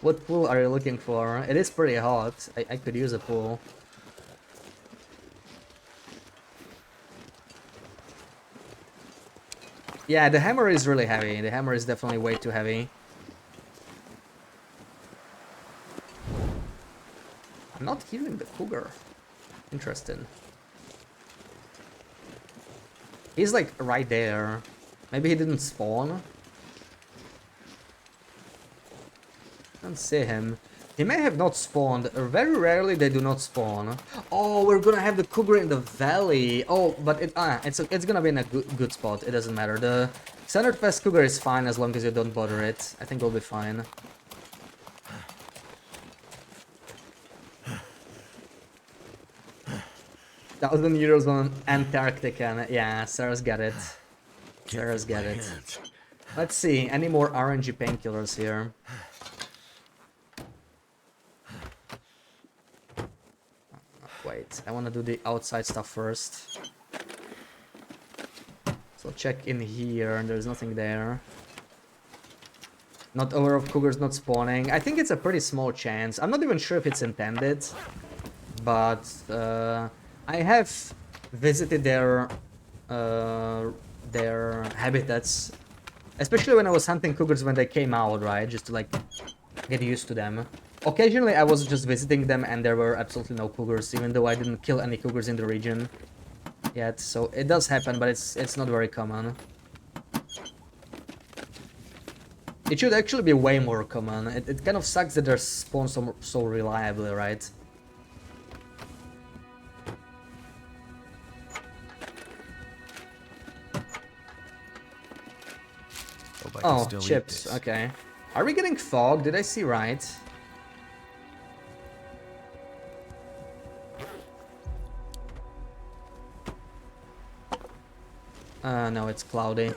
What pool are you looking for? It is pretty hot. I could use a pool. Yeah, the hammer is really heavy. The hammer is definitely way too heavy. I'm not hearing the cougar. Interesting. He's like right there. Maybe he didn't spawn. Can't see him. He may have not spawned. Very rarely they do not spawn. Oh, we're gonna have the cougar in the valley. Oh, but it's gonna be in a good spot. It doesn't matter. The standard fast cougar is fine as long as you don't bother it. I think we'll be fine. €1,000 on Antarctica. Yeah, Sarah's got it. Sarah's got it. Let's see, any more RNG painkillers here? Wait, I want to do the outside stuff first. So check in here, and there's nothing there. Not aware of cougars not spawning. I think it's a pretty small chance. I'm not even sure if it's intended, but I have visited their habitats, especially when I was hunting cougars when they came out, right? Just to like get used to them. Occasionally I was just visiting them and there were absolutely no cougars, even though I didn't kill any cougars in the region yet. So it does happen, but it's not very common. It should actually be way more common. It kind of sucks that they're spawned so reliably, right? Oh, chips, okay. Are we getting fog? Did I see right? No, it's cloudy.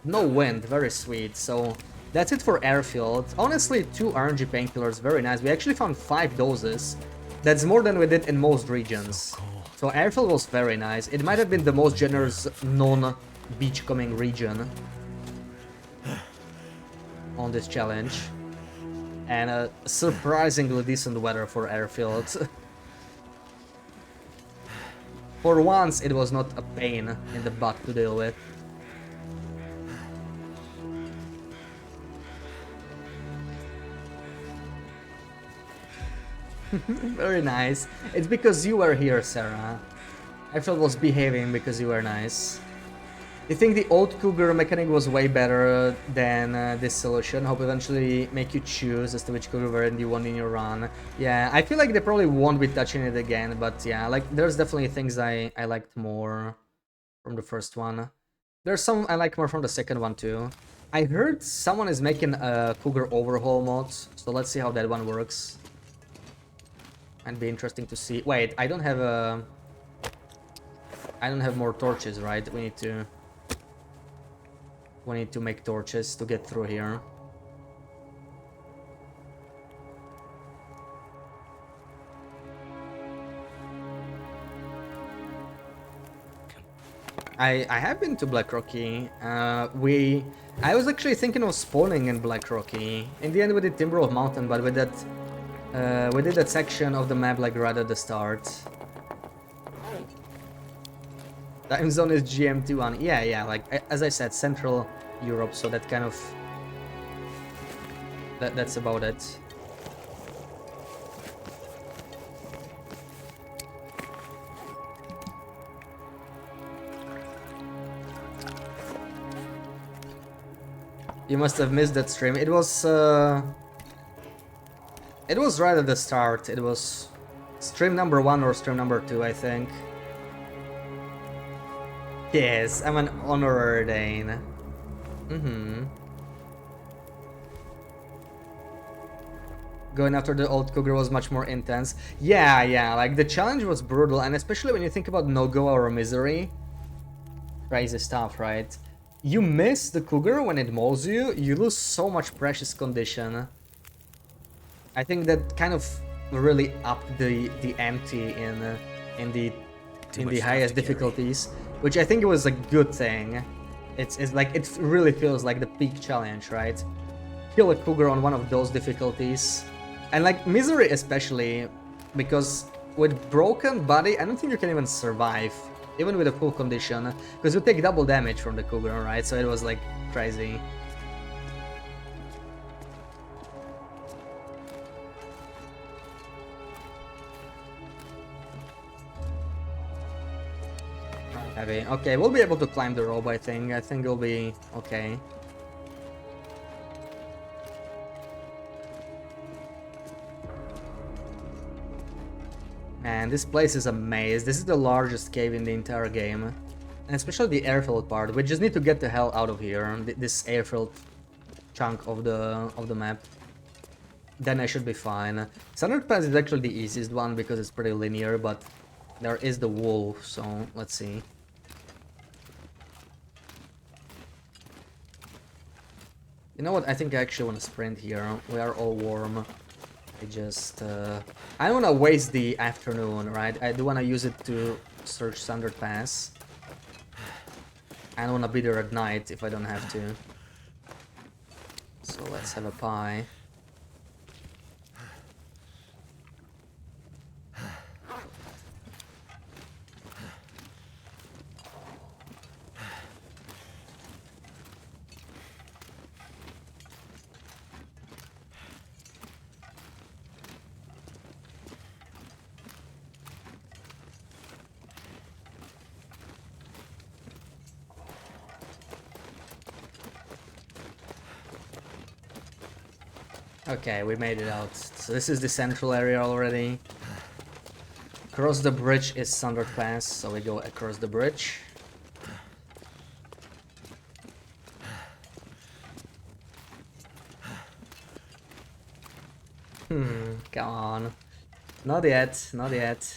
No wind, very sweet. So that's it for airfield. Honestly, 2 RNG painkillers, very nice. We actually found 5 doses. That's more than we did in most regions. So airfield was very nice. It might have been the most generous non-beachcombing region on this challenge. And a surprisingly decent weather for airfield. For once, it was not a pain in the butt to deal with. Very nice. It's because you were here, Sarah. Airfield was behaving because you were nice. You think the old cougar mechanic was way better than this solution? Hope eventually make you choose as to which cougar variant you want in your run. Yeah, I feel like they probably won't be touching it again, but yeah, like there's definitely things I liked more from the first one. There's some I like more from the second one too. I heard someone is making a cougar overhaul mod, so let's see how that one works. Might be interesting to see. Wait, I don't have more torches, right? We need to make torches to get through here. I have been to Black Rocky. I was actually thinking of spawning in Black Rocky. In the end we did Timberwolf Mountain, but we did that section of the map like right at the start. Time zone is GMT1. Yeah, like as I said, Central Europe, so that kind of that's about it. You must have missed that stream. It was right at the start. It was stream number 1 or stream number 2, I think. Yes, I'm an honorary Dane. Going after the old cougar was much more intense. Yeah, like the challenge was brutal, and especially when you think about no-go or misery. Crazy stuff, right? You miss the cougar when it mauls you, you lose so much precious condition. I think that kind of really upped the ante in the highest difficulties, which I think was a good thing. It's like, it really feels like the peak challenge, right? Kill a cougar on one of those difficulties. And like misery especially, because with broken body, I don't think you can even survive, even with a full condition, because you take double damage from the cougar, right? So it was like crazy. Heavy. Okay, we'll be able to climb the rope, I think. I think it'll be okay. Man, this place is a maze. This is the largest cave in the entire game. And especially the airfield part. We just need to get the hell out of here. This airfield chunk of the map. Then I should be fine. Standard Pass is actually the easiest one because it's pretty linear, but there is the wolf, so let's see. You know what? I think I actually want to sprint here. We are all warm. I just... I don't want to waste the afternoon, right? I do want to use it to search Standard Pass. I don't want to be there at night if I don't have to. So let's have a pie. Okay, we made it out. So this is the central area already. Across the bridge is Standard Pass, so we go across the bridge. Come on. Not yet, not yet.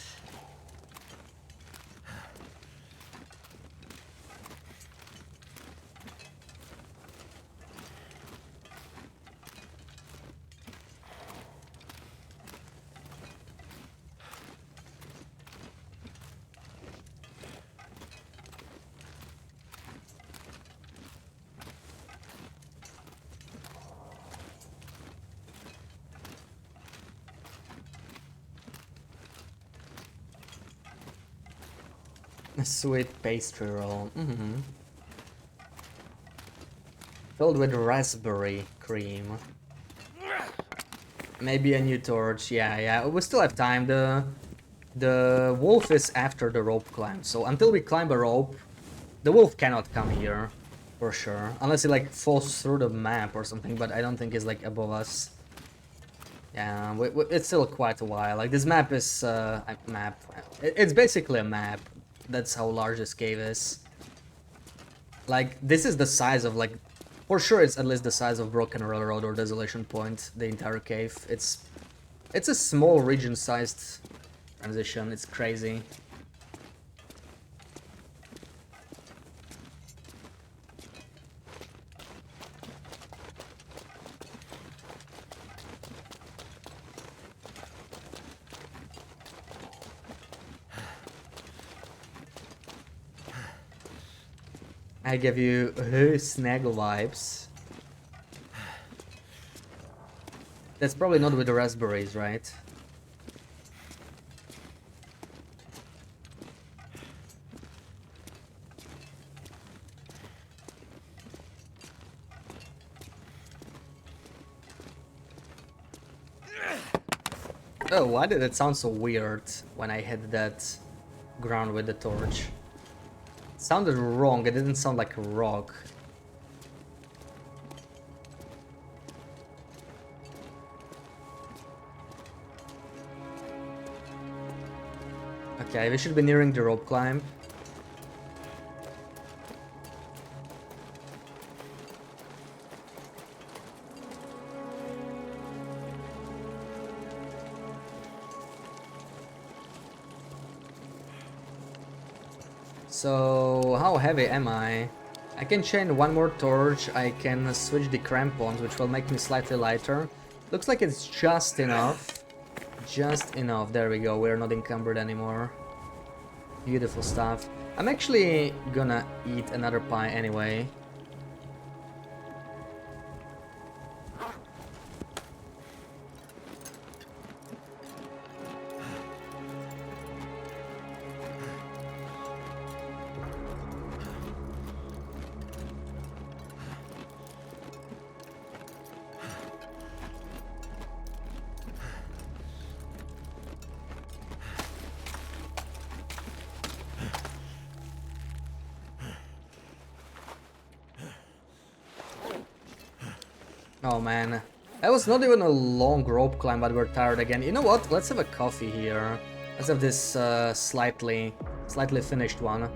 A sweet pastry roll. Filled with raspberry cream. Maybe a new torch. Yeah, we still have time. The wolf is after the rope climb, so until we climb a rope, the wolf cannot come here, for sure. Unless it like falls through the map or something, but I don't think it's like above us. Yeah, it's still quite a while. Like this map is a map. It's basically a map. That's how large this cave is. Like this is the size of like, for sure it's at least the size of Broken Railroad or Desolation Point. The entire cave. It's a small region-sized transition. It's crazy. I give you snaggle vibes. That's probably not with the raspberries, right? Oh, why did it sound so weird when I hit that ground with the torch? It sounded wrong, it didn't sound like a rock. Okay, we should be nearing the rope climb. So, how heavy am I? I can chain one more torch, I can switch the crampons, which will make me slightly lighter. Looks like it's just enough. Just enough, there we go, we're not encumbered anymore. Beautiful stuff. I'm actually gonna eat another pie anyway. Oh man, that was not even a long rope climb, but we're tired again. You know what? Let's have a coffee here. Let's have this slightly finished one.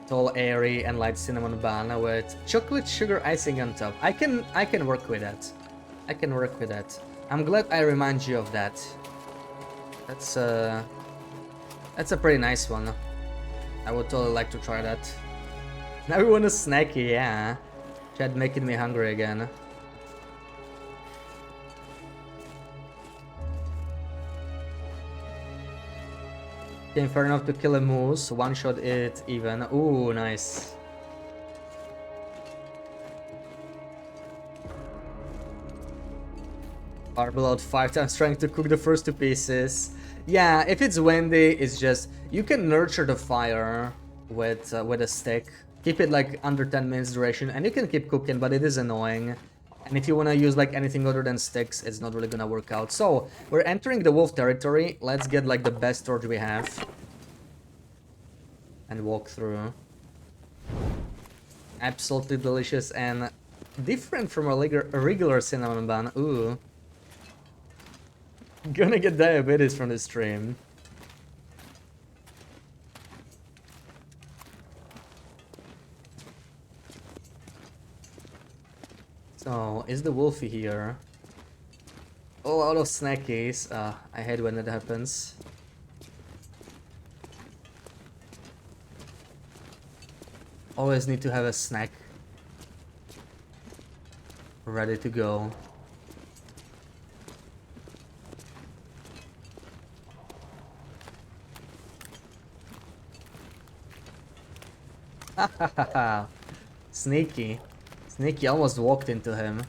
Tall, airy, and light cinnamon bun with chocolate sugar icing on top. I can work with that. I can work with that. I'm glad I remind you of that. That's a pretty nice one. I would totally like to try that. Now we want a snacky, yeah. Chad making me hungry again. Came far enough to kill a moose, one shot it even. Ooh, nice. Barbell out 5 times trying to cook the first 2 pieces. Yeah, if it's windy, it's just... You can nurture the fire with a stick. Keep it like under 10 minutes duration, and you can keep cooking, but it is annoying. And if you want to use like anything other than sticks, it's not really gonna work out. So, we're entering the wolf territory. Let's get like the best torch we have. And walk through. Absolutely delicious and different from a regular cinnamon bun. Ooh. Gonna get diabetes from this stream. So, is the wolfie here? Oh, out of snackies. I hate when that happens. Always need to have a snack ready to go. Sneaky. Sneaky almost walked into him.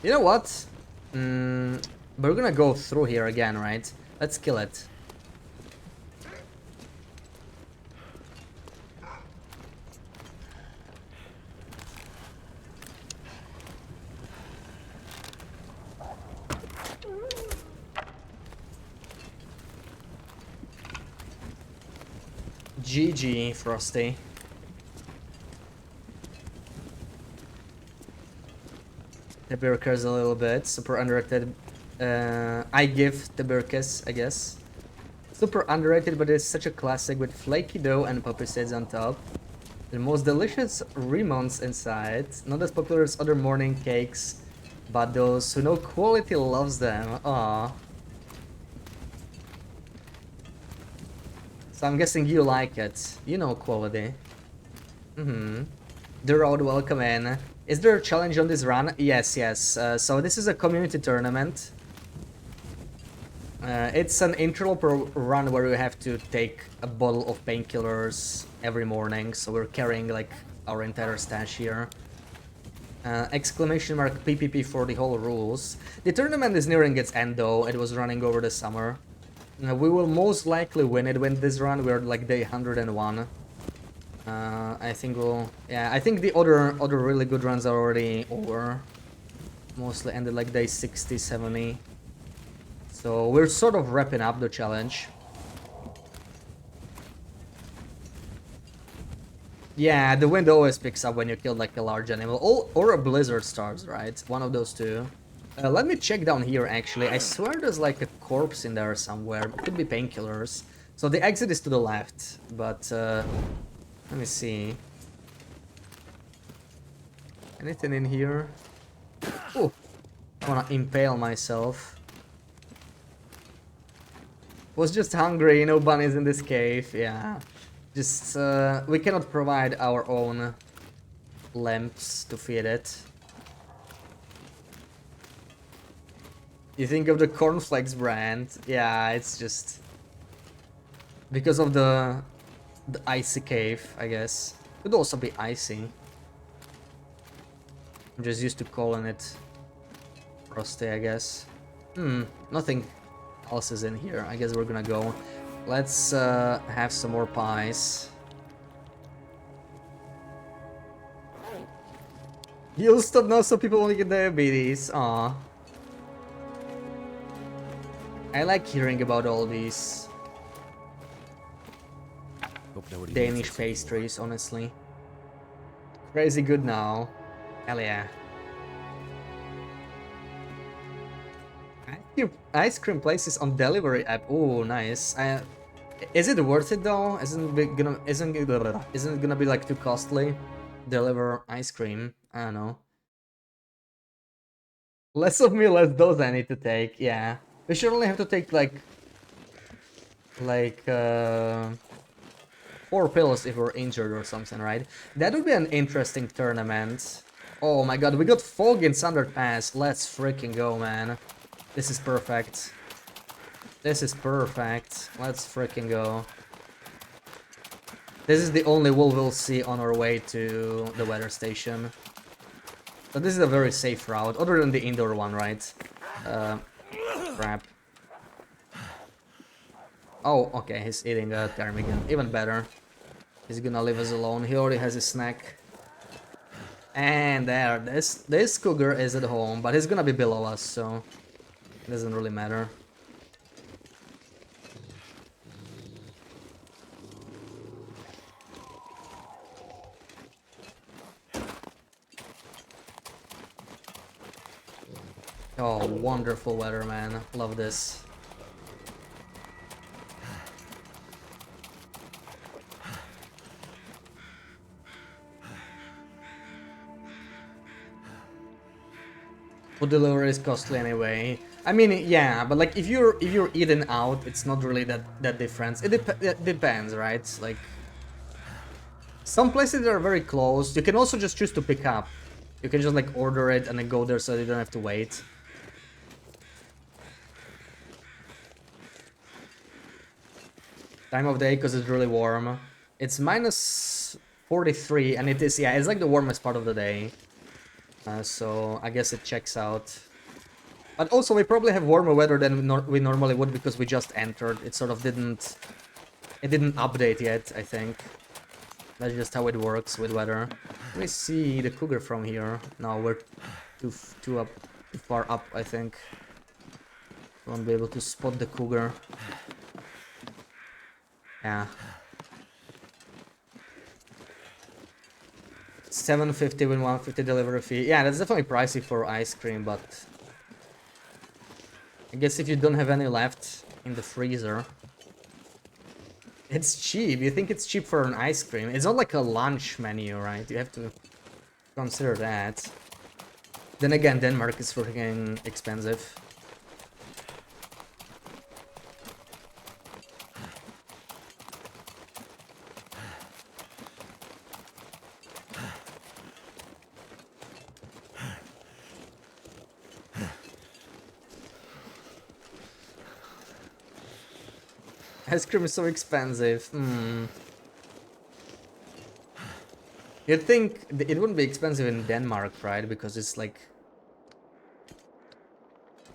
You know what? We're gonna go through here again, right? Let's kill it. GG, Frosty. The Birkers a little bit. Super underrated. I give the Birkers, I guess. Super underrated, but it's such a classic with flaky dough and poppy seeds on top. The most delicious remonts inside. Not as popular as other morning cakes, but those who know quality loves them. Aww. So I'm guessing you like it. You know quality. The road, welcome in. Is there a challenge on this run? Yes, yes. So this is a community tournament. It's an interval per run where we have to take a bottle of painkillers every morning. So we're carrying like our entire stash here. Exclamation mark PPP for the whole rules. The tournament is nearing its end though. It was running over the summer. We will most likely win it with this run. We're like day 101. I think we'll... Yeah, I think the other really good runs are already over. Mostly ended like day 60, 70. So we're sort of wrapping up the challenge. Yeah, the wind always picks up when you kill like a large animal. Or a blizzard starts, right? One of those two. Let me check down here actually. I swear there's like a corpse in there somewhere. It could be painkillers. So the exit is to the left, but let me see. Anything in here? Oh, I wanna impale myself. Was just hungry, no bunnies in this cave, yeah. Just, we cannot provide our own lamps to feed it. You think of the cornflakes brand, yeah, it's just... because of the icy cave, I guess. Could also be icy. I'm just used to calling it frosty, I guess. Nothing else is in here. I guess we're gonna go. Let's have some more pies. You'll stop now so people won't get diabetes. Aw. I like hearing about all these Hope nobody Danish needs this pastries, honestly. Crazy good now. Hell yeah. Ice cream places on delivery app. Oh, nice. Is it worth it though? Isn't it gonna be like too costly? Deliver ice cream. I don't know. Less of me, less dose I need to take. Yeah, we should only have to take like 4 pills if we're injured or something, right? That would be an interesting tournament. Oh my god, we got fog in Thunder Pass. Let's freaking go, man. This is perfect. This is perfect. Let's freaking go. This is the only wolf we'll see on our way to the weather station. But this is a very safe route, other than the indoor one, right? Crap. Oh, okay, he's eating a ptarmigan. Even better. He's gonna leave us alone. He already has his snack. And there, this cougar is at home, but he's gonna be below us, so it doesn't really matter. Oh, wonderful weather, man. Love this. Food delivery is costly anyway. I mean, yeah, but like if you're eating out, it's not really that different. It depends, right? Like some places are very close. You can also just choose to pick up. You can just like order it and then go there so you don't have to wait. Time of day because it's really warm. It's minus 43 and it is, yeah, it's like the warmest part of the day. So I guess it checks out. But also we probably have warmer weather than we normally would because we just entered. It sort of didn't update yet, I think. That's just how it works with weather. Let me see the cougar from here. No, we're too far up, I think. Won't be able to spot the cougar. Yeah. 750 with 150 delivery fee. Yeah, that's definitely pricey for ice cream, but I guess if you don't have any left in the freezer, it's cheap. You think it's cheap for an ice cream? It's not like a lunch menu, right? You have to consider that. Then again, Denmark is freaking expensive. Ice cream is so expensive. You'd think it wouldn't be expensive in Denmark, right? Because it's like...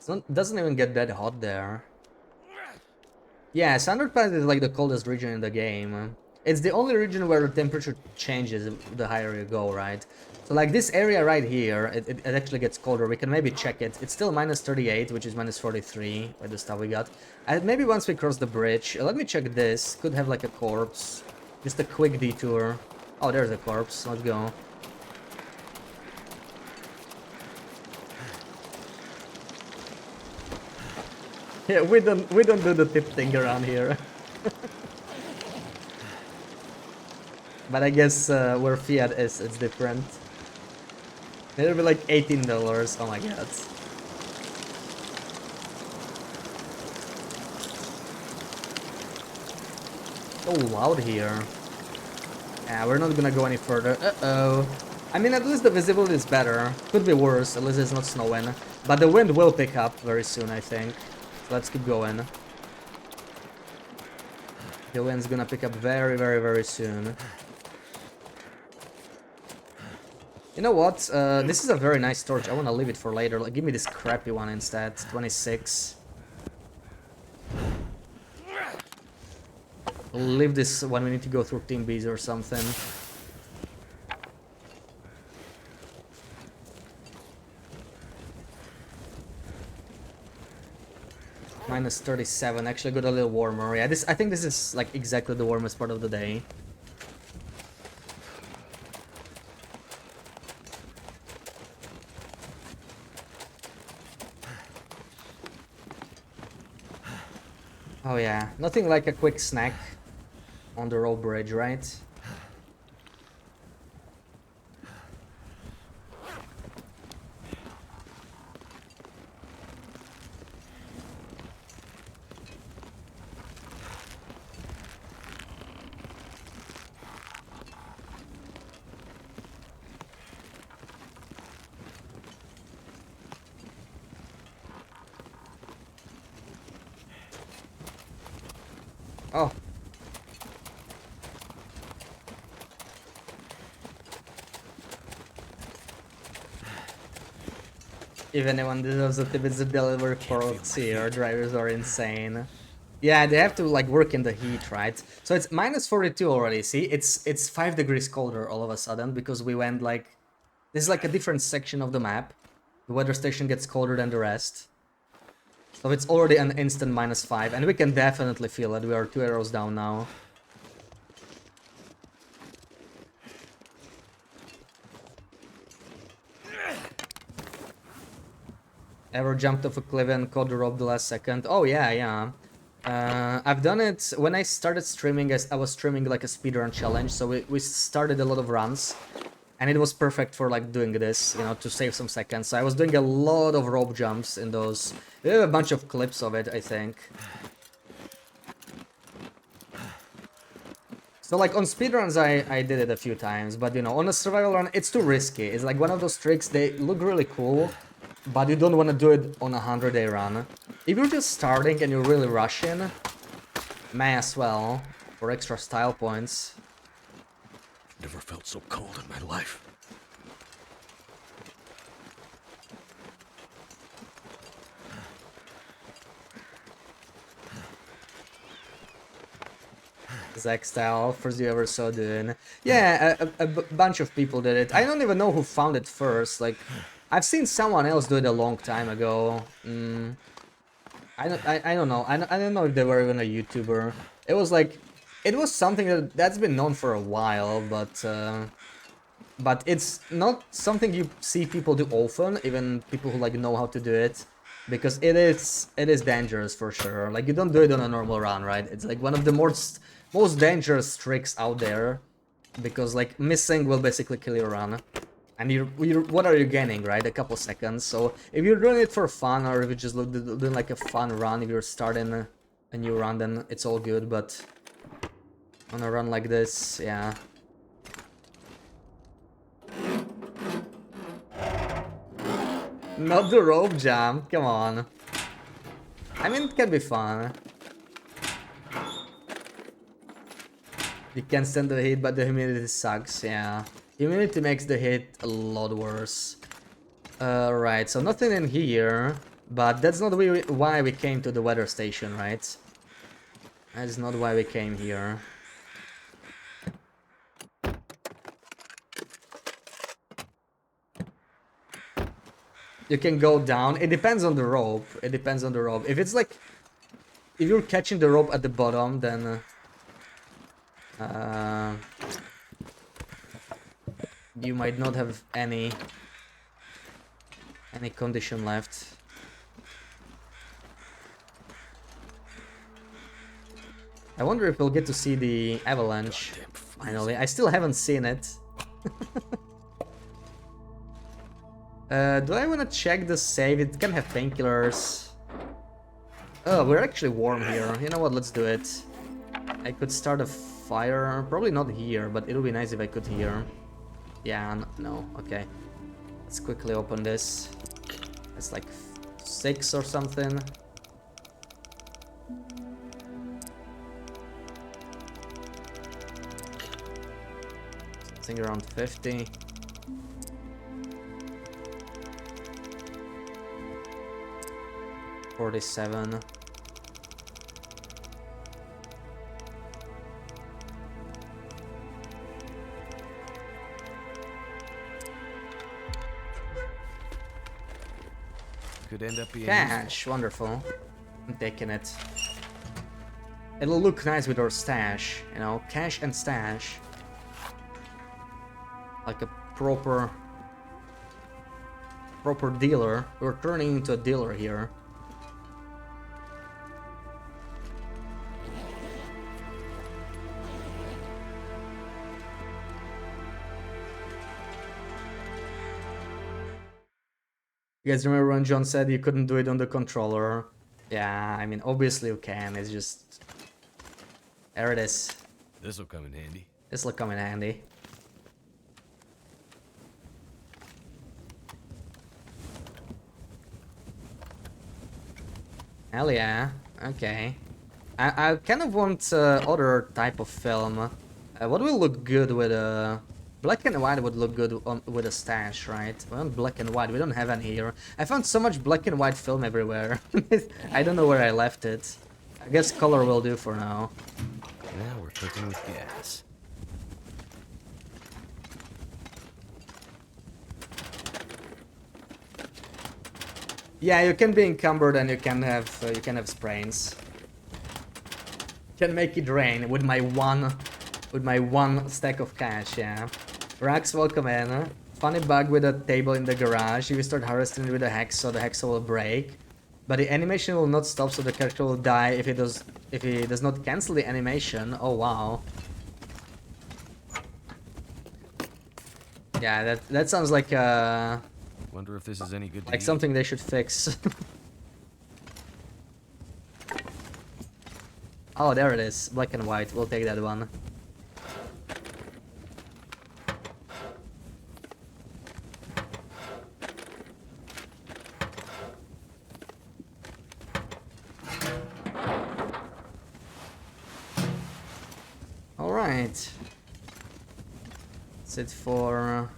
it doesn't even get that hot there. Yeah, Standard Pass is like the coldest region in the game. It's the only region where the temperature changes the higher you go, right? So like this area right here, it actually gets colder. We can maybe check it. It's still minus 38, which is minus 43 with the stuff we got. And maybe once we cross the bridge, let me check this. Could have like a corpse. Just a quick detour. Oh, there's a corpse. Let's go. Yeah, we don't do the tip thing around here. But I guess where Fiat is, it's different. It'll be like $18. Oh my god. So loud here. Yeah, we're not gonna go any further. Uh-oh. I mean, at least the visibility is better. Could be worse, at least it's not snowing. But the wind will pick up very soon, I think. So let's keep going. The wind's gonna pick up very, very, very soon. You know what? This is a very nice torch. I wanna leave it for later. Like, give me this crappy one instead. 26. We'll leave this when we need to go through Team B's or something. Minus 37. Actually got a little warmer. Yeah, I think this is like exactly the warmest part of the day. Oh yeah, nothing like a quick snack on the rope bridge, right? Oh. If anyone deserves a tip, it's the delivery folks here. Drivers are insane. Yeah, they have to like work in the heat, right? So it's minus 42 already. See, it's 5 degrees colder all of a sudden because we went like this is like a different section of the map. The weather station gets colder than the rest. So it's already an instant minus 5, and we can definitely feel it. We are 2 arrows down now. Ever jumped off a cliff and caught the rope the last second? Oh yeah, yeah. I've done it when I started streaming. I was streaming like a speedrun challenge, so we started a lot of runs. And it was perfect for like doing this, you know, to save some seconds. So I was doing a lot of rope jumps in those. We have a bunch of clips of it, I think. So like on speedruns I did it a few times, but you know, on a survival run it's too risky. It's like one of those tricks, they look really cool, but you don't want to do it on a 100-day run. If you're just starting and you're really rushing, may as well, for extra style points. Never felt so cold in my life. Zach style, first you ever saw doing. Yeah, a bunch of people did it. I don't even know who found it first. Like, I've seen someone else do it a long time ago. I don't know. I don't know if they were even a YouTuber. It was like, it was something that's been known for a while, but it's not something you see people do often, even people who like know how to do it, because it is dangerous for sure. Like, you don't do it on a normal run, right? It's like one of the most dangerous tricks out there, because like missing will basically kill your run. And what are you gaining, right? A couple seconds. So if you're doing it for fun, or if you're just doing like a fun run, if you're starting a new run, then it's all good. But on a run like this, yeah. Not the rope jump, come on. I mean, it can be fun. You can stand the heat, but the humidity sucks, yeah. Humidity makes the heat a lot worse. Right, so nothing in here, but that's not why we came to the weather station, right? That's not why we came here. You can go down. It depends on the rope. It depends on the rope. If it's like, if you're catching the rope at the bottom, then you might not have any condition left. I wonder if we'll get to see the avalanche finally. I still haven't seen it. Do I want to check the save? It can have painkillers. Oh, we're actually warm here. You know what? Let's do it. I could start a fire. Probably not here, but it would be nice if I could here. Yeah, no, okay. Let's quickly open this. It's like 6 or something. Something around 50. $47. Could end up being Cash, wonderful. I'm taking it. It'll look nice with our stash, you know, cash and stash. Like a proper dealer. We're turning into a dealer here. You guys remember when John said you couldn't do it on the controller? Yeah, I mean, obviously you can, it's just... There it is. This'll come in handy. This'll come in handy. Hell yeah, okay. I kind of want other type of film. What will look good with a... Black and white would look good with a stash, right? We want black and white, we don't have any here. I found so much black and white film everywhere. I don't know where I left it. I guess color will do for now. Now we're cooking with gas. Yeah, you can be encumbered and you can have sprains. Can make it rain with my one stack of cash, yeah. Rax, welcome in. Funny bug with a table in the garage. If you start harvesting it with a hacksaw, the hacksaw will break. But the animation will not stop, so the character will die if he does not cancel the animation. Oh wow. Yeah, that sounds like Wonder if this is any good to like eat. something they should fix. Oh, there it is. Black and white. We'll take that one. Alright. That's it for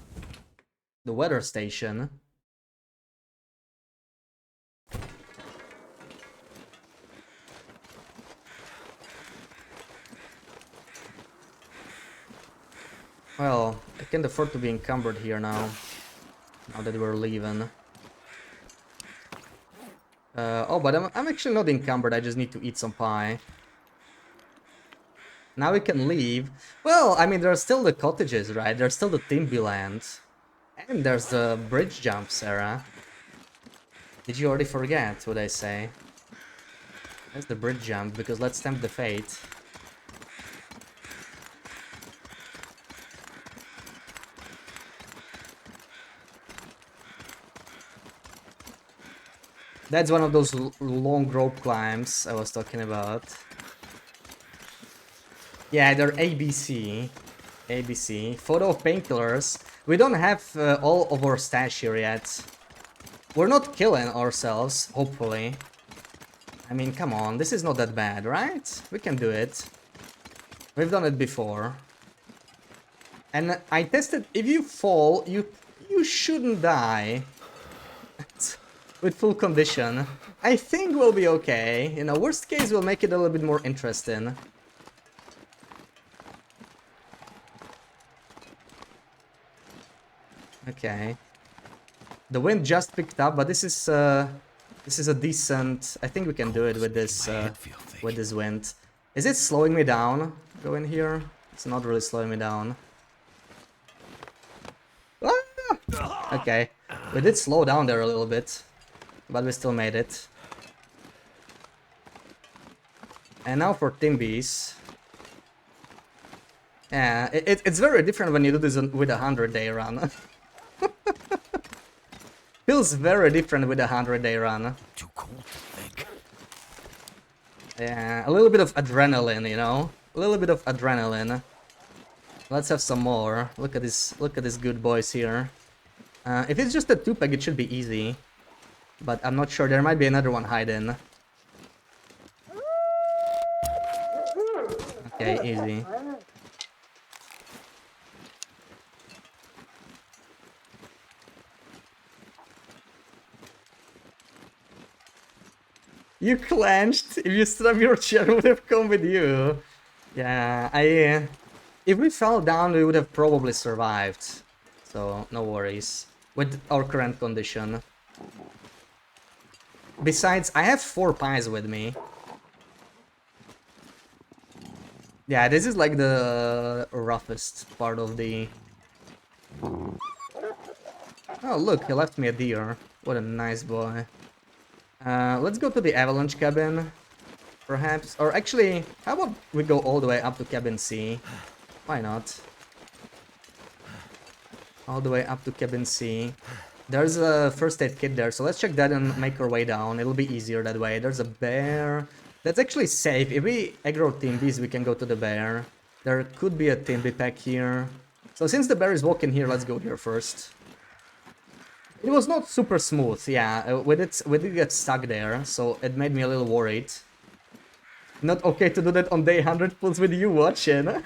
the weather station. Well, I can't afford to be encumbered here now that we're leaving. Oh, but I'm actually not encumbered, I just need to eat some pie. Now we can leave. Well, I mean, there's still the cottages, right? There's still the Timby land. And there's the bridge jump, Sarah. Did you already forget what I say? There's the bridge jump, because let's tempt the fate. That's one of those long rope climbs I was talking about. Yeah, they're ABC. ABC. Photo of painkillers. We don't have all of our stash here yet. We're not killing ourselves, hopefully. I mean, come on, this is not that bad, right? We can do it. We've done it before. And I tested, if you fall, you shouldn't die. With full condition. I think we'll be okay. You know, worst case, we'll make it a little bit more interesting. Okay. The wind just picked up, but this is a decent... I think we can do it with this wind. Is it slowing me down? Go in here. It's not really slowing me down. Ah! Okay. We did slow down there a little bit. But we still made it. And now for Timbies. Yeah, it's very different when you do this with a 100-day run. Feels very different with a 100-day run. Too cold to think. Yeah, a little bit of adrenaline, you know? A little bit of adrenaline. Let's have some more. Look at these good boys here. If it's just a 2-pack, it should be easy. But I'm not sure, there might be another one hiding. Okay, easy. You clenched! If you stood up, your chair would have come with you. Yeah, if we fell down, we would have probably survived. So, no worries. With our current condition. Besides, I have 4 pies with me. Yeah, this is like the roughest part of the... Oh, look, he left me a deer. What a nice boy. Let's go to the avalanche cabin, perhaps. Or actually, how about we go all the way up to cabin C? Why not? All the way up to cabin C. There's a first aid kit there, so let's check that and make our way down. It'll be easier that way. There's a bear. That's actually safe. If we aggro Timbies, we can go to the bear. There could be a Timby pack here. So since the bear is walking here, let's go here first. It was not super smooth, yeah. We did get stuck there, so it made me a little worried. Not okay to do that on day 100 pulls with you watching.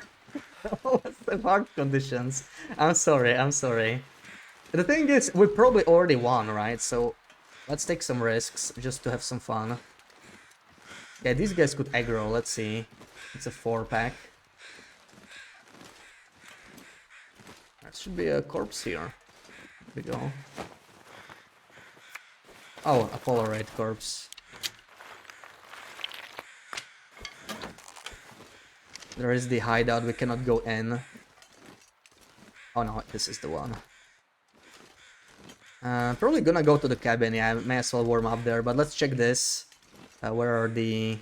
What's the hard conditions? I'm sorry, I'm sorry. The thing is, we probably already won, right? So let's take some risks just to have some fun. Yeah, these guys could aggro, let's see. It's a 4-pack. There should be a corpse here. Here we go. Oh, a Polaroid corpse. There is the hideout, we cannot go in. Oh no, this is the one. Probably gonna go to the cabin, yeah, I may as well warm up there, but let's check this. Where are the...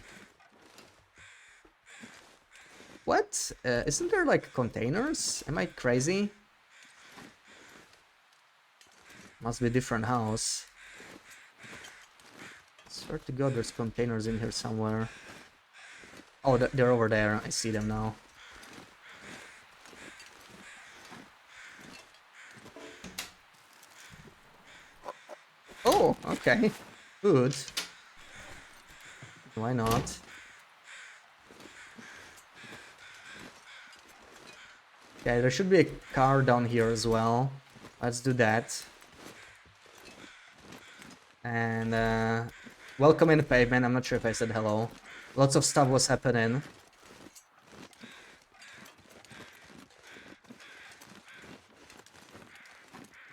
What? Isn't there like containers? Am I crazy? Must be a different house. Swear to God, there's containers in here somewhere. Oh, they're over there. I see them now. Oh, okay. Good. Why not? Okay, there should be a car down here as well. Let's do that. And welcome in the pavement. I'm not sure if I said hello. Lots of stuff was happening.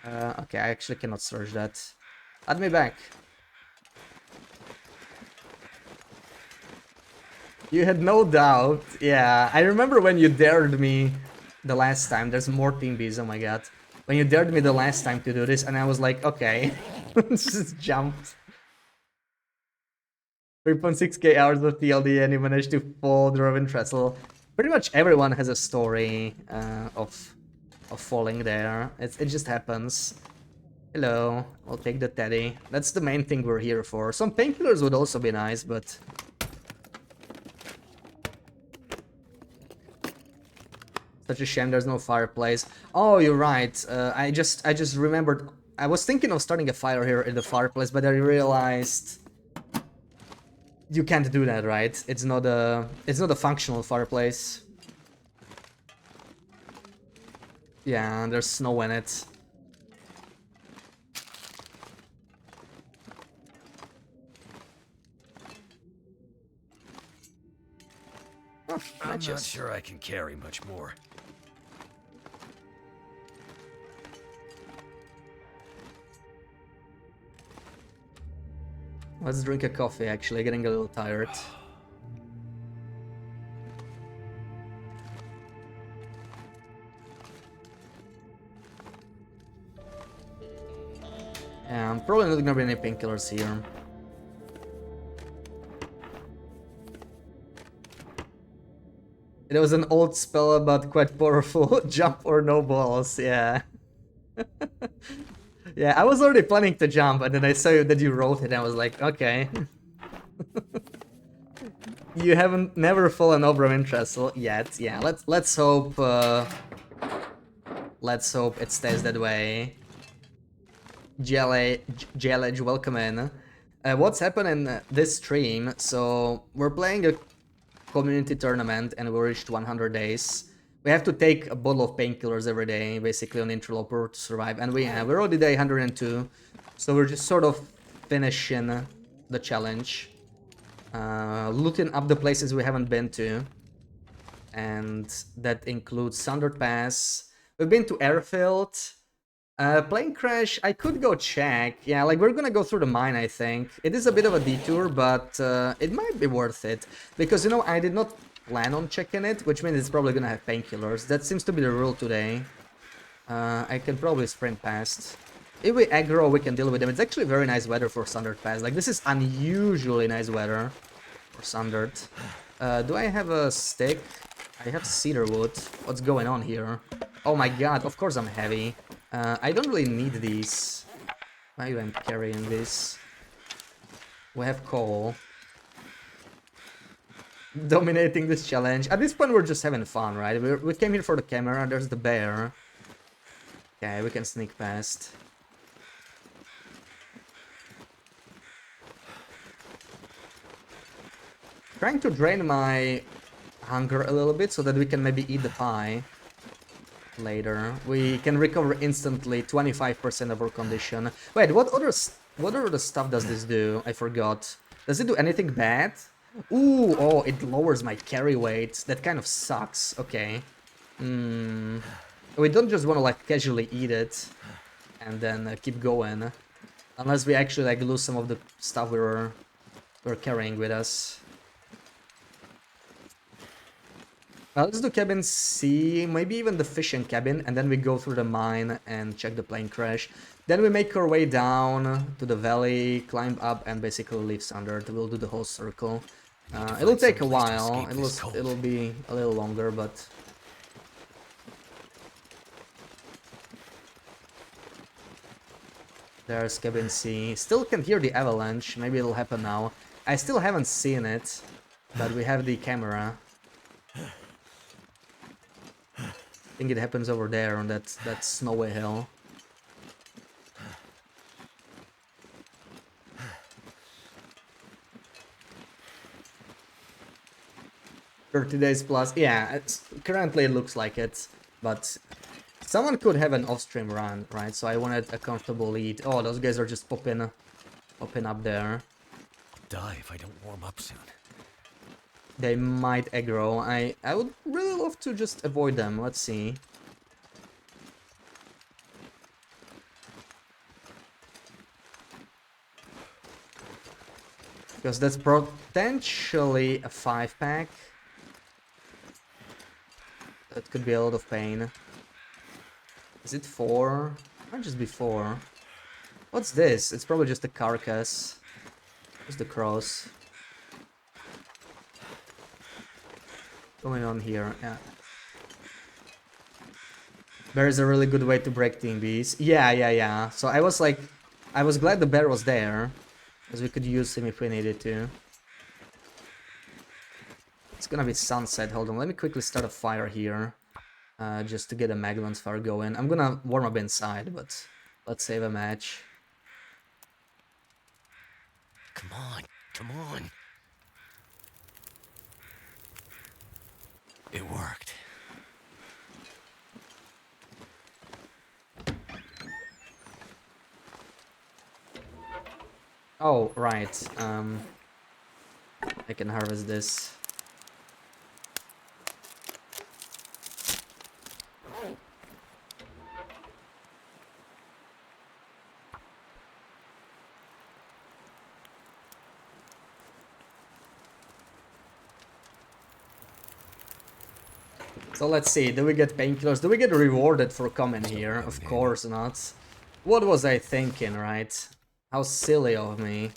Okay, I actually cannot search that. Add me back. You had no doubt. Yeah, I remember when you dared me the last time. There's more team bees, oh my god. When you dared me the last time to do this, and I was like, okay. Just jumped. 3.6k hours of TLD and you managed to fall the Robin Trestle. Pretty much everyone has a story of falling there. It just happens. Hello, I'll take the teddy. That's the main thing we're here for. Some painkillers would also be nice, but... Such a shame there's no fireplace. Oh, you're right. I just remembered. I was thinking of starting a fire here in the fireplace, but I realized you can't do that, right? It's not a functional fireplace. Yeah, there's snow in it. Oh, I'm not sure I can carry much more. Let's drink a coffee, actually, getting a little tired. Yeah, I'm probably not gonna be any painkillers here. It was an old spell but quite powerful. Jump or no balls, yeah. Yeah, I was already planning to jump, and then I saw that you wrote it, and I was like, okay. You haven't never fallen over an trestle yet. Yeah, let's hope it stays that way. Jelage, welcome in. What's happening this stream? So we're playing a community tournament and we reached 100 days. We have to take a bottle of painkillers every day, basically on Interloper to survive. And we're already day 102, so we're just sort of finishing the challenge. Looting up the places we haven't been to. And that includes Sundered Pass. We've been to Airfield. Plane crash, I could go check. Yeah, like we're gonna go through the mine, I think. It is a bit of a detour, but it might be worth it. Because, you know, I did not plan on checking it, which means it's probably gonna have painkillers. That seems to be the rule today. I can probably sprint past. If we aggro, we can deal with them. It's actually very nice weather for Sundered Pass. Like, this is unusually nice weather for Sundered. Do I have a stick? I have cedar wood. What's going on here? Oh my god, of course I'm heavy. I don't really need these. Why am I carrying this? We have coal. Dominating this challenge. At this point we're just having fun, right? We came here for the camera, there's the bear. Okay, we can sneak past. Trying to drain my hunger a little bit so that we can maybe eat the pie later. We can recover instantly 25% of our condition. Wait, what other stuff does this do? I forgot. Does it do anything bad? Ooh, oh, it lowers my carry weight. That kind of sucks. Okay. We don't just want to like casually eat it and then keep going. Unless we actually like lose some of the stuff we're carrying with us. Let's do cabin C, maybe even the fishing cabin, and then we go through the mine and check the plane crash. Then we make our way down to the valley, climb up, and basically leave Sundered. We'll do the whole circle. It'll take a while, it'll be a little longer, but... There's cabin C. Still can hear the avalanche, maybe it'll happen now. I still haven't seen it, but we have the camera. I think it happens over there on that snowy hill. $30 days plus. Yeah, currently it looks like it, but someone could have an off-stream run, right? So I wanted a comfortable lead. Oh, those guys are just popping up there. Die if I don't warm up soon. They might aggro. I would really love to just avoid them. Let's see. Because that's potentially a 5-pack. That could be a lot of pain. Is it 4? Might just be 4. What's this? It's probably just a carcass. What's the cross? Going on here? Yeah. Bear is a really good way to break team bees. Yeah. So I was like, I was glad the bear was there, because we could use him if we needed to. It's gonna be sunset. Hold on, let me quickly start a fire here, just to get a Maglon's fire going. I'm gonna warm up inside, but let's save a match. Come on, come on. It worked. Oh, right. I can harvest this. So let's see, do we get painkillers? Do we get rewarded for coming here? Of course not. What was I thinking, right? How silly of me.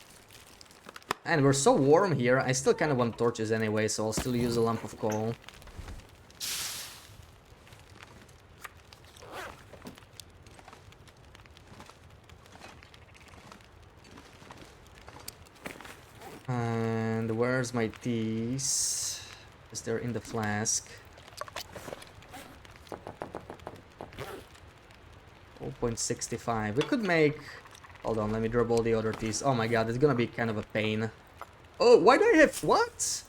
And we're so warm here, I still kind of want torches anyway, so I'll still use a lump of coal. And Where's my teas? Is there in the flask? 0.65. We could make... Hold on, let me drop all the other teas. Oh my god, it's gonna be kind of a pain. Oh, why do I have... What?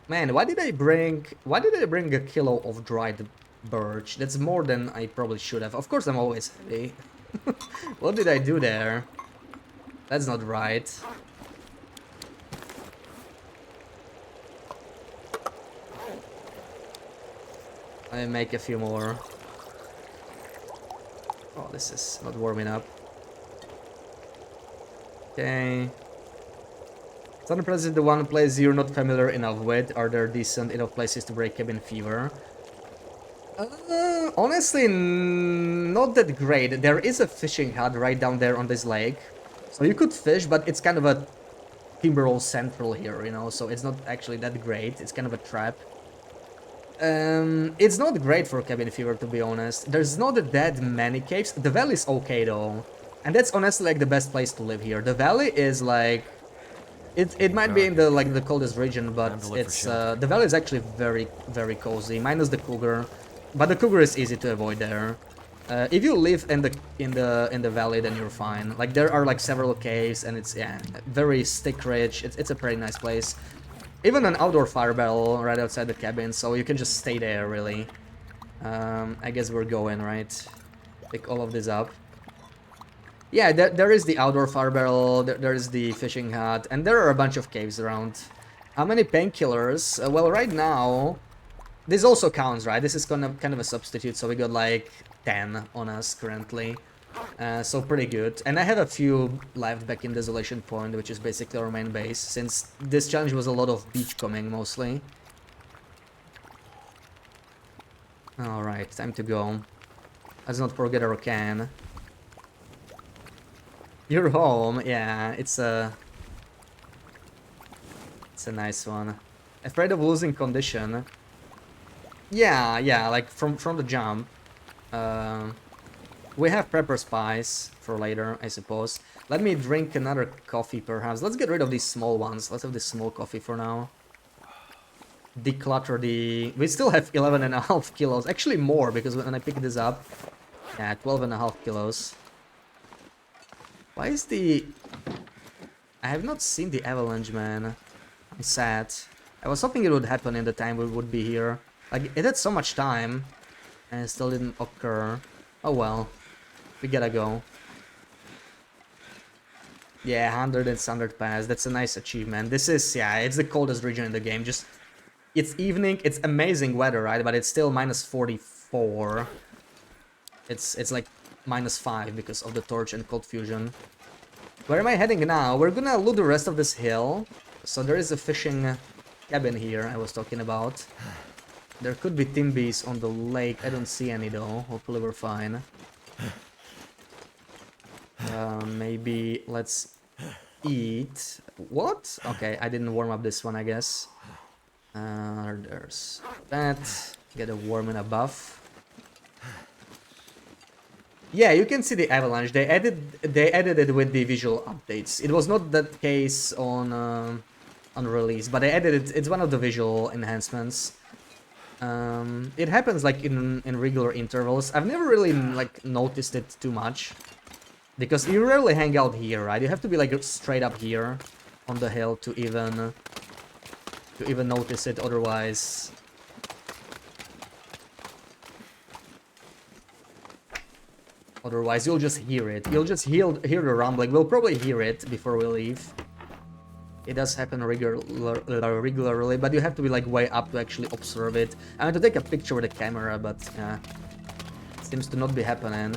Man, why did I bring a kilo of dried birch? That's more than I probably should have. Of course I'm always heavy. What did I do there? That's not right. Let me make a few more. Oh, this is not warming up. Okay. Southern Place is the one place you're not familiar enough with. Are there decent enough places to break cabin fever? Honestly, not that great. There is a fishing hut right down there on this lake. So you could fish, but it's kind of a Timberwolf Central here, you know, so it's not actually that great. It's kind of a trap. It's not great for cabin fever, to be honest. There's not that many caves. The valley is okay, though. And that's honestly, like, the best place to live here. The valley is, like... It might be in the, like, the coldest region, but it's... the valley is actually very, very cozy, minus the cougar. But the cougar is easy to avoid there. If you live in the valley, then you're fine. Like, there are, like, several caves, and it's, yeah, very stick-rich. It's a pretty nice place. Even an outdoor fire barrel right outside the cabin, so you can just stay there, really. I guess we're going, right? Pick all of this up. Yeah, there is the outdoor fire barrel, there is the fishing hut, and there are a bunch of caves around. How many painkillers? Well, right now... This also counts, right? This is kind of a substitute, so we got like 10 on us currently. So pretty good. And I have a few left back in Desolation Point, which is basically our main base, since this challenge was a lot of beachcombing mostly. Alright, time to go. Let's not forget our can. You're home, yeah, it's a nice one. Afraid of losing condition. Yeah, like from the jump. We have pepper spice for later, I suppose. Let me drink another coffee, perhaps. Let's get rid of these small ones. Let's have this small coffee for now. Declutter the... We still have 11.5 kilos. Actually more, because when I pick this up... Yeah, 12.5 kilos. Why is the... I have not seen the avalanche, man. I'm sad. I was hoping it would happen in the time we would be here. Like, it had so much time, and it still didn't occur. Oh well. We gotta go. Yeah, 100 and Standard Pass. That's a nice achievement. This is, yeah, it's the coldest region in the game. Just, it's evening. It's amazing weather, right? But it's still minus 44. It's like minus 5 because of the torch and cold fusion. Where am I heading now? We're gonna loot the rest of this hill. So there is a fishing cabin here I was talking about. There could be timbies on the lake. I don't see any though. Hopefully we're fine. Maybe let's eat. What? Okay, I didn't warm up this one, I guess. There's that. Get a warm and a buff. Yeah, you can see the avalanche. They added it with the visual updates. It was not that case on release, but they added it. It's one of the visual enhancements. It happens like in regular intervals. I've never really like noticed it too much, because you rarely hang out here, right? You have to be like straight up here on the hill to even notice it. Otherwise, you'll just hear it. You'll just hear the rumbling. We'll probably hear it before we leave. It does happen regularly, but you have to be like way up to actually observe it. I want to take a picture with the camera, but it seems to not be happening.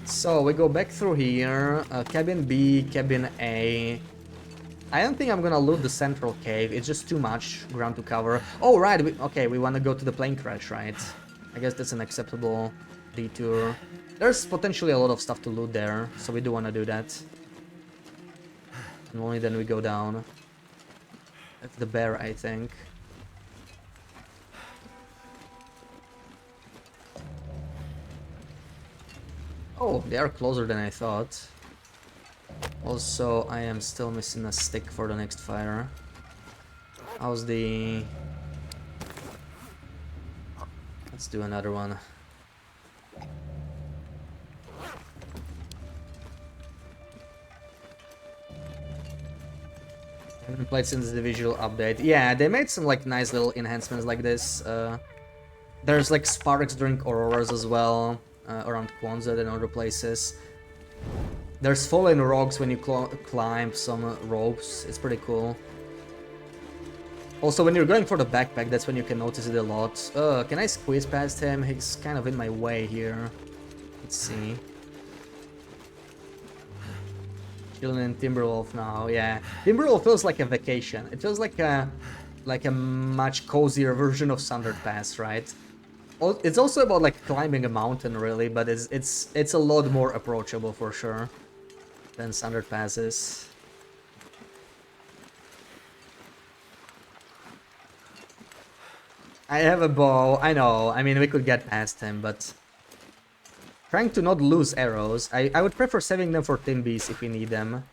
So we go back through here. Cabin B, cabin A. I don't think I'm gonna loot the central cave. It's just too much ground to cover. Oh right, okay, we want to go to the plane crash, right? I guess that's an acceptable detour. There's potentially a lot of stuff to loot there, so we do want to do that. And only then we go down. That's the bear, I think. Oh, they are closer than I thought. Also, I am still missing a stick for the next fire. How's the... Let's do another one. I haven't played since the visual update. Yeah, they made some like nice little enhancements like this. There's like sparks during auroras as well, around Kwanzaa and other places. There's fallen rocks when you climb some ropes. It's pretty cool. Also, when you're going for the backpack, that's when you can notice it a lot. Can I squeeze past him? He's kind of in my way here. Let's see. Chilling in Timberwolf now, yeah. Timberwolf feels like a vacation. It feels like a much cozier version of Sundered Pass, right? It's also about like climbing a mountain, really, but it's a lot more approachable for sure than Sundered Pass is. I have a bow. I know. I mean, we could get past him, but trying to not lose arrows. I would prefer saving them for Timbies if we need them.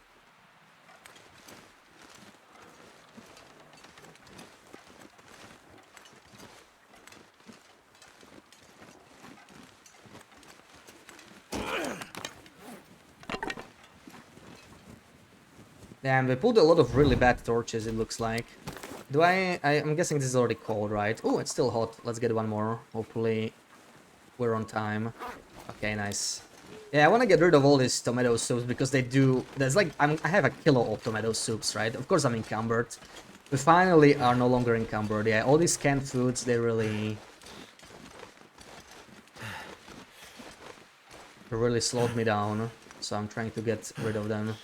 Damn, they pulled a lot of really bad torches, it looks like. Do I'm guessing this is already cold, right? Oh, it's still hot. Let's get one more. Hopefully we're on time. Okay, nice. Yeah, I want to get rid of all these tomato soups because they do... There's like... I have a kilo of tomato soups, right? Of course I'm encumbered. We finally are no longer encumbered. Yeah, all these canned foods, they really slowed me down. So I'm trying to get rid of them.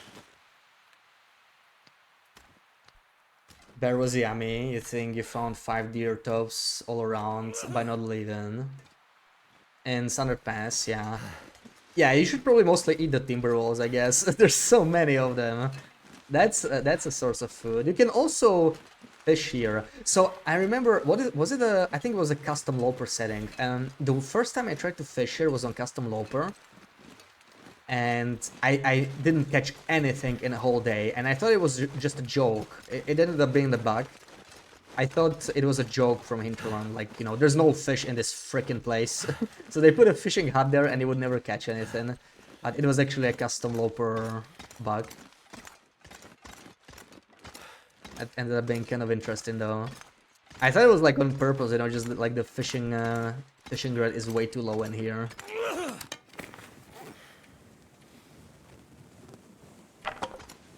Bear was yummy. You think you found 5 deer tops all around by not leaving. And Sundered Pass, yeah. Yeah, you should probably mostly eat the timber wolves, I guess. There's so many of them. That's a source of food. You can also fish here. So I remember, was it a... I think it was a custom loper setting. The first time I tried to fish here was on custom loper. And I didn't catch anything in a whole day, and I thought it was just a joke. It ended up being the bug. I thought it was a joke from Hinterland, like, you know, there's no fish in this freaking place. So they put a fishing hut there and it would never catch anything. But it was actually a custom loper bug. That ended up being kind of interesting though. I thought it was like on purpose, you know, just like the fishing rate is way too low in here.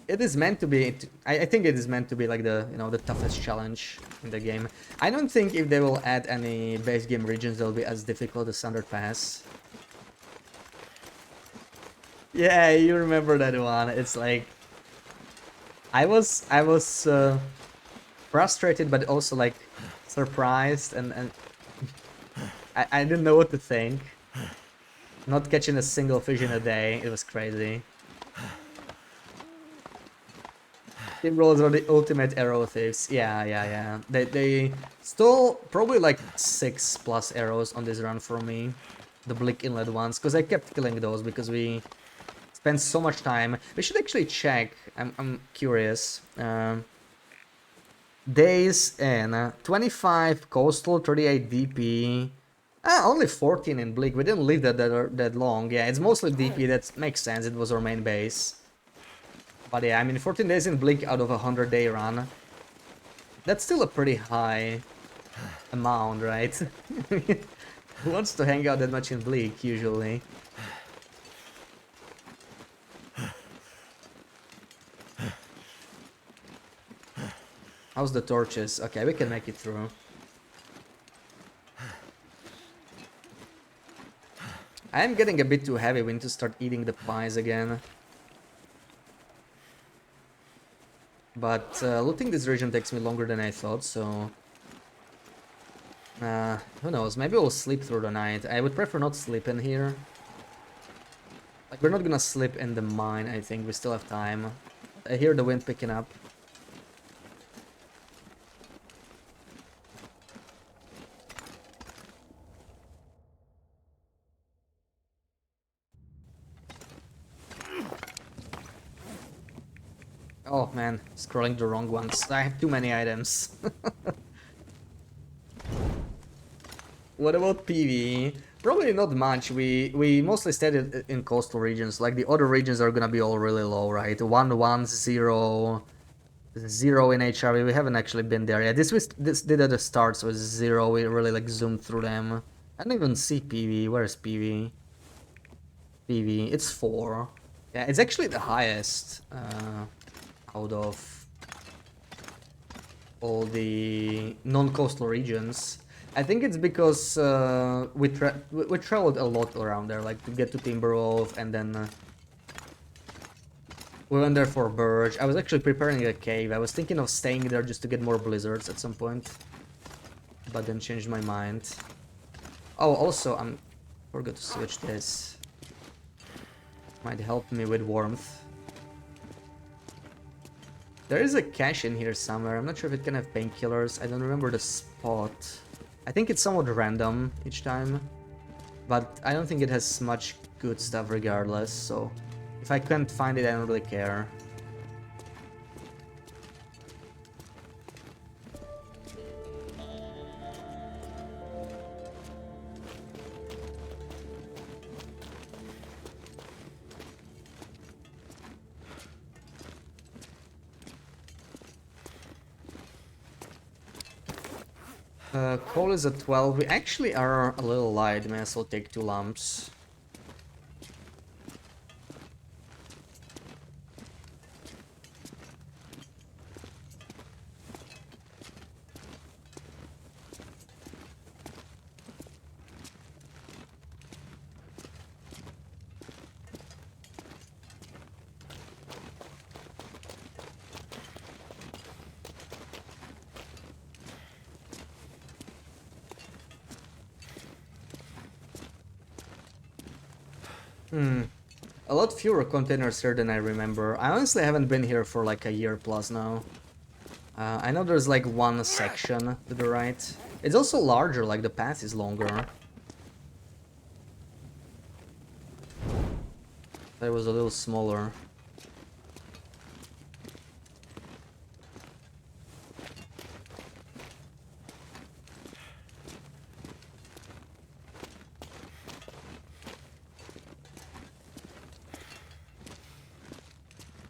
It is meant to be. I think it is meant to be like the, you know, the toughest challenge in the game. I don't think if they will add any base game regions, they'll be as difficult as Sundered Pass. Yeah, you remember that one. It's like I was frustrated, but also like surprised, and I didn't know what to think. Not catching a single fish in a day, it was crazy. Team rolls are the ultimate arrow thieves. Yeah. They stole probably like 6+ arrows on this run from me. The Blick Inlet ones, because I kept killing those because we spent so much time. We should actually check. I'm curious. Days in 25 coastal, 38 DP. Only 14 in Blick. We didn't leave that long. Yeah, it's mostly DP. That makes sense. It was our main base. But yeah, I mean, 14 days in Blink out of a 100-day run. That's still a pretty high amount, right? Who wants to hang out that much in Bleak, usually? How's the torches? Okay, we can make it through. I am getting a bit too heavy. We need to start eating the pies again. But looting this region takes me longer than I thought, so... who knows, maybe we'll sleep through the night. I would prefer not sleep in here. Like, we're not gonna sleep in the mine, I think. We still have time. I hear the wind picking up. Oh man, scrolling the wrong ones. I have too many items. What about PvE? Probably not much. We mostly stayed in coastal regions. Like the other regions are gonna be all really low, right? 1, 1, 0, 0 in HRV. We haven't actually been there yet. This did at the start, so it's 0. We really like zoomed through them. I don't even see PV. Where's PV? PV. It's 4. Yeah, it's actually the highest out of all the non-coastal regions. I think it's because we traveled a lot around there, like to get to Timberwolf, and then we went there for Burge. I was actually preparing a cave. I was thinking of staying there just to get more blizzards at some point, but then changed my mind. Oh, also, forgot to switch this. Might help me with warmth. There is a cache in here somewhere. I'm not sure if it can have painkillers. I don't remember the spot. I think it's somewhat random each time, but I don't think it has much good stuff regardless, so if I can't find it, I don't really care. Coal is at 12. We actually are a little light. May as well take 2 lumps. A lot fewer containers here than I remember. I honestly haven't been here for like a year plus now. I know there's like one section to the right. It's also larger, like the path is longer. It was a little smaller.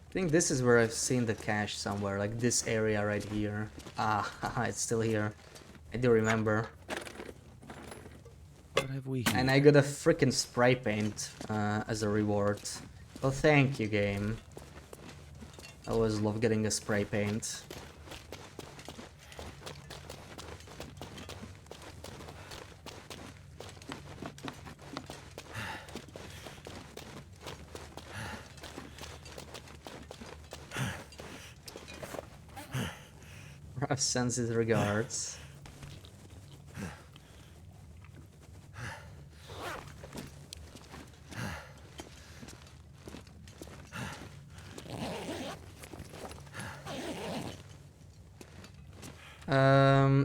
I think this is where I've seen the cache somewhere, like this area right here. Ah, haha, it's still here. I do remember. What have we here? And I got a freaking spray paint as a reward. Well, thank you, game. I always love getting a spray paint. Rough sends his regards.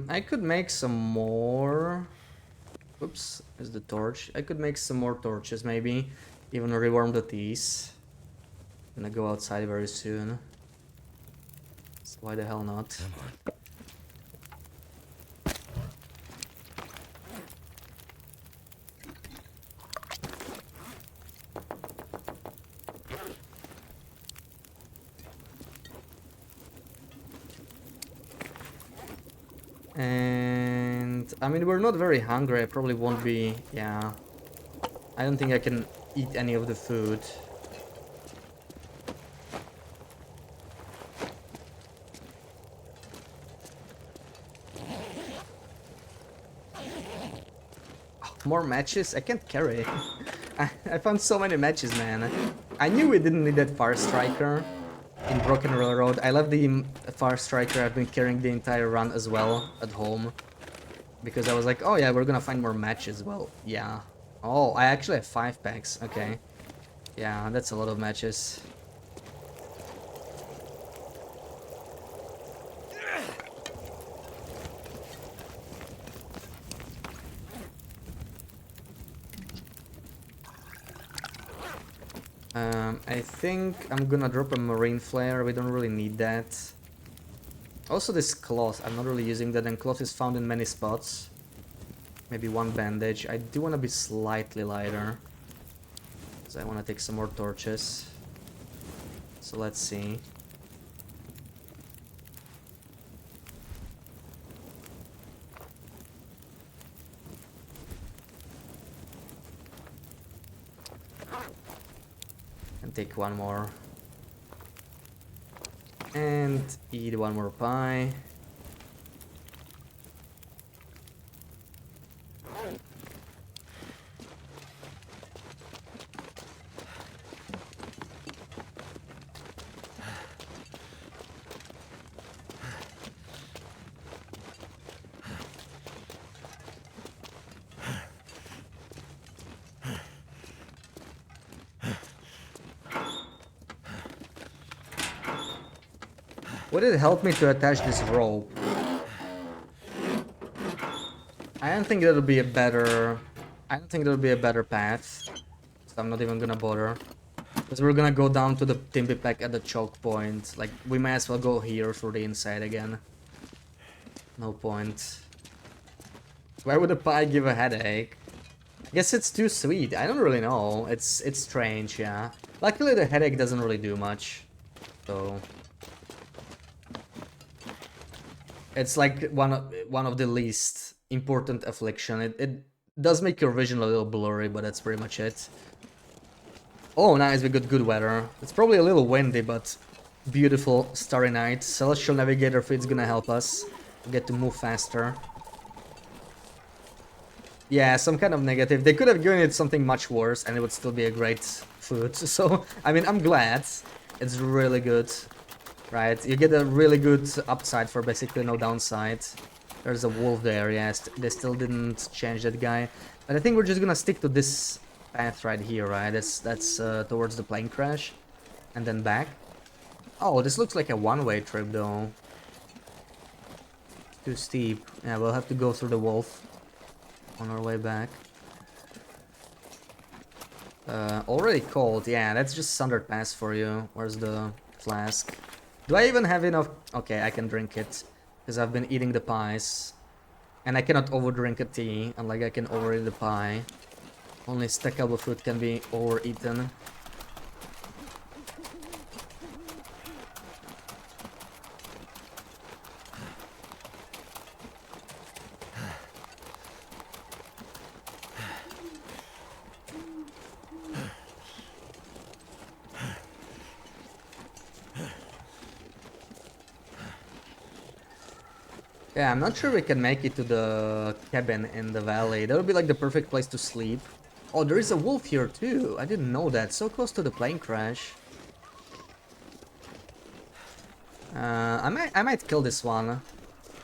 I could make some more. Oops, there's the torch. I could make some more torches, maybe. Even rewarm the teas. I'm gonna go outside very soon. So why the hell not? Come on. And I mean, we're not very hungry. I probably won't be. Yeah, I don't think I can eat any of the food. More matches? I can't carry. I found so many matches, man. I knew we didn't need that Fire Striker in Broken Railroad. I left the Fire Striker I've been carrying the entire run as well at home. Because I was like, oh yeah, we're gonna find more matches. Well, yeah. Oh, I actually have 5 packs. Okay. Yeah, that's a lot of matches. I think I'm gonna drop a marine flare. We don't really need that. Also this cloth, I'm not really using that, and cloth is found in many spots. Maybe one bandage. I do want to be slightly lighter, because I want to take some more torches. So let's see. And take one more. And eat one more pie. Would it help me to attach this rope? I don't think that'll be a better... I don't think that'll be a better path. So I'm not even gonna bother. Because we're gonna go down to the Timby pack at the choke point. Like, we might as well go here for the inside again. No point. Why would a pie give a headache? I guess it's too sweet. I don't really know. It's strange, yeah. Luckily the headache doesn't really do much. So... it's like one of the least important affliction. It does make your vision a little blurry, but that's pretty much it. Oh, nice, we got good weather. It's probably a little windy, but beautiful starry night. Celestial Navigator Fleet's gonna help us get to move faster. Yeah, some kind of negative. They could have given it something much worse, and it would still be a great food. So, I mean, I'm glad. It's really good. Right, you get a really good upside for basically no downside. There's a wolf there, yes, they still didn't change that guy. But I think we're just gonna stick to this path right here, right? That's towards the plane crash. And then back. Oh, this looks like a one-way trip though. Too steep. Yeah, we'll have to go through the wolf on our way back. Already cold, yeah, that's just Sundered Pass for you. Where's the flask? Do I even have enough? Okay, I can drink it. Because I've been eating the pies. And I cannot overdrink a tea, unlike I can overeat the pie. Only stackable food can be overeaten. Yeah, I'm not sure we can make it to the cabin in the valley. That would be like the perfect place to sleep. Oh, there is a wolf here too. I didn't know that. So close to the plane crash. I might kill this one.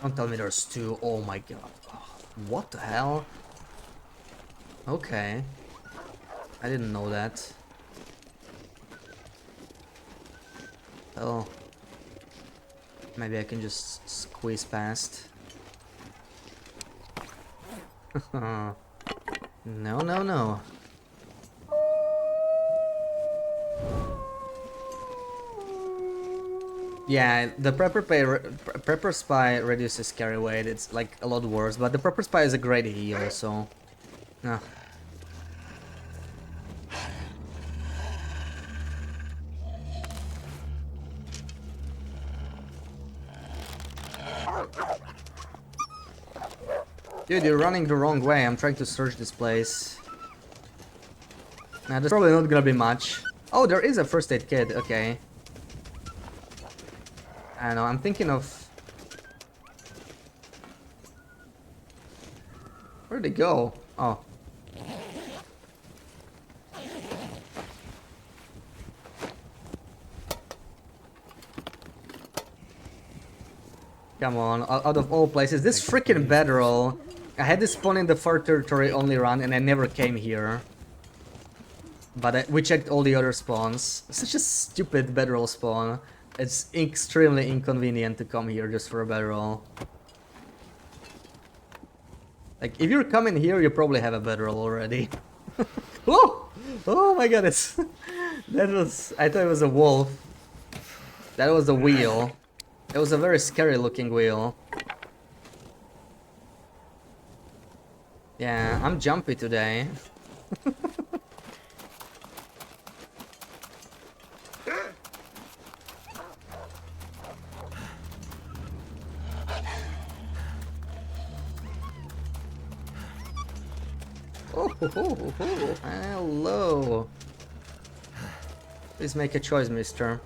Don't tell me there's two. Oh my god. Oh, what the hell? Okay. I didn't know that. Oh. Maybe I can just squeeze past. No, no, no. Yeah, the Prepper Spy reduces carry weight. It's like a lot worse, but the Prepper Spy is a great heal, so... No. Dude, you're running the wrong way. I'm trying to search this place. Nah, there's probably not gonna be much. Oh, there is a first aid kit. Okay. I don't know. I'm thinking of... where'd it go? Oh. Come on, out of all places. This freaking bedroll. I had this spawn in the far territory only run and I never came here. But we checked all the other spawns. Such a stupid bedroll spawn. It's extremely inconvenient to come here just for a bedroll. Like, if you're coming here, you probably have a bedroll already. Oh! Oh my goodness! That was... I thought it was a wolf. That was a wheel. It was a very scary looking wheel. Yeah, I'm jumpy today. Oh, hello. Please make a choice, mister.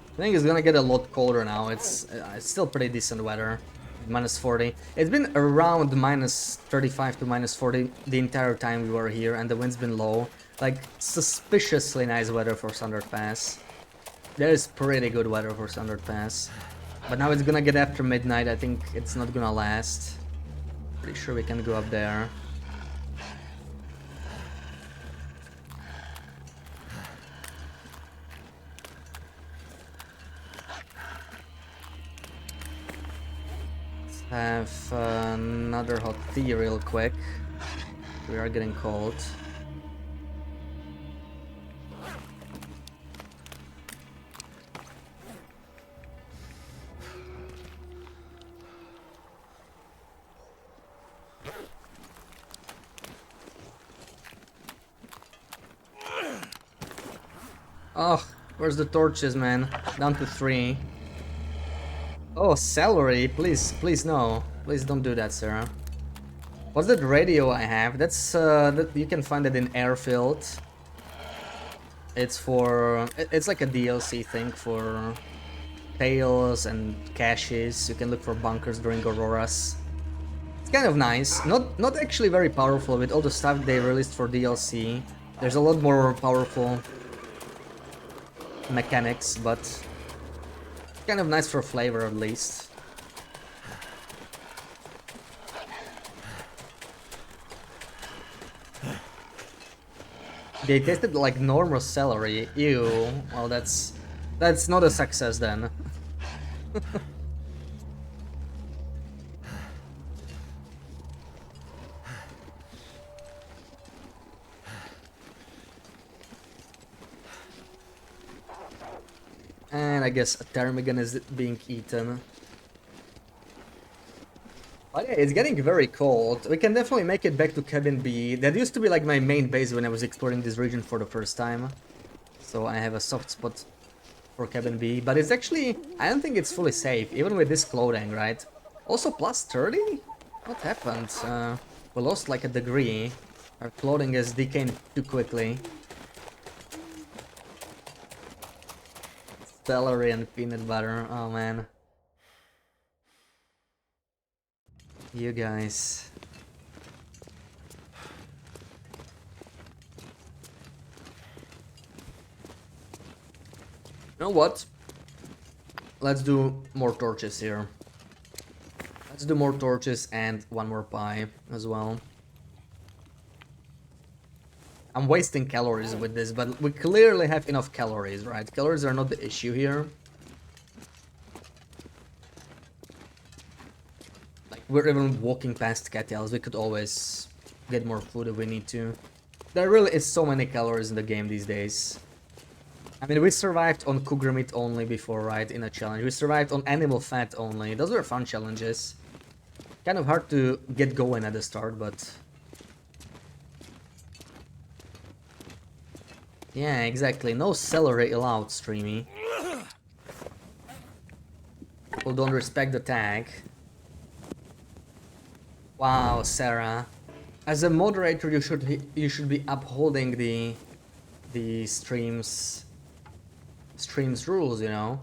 I think it's gonna get a lot colder now. It's still pretty decent weather. -40. It's been around -35 to -40 the entire time we were here, and the wind's been low. Like, suspiciously nice weather for Thunder Pass. That is pretty good weather for Thunder Pass. But now it's gonna get after midnight. I think it's not gonna last. Pretty sure we can go up there. Have another hot tea real quick. We are getting cold. Oh, where's the torches, man? Down to 3. Oh, celery, please, please no. Please don't do that, Sarah. What's that radio I have? That's, that you can find it in Airfield. It's for, it's like a DLC thing for tails and caches. You can look for bunkers during auroras. It's kind of nice. Not actually very powerful with all the stuff they released for DLC. There's a lot more powerful mechanics, but kind of nice for flavor at least. They tasted like normal celery. Ew. Well, that's not a success then. And I guess a ptarmigan is being eaten. But yeah, it's getting very cold. We can definitely make it back to Cabin B. That used to be like my main base when I was exploring this region for the first time. So I have a soft spot for Cabin B. But it's actually... I don't think it's fully safe, even with this clothing, right? Also plus 30? What happened? We lost like a degree. Our clothing is decaying too quickly. Celery and peanut butter. Oh man. You guys. You know what? Let's do more torches here. Let's do more torches and one more pie as well. I'm wasting calories with this, but we clearly have enough calories, right? Calories are not the issue here. Like, we're even walking past cattails. We could always get more food if we need to. There really is so many calories in the game these days. I mean, we survived on cougar meat only before, right? In a challenge. We survived on animal fat only. Those were fun challenges. Kind of hard to get going at the start, but... yeah, exactly. No celery allowed, Streamy. People don't respect the tag. Wow, Sarah. As a moderator, you should be upholding the stream's rules, you know.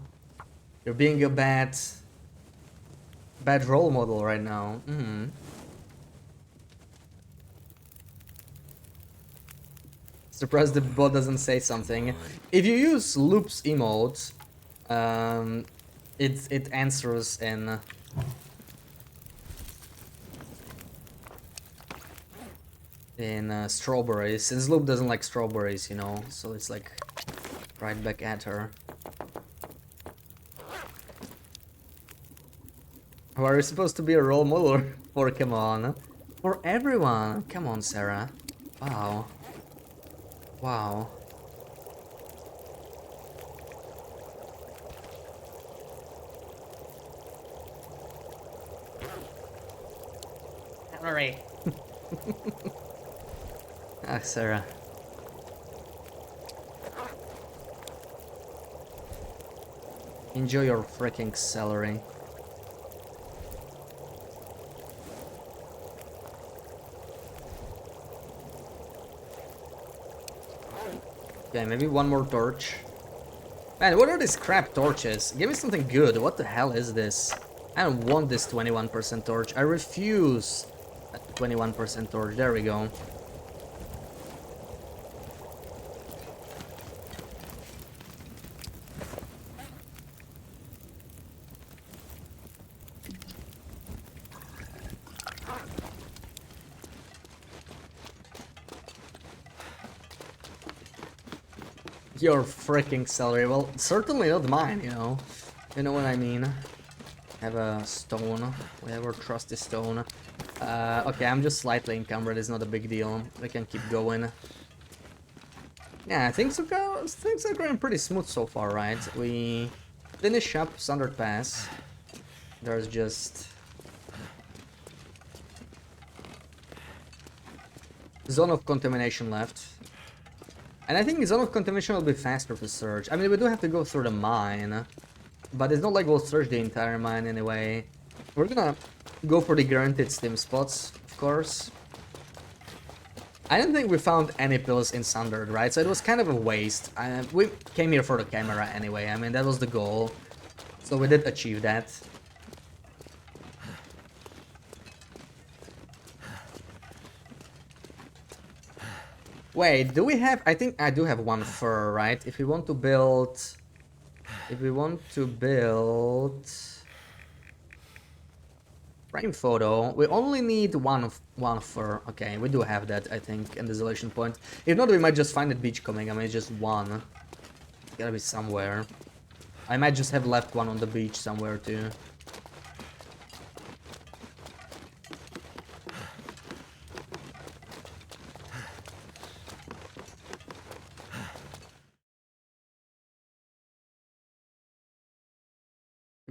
You're being a bad role model right now. Surprised the bot doesn't say something. If you use loops emote, it answers in... in strawberries. Since Loop doesn't like strawberries, you know, so it's like right back at her. Who are you supposed to be a role model for? Come on. For everyone. Come on, Sarah. Wow. Wow. Celery. Ah, Sarah. Enjoy your freaking celery. Okay, maybe one more torch. Man, what are these crap torches? Give me something good. What the hell is this? I don't want this 21% torch. I refuse that 21% torch. There we go. Your freaking celery. Well, certainly not mine, you know. You know what I mean. Have a stone. We have our trusty stone. Okay, I'm just slightly encumbered. It's not a big deal. We can keep going. Yeah, things are going pretty smooth so far, right? We finish up Sundered Pass. There's just Zone of Contamination left. And I think Zone of Contamination will be faster to search. I mean, we do have to go through the mine, but it's not like we'll search the entire mine anyway. We're gonna go for the guaranteed stim spots, of course. I don't think we found any pills in Sundered, right? So it was kind of a waste. We came here for the camera anyway. I mean, that was the goal. So we did achieve that. Wait, do we have... I think I do have one fur, right? If we want to build... If we want to build... Frame photo, we only need one fur. Okay, we do have that, I think, in Desolation Point. If not, we might just find the beach coming. I mean, it's just one. It's gotta be somewhere. I might just have left one on the beach somewhere, too.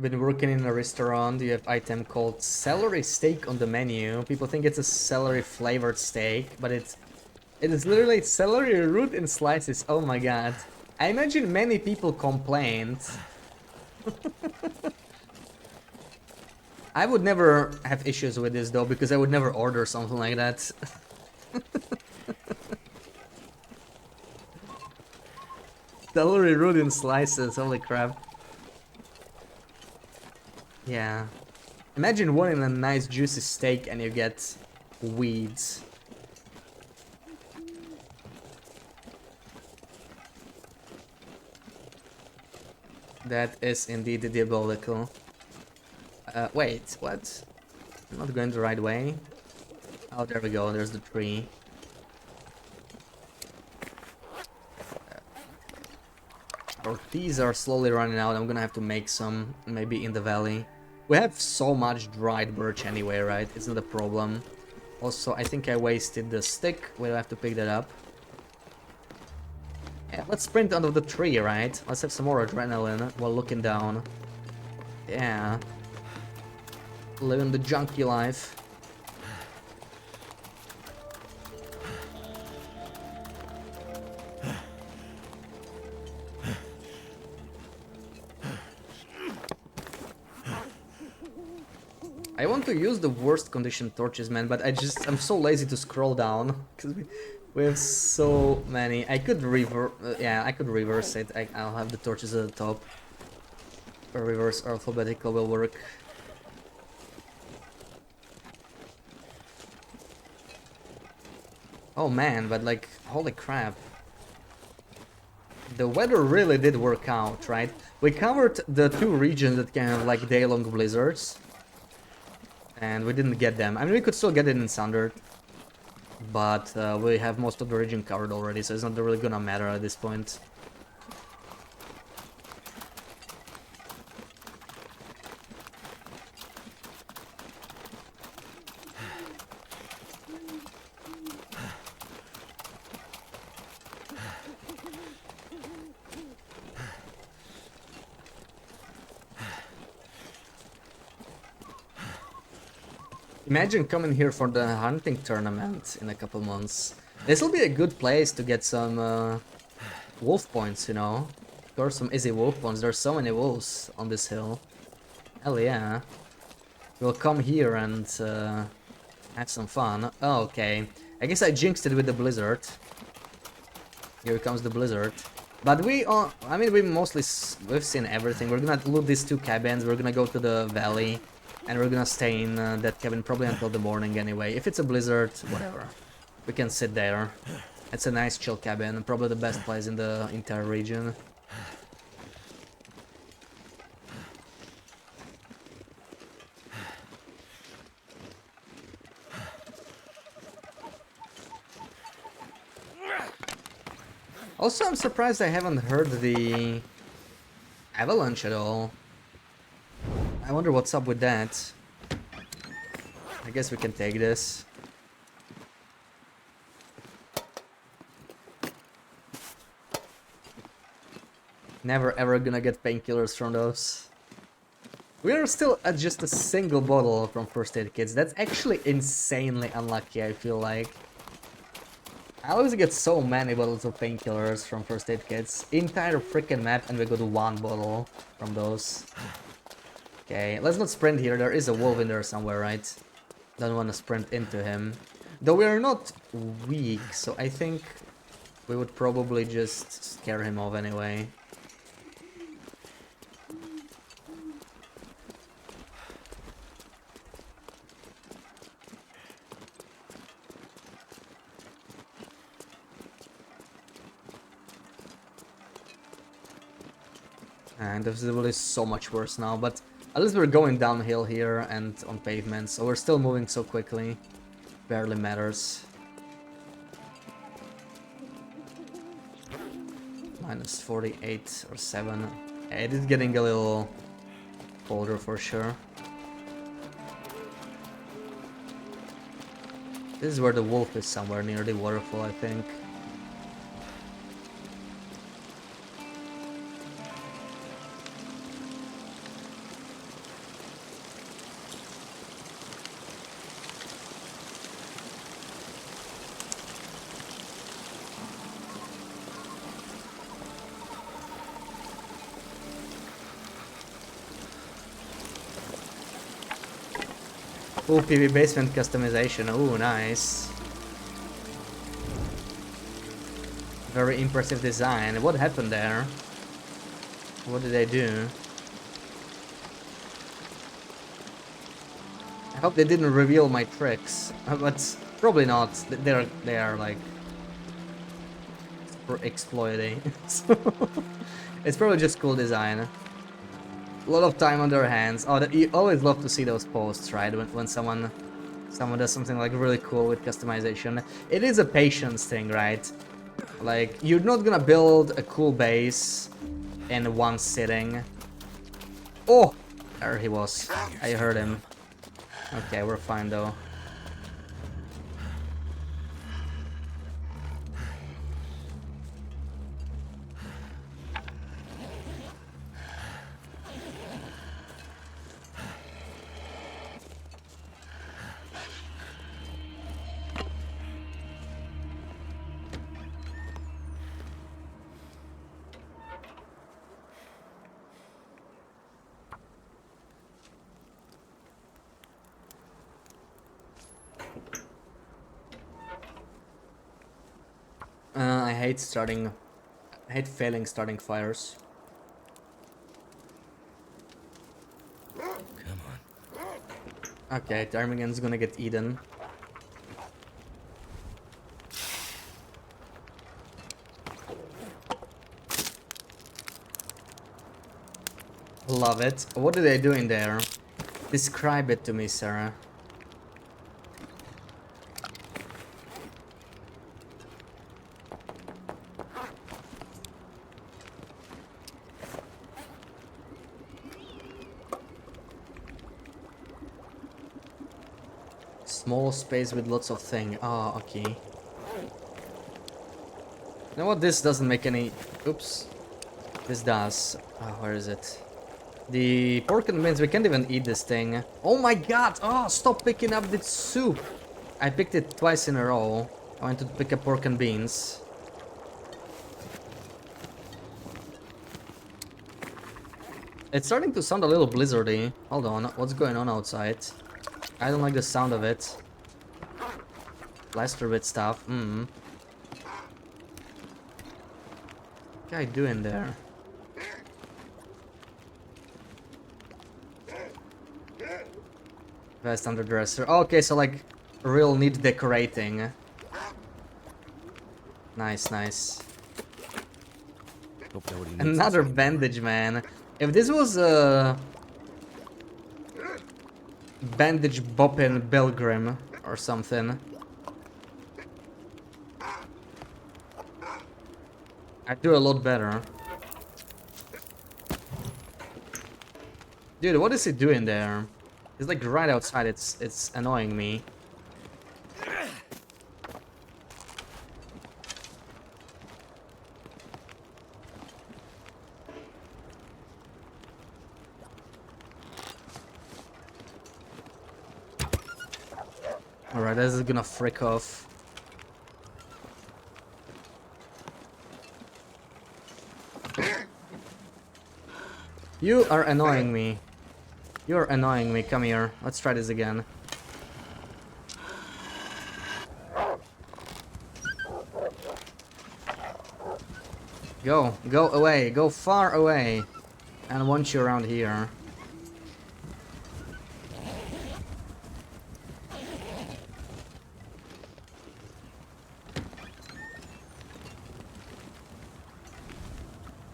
Been working in a restaurant. You have item called celery steak on the menu. People think it's a celery flavored steak, but it is literally celery root in slices. Oh my god. I imagine many people complained. I would never have issues with this though, because I would never order something like that. Celery root in slices, holy crap. Yeah. Imagine wanting a nice juicy steak and you get weeds. That is indeed diabolical. Wait, what? I'm not going the right way. Oh, there we go, there's the tree. Our teas are slowly running out. I'm gonna have to make some, maybe in the valley. We have so much dried birch anyway, right? It's not a problem. Also, I think I wasted the stick. We'll have to pick that up. Yeah, let's sprint under the tree, right? Let's have some more adrenaline while looking down. Yeah. Living the junkie life. I want to use the worst condition torches, man, but I'm so lazy to scroll down because we have so many. I could yeah, I could reverse it. I'll have the torches at the top. Or reverse alphabetical will work. Oh man, but like, holy crap. The weather really did work out, right? We covered the two regions that can have like day-long blizzards. And we didn't get them. I mean, we could still get it in Sundered. but we have most of the region covered already, so it's not really gonna matter at this point. Imagine coming here for the hunting tournament in a couple months. This will be a good place to get some wolf points, you know. Score some easy wolf points. There's so many wolves on this hill. Hell yeah. We'll come here and have some fun. Oh, okay. I guess I jinxed it with the blizzard. Here comes the blizzard. But I mean, we've seen everything. We're gonna loot these 2 cabins. We're gonna go to the valley. And we're gonna stay in that cabin probably until the morning anyway. If it's a blizzard, whatever. We can sit there. It's a nice chill cabin, probably the best place in the entire region. Also, I'm surprised I haven't heard the avalanche at all. I wonder what's up with that. I guess we can take this. Never ever gonna get painkillers from those. We are still at just a single bottle from first aid kits. That's actually insanely unlucky, I feel like. I always get so many bottles of painkillers from first aid kits. Entire freaking map and we got 1 bottle from those. Okay, let's not sprint here. There is a wolf in there somewhere, right? Don't want to sprint into him. Though we are not weak, so I think we would probably just scare him off anyway. And the visibility is so much worse now, but at least we're going downhill here and on pavement, so we're still moving so quickly. Barely matters. Minus 48 or 7. Yeah, it is getting a little colder for sure. This is where the wolf is, somewhere near the waterfall, I think. Full PV basement customization, ooh, nice. Very impressive design. What happened there? What did they do? I hope they didn't reveal my tricks, but probably not. They are like exploiting. So it's probably just cool design. A lot of time on their hands. Oh, you always love to see those posts, right? When someone does something like really cool with customization. It is a patience thing, right? Like, you're not gonna build a cool base in one sitting. Oh, there he was. I heard him. Okay, we're fine though. I hate failing starting fires. Come on. Okay, Termigan's gonna get eaten. Love it. What are they doing there? Describe it to me, Sarah. Small space with lots of thing. Oh, okay. You know what? This doesn't make any... Oops. This does. Oh, where is it? The pork and beans, we can't even eat this thing. Oh my god! Oh, stop picking up the soup! I picked it twice in a row. I went to pick up pork and beans. It's starting to sound a little blizzardy. Hold on, what's going on outside? I don't like the sound of it. Blaster with stuff. What guy doing there? Vest underdresser. Okay, so like real neat decorating. Nice, nice. Hope nobody needs Another this anymore. bandage, man. If this was a bandage boppin' Pilgrim or something, I'd do a lot better. Dude, what is he doing there? He's like right outside. It's annoying me. Alright, this is gonna frick off. You are annoying me. You're annoying me. Come here. Let's try this again. Go. Go away. Go far away. I don't want you around here.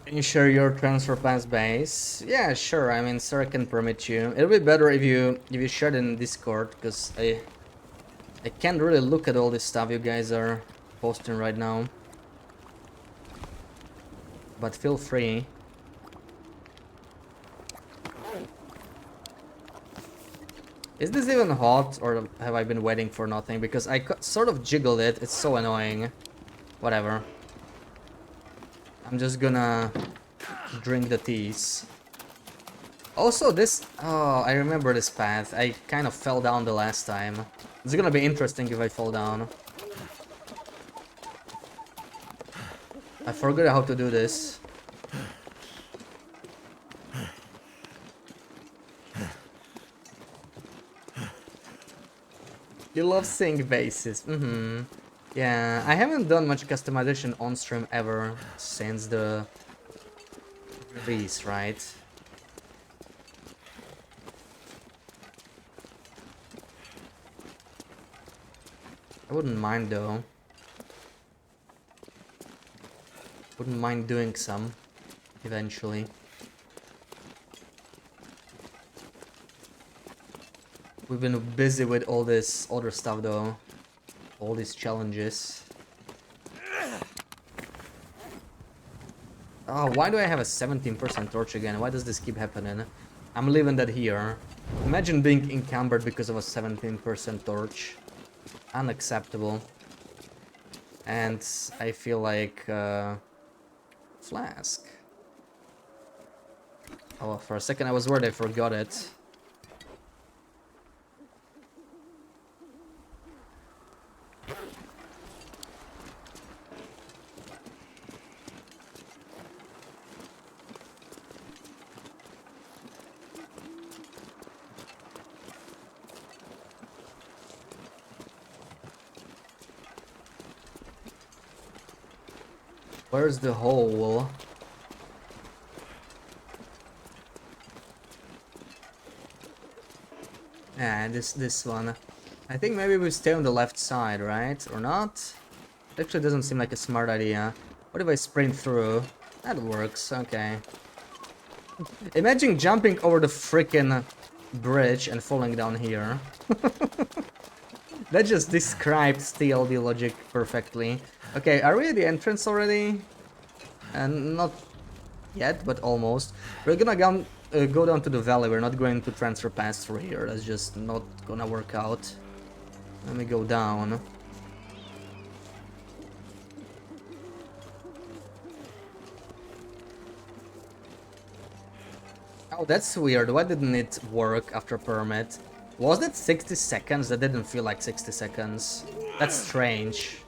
Can you share your transfer pass base? Yeah, sure. I mean, sir, I can permit you. It'll be better if you share it in Discord, because I can't really look at all this stuff you guys are posting right now. But feel free. Is this even hot, or have I been waiting for nothing? Because I sort of jiggled it. It's so annoying. Whatever. I'm just gonna drink the teas. Also, this... Oh, I remember this path. I kind of fell down the last time. It's gonna be interesting if I fall down. I forgot how to do this. You love sync bases. Yeah, I haven't done much customization on stream ever since the release, right? I wouldn't mind though. Wouldn't mind doing some eventually. We've been busy with all this other stuff though. All these challenges. Oh, why do I have a 17% torch again? Why does this keep happening? I'm leaving that here. Imagine being encumbered because of a 17% torch. Unacceptable. And I feel like... flask. Oh, for a second I was worried I forgot it. Where's the hole? Yeah, this one. I think maybe we stay on the left side, right? Or not? It actually doesn't seem like a smart idea. What if I sprint through? That works, okay. Imagine jumping over the freaking bridge and falling down here. That just describes TLD logic perfectly. Okay, are we at the entrance already? And not yet, but almost. We're gonna go down to the valley. We're not going to transfer pass through here. That's just not gonna work out. Let me go down. Oh, that's weird. Why didn't it work after permit? Was it 60 seconds? That didn't feel like 60 seconds. That's strange.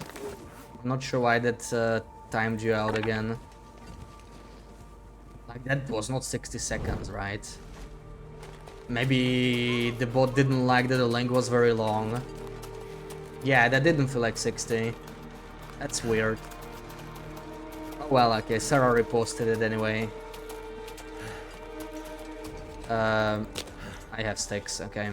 I'm not sure why that timed you out again. Like, that was not 60 seconds, right? Maybe the bot didn't like that the link was very long. Yeah, that didn't feel like 60. That's weird. Oh well, okay, Sarah reposted it anyway. I have sticks, okay.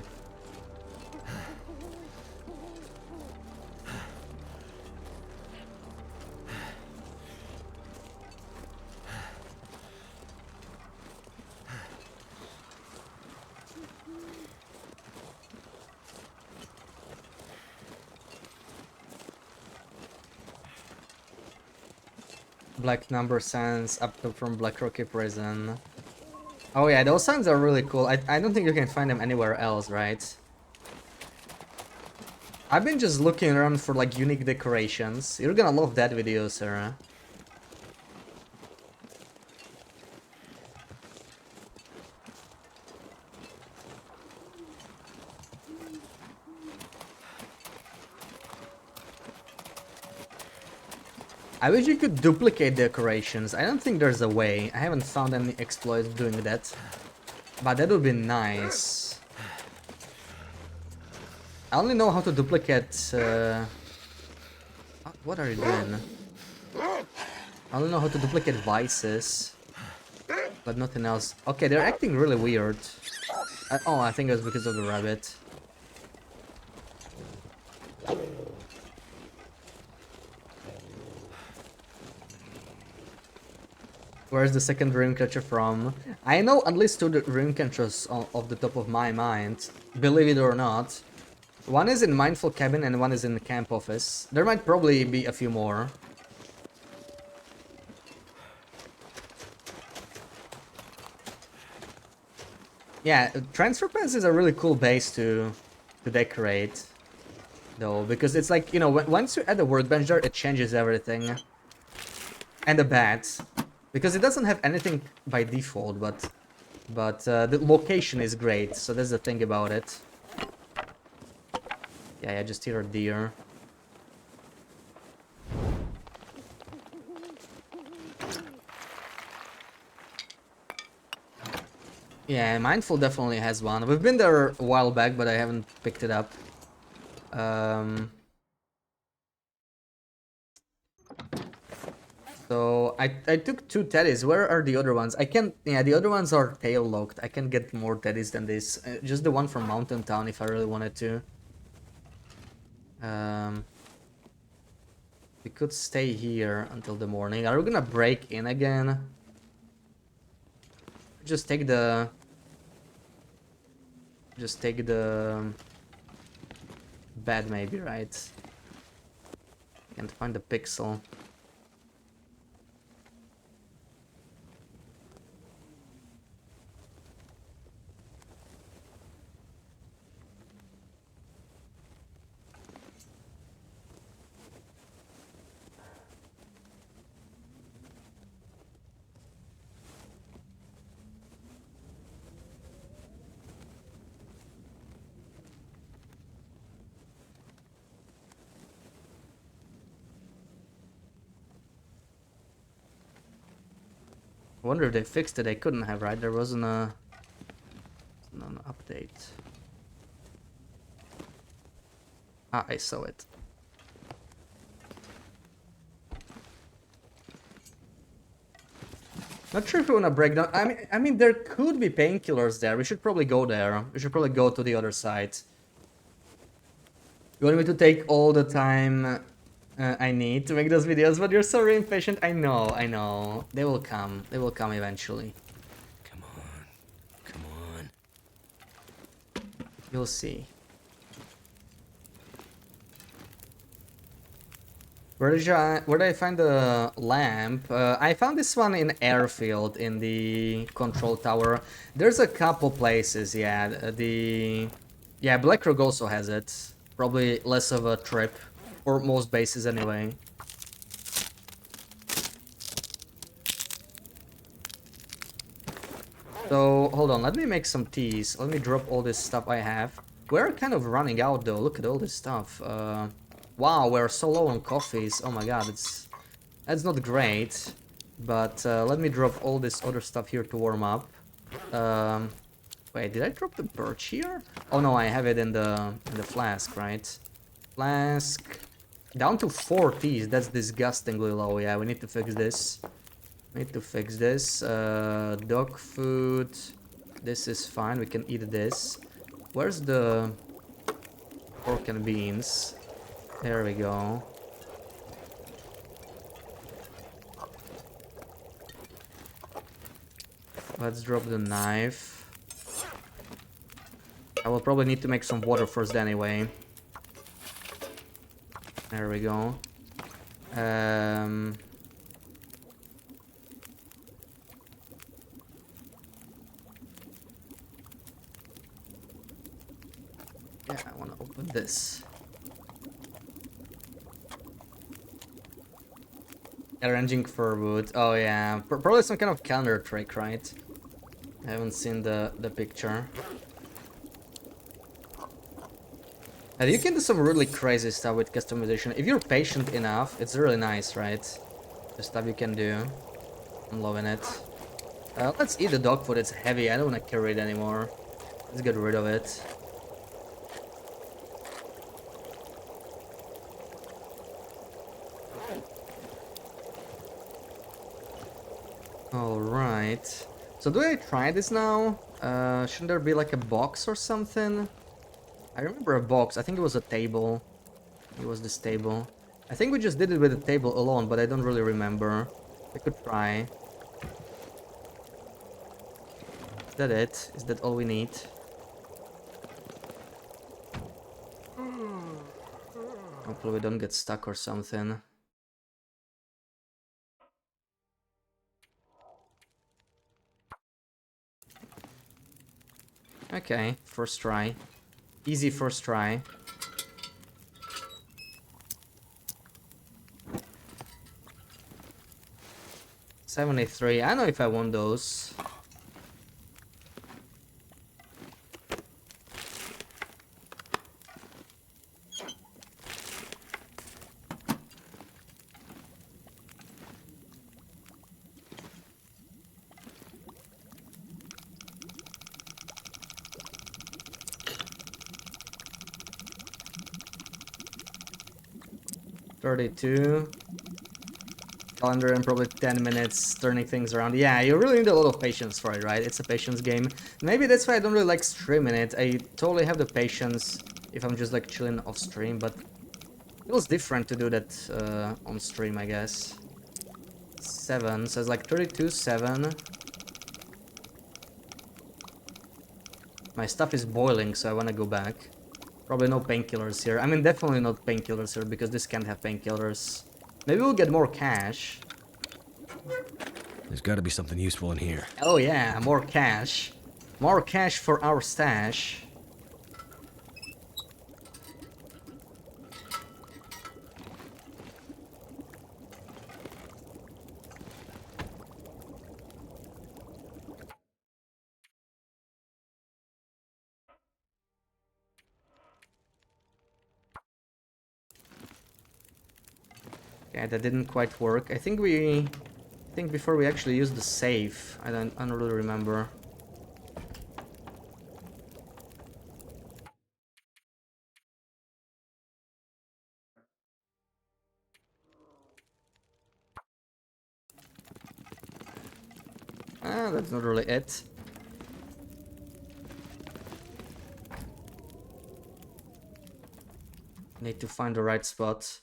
Black number signs up to from Black Rocky Prison. Oh yeah, those signs are really cool. I don't think you can find them anywhere else, right? I've been just looking around for like unique decorations. You're gonna love that video, Sarah. I wish you could duplicate decorations. I don't think there's a way. I haven't found any exploits doing that. But that would be nice. I only know how to duplicate... What are you doing? I only know how to duplicate vices. But nothing else. Okay, they're acting really weird. Oh, I think it was because of the rabbit. Where's the second Dreamcatcher from? I know at least 2 Dreamcatchers off the top of my mind, believe it or not. One is in Mindful Cabin and one is in the camp office. There might probably be a few more. Yeah, transfer pads is a really cool base to decorate, though, because it's like, you know, once you add a workbench there, it changes everything. And the bats. Because it doesn't have anything by default, but the location is great, so that's the thing about it. Yeah, I just hear a deer. Yeah, Mindful definitely has one. We've been there a while back, but I haven't picked it up. So I took 2 teddies. Where are the other ones? I can't. Yeah, the other ones are tail locked. I can get more teddies than this. Just the one from Mountain Town if I really wanted to. We could stay here until the morning. Are we gonna break in again? Just take the. Just take the bed, maybe, right? Can't find the pixel. I wonder if they fixed it. They couldn't have, right? There wasn't an update. Ah, I saw it. Not sure if we wanna break down. I mean, there could be painkillers there. We should probably go there. We should probably go to the other side. You want me to take all the time I need to make those videos, but you're so impatient. I know. They will come. They will come eventually. Come on. Come on. You'll see. Where did I find the lamp? I found this one in Airfield in the control tower. There's a couple places, yeah. Yeah, Black Rock also has it. Probably less of a trip. For most bases anyway. So, hold on, let me make some teas. Let me drop all this stuff I have. We're kind of running out though, look at all this stuff. Wow, we're so low on coffees. Oh my god, that's not great. But let me drop all this other stuff here to warm up. Wait, did I drop the birch here? Oh no, I have it in the flask, right? Flask. Down to 4 teas, that's disgustingly low. Yeah, we need to fix this. Need to fix this. Dog food. This is fine. We can eat this. Where's the pork and beans? There we go. Let's drop the knife. I will probably need to make some water first anyway. There we go. Yeah, I want to open this. Arranging for wood. Oh yeah, probably some kind of calendar trick, right? I haven't seen the picture. And you can do some really crazy stuff with customization. If you're patient enough, it's really nice, right? The stuff you can do. I'm loving it. Let's eat the dog food. It's heavy. I don't want to carry it anymore. Let's get rid of it. Alright. So do I try this now? Shouldn't there be like a box or something? I remember a box. I think it was a table. It was this table. I think we just did it with the table alone, but I don't really remember. We could try. Is that it? Is that all we need? Hopefully we don't get stuck or something. Okay, first try. Easy first try. $73. I don't know if I want those. $32. Calendar in probably 10 minutes, turning things around. Yeah, you really need a lot of patience for it, right? It's a patience game. Maybe that's why I don't really like streaming it. I totally have the patience if I'm just like chilling off stream, but it feels different to do that on stream, I guess. 7, so it's like 32, 7. My stuff is boiling, so I want to go back. Probably no painkillers here. I mean, definitely not painkillers here, because this can't have painkillers. Maybe we'll get more cash. There's got to be something useful in here. Oh yeah, more cash. More cash for our stash. Okay, that didn't quite work. I think before we actually used the save, I don't really remember. Ah, that's not really it. Need to find the right spot.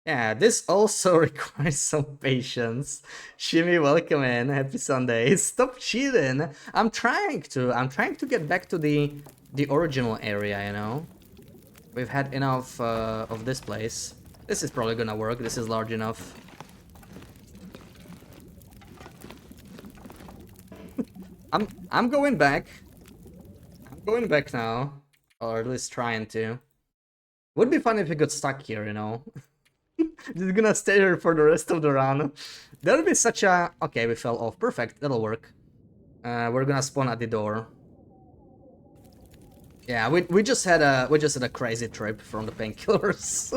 Yeah, this also requires some patience. Shimmy, welcome in. Happy Sunday. Stop cheating. I'm trying to get back to the original area, you know. We've had enough of this place. This is probably gonna work. This is large enough. I'm going back. I'm going back now, or at least trying to. Would be fun if we got stuck here, you know. Just gonna stay here for the rest of the run. That would be such a... Okay, we fell off. Perfect, that'll work. We're gonna spawn at the door. Yeah, we just had a crazy trip from the painkillers.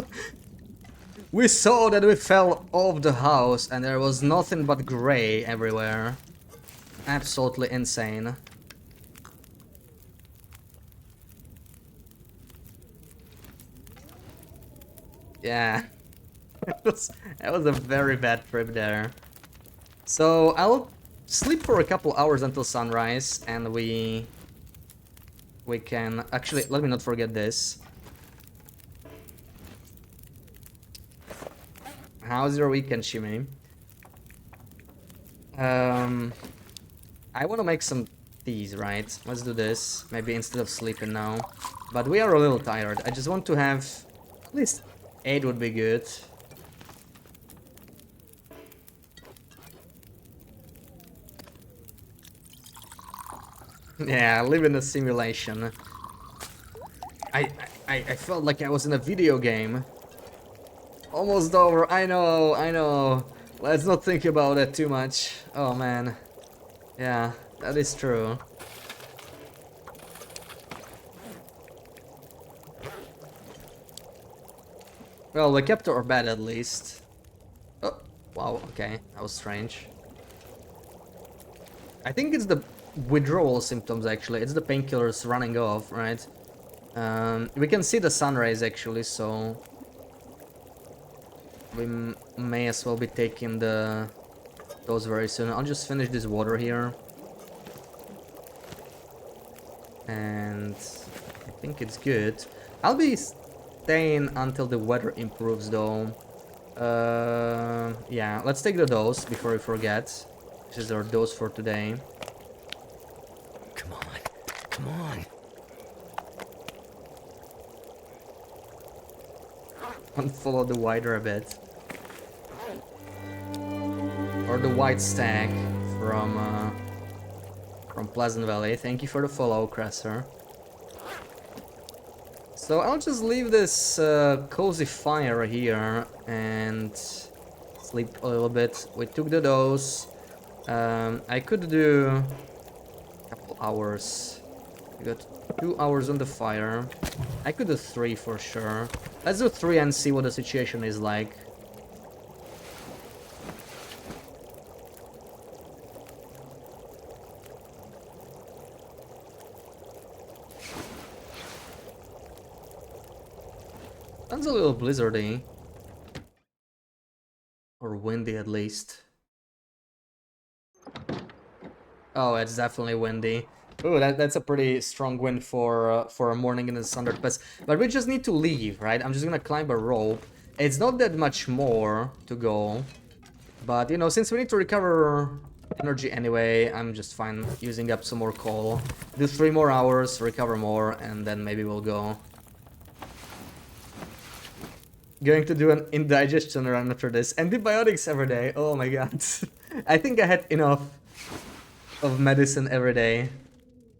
We saw that we fell off the house and there was nothing but gray everywhere. Absolutely insane. Yeah. That was a very bad trip there. So I'll sleep for a couple hours until sunrise and we can... Actually, let me not forget this. How's your weekend, Shimi? I want to make some teas, right? Let's do this. Maybe instead of sleeping now. But we are a little tired. I just want to have... At least 8 would be good. Yeah, I live in a simulation. I felt like I was in a video game. Almost over. I know, I know. Let's not think about it too much. Oh man. Yeah, that is true. Well, we kept our bed at least. Oh, wow, okay. That was strange. I think it's the withdrawal symptoms actually. It's the painkillers running off, right? We can see the sun rays actually, so we may as well be taking those very soon. I'll just finish this water here. And I think it's good. I'll be staying until the weather improves though. Yeah, let's take the dose before we forget. This is our dose for today. Come on. Come on. Unfollow the wider a bit. Or the white stag from Pleasant Valley. Thank you for the follow, Cresser. So I'll just leave this cozy fire here and sleep a little bit. We took the dose. I could do a couple hours. We got 2 hours on the fire. I could do 3 for sure. Let's do 3 and see what the situation is like. Sounds a little blizzardy. Or windy at least. Oh, it's definitely windy. Oh, that's a pretty strong wind for a morning in the Sundered Pass. But we just need to leave, right? I'm just gonna climb a rope. It's not that much more to go. But, you know, since we need to recover energy anyway, I'm just fine using up some more coal. Do 3 more hours, recover more, and then maybe we'll go. Going to do an indigestion run after this. Antibiotics every day. Oh my god. I think I had enough of medicine every day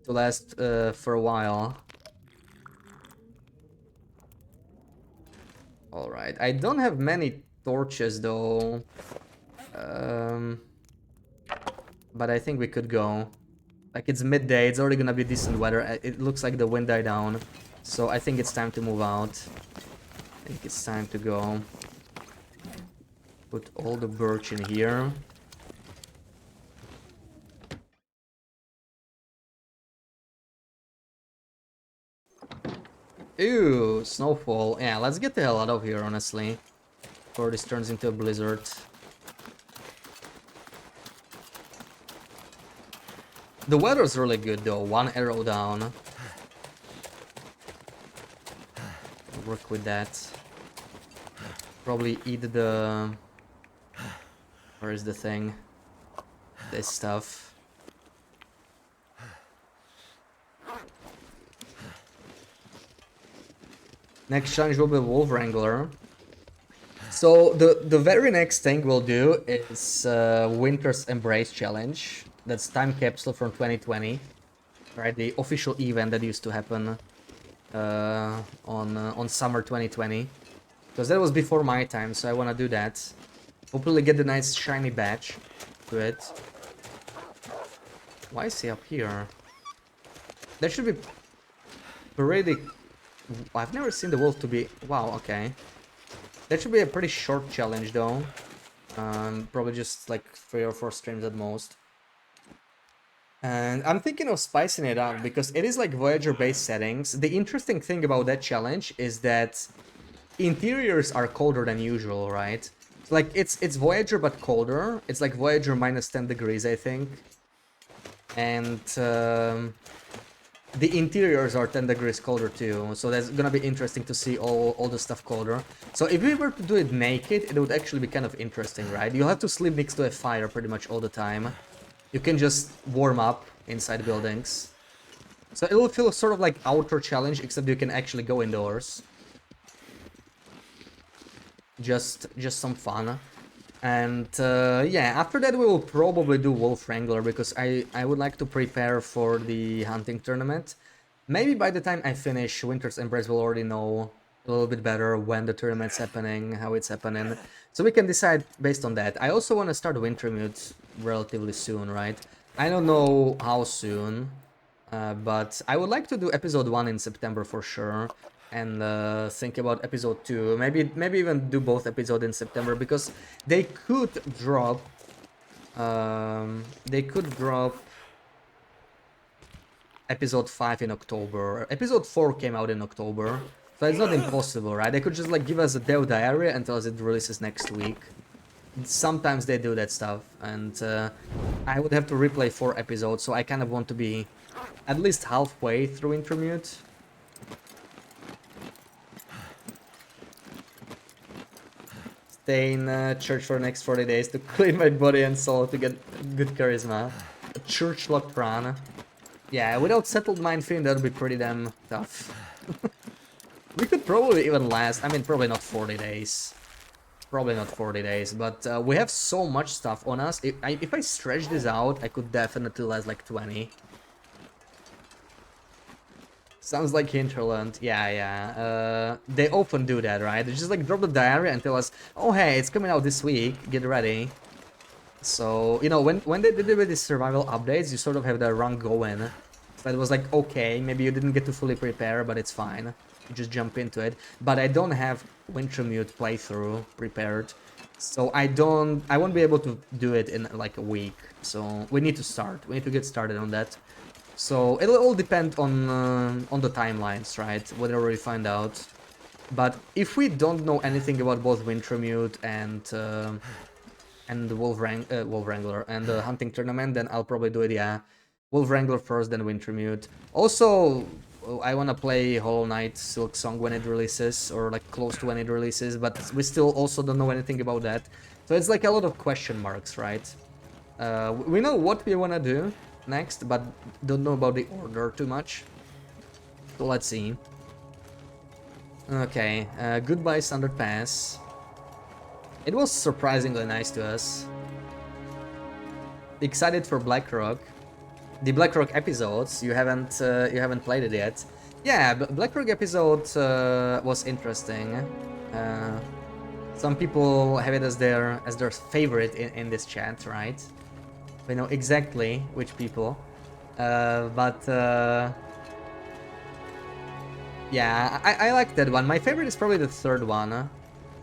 to last for a while. Alright. I don't have many torches though. But I think we could go. Like, it's midday. It's already gonna be decent weather. It looks like the wind died down. So I think it's time to move out. I think it's time to go. Put all the birch in here. Ew, snowfall. Yeah, let's get the hell out of here, honestly. Before this turns into a blizzard. The weather's really good though. 1 arrow down. Work with that. Probably eat the... Where is the thing? This stuff. Next challenge will be Wolf Wrangler. So the very next thing we'll do is Winter's Embrace Challenge. That's time capsule from 2020. Right, the official event that used to happen on summer 2020, because that was before my time, so I want to do that. Hopefully get the nice shiny badge to it. Why is he up here? That should be pretty... I've never seen the wolf to be... Wow, okay. That should be a pretty short challenge though. Probably just like 3 or 4 streams at most. And I'm thinking of spicing it up because it is like Voyager based settings. The interesting thing about that challenge is that interiors are colder than usual, right? Like it's Voyager but colder. It's like Voyager minus 10 degrees, I think. And the interiors are 10 degrees colder too, so that's gonna be interesting to see all the stuff colder. So if we were to do it naked, it would actually be kind of interesting, right? You'll have to sleep next to a fire pretty much all the time. You can just warm up inside buildings. So it will feel sort of like outdoor challenge, except you can actually go indoors. Just some fun. And yeah, after that we will probably do Wolf Wrangler, because I would like to prepare for the hunting tournament. Maybe by the time I finish Winter's Embrace we'll already know a little bit better when the tournament's happening, how it's happening. So we can decide based on that. I also want to start Wintermute relatively soon, right? I don't know how soon, but I would like to do episode 1 in September for sure. And think about episode 2, maybe even do both episodes in September, because they could drop episode 5 in October. Episode 4 came out in October, so it's not impossible, right? They could just like give us a Dev Diary and tell us it releases next week. Sometimes they do that stuff, and I would have to replay 4 episodes, so I kind of want to be at least halfway through Intermute. Stay in church for the next 40 days to clean my body and soul to get good charisma. A church locked run. Yeah, without settled mind feeling, that would be pretty damn tough. We could probably even last, I mean, probably not 40 days. Probably not 40 days, but we have so much stuff on us. If I stretch this out, I could definitely last like 20. Sounds like Hinterland. Yeah. They often do that, right? They just like drop the diary and tell us, oh hey, it's coming out this week, get ready. So, you know, when they did it with the survival updates, you sort of have the run going. So it was like, okay, maybe you didn't get to fully prepare, but it's fine. You just jump into it. But I don't have Wintermute playthrough prepared. So I won't be able to do it in like a week. So we need to start. We need to get started on that. So it'll all depend on the timelines, right? Whatever we find out. But if we don't know anything about both Wintermute and the Wolf Wrangler and the hunting tournament, then I'll probably do it, yeah. Wolf Wrangler first, then Wintermute. Also, I want to play Hollow Knight Silk Song when it releases, or like close to when it releases, but we still also don't know anything about that. So it's like a lot of question marks, right? We know what we want to do next, but don't know about the order too much. So let's see. Okay, goodbye Standard Pass. It was surprisingly nice to us. Excited for Blackrock. The Blackrock episodes, you haven't played it yet. Yeah, Blackrock episode was interesting. Some people have it as their favorite in this chat, right? We know exactly which people. Yeah, I like that one. My favorite is probably the third one.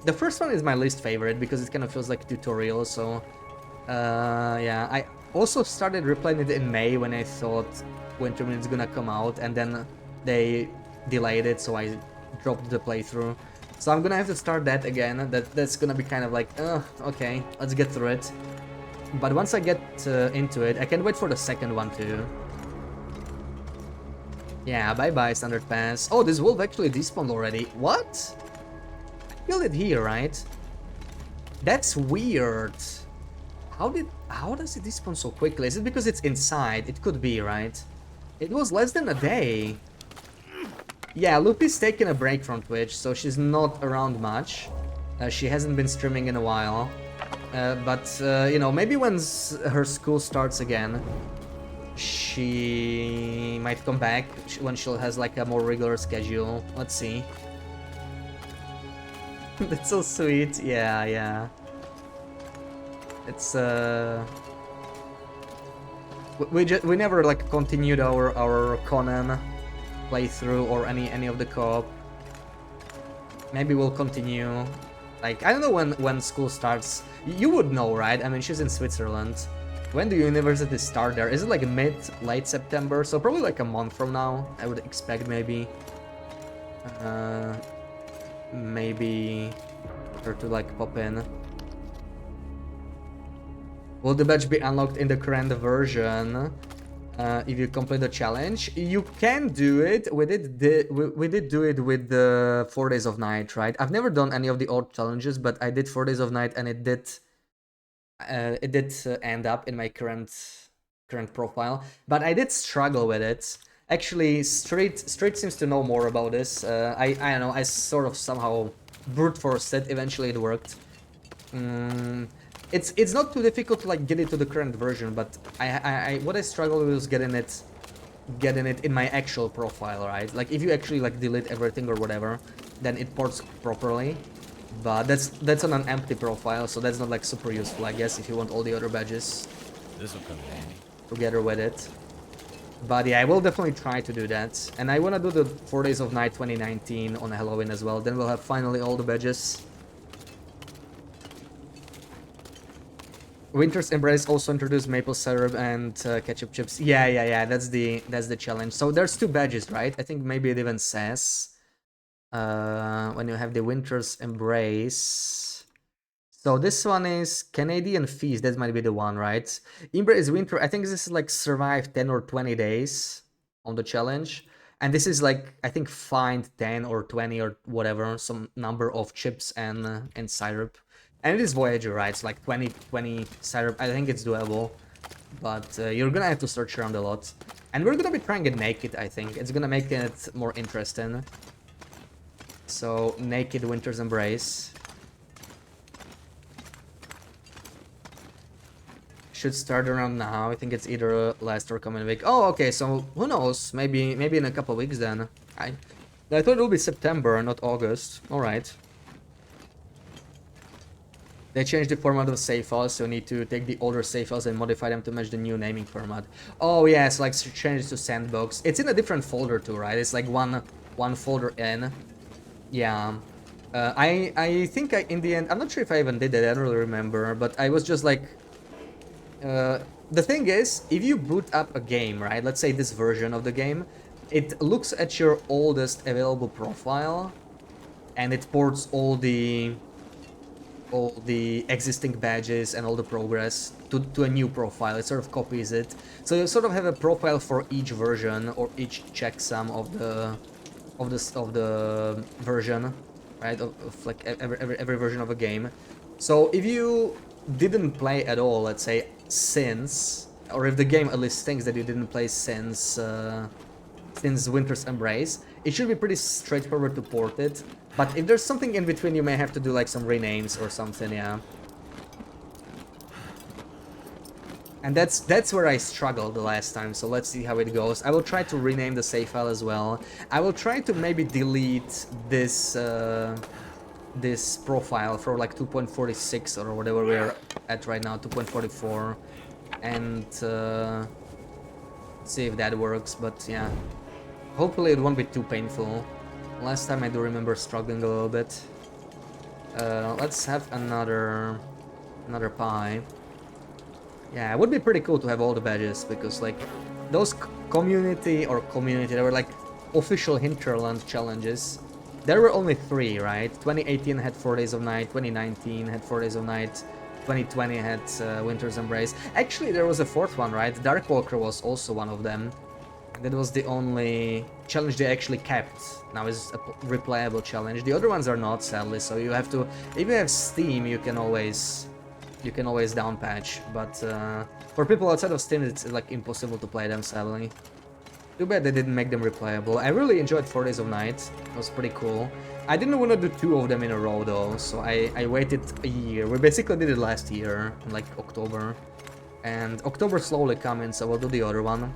The first one is my least favorite because it kind of feels like a tutorial, so... yeah, I also started replaying it in May when I thought Wintermute is gonna come out, and then they delayed it, so I dropped the playthrough. So I'm gonna have to start that again. That's gonna be kind of like, okay, let's get through it. But once I get into it, I can't wait for the second one too. Yeah, bye-bye, Standard Pass. Oh, this wolf actually despawned already. What? I killed it here, right? That's weird. How does it despawn so quickly? Is it because it's inside? It could be, right? It was less than a day. Yeah, Lupi's taking a break from Twitch, so she's not around much. She hasn't been streaming in a while. But, you know, maybe when her school starts again, she might come back when she has like a more regular schedule. Let's see. That's so sweet. Yeah, yeah. It's we never like continued our Conan playthrough or any of the co-op. Maybe we'll continue. Like, I don't know when school starts. You would know, right? I mean, she's in Switzerland. When do universities start there? Is it like late September? So probably like a month from now, I would expect maybe. Maybe her to like pop in. Will the badge be unlocked in the current version? If you complete the challenge, you can do it. We did do it with the 4 days of night, right? I've never done any of the old challenges, but I did 4 days of night, and it did end up in my current profile. But I did struggle with it. Actually, Street seems to know more about this. I don't know. I sort of somehow brute forced it. Eventually, it worked. It's not too difficult to like get it to the current version, but what I struggled with was getting it in my actual profile, right? Like if you actually like delete everything or whatever, then it ports properly. But that's on an empty profile, so that's not like super useful, I guess, if you want all the other badges. This will come in handy. Together with it. But yeah, I will definitely try to do that. And I want to do the 4 days of night 2019 on Halloween as well. Then we'll have finally all the badges. Winter's Embrace also introduced maple syrup and ketchup chips. Yeah. That's the challenge. So there's 2 badges, right? I think maybe it even says when you have the Winter's Embrace. So this one is Canadian Feast. That might be the one, right? Embrace Winter. I think this is like survive 10 or 20 days on the challenge. And this is like, I think, find 10 or 20 or whatever, some number of chips and syrup. And it is Voyager, right? It's like 20 syrup. I think it's doable. But you're gonna have to search around a lot. And we're gonna be trying it naked, I think. It's gonna make it more interesting. So, naked Winter's Embrace. Should start around now. I think it's either last or coming week. Oh, okay, so who knows? Maybe in a couple weeks then. I thought it would be September, not August. Alright. They changed the format of save files, so you need to take the older save files and modify them to match the new naming format. Oh yes, like change it to sandbox. It's in a different folder too, right? It's like one folder in. Yeah. I think in the end, I'm not sure if I even did it, I don't really remember, but I was just like... the thing is, if you boot up a game, right? Let's say this version of the game, it looks at your oldest available profile, and it ports all the existing badges and all the progress to a new profile. It sort of copies it. So you sort of have a profile for each version or each checksum of the version, right? Of like every version of a game. So if you didn't play at all, let's say since, or if the game at least thinks that you didn't play since Winter's Embrace, it should be pretty straightforward to port it. But if there's something in between, you may have to do like some renames or something, yeah. And that's where I struggled the last time, so let's see how it goes. I will try to rename the save file as well. I will try to maybe delete this this profile for like 2.46 or whatever we're at right now, 2.44, and see if that works. But yeah, hopefully it won't be too painful. Last time I do remember struggling a little bit. Let's have another pie. Yeah, it would be pretty cool to have all the badges, because like those community, they were like official hinterland challenges. There were only 3, right? 2018 had 4 days of night, 2019 had 4 days of night, 2020 had Winter's Embrace. Actually, there was a 4th one, right? Darkwalker was also one of them. That was the only challenge they actually kept. Now is a replayable challenge. The other ones are not, sadly, so you have to... If you have Steam, you can always down patch, but for people outside of Steam, it's like impossible to play them, sadly. Too bad they didn't make them replayable. I really enjoyed 4 Days of Night. It was pretty cool. I didn't want to do 2 of them in a row though, so I waited a year. We basically did it last year, in like October. And October slowly coming, so we'll do the other one.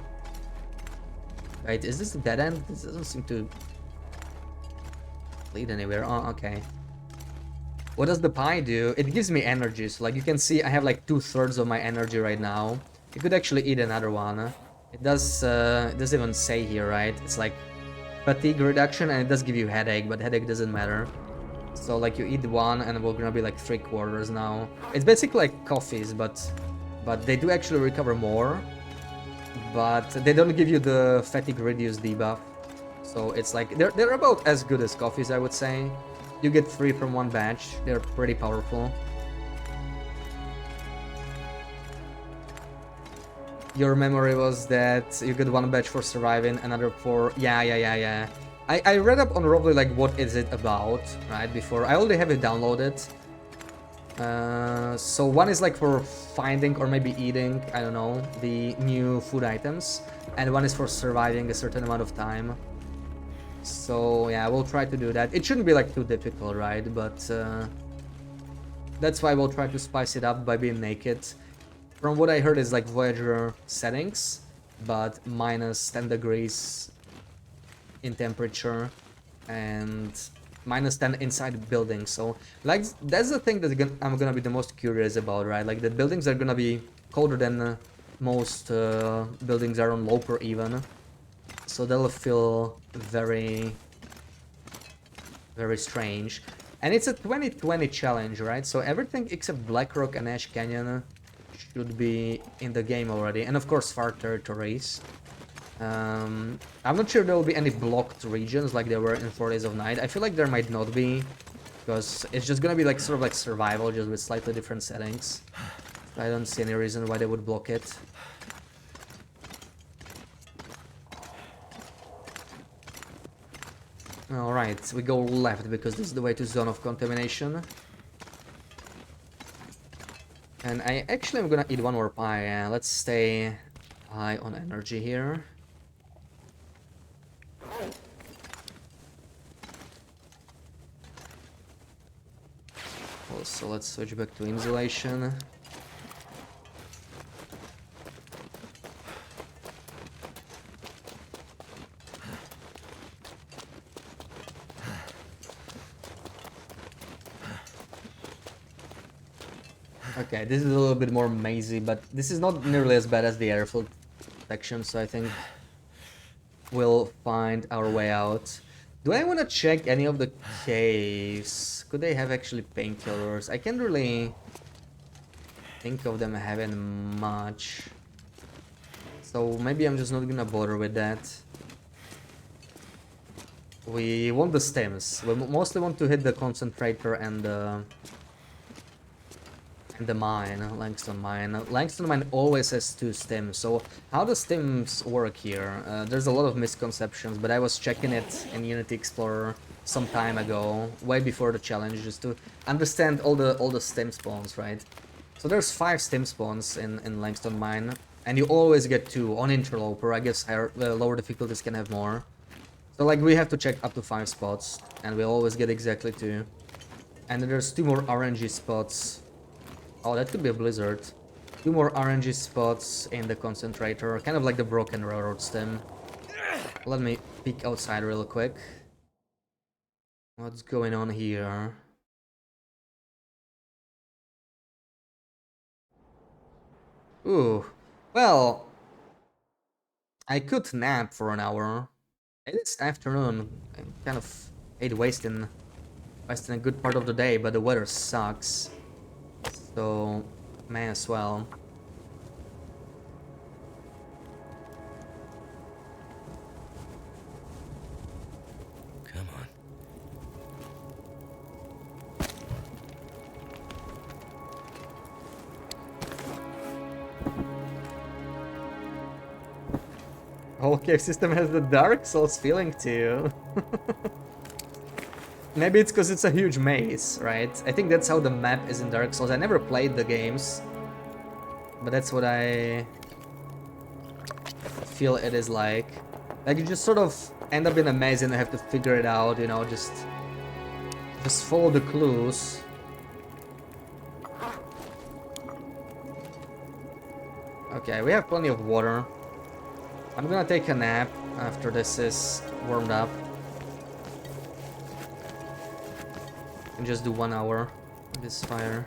Wait, is this a dead end? This doesn't seem to lead anywhere. Oh, okay. What does the pie do? It gives me energy. So like you can see I have like 2/3 of my energy right now. You could actually eat another one. It does even say here, right? It's like fatigue reduction and it does give you headache, but headache doesn't matter. So like you eat one and we're gonna be like 3/4 now. It's basically like coffees, but they do actually recover more. But they don't give you the fatigue reduce debuff. So it's like they're about as good as coffees, I would say. You get 3 from one batch. They're pretty powerful. Your memory was that you get 1 batch for surviving, another for... Yeah. I read up on roughly like what is it about, right, before. I already have it downloaded. So one is like for finding or maybe eating, I don't know, the new food items. And one is for surviving a certain amount of time. So yeah, we'll try to do that. It shouldn't be like too difficult, right? But that's why we'll try to spice it up by being naked. From what I heard is like Voyager settings, but minus 10 degrees in temperature and minus 10 inside buildings. So like that's the thing that I'm gonna be the most curious about, right? Like the buildings are gonna be colder than most buildings are on Loper even. So they'll feel very strange. And it's a 2020 challenge, right? So everything except Blackrock and Ash Canyon should be in the game already. And of course far territories. I'm not sure there will be any blocked regions like there were in 4 Days of Night. I feel like there might not be, because it's just gonna be like sort of like survival, just with slightly different settings. I don't see any reason why they would block it. Alright, we go left because this is the way to zone of contamination. And I actually am gonna eat one more pie. Let's stay high on energy here. Also, let's switch back to insulation. Okay, this is a little bit more mazy, but this is not nearly as bad as the airfield section, so I think we'll find our way out. Do I want to check any of the caves? Could they have actually painkillers? I can't really think of them having much. So maybe I'm just not gonna bother with that. We want the stems. We mostly want to hit the concentrator and the mine, Langston mine. Langston mine always has 2 stems. So how the stems work here? There's a lot of misconceptions, but I was checking it in Unity Explorer some time ago, way before the challenge, just to understand all the stem spawns, right? So there's 5 stem spawns in Langston mine, and you always get 2 on Interloper. I guess higher, lower difficulties can have more. So like we have to check up to 5 spots, and we always get exactly 2. And then there's 2 more RNG spots. Oh, that could be a blizzard. 2 more RNG spots in the concentrator, kind of like the broken railroad stem. Let me peek outside real quick. What's going on here? Ooh, well, I could nap for an hour. It is afternoon. I kind of hate wasting a good part of the day, but the weather sucks. So, may as well. Come on. Whole cave system has the Dark Souls feeling too. Maybe it's because it's a huge maze, right? I think that's how the map is in Dark Souls. I never played the games, but that's what I feel it is like. Like you just sort of end up in a maze and you have to figure it out, you know, just follow the clues. Okay, we have plenty of water. I'm gonna take a nap. after this is warmed up. And just do 1 hour with this fire.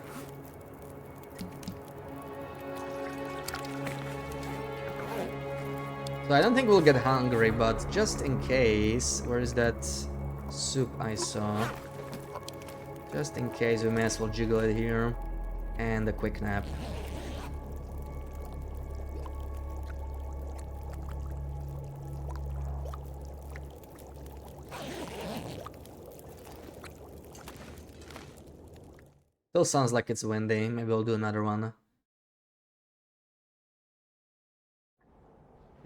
So I don't think we'll get hungry, but just in case, where is that soup I saw? Just in case, we may as well jiggle it here. And a quick nap. Still sounds like it's windy. Maybe I'll do another one.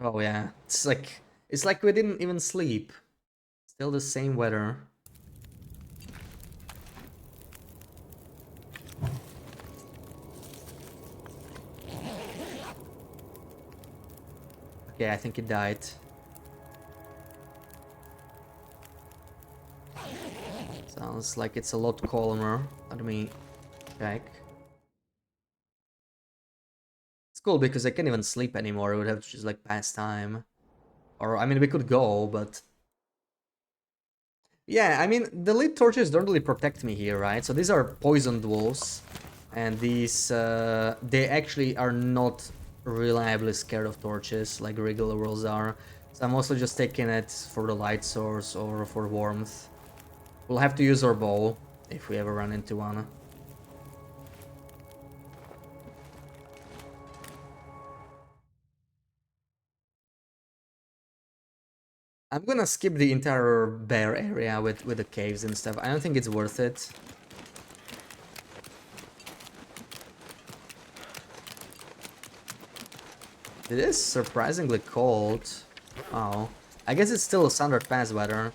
Oh yeah, it's like we didn't even sleep. Still the same weather. Okay, I think it died. Sounds like it's a lot calmer. Let me check. It's cool because I can't even sleep anymore. I would have to just like pass time. Or, I mean, we could go, but... Yeah, I mean, the lit torches don't really protect me here, right? So these are poisoned wolves. And these, they actually are not reliably scared of torches like regular wolves are. So I'm also just taking it for the light source or for warmth. We'll have to use our bow if we ever run into one. I'm gonna skip the entire bear area with the caves and stuff. I don't think it's worth it. It is surprisingly cold. Oh, I guess it's still a standard pass weather.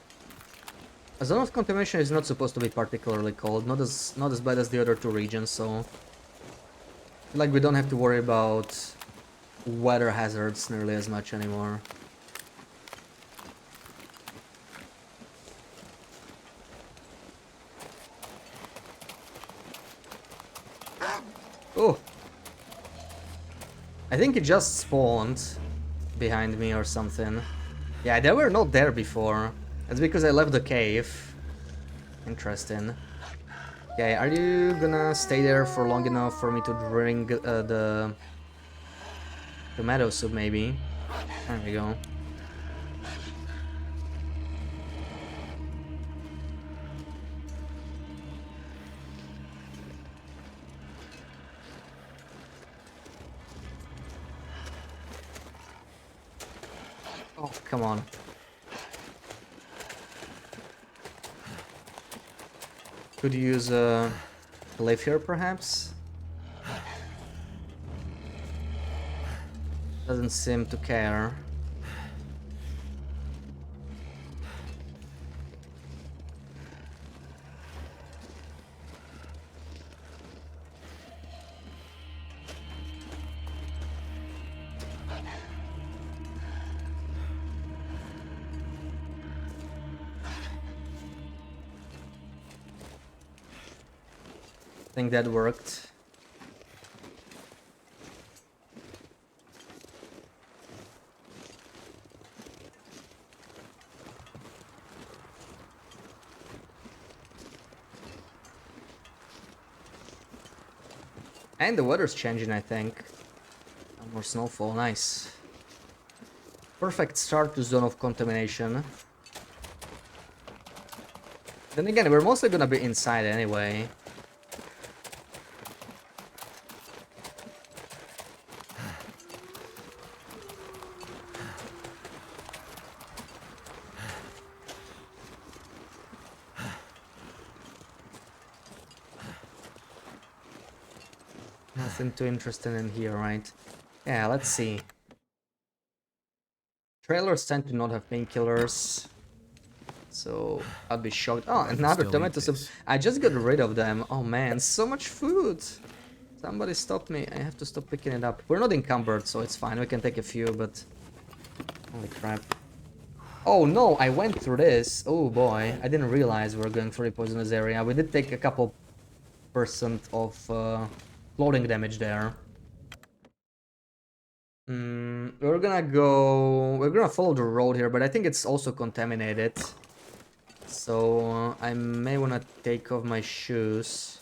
A zone of contamination is not supposed to be particularly cold, not as bad as the other two regions, so like we don't have to worry about weather hazards nearly as much anymore. Oh, I think it just spawned behind me or something. Yeah, they were not there before. That's because I left the cave. Interesting. Okay, are you gonna stay there for long enough for me to drink the tomato soup, maybe? There we go. Oh, come on. Could you use a live here, perhaps? Doesn't seem to care. I think that worked. And the weather's changing, I think. More snowfall, nice. Perfect start to zone of contamination. Then again, we're mostly gonna be inside anyway. Nothing too interesting in here, right? Yeah, let's see. Trailers tend to not have painkillers, so I'd be shocked. Oh, another still tomato eat soup. this. I just got rid of them. Oh man, so much food. Somebody stop me. I have to stop picking it up. We're not encumbered, so it's fine. We can take a few, but... Holy crap. Oh no, I went through this. Oh boy, I didn't realize we were going through the poisonous area. We did take a couple % of floating damage there. We're gonna follow the road here, but I think it's also contaminated. So I may wanna take off my shoes.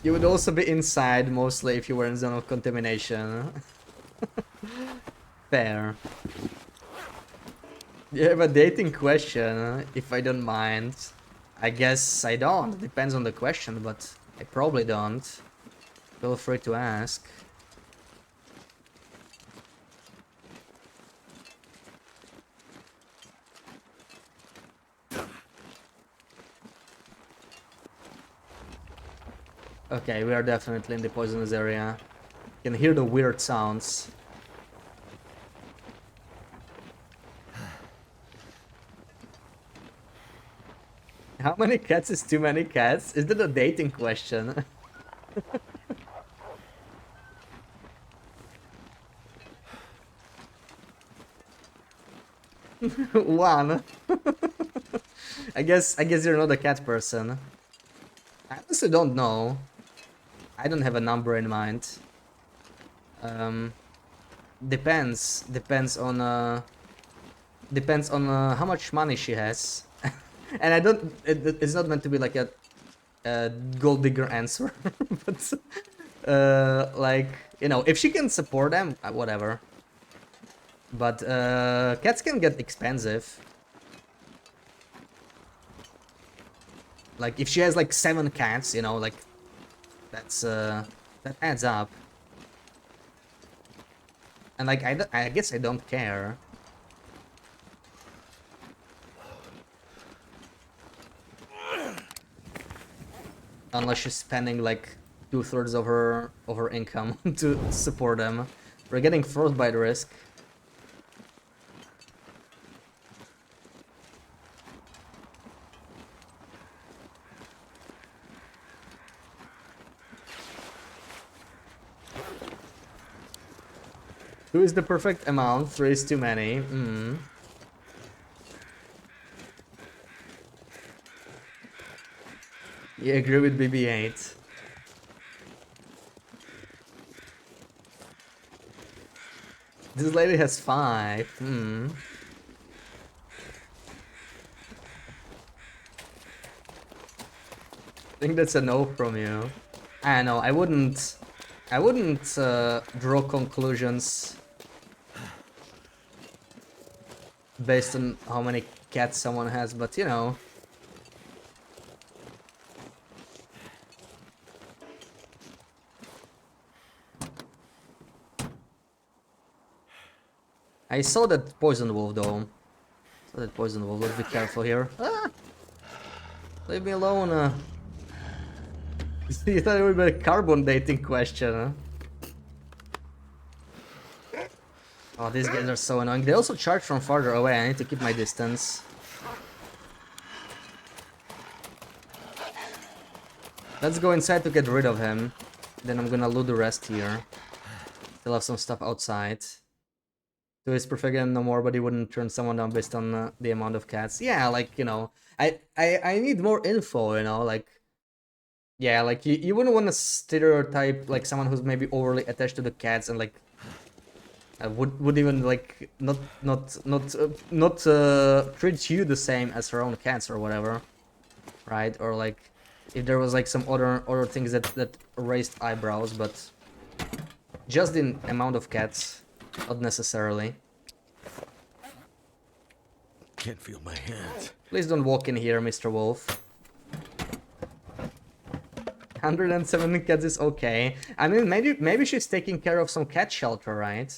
You would also be inside mostly if you were in zone of contamination. Fair. You have a dating question, if I don't mind. I guess I don't. Depends on the question, but I probably don't. Feel free to ask. Okay, we are definitely in the poisonous area. You can hear the weird sounds. How many cats is too many cats? Is that a dating question? One. I guess you're not a cat person. I honestly don't know. I don't have a number in mind. Depends on how much money she has. And I don't. It's not meant to be like a gold digger answer, but like, you know, if she can support them, whatever. But cats can get expensive. Like if she has like 7 cats, you know, like that's that adds up. And like I guess I don't care. Unless she's spending like 2/3 of her income to support them. We're getting frostbite risk. Two is the perfect amount, 3 is too many. You agree with BB-8. This lady has 5. I think that's a no from you. I know, I wouldn't draw conclusions based on how many cats someone has, but you know. I saw that poison wolf though. Saw that poison wolf. Let's be careful here. Ah! Leave me alone. You thought it would be a carbon dating question, huh? Oh, these guys are so annoying. They also charge from farther away. I need to keep my distance. Let's go inside to get rid of him. Then I'm gonna loot the rest here. Still have some stuff outside. So it's perfect and no more, but he wouldn't turn someone down based on the amount of cats. Yeah, like, you know, I need more info, you know, like, yeah, like you wouldn't want to stereotype like someone who's maybe overly attached to the cats and like would even like not treat you the same as her own cats or whatever, right? Or like if there was like some other things that raised eyebrows, but just the amount of cats. Not necessarily. Can't feel my hands. Please don't walk in here, Mr. Wolf. 107 cats is okay. I mean, maybe she's taking care of some cat shelter, right?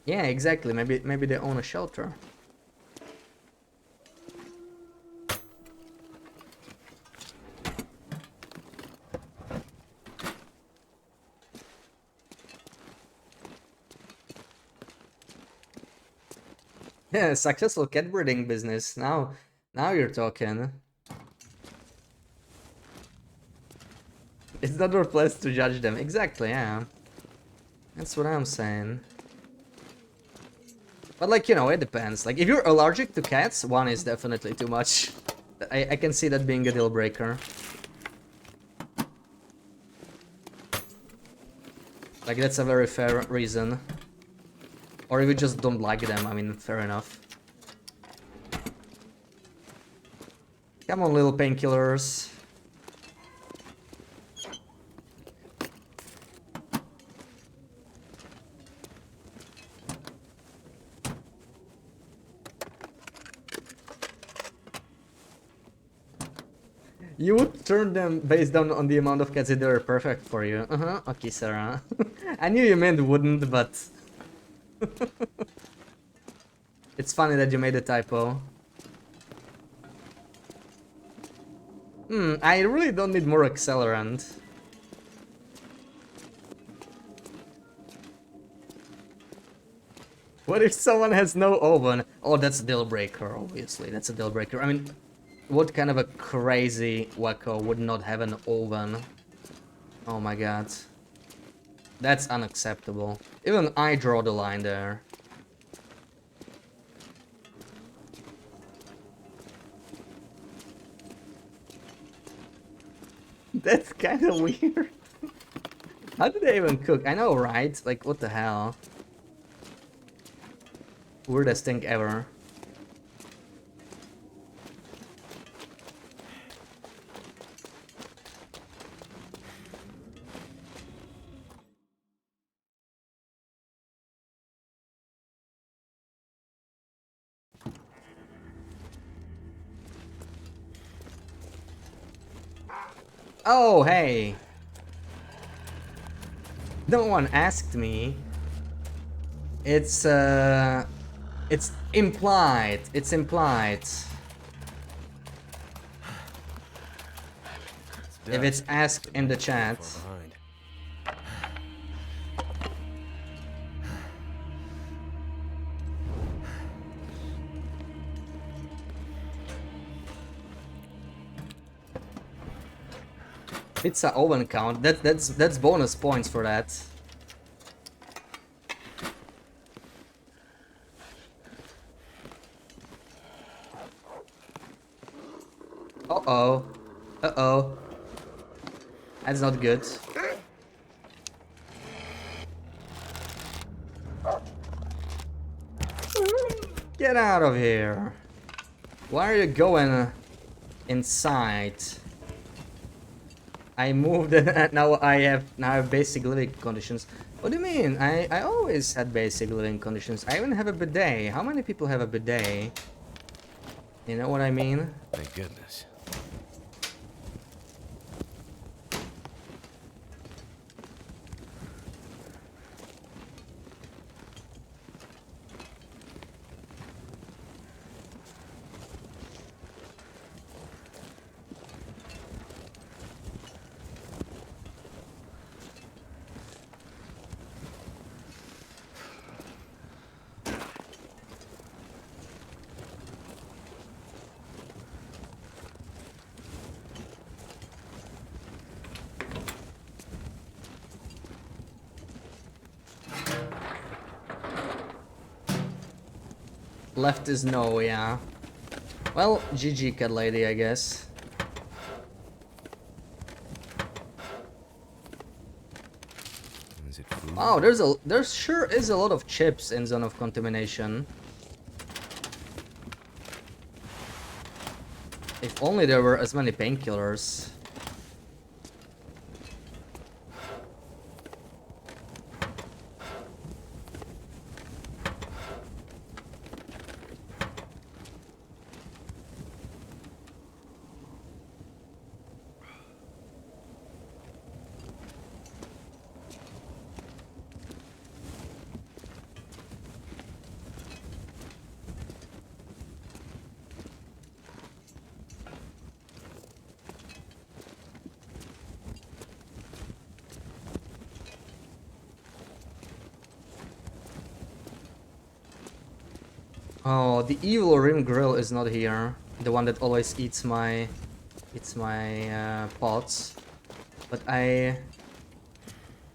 Yeah, exactly. Maybe they own a shelter. Yeah, successful cat breeding business. Now you're talking. It's not our place to judge them. Exactly, yeah. That's what I'm saying. But like, you know, it depends. Like, if you're allergic to cats, one is definitely too much. I can see that being a deal breaker. Like, that's a very fair reason. Or if you just don't like them, I mean, fair enough. Come on, little painkillers. You would turn them based on the amount of cats that are perfect for you. Okay, Sarah. I knew you meant wouldn't, but... It's funny that you made a typo. I really don't need more accelerant. What if someone has no oven? Oh, that's a deal breaker, obviously. That's a deal breaker. I mean, what kind of a crazy wacko would not have an oven? Oh my god. That's unacceptable. Even I draw the line there. That's kind of weird. How do they even cook? I know, right? Like, what the hell? Weirdest thing ever. Oh, hey. No one asked me. It's implied. It's implied. If it's asked in the chat. Pizza oven count. That's bonus points for that. Uh-oh. Uh-oh. That's not good. Get out of here. Why are you going inside? I moved and now I have basic living conditions. What do you mean? I always had basic living conditions. I even have a bidet. How many people have a bidet? You know what I mean? Thank goodness. Left is no, yeah. Well, GG cat lady, I guess. Is it food? Wow, there sure is a lot of chips in Zone of Contamination. If only there were as many painkillers. Oh, the evil rim grill is not here. The one that always eats my pots. But I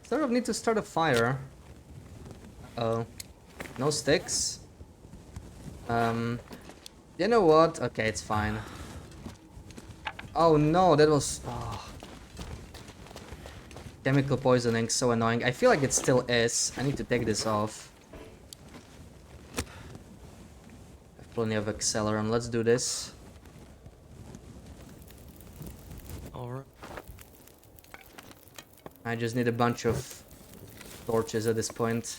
sort of need to start a fire. Oh, no sticks. You know what? Okay, it's fine. Oh no, that was... Oh. Chemical poisoning, so annoying. I feel like it still is. I need to take this off. I have plenty of Accelerant. Let's do this. Alright. I just need a bunch of torches at this point.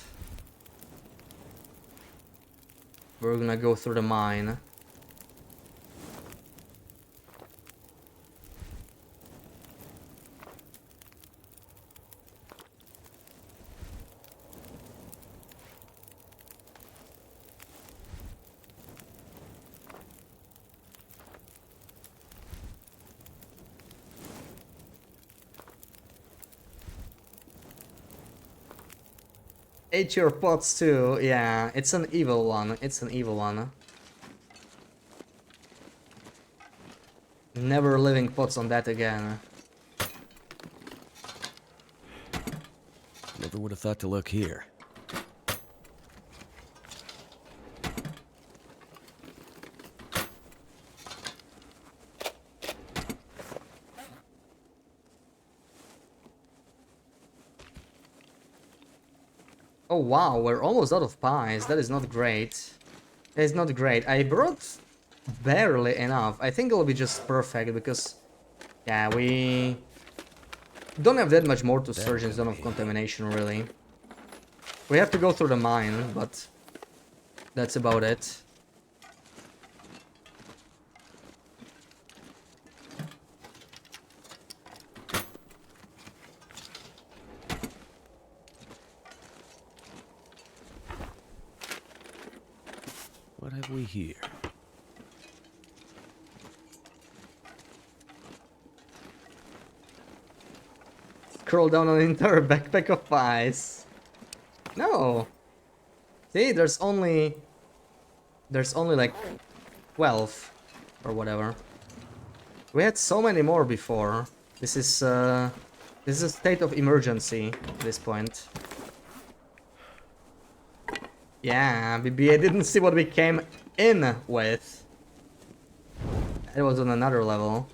We're gonna go through the mine. Ate your pots too. Yeah, it's an evil one. It's an evil one. Never living pots on that again. Never would have thought to look here. Oh wow, we're almost out of pies. That is not great. That is not great. I brought barely enough. I think it'll be just perfect because, yeah, we don't have that much more to surge in zone of contamination, really. We have to go through the mine, but that's about it. What have we here? Scroll down an entire backpack of pies. No. See, there's only like 12 or whatever. We had so many more before. This is a state of emergency at this point. Yeah, BBA didn't see what we came in with. It was on another level.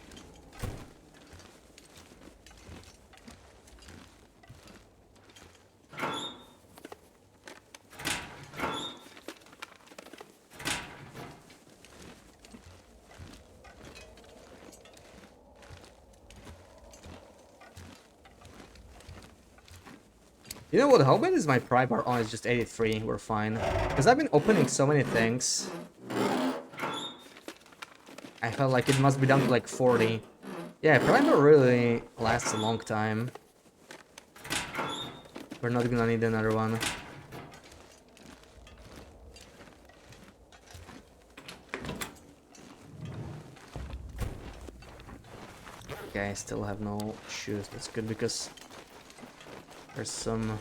You know what, how bad is my pry bar? Oh, it's just 83, we're fine. Because I've been opening so many things. I felt like it must be down to like 40. Yeah, pry bar really lasts a long time. We're not gonna need another one. Okay, I still have no shoes. That's good because there's some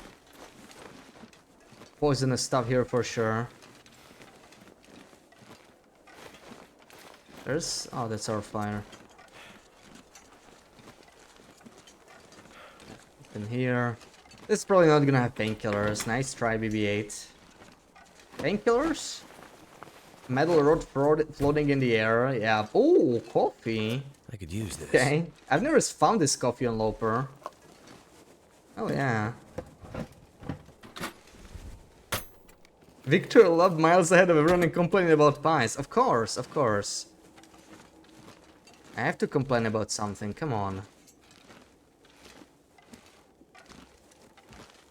poisonous stuff here for sure. There's... oh, that's our fire. In here. This is probably not gonna have painkillers. Nice try, BB-8. Painkillers? Metal rod floating in the air. Yeah. Oh, coffee. I could use this. Okay. I've never found this coffee on Loper. Oh, yeah. Victor loved miles ahead of everyone and complaining about pies. Of course, of course. I have to complain about something. Come on.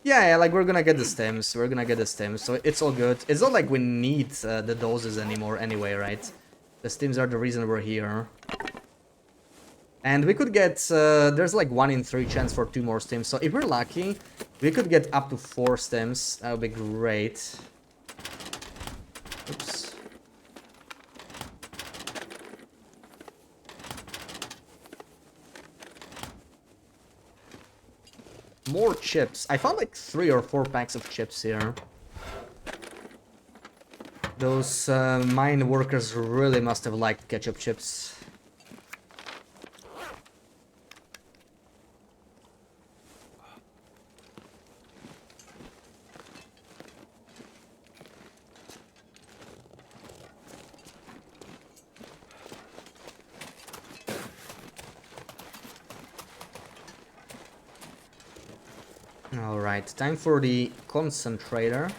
Yeah, like we're gonna get the stems. We're gonna get the stems, so it's all good. It's not like we need the doses anymore anyway, right? The stems are the reason we're here. And we could get... there's like 1 in 3 chance for 2 more stems, so if we're lucky, we could get up to 4 stems. That would be great. Oops. More chips. I found like 3 or 4 packs of chips here. Those mine workers really must have liked ketchup chips. Alright, time for the concentrator.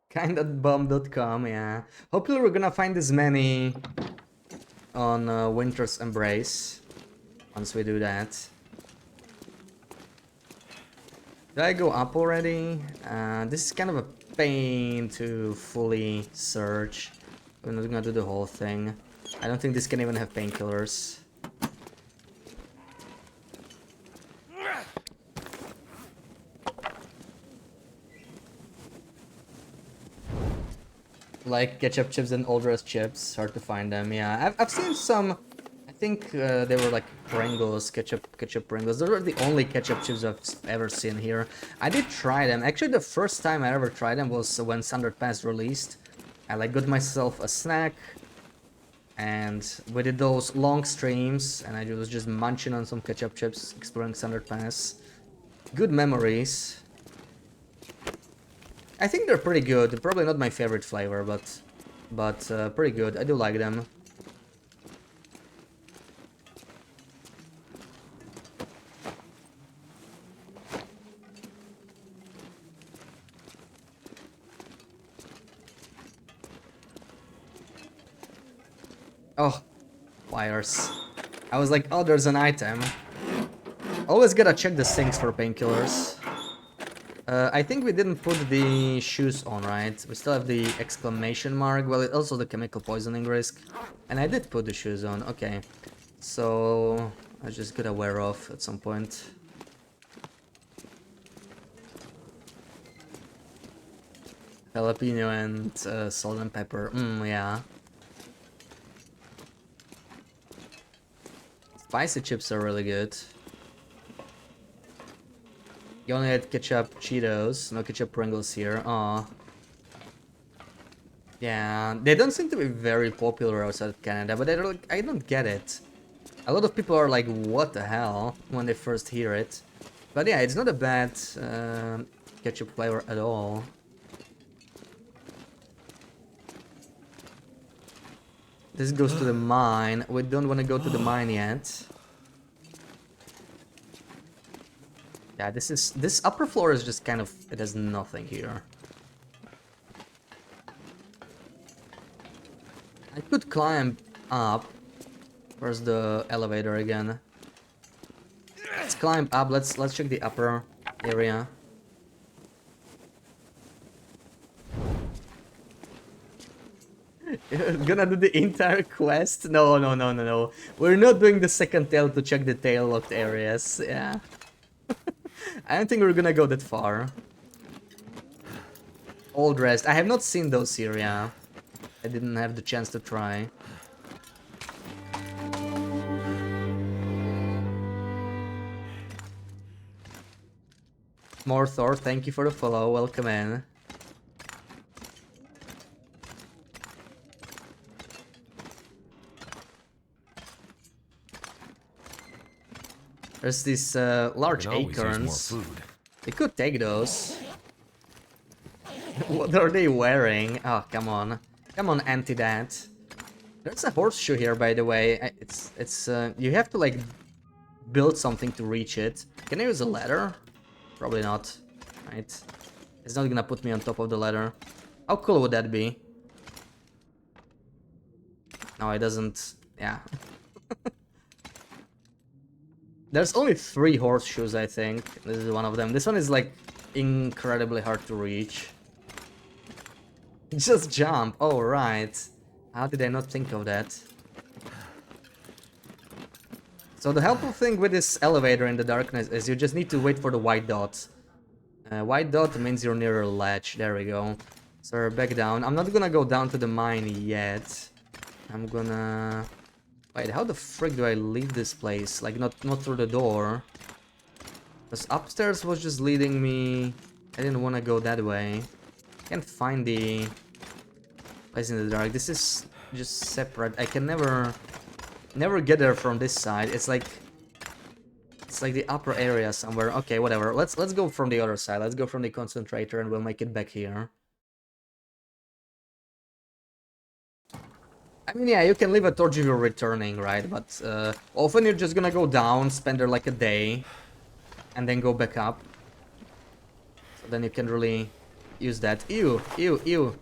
Kindofbum.com, yeah. Hopefully we're gonna find as many on Winter's Embrace once we do that. Did I go up already? This is kind of a pain to fully search. We're not gonna do the whole thing. I don't think this can even have painkillers. Like ketchup chips and old dress chips, hard to find them. Yeah, I've seen some. I think they were like Pringles, ketchup Pringles. Those are the only ketchup chips I've ever seen here. I did try them. Actually, the first time I ever tried them was when Standard Pass released. I like got myself a snack, and we did those long streams, and I was just munching on some ketchup chips, exploring Standard Pass. Good memories. I think they're pretty good. Probably not my favorite flavor, but pretty good. I do like them. Oh, wires. I was like, oh, there's an item. Always gotta check the sinks for painkillers. I think we didn't put the shoes on, right? We still have the exclamation mark. Well, it also the chemical poisoning risk. And I did put the shoes on. Okay. So I just gotta wear off at some point. Jalapeno and salt and pepper. Yeah. Spicy chips are really good. You only had ketchup Cheetos, no ketchup Pringles here. Aw. Yeah, they don't seem to be very popular outside of Canada, but like, I don't get it. A lot of people are like, what the hell, when they first hear it. But yeah, it's not a bad ketchup flavor at all. This goes to the mine. We don't want to go to the mine yet. Yeah, this upper floor is just kind of, it has nothing here. I could climb up. Where's the elevator again? Let's climb up. Let's check the upper area. You're gonna do the entire quest? No. We're not doing the second tail to check the tail locked areas. Yeah. I don't think we're gonna go that far. Old rest. I have not seen those here, yeah. I didn't have the chance to try. More Thor, thank you for the follow. Welcome in. There's these large acorns. They could take those. What are they wearing? Oh, come on. Come on, anti-that. There's a horseshoe here, by the way. It's you have to, like, build something to reach it. Can I use a ladder? Probably not. Right. It's not gonna put me on top of the ladder. How cool would that be? No, it doesn't. Yeah. There's only 3 horseshoes, I think. This is one of them. This one is, like, incredibly hard to reach. Just jump. Oh, right. How did I not think of that? So the helpful thing with this elevator in the darkness is you just need to wait for the white dot. White dot means you're near a ledge. There we go. So we're back down. I'm not gonna go down to the mine yet. I'm gonna... Wait, how the frick do I leave this place? Like, not through the door. Because upstairs was just leading me... I didn't want to go that way. Can't find the place in the dark. This is just separate. I can never never get there from this side. It's like the upper area somewhere. Okay, whatever. Let's go from the other side. Let's go from the concentrator and we'll make it back here. I mean, yeah, you can leave a torch if you're returning, right? But often you're just gonna go down, spend there like a day, and then go back up. So then you can really use that. Ew, ew, ew.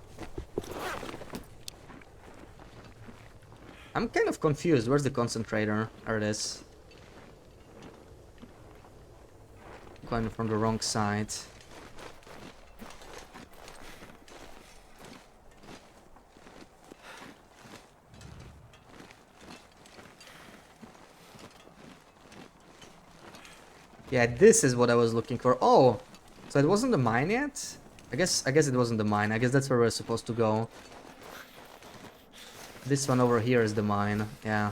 I'm kind of confused. Where's the concentrator? There it is. Going from the wrong side. Yeah, this is what I was looking for. Oh, so it wasn't the mine yet? I guess it wasn't the mine. I guess that's where we're supposed to go. This one over here is the mine. Yeah.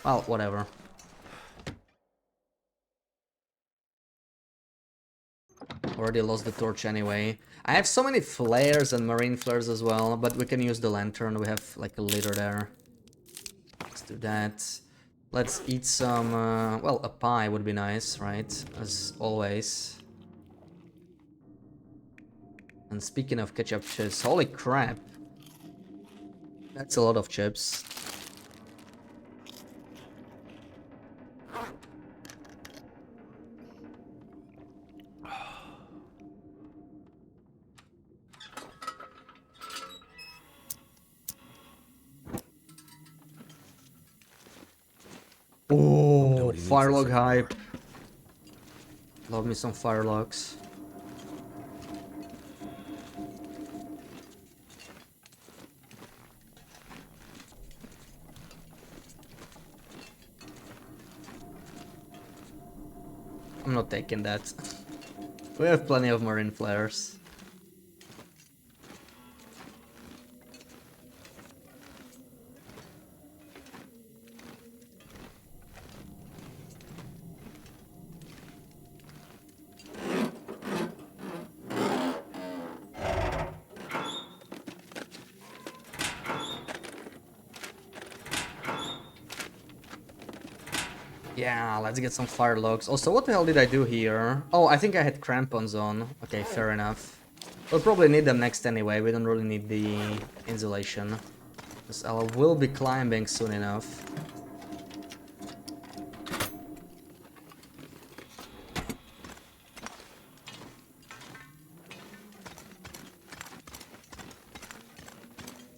Well, whatever. Already lost the torch anyway. I have so many flares and marine flares as well, but we can use the lantern. We have like a liter there. Let's do that. Let's eat some, well, a pie would be nice, right? As always. And speaking of ketchup chips, holy crap. That's a lot of chips. Oh, firelog hype. Love me some firelogs. I'm not taking that. We have plenty of marine flares. Yeah, let's get some fire logs. Also, what the hell did I do here? Oh, I think I had crampons on. Okay, fair enough. We'll probably need them next anyway. We don't really need the insulation. Because I will be climbing soon enough.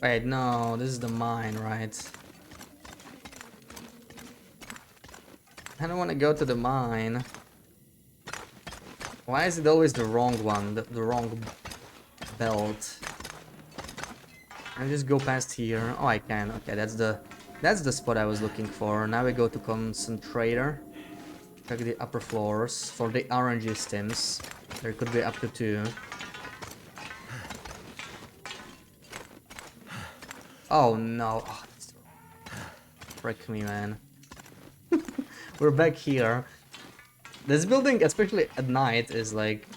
Wait, no, this is the mine, right? I don't want to go to the mine. Why is it always the wrong one? The wrong belt? Can I just go past here? Oh, I can. Okay, that's the spot I was looking for. Now we go to concentrator. Check the upper floors for the RNG stims. There could be up to 2. Oh no! Oh, frick me, man. We're back here. This building, especially at night, is like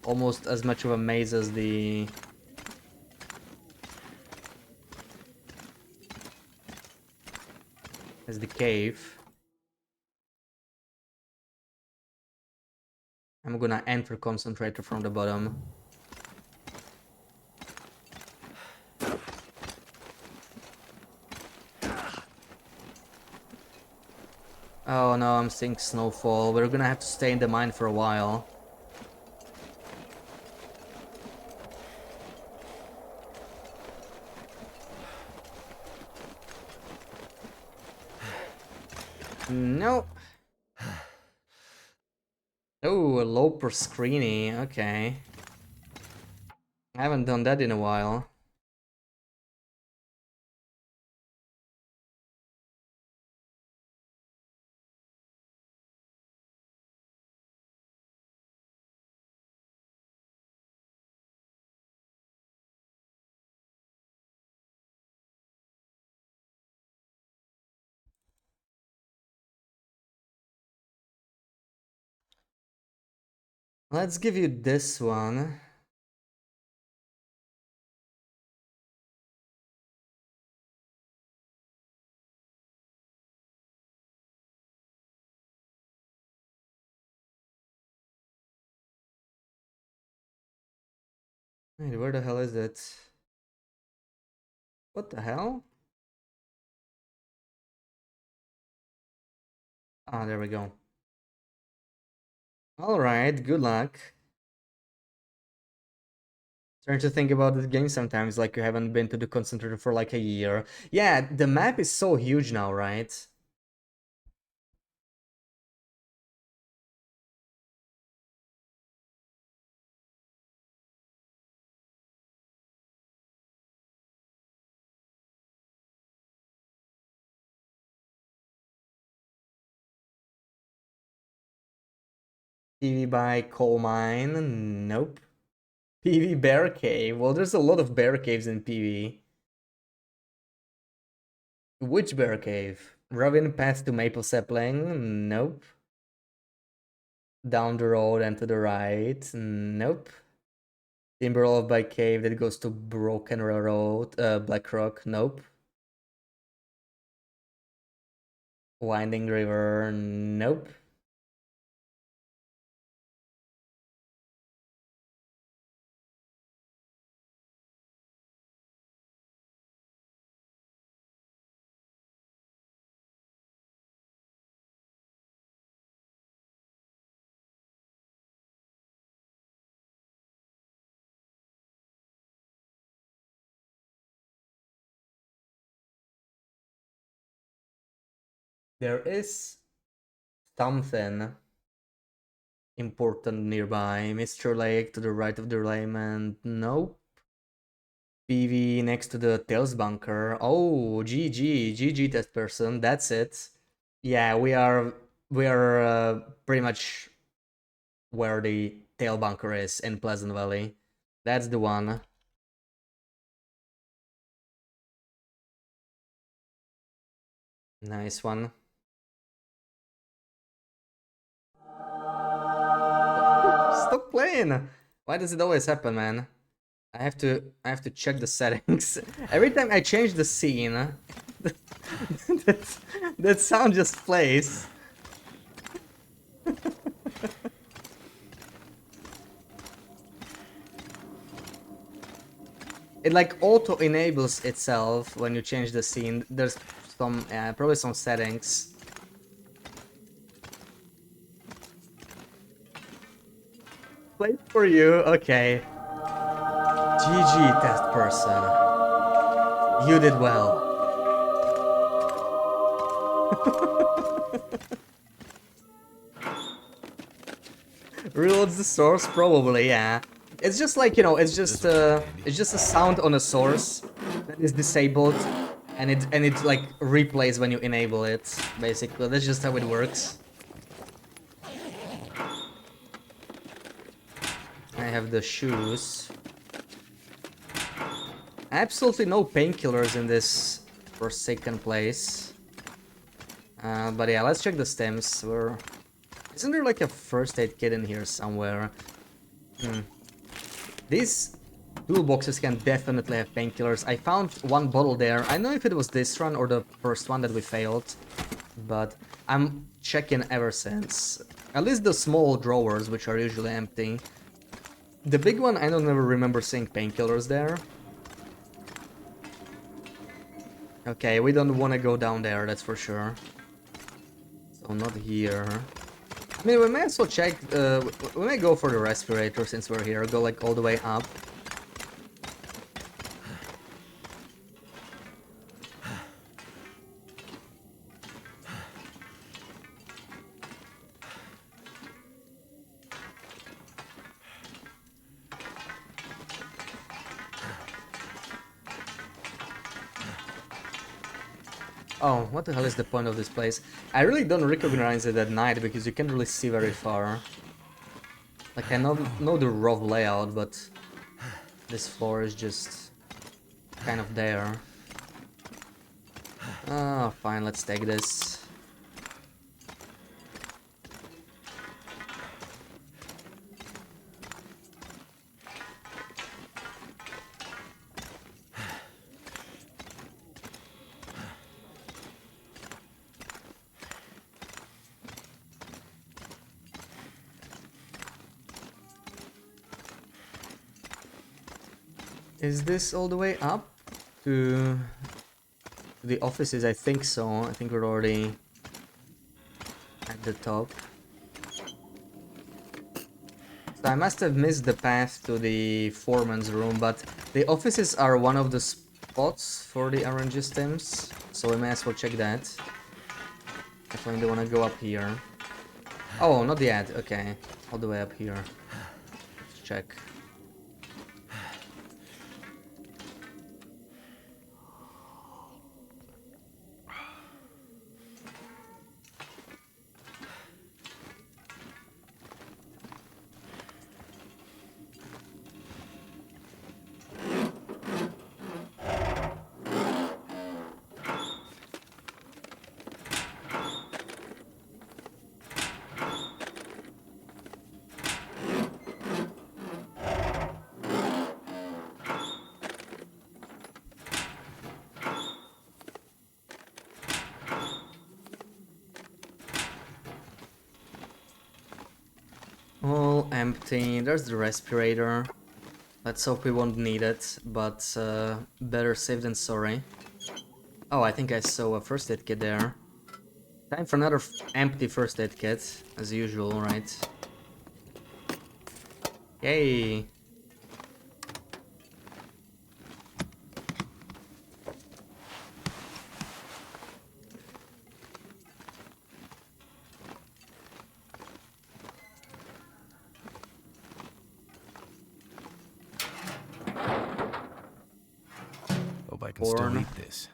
almost as much of a maze as the cave. I'm gonna enter concentrator from the bottom. Oh no, I'm seeing snowfall. We're gonna have to stay in the mine for a while. Nope. Oh, a loper screeny. Okay. I haven't done that in a while. Let's give you this one. Wait, where the hell is it? What the hell? Ah, there we go. Alright, good luck. Trying to think about this game sometimes, like you haven't been to the concentrator for like a year. Yeah, the map is so huge now, right? PV by coal mine? Nope. PV bear cave? Well, there's a lot of bear caves in PV. Which bear cave? Ravine path to maple sapling? Nope. Down the road and to the right? Nope. Timberwolf by cave that goes to Broken Railroad? Black Rock? Nope. Winding River? Nope. There is something important nearby. Mr. Lake to the right of the alignment. Nope. PV next to the Tails bunker. Oh, GG test person. That's it. Yeah, we are pretty much where the tail bunker is in Pleasant Valley. That's the one. Nice one. Stop playing! Why does it always happen, man? I have to check the settings. Every time I change the scene, that sound just plays. It like auto enables itself when you change the scene. There's some probably some settings. Play for you, okay. GG test person. You did well. Reloads the source, probably, yeah. It's just like, you know, it's just a sound on a source that is disabled, and it like replays when you enable it. Basically, that's just how it works. I have the shoes. Absolutely no painkillers in this forsaken place. But yeah, let's check the stems. Isn't there like a first aid kit in here somewhere? These toolboxes can definitely have painkillers. I found one bottle there. I don't know if it was this run or the first one that we failed, but I'm checking ever since. At least the small drawers, which are usually empty. The big one, I don't ever remember seeing painkillers there. Okay, we don't want to go down there, that's for sure. So not here. I mean, we may as well check, we may go for the respirator since we're here, go like all the way up. Oh, what the hell is the point of this place? I really don't recognize it at night because you can't really see very far. Like, I know the rough layout, but this floor is just kind of there. Oh, fine, let's take this. Is this all the way up to the offices? I think so. I think we're already at the top. So I must have missed the path to the foreman's room, but the offices are one of the spots for the RNG stems, so we may as well check that. Definitely don't want to go up here. Oh, not yet. Okay, all the way up here. Let's check. All empty. There's the respirator. Let's hope we won't need it, but better safe than sorry. Oh, I think I saw a first aid kit there. Time for another empty first aid kit, as usual, right? Yay! Hope I can still Corn. eat this.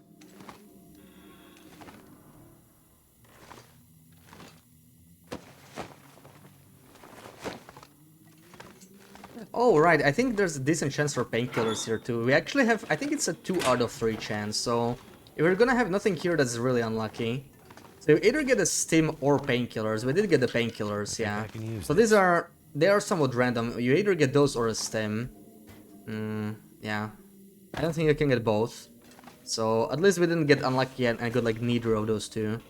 Oh, right, I think there's a decent chance for painkillers here too. We actually have, I think it's a 2 out of 3 chance, so if we're gonna have nothing here, that's really unlucky. So you either get a stim or painkillers. We did get the painkillers, yeah. I can use So this. they are somewhat random. You either get those or a stim. Yeah. I don't think you can get both. So at least we didn't get unlucky and I got like neither of those two.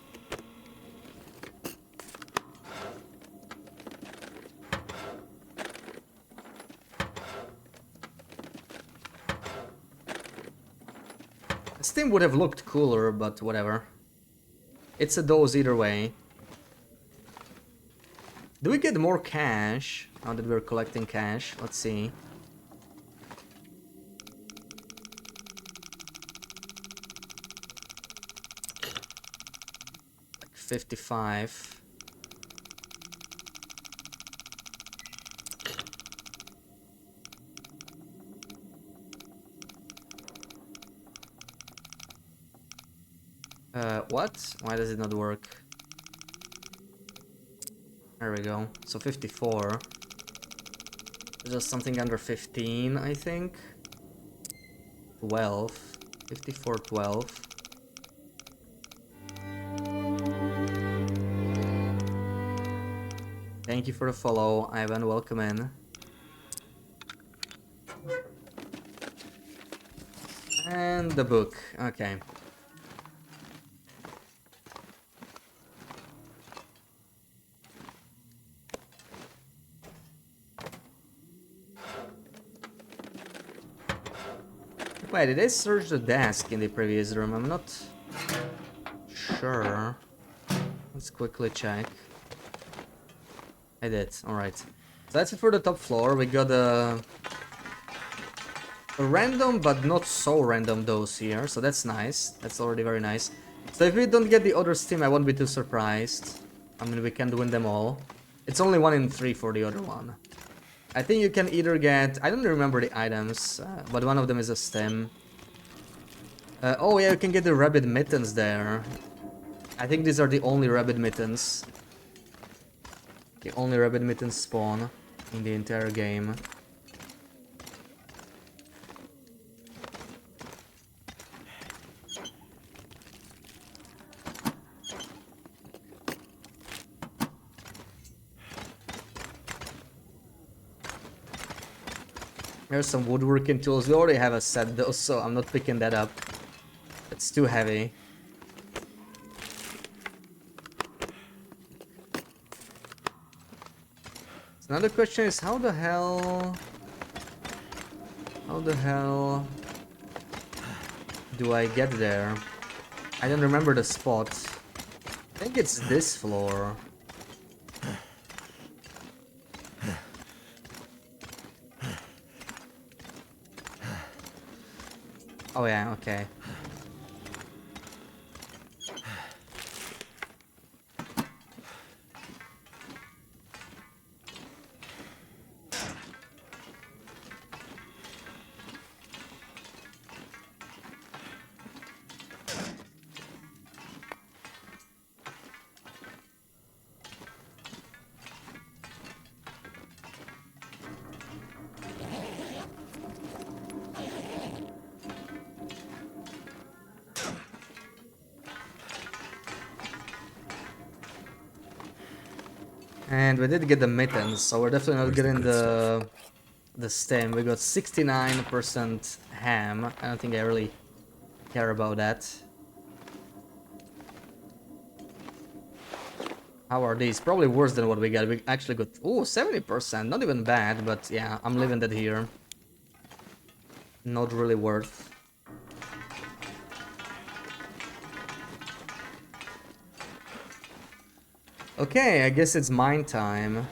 Steam would have looked cooler, but whatever. It's a dose either way. Do we get more cash now that we're collecting cash? Let's see. Like 55. What? Why does it not work? There we go. So 54. Just something under 15, I think. 12. 54, 12. Thank you for the follow, Ivan. Welcome in. And the book. Okay. Wait, did I search the desk in the previous room? I'm not sure. Let's quickly check. I did, alright. So that's it for the top floor. We got a random but not so random dose here, so that's nice. That's already very nice. So if we don't get the other Steam, I won't be too surprised. I mean, we can't win them all. It's only 1 in 3 for the other one. I think you can either get... I don't remember the items, but one of them is a stem. Oh yeah, you can get the rabbit mittens there. I think these are the only rabbit mittens. The only rabbit mittens spawn in the entire game. There's some woodworking tools. We already have a set though, so I'm not picking that up. It's too heavy. So another question is, how the hell How the hell do I get there? I don't remember the spot. I think it's this floor. Oh yeah, okay. And we did get the mittens, so we're definitely not Where's the getting good stuff? the stem. We got 69% ham. I don't think I really care about that. How are these? Probably worse than what we got. We actually got, oh, 70%. Not even bad, but yeah, I'm leaving that here. Not really worth. Okay, I guess it's mine time.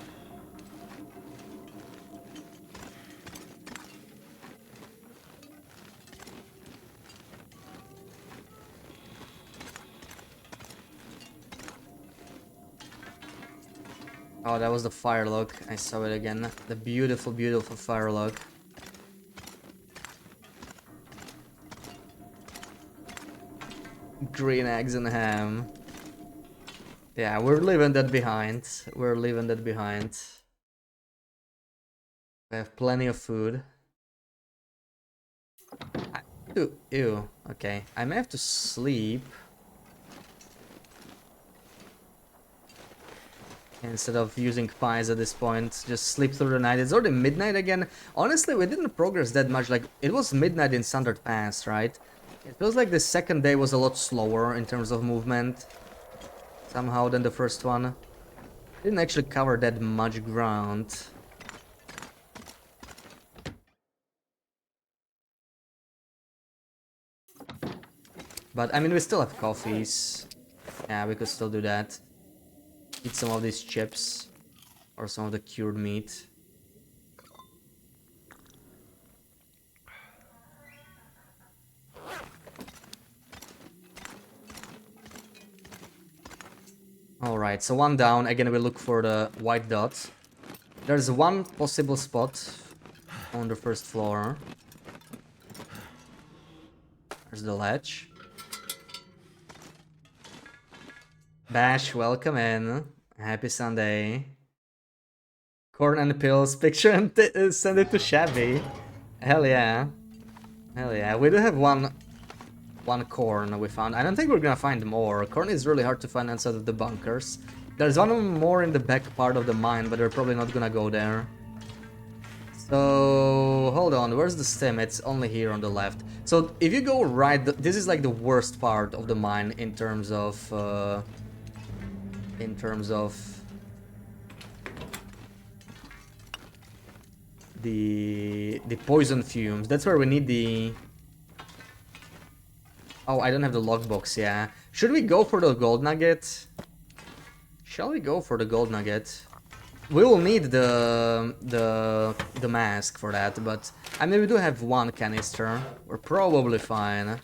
Oh, that was the fire log. I saw it again. The beautiful, beautiful fire log. Green eggs and ham. Yeah, we're leaving that behind. We're leaving that behind. We have plenty of food. Ew. Okay, I may have to sleep. Instead of using pies at this point, just sleep through the night. It's already midnight again. Honestly, we didn't progress that much. Like, it was midnight in Standard Pass, right? It feels like the second day was a lot slower in terms of movement. Somehow than the first one. Didn't actually cover that much ground. But, I mean, we still have coffees. Yeah, we could still do that. Eat some of these chips. Or some of the cured meat. Alright, so one down. Again, we look for the white dot. There's one possible spot on the first floor. There's the ledge. Bash, welcome in. Happy Sunday. Corn and pills picture and send it to Shabby. Hell yeah. Hell yeah. We do have one corn we found. I don't think we're gonna find more. Corn is really hard to find outside of the bunkers. There's one more in the back part of the mine, but we're probably not gonna go there. So, hold on, where's the stem? It's only here on the left. So, if you go right, this is like the worst part of the mine in terms of... the poison fumes. That's where we need the... Oh, I don't have the logbox, yeah. Should we go for the gold nugget? Shall we go for the gold nugget? We will need the mask for that, but I mean we do have one canister. We're probably fine.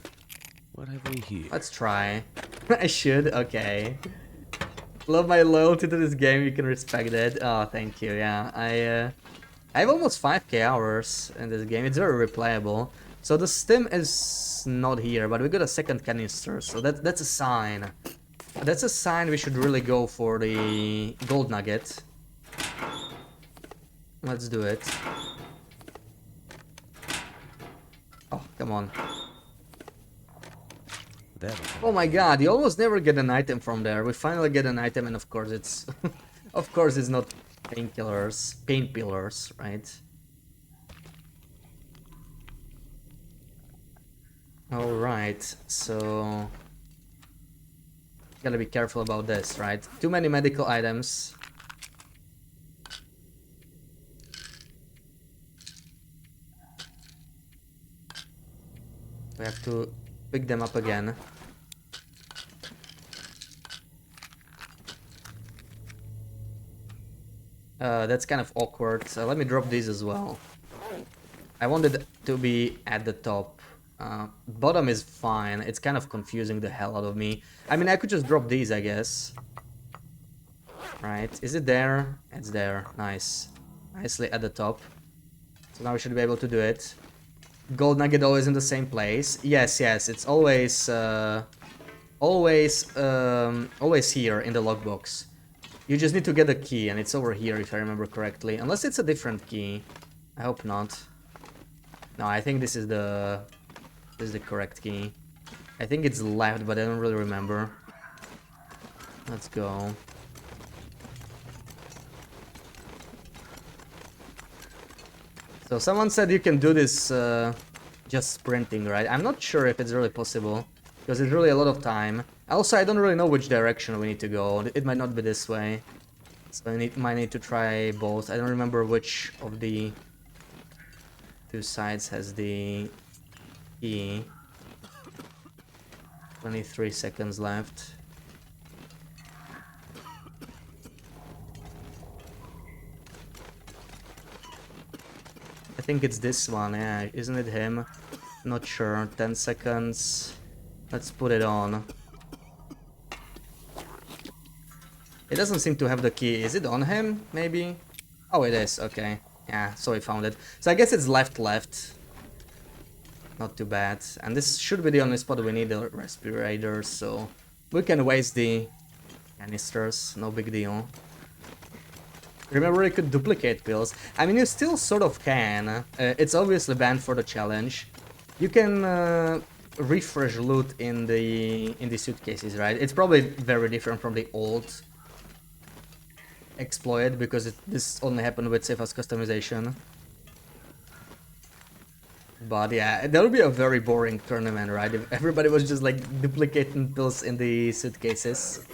What have we here? Let's try. I should. Okay. Love my loyalty to this game. You can respect it. Oh, thank you. Yeah, I have almost 5k hours in this game. It's very replayable. So the stim is not here, but we got a second canister, so that's a sign. That's a sign we should really go for the gold nugget. Let's do it. Oh, come on. Oh my god, you almost never get an item from there. We finally get an item, and of course it's... of course it's not painkillers. Painkillers, right? Alright, so... Gotta be careful about this, right? Too many medical items. We have to pick them up again. That's kind of awkward. Let me drop these as well. I wanted to be at the top. Bottom is fine. It's kind of confusing the hell out of me. I mean, I could just drop these, I guess. Right, is it there? It's there. Nice. Nicely at the top. So now we should be able to do it. Gold nugget always in the same place. Yes, it's always always here in the logbox. You just need to get a key, and it's over here if I remember correctly. Unless it's a different key. I hope not. No, I think this is the correct key. I think it's left, but I don't really remember. Let's go. So someone said you can do this just sprinting, right? I'm not sure if it's really possible, because it's really a lot of time. Also, I don't really know which direction we need to go. It might not be this way. So I might need to try both. I don't remember which of the two sides has the key. 23 seconds left. I think it's this one, yeah, isn't it him? Not sure. 10 seconds. Let's put it on. It doesn't seem to have the key. Is it on him, maybe? Oh, it is, okay. Yeah, so we found it. So I guess it's left. Not too bad. And this should be the only spot we need the respirators, so we can waste the canisters, no big deal. Remember, you could duplicate pills. I mean, you still sort of can. It's obviously banned for the challenge. You can refresh loot in the suitcases, right? It's probably very different from the old exploit, because this only happened with safe house customization. But yeah, that would be a very boring tournament, right? If everybody was just like duplicating pills in the suitcases.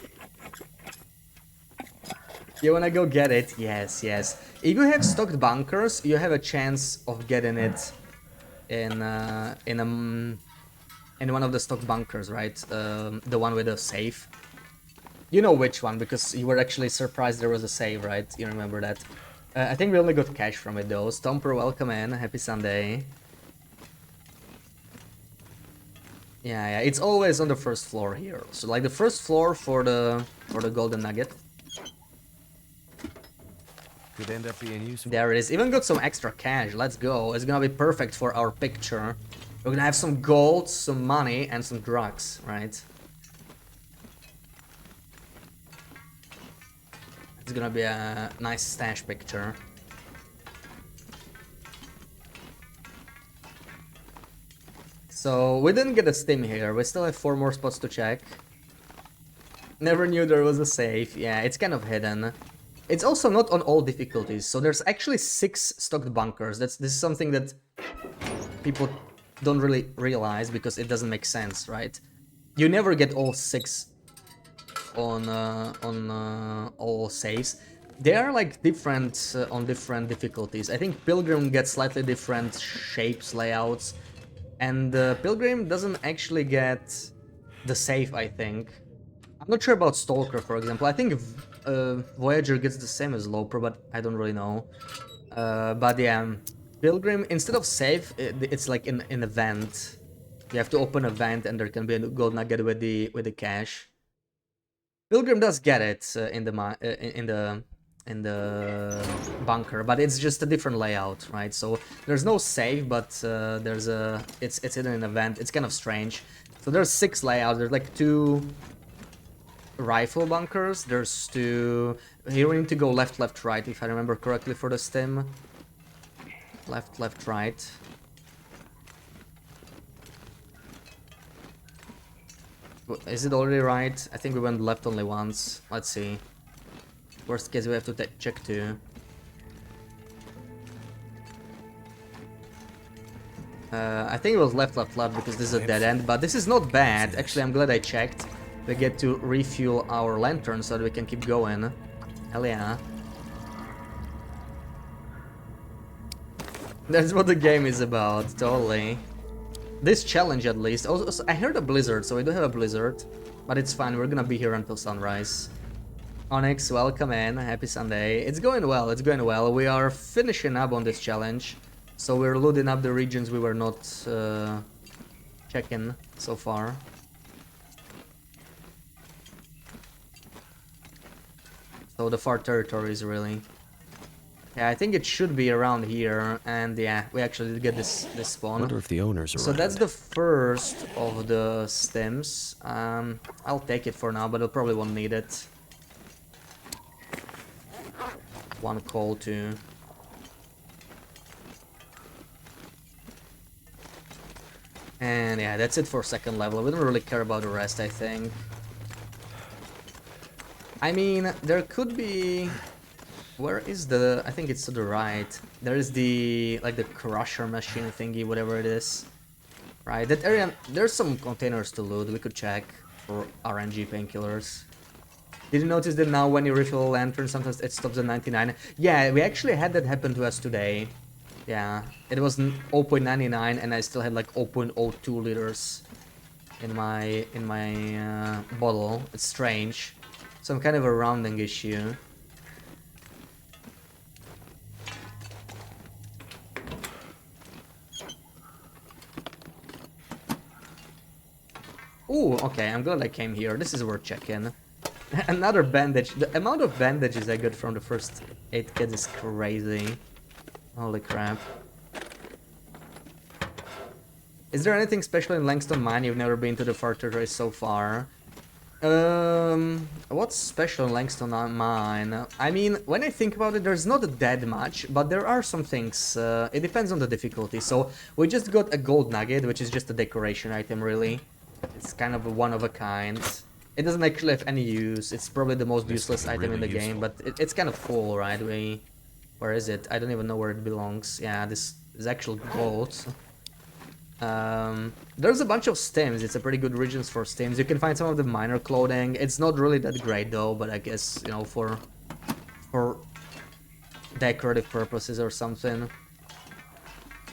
You wanna go get it? Yes. If you have stocked bunkers, you have a chance of getting it in one of the stocked bunkers, right? The one with a safe. You know which one, because you were actually surprised there was a save, right? You remember that. I think we only got cash from it though. Stomper, welcome in. Happy Sunday. Yeah, it's always on the first floor here. So like the first floor for the golden nugget. Could end up being useful. There it is. Even got some extra cash. Let's go. It's gonna be perfect for our picture. We're gonna have some gold, some money, and some drugs, right? It's gonna be a nice stash picture. So we didn't get a stim here. We still have 4 more spots to check. Never knew there was a safe. Yeah, it's kind of hidden. It's also not on all difficulties, so there's actually 6 stocked bunkers. This is something that people don't really realize, because it doesn't make sense, right? You never get all 6 on all saves. They are like different on different difficulties. I think Pilgrim gets slightly different shapes, layouts, and Pilgrim doesn't actually get the save, I think. I'm not sure about Stalker, for example. I think Voyager gets the same as Loper, but I don't really know. But yeah, Pilgrim, instead of save, it's like an event. You have to open a vent, and there can be a gold nugget with the cash. Pilgrim does get it in the bunker, but it's just a different layout, right? So there's no save, but it's in an event. It's kind of strange. So there's 6 layouts. There's like 2 rifle bunkers. There's 2. Here we need to go left, right, if I remember correctly for the stim. Left, right. Is it already right? I think we went left only once. Let's see. Worst case, we have to check 2. I think it was left because this is a dead end, but this is not bad. Actually, I'm glad I checked. We get to refuel our lantern so that we can keep going. Hell yeah. That's what the game is about, totally. This challenge at least. Also, I heard a blizzard, so we do have a blizzard. But it's fine, we're gonna be here until sunrise. Onyx, welcome in. Happy Sunday. It's going well, it's going well. We are finishing up on this challenge. So we're loading up the regions we were not checking so far. So the far territories, really. Yeah, I think it should be around here, and yeah, we actually did get this spawn. Wonder if the owners are So around. that's the first of the stems. I'll take it for now, but I probably won't need it. One coal too. And yeah, that's it for second level. We don't really care about the rest, I think. I mean, there could be... Where is the... I think it's to the right. There is the... like the crusher machine thingy, whatever it is. Right, that area... There's some containers to loot, we could check for RNG painkillers. Did you notice that now when you refill a lantern, sometimes it stops at 99? Yeah, we actually had that happen to us today. Yeah, it was 0.99 and I still had like 0.02 liters in my bottle. It's strange. Some kind of a rounding issue. Ooh, okay, I'm glad I came here. This is worth checking. Another bandage. The amount of bandages I got from the first 8 kids is crazy. Holy crap. Is there anything special in Langston Mine? You've never been to the far territories so far. What's special in Langston Mine? I mean, when I think about it, there's not that much, but there are some things. It depends on the difficulty. So we just got a gold nugget, which is just a decoration item, really. It's kind of a one of a kind. It doesn't actually have any use. It's probably the most useless item in the game, but it's kind of cool, right? Where is it? I don't even know where it belongs. Yeah, this is actual gold. There's a bunch of stems. It's a pretty good regions for stems. You can find some of the miner clothing. It's not really that great though, but I guess, you know, for decorative purposes or something.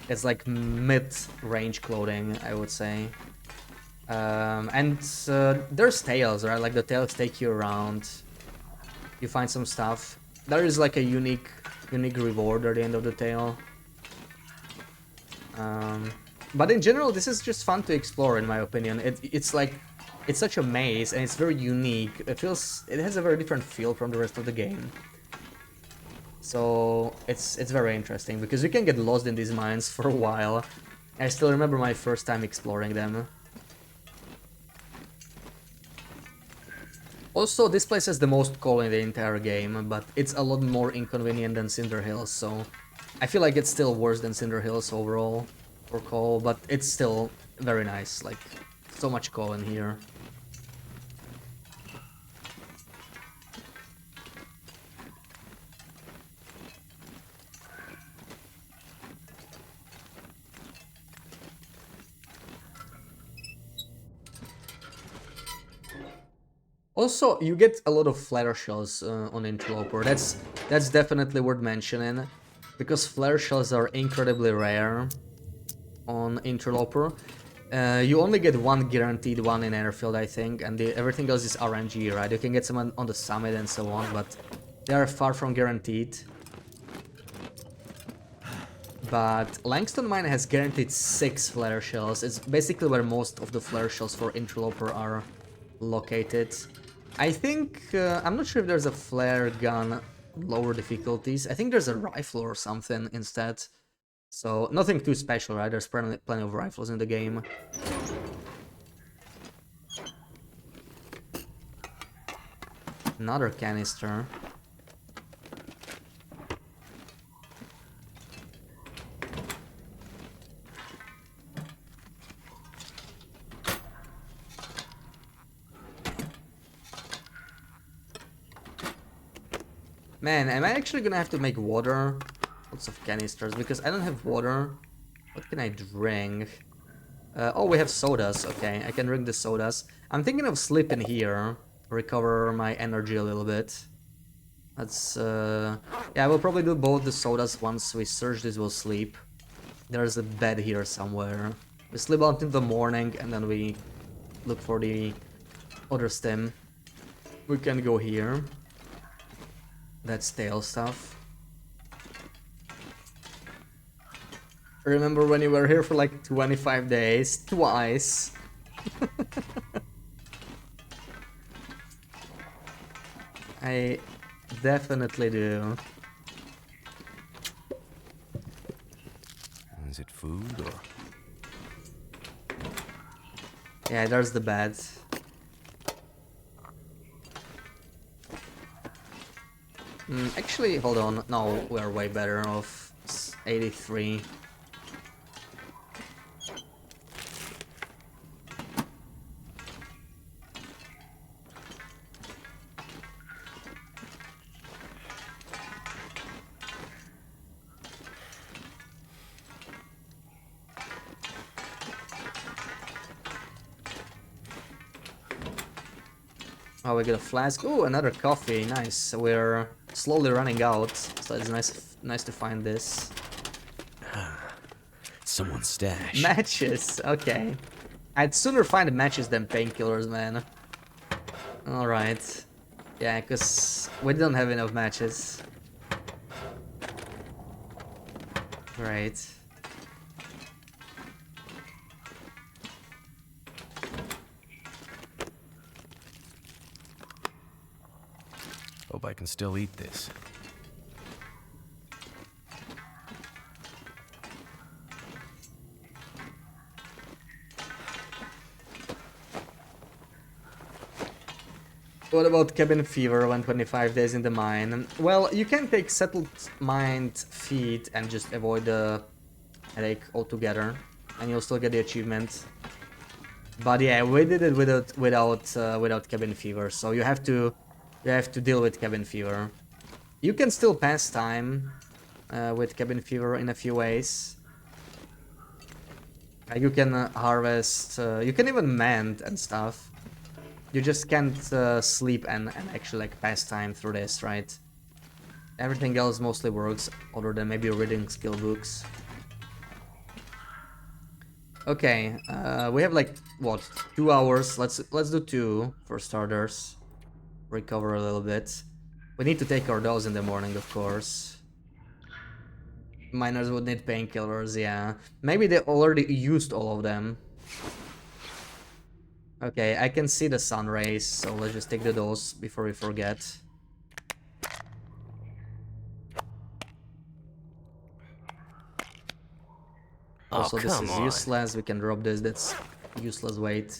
It's like mid-range clothing, I would say. And there's tails, right? Like the tails take you around. You find some stuff. There is like a unique reward at the end of the tail. But in general, this is just fun to explore, in my opinion. It's like, it's such a maze and it's very unique. It has a very different feel from the rest of the game. So it's very interesting because you can get lost in these mines for a while. I still remember my first time exploring them. Also, this place has the most coal in the entire game, but it's a lot more inconvenient than Cinder Hills, so I feel like it's still worse than Cinder Hills overall for coal, but it's still very nice, like, so much coal in here. Also, you get a lot of flare shells on Interloper. That's definitely worth mentioning, because flare shells are incredibly rare on Interloper. You only get one guaranteed one in Airfield, I think, and everything else is RNG, right? You can get some on the summit and so on, but they are far from guaranteed. But Langston Mine has guaranteed 6 flare shells. It's basically where most of the flare shells for Interloper are located. I think, I'm not sure if there's a flare gun lower difficulties. I think there's a rifle or something instead. So, nothing too special, right? There's plenty of rifles in the game. Another canister. Man, am I actually gonna have to make water? Lots of canisters, because I don't have water. What can I drink? Oh, we have sodas. Okay, I can drink the sodas. I'm thinking of sleeping here, recover my energy a little bit. That's, yeah, we'll probably do both the sodas once we search this, we'll sleep. There's a bed here somewhere. We sleep until the morning and then we look for the other stem. We can go here. That's tail stuff. Remember when you were here for like 25 days? Twice. I definitely do. Is it food or? Yeah, there's the bed. Actually, hold on. No, we're way better off. It's 83. Oh, we got a flask. Oh, another coffee. Nice. We're slowly running out, so it's nice to find this. Someone's stash. Matches. Okay. I'd sooner find matches than painkillers, man. All right. Yeah, cause we don't have enough matches. Right. Hope I can still eat this. What about cabin fever when 25 days in the mine? Well, you can take settled mind feed and just avoid the headache altogether, and you'll still get the achievement. But yeah, we did it without cabin fever, so you have to deal with cabin fever. You can still pass time with cabin fever in a few ways. You can harvest, you can even mend and stuff. You just can't sleep and actually like pass time through this, right? Everything else mostly works, other than maybe reading skill books. Okay, we have like what, 2 hours? Let's do 2 for starters. Recover a little bit. We need to take our dose in the morning, of course. Miners would need painkillers, yeah. Maybe they already used all of them. Okay, I can see the sun rays, so let's just take the dose before we forget. Also, this is useless. We can drop this. That's useless weight.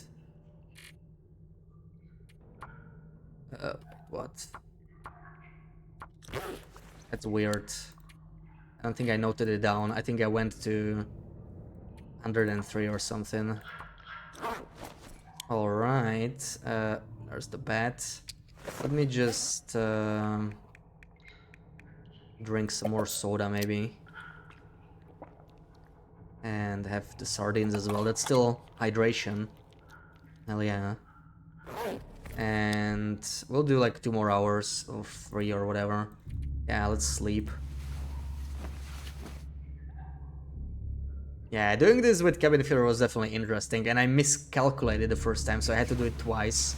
What? That's weird. I don't think I noted it down. I think I went to 103 or something. Alright. There's the bat. Let me just drink some more soda, maybe. And have the sardines as well. That's still hydration. Hell yeah. And we'll do like 2 more hours or 3 or whatever. Yeah, let's sleep. Yeah, doing this with cabin fever was definitely interesting, and I miscalculated the first time, so I had to do it twice.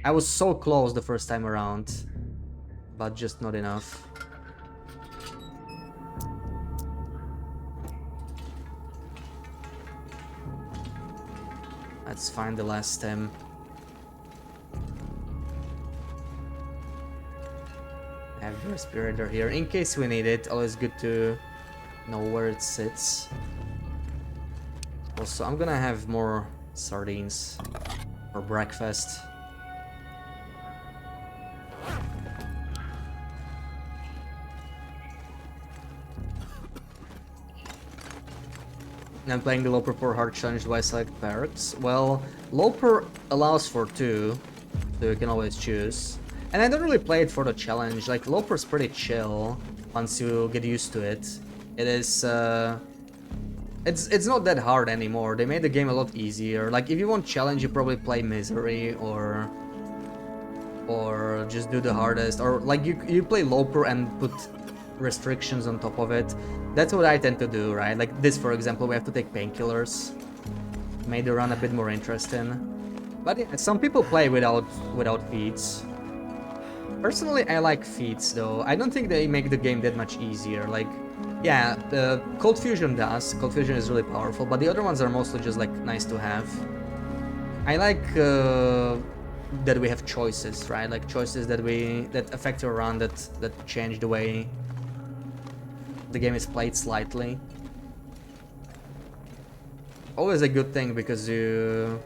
I was so close the first time around, but just not enough. Let's find the last stem. I have the respirator here in case we need it. Always good to know where it sits. Also, I'm gonna have more sardines for breakfast. I'm playing the Loper for hard challenge. Do I select perks? Well, Loper allows for 2, so you can always choose. And I don't really play it for the challenge. Like, Loper's pretty chill once you get used to it. It is, it's not that hard anymore. They made the game a lot easier. Like, if you want challenge, you probably play Misery or just do the hardest. Or, like, you play Loper and put restrictions on top of it. That's what I tend to do, right? Like this, for example, we have to take painkillers. made the run a bit more interesting. But yeah, some people play without feats. Personally, I like feats though. I don't think they make the game that much easier. Like, yeah, the Cold Fusion does. Cold Fusion is really powerful, but the other ones are mostly just like nice to have. I like that we have choices, right? Like choices that affect your run, that change the way the game is played slightly. Always a good thing because you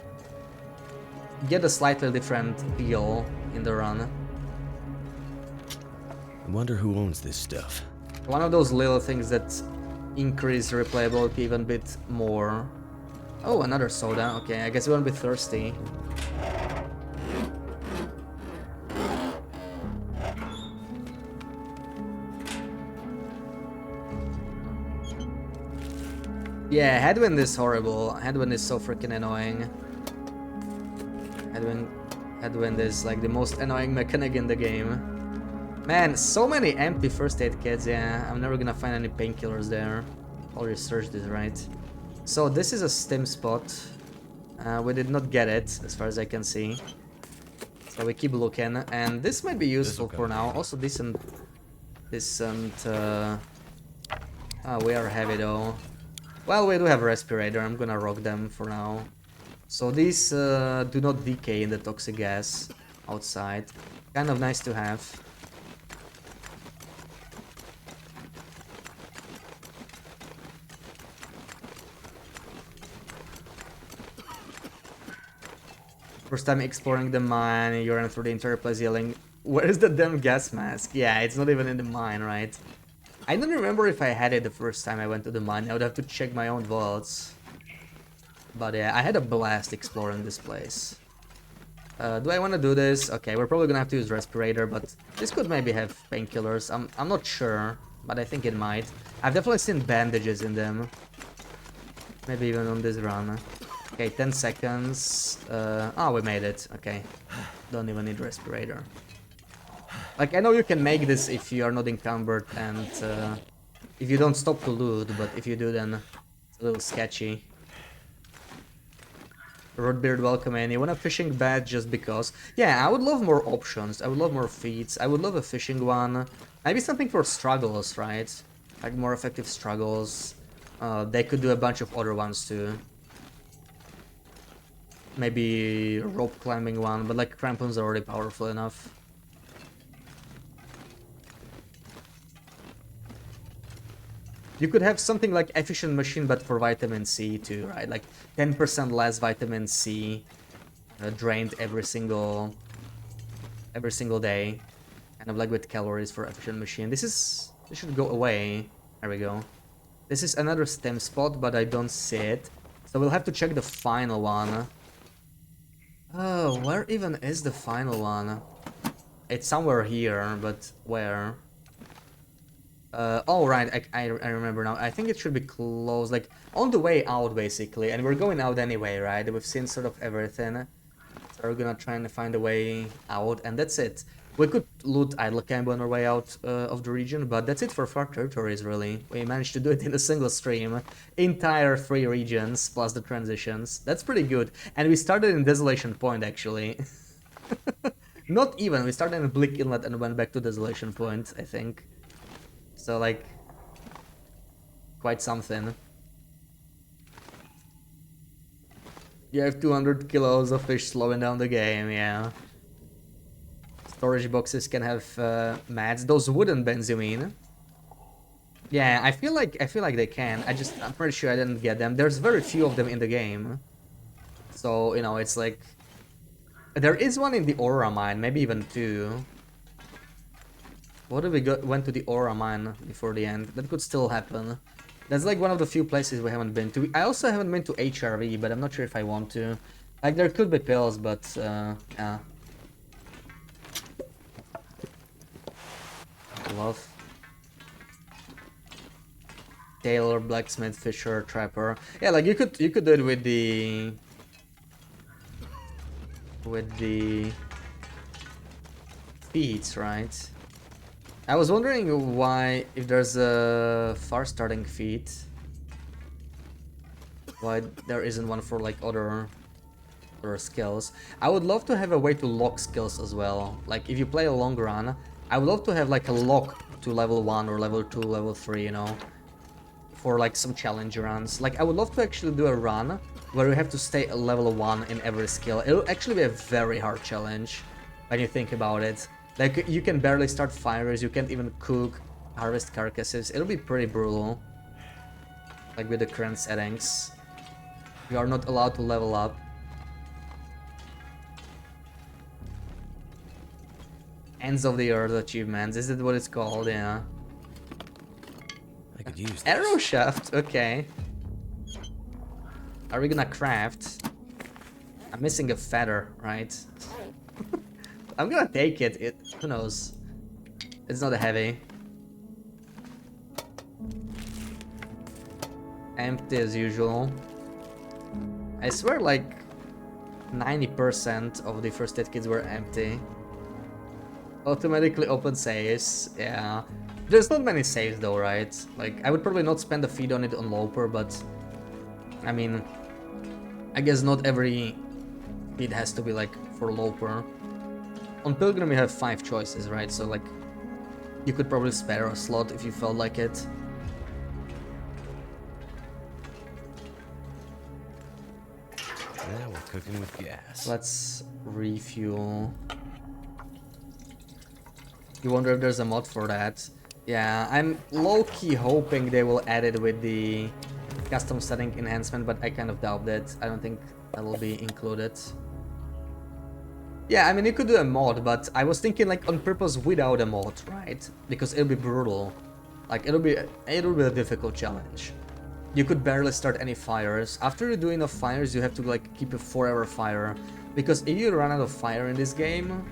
get a slightly different feel in the run. I wonder who owns this stuff. One of those little things that increase replayability even a bit more. Oh, another soda. Okay, I guess we won't be thirsty. Yeah, headwind is horrible. Headwind is so freaking annoying. Headwind is like the most annoying mechanic in the game. Man, so many empty first aid kits. Yeah, I'm never gonna find any painkillers there. I'll research this, right? So this is a stim spot. We did not get it, as far as I can see. So we keep looking, and this might be useful for now. Also decent. We are heavy though. Well, we do have a respirator. I'm gonna rock them for now. So these do not decay in the toxic gas outside. Kind of nice to have. First time exploring the mine, you ran through the entire place yelling, "Where's the damn gas mask?" Yeah, it's not even in the mine, right? I don't remember if I had it the first time I went to the mine. I would have to check my own vaults. But yeah, I had a blast exploring this place. Do I want to do this? Okay, we're probably gonna have to use respirator, but this could maybe have painkillers. I'm not sure, but I think it might. I've definitely seen bandages in them. Maybe even on this run. Okay, 10 seconds. Oh, we made it. Okay, don't even need respirator. Like, I know you can make this if you are not encumbered and if you don't stop to loot, but if you do, then it's a little sketchy. Roadbeard, welcome in. You want a fishing badge just because? Yeah, I would love more options. I would love more feats. I would love a fishing one. Maybe something for struggles, right? Like more effective struggles. They could do a bunch of other ones too. Maybe rope climbing one, but like crampons are already powerful enough. You could have something like efficient machine, but for vitamin C too, right? Like 10% less vitamin C drained every single day, kind of like with calories for efficient machine. This should go away. There we go. This is another stem spot, but I don't see it, so we'll have to check the final one. Oh, where even is the final one? It's somewhere here, but where? Oh right, I remember now. I think it should be close, like on the way out basically, and we're going out anyway, right? We've seen sort of everything, so we're gonna try and find a way out, and that's it. We could loot idle camp on our way out of the region, but that's it for far territories, really. We managed to do it in a single stream, entire 3 regions plus the transitions. That's pretty good, and we started in Desolation Point actually. Not even, we started in Bleak Inlet and went back to Desolation Point, I think. So, like, quite something. You have 200 kilos of fish slowing down the game, yeah. Storage boxes can have mats. Those wooden bins, you mean? Yeah, I feel like they can. I'm pretty sure I didn't get them. There's very few of them in the game. So, you know, it's like... There is one in the Aura mine, maybe even 2. What if we went to the Aura mine before the end? That could still happen. That's like one of the few places we haven't been to. I also haven't been to HRV, but I'm not sure if I want to. Like, there could be pills, but yeah. Love. Tailor, blacksmith, fisher, trapper. Yeah, like you could do it with the feats, right? I was wondering why, if there's a far starting feat, why there isn't one for like other skills. I would love to have a way to lock skills as well. Like if you play a long run, I would love to have like a lock to level 1 or level 2, level 3, you know, for like some challenge runs. Like I would love to actually do a run where you have to stay at level 1 in every skill. It'll actually be a very hard challenge when you think about it. Like you can barely start fires, you can't even cook, harvest carcasses. It'll be pretty brutal. Like with the current settings. You are not allowed to level up. Ends of the Earth achievements, is it what it's called? Yeah. I could use this. Arrow shaft, okay. Are we gonna craft? I'm missing a feather, right? I'm gonna take it. Who knows? It's not heavy. Empty as usual. I swear like 90% of the first aid kits were empty. Automatically open saves, yeah. There's not many saves though, right? Like, I would probably not spend a feed on it on Loper, but... I mean... I guess not every feed has to be like for Loper. On Pilgrim you have 5 choices, right? So like... You could probably spare a slot if you felt like it. Now we're cooking with gas. Let's refuel. You wonder if there's a mod for that? Yeah, I'm low-key hoping they will add it with the custom setting enhancement, but I kind of doubt that. I don't think that'll be included. Yeah, I mean, you could do a mod, but I was thinking like on purpose without a mod, right? Because it'll be brutal. Like, it'll be a difficult challenge. You could barely start any fires. After you do enough fires, you have to like keep a forever fire. Because if you run out of fire in this game,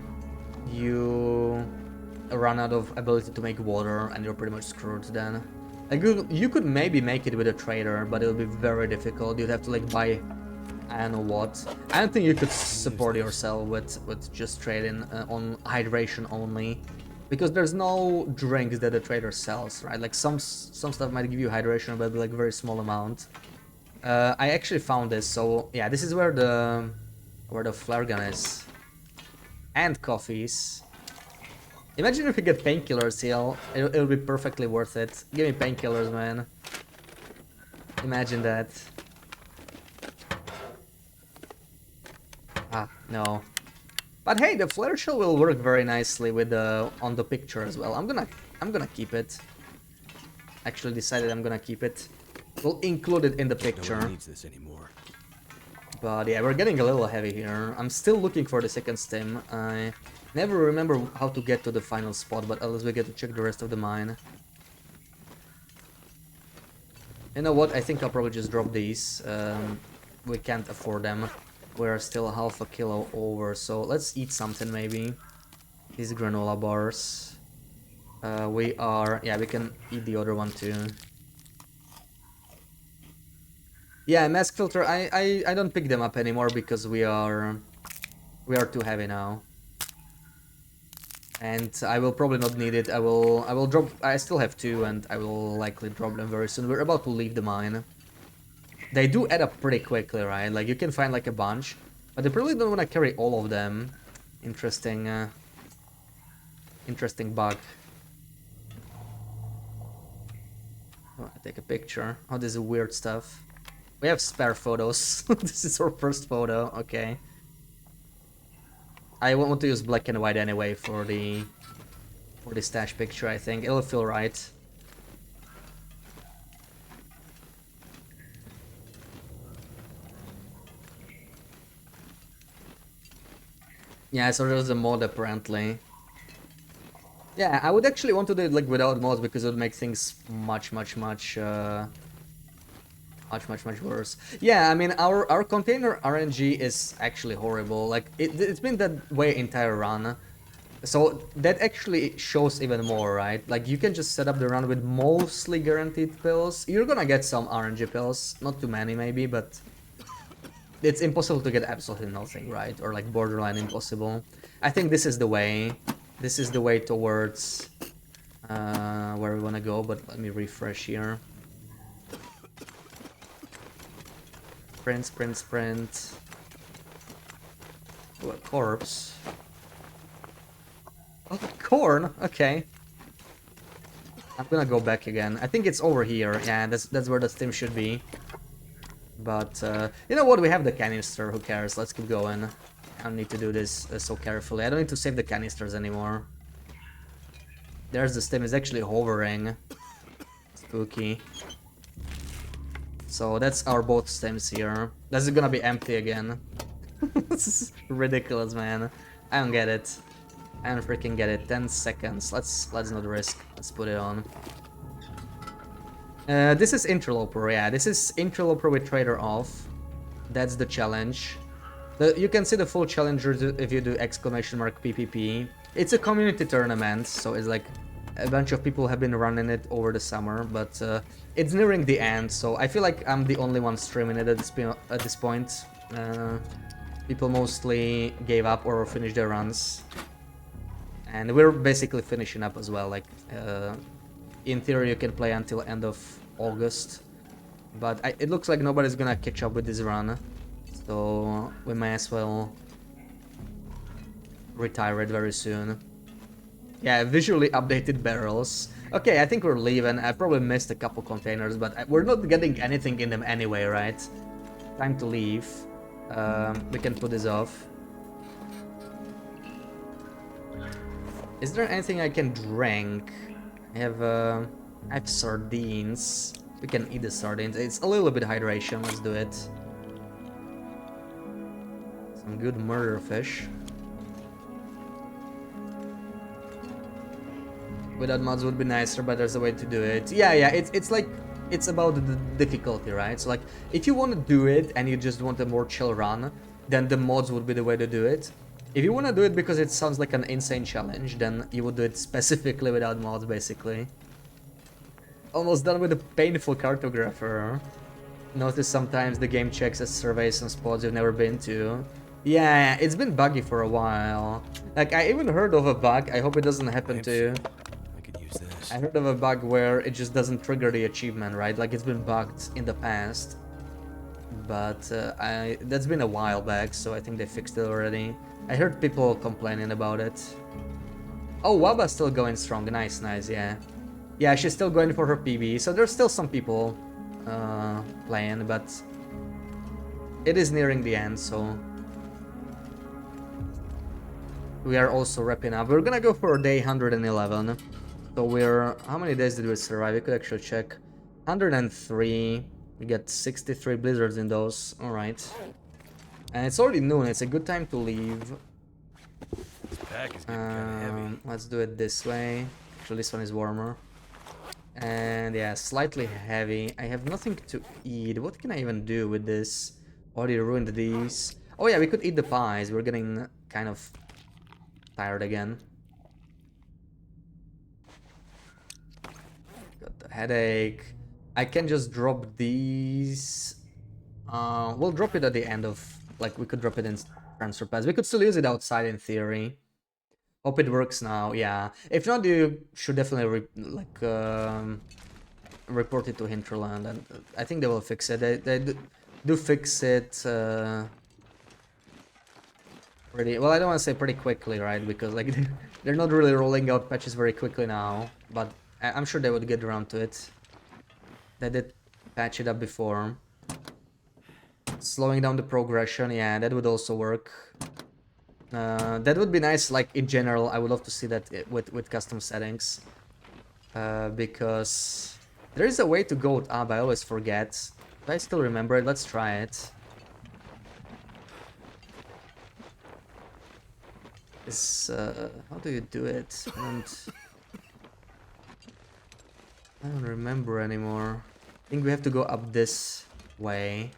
you run out of ability to make water and you're pretty much screwed then. Like you could maybe make it with a trader, but it'll be very difficult. You'd have to like buy I don't know what. I don't think you could support yourself with just trading on hydration only. Because there's no drinks that the trader sells, right? Like some stuff might give you hydration, but like very small amount. I actually found this, so yeah, this is where the flare gun is. And coffees. Imagine if you get painkillers here, it'll be perfectly worth it. Give me painkillers, man. Imagine that. Ah, no. But hey, the flare shell will work very nicely with the on the picture as well. I'm gonna keep it. Actually decided I'm gonna keep it. We'll include it in the picture. No one needs this anymore. But yeah, we're getting a little heavy here. I'm still looking for the second stem. I never remember how to get to the final spot, but at least we get to check the rest of the mine. You know what? I think I'll probably just drop these. We can't afford them. We're still half a kilo over, so let's eat something maybe. These granola bars. Yeah, we can eat the other one too. Yeah, mask filter, I don't pick them up anymore because we are too heavy now. And I will probably not need it. I will drop, I still have 2 and I will likely drop them very soon. We're about to leave the mine. They do add up pretty quickly, right? Like you can find like a bunch, but they probably don't want to carry all of them. Interesting, interesting bug. Oh, I take a picture. Oh, this is weird stuff. We have spare photos. This is our first photo. Okay. I want to use black and white anyway for the stash picture. I think it'll feel right. Yeah, so there's a mod apparently. Yeah, I would actually want to do it like without mods because it would make things much worse. Yeah, I mean our container RNG is actually horrible. Like it's been that way entire run. So that actually shows even more, right? Like you can just set up the run with mostly guaranteed pills. You're gonna get some RNG pills, not too many maybe, but it's impossible to get absolutely nothing, right? Or like borderline impossible. I think this is the way. This is the way towards where we want to go, but let me refresh here. Sprint, sprint, sprint. Oh, a corpse. Oh, corn. Okay. I'm gonna go back again. I think it's over here. Yeah, that's where the stim should be. But you know what? We have the canister. Who cares? Let's keep going. I don't need to do this so carefully. I don't need to save the canisters anymore. There's the stim. It's actually hovering. Spooky. So that's our both stems here. This is gonna be empty again. This is ridiculous, man. I don't get it. I don't freaking get it. 10 seconds. Let's not risk. Let's put it on. This is Interloper, yeah. This is Interloper with Trader off. That's the challenge. You can see the full challengers if you do !PPP. It's a community tournament, so it's like a bunch of people have been running it over the summer, but it's nearing the end, so I feel like I'm the only one streaming it at this point. People mostly gave up or finished their runs. And we're basically finishing up as well, like in theory you can play until end of August. But it looks like nobody's gonna catch up with this run, so we may as well retire it very soon. Yeah, visually updated barrels. Okay, I think we're leaving. I probably missed a couple containers, but we're not getting anything in them anyway, right? Time to leave. We can put this off. Is there anything I can drink? I have sardines. We can eat the sardines. It's a little bit hydration. Let's do it. Some good murder fish. Without mods would be nicer, but there's a way to do it. Yeah, it's like, it's about the difficulty, right? So like, if you want to do it and you just want a more chill run, then the mods would be the way to do it. If you want to do it because it sounds like an insane challenge, then you would do it specifically without mods, basically. Almost done with a painful cartographer. Notice sometimes the game checks as surveys some spots you've never been to. Yeah, it's been buggy for a while. Like, I even heard of a bug, I hope it doesn't happen to you. I could use this. I heard of a bug where it just doesn't trigger the achievement, right? Like, it's been bugged in the past. But that's been a while back, so I think they fixed it already. I heard people complaining about it. Oh, Waba's still going strong. Nice, nice, yeah. Yeah, she's still going for her PB, so there's still some people playing, but it is nearing the end, so we are also wrapping up. We're gonna go for day 111. So we're... how many days did we survive? We could actually check. 103. We get 63 blizzards in those. Alright. And it's already noon. It's a good time to leave. This pack is getting kind of heavy. Let's do it this way. Actually, this one is warmer. And yeah, slightly heavy. I have nothing to eat. What can I even do with this? Already ruined these. Oh yeah, we could eat the pies. We're getting kind of tired again. Got the headache. I can just drop these. We'll drop it at the end of... like, we could drop it in transfer pads. We could still use it outside in theory. Hope it works now, yeah. If not, you should definitely report it to Hinterland, and I think they will fix it. They do fix it pretty... well, I don't want to say pretty quickly, right? Because like they're not really rolling out patches very quickly now, but I'm sure they would get around to it. They did patch it up before. Slowing down the progression, yeah, that would also work. That would be nice, like, in general. I would love to see that with custom settings. Because there is a way to go up, I always forget. Do I still remember it? Let's try it. How do you do it? I don't remember anymore. I think we have to go up this way.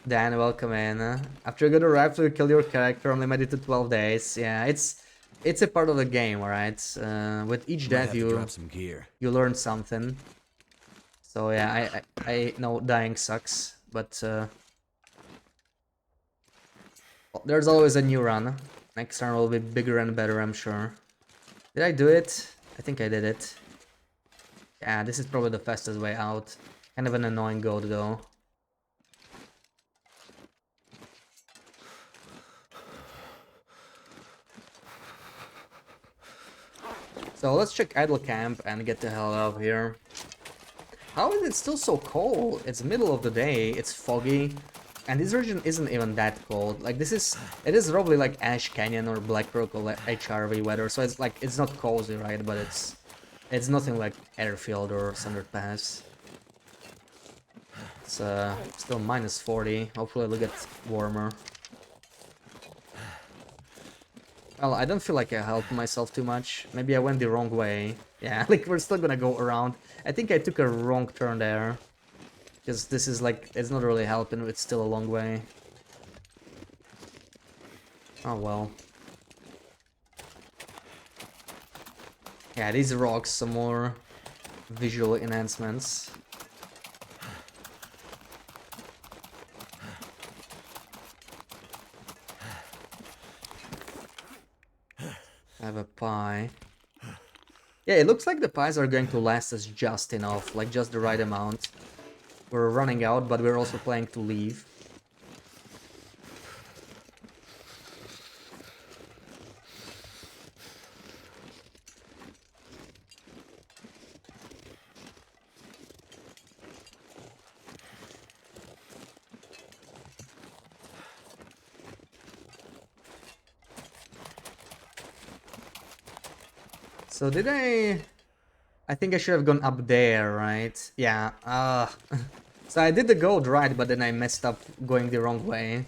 Dan, welcome in. After you go to rifle, you kill your character, only limited to 12 days. Yeah, it's a part of the game, alright? With each death you learn something. So yeah, I know dying sucks, but there's always a new run. Next run will be bigger and better, I'm sure. Did I do it? I think I did it. Yeah, this is probably the fastest way out. Kind of an annoying goat though. So let's check idle camp and get the hell out of here. How is it still so cold? It's middle of the day, it's foggy, and this region isn't even that cold. Like it is probably like Ash Canyon or Black Rock or like HRV weather, so it's like, it's not cozy, right? But it's nothing like Airfield or Sundered Pass. It's still minus 40, hopefully it'll get warmer. Well, I don't feel like I helped myself too much. Maybe I went the wrong way. Yeah, like we're still gonna go around. I think I took a wrong turn there. Because this is like, it's not really helping, it's still a long way. Oh well. Yeah, these rocks, some more visual enhancements. I have a pie. Yeah, it looks like the pies are going to last us just enough, like just the right amount. We're running out, but we're also planning to leave. So did I think I should have gone up there, right? Yeah, so I did the gold right, but then I messed up going the wrong way.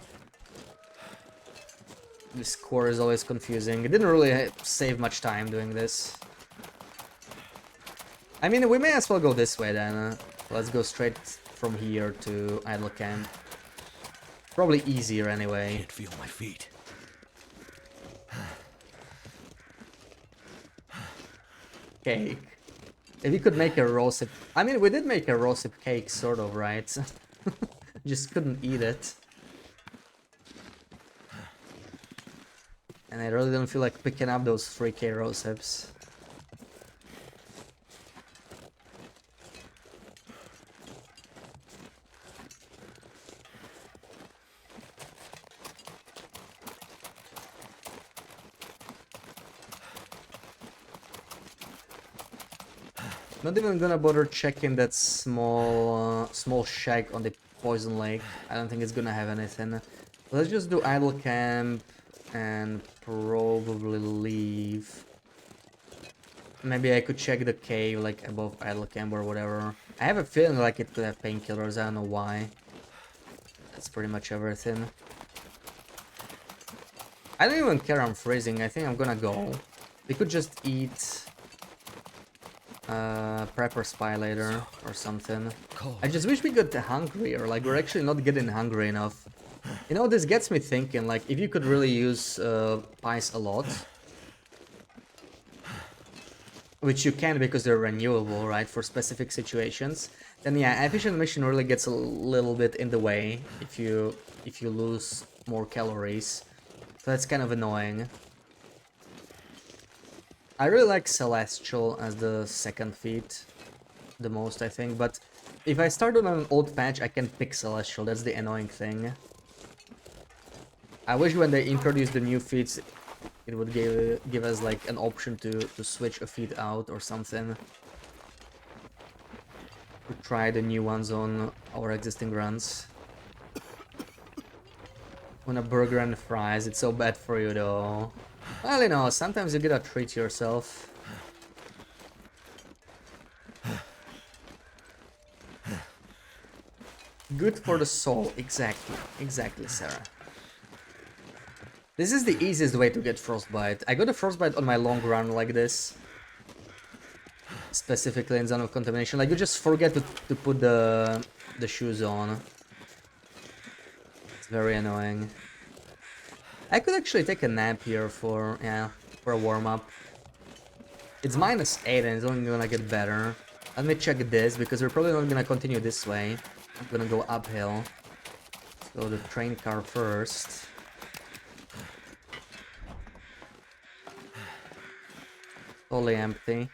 This core is always confusing. It didn't really save much time doing this. I mean, we may as well go this way then. Let's go straight from here to idle camp. Probably easier anyway. Can't feel my feet. Cake. If we could make a roasted... I mean, we did make a roasted cake, sort of, right? Just couldn't eat it. And I really don't feel like picking up those 3k rosehips. Not even gonna bother checking that small shack on the poison lake. I don't think it's gonna have anything. Let's just do idle camp and probably leave. Maybe I could check the cave like above idle camp or whatever. I have a feeling like it could have painkillers, I don't know why. That's pretty much everything. I don't even care, I'm freezing. I think I'm gonna go. We could just eat prepper spy later or something. I just wish we got hungrier, like we're actually not getting hungry enough. You know, this gets me thinking, like if you could really use pies a lot, which you can because they're renewable, right, for specific situations, then yeah, efficient mission really gets a little bit in the way if you lose more calories. So that's kind of annoying. I really like Celestial as the second feat the most, I think, but if I start on an old patch, I can pick Celestial, that's the annoying thing. I wish when they introduced the new feats, it would give us like an option to switch a feat out or something. To try the new ones on our existing runs. On a burger and fries, it's so bad for you though. Well, you know, sometimes you gotta treat yourself. Good for the soul, exactly, Sarah. This is the easiest way to get frostbite. I got a frostbite on my long run like this. Specifically in Zone of Contamination. Like, you just forget to put the shoes on. It's very annoying. I could actually take a nap here for a warm-up. It's -8 and it's only gonna get better. Let me check this, because we're probably not gonna continue this way. I'm gonna go uphill. Let's go the train car first. Totally empty.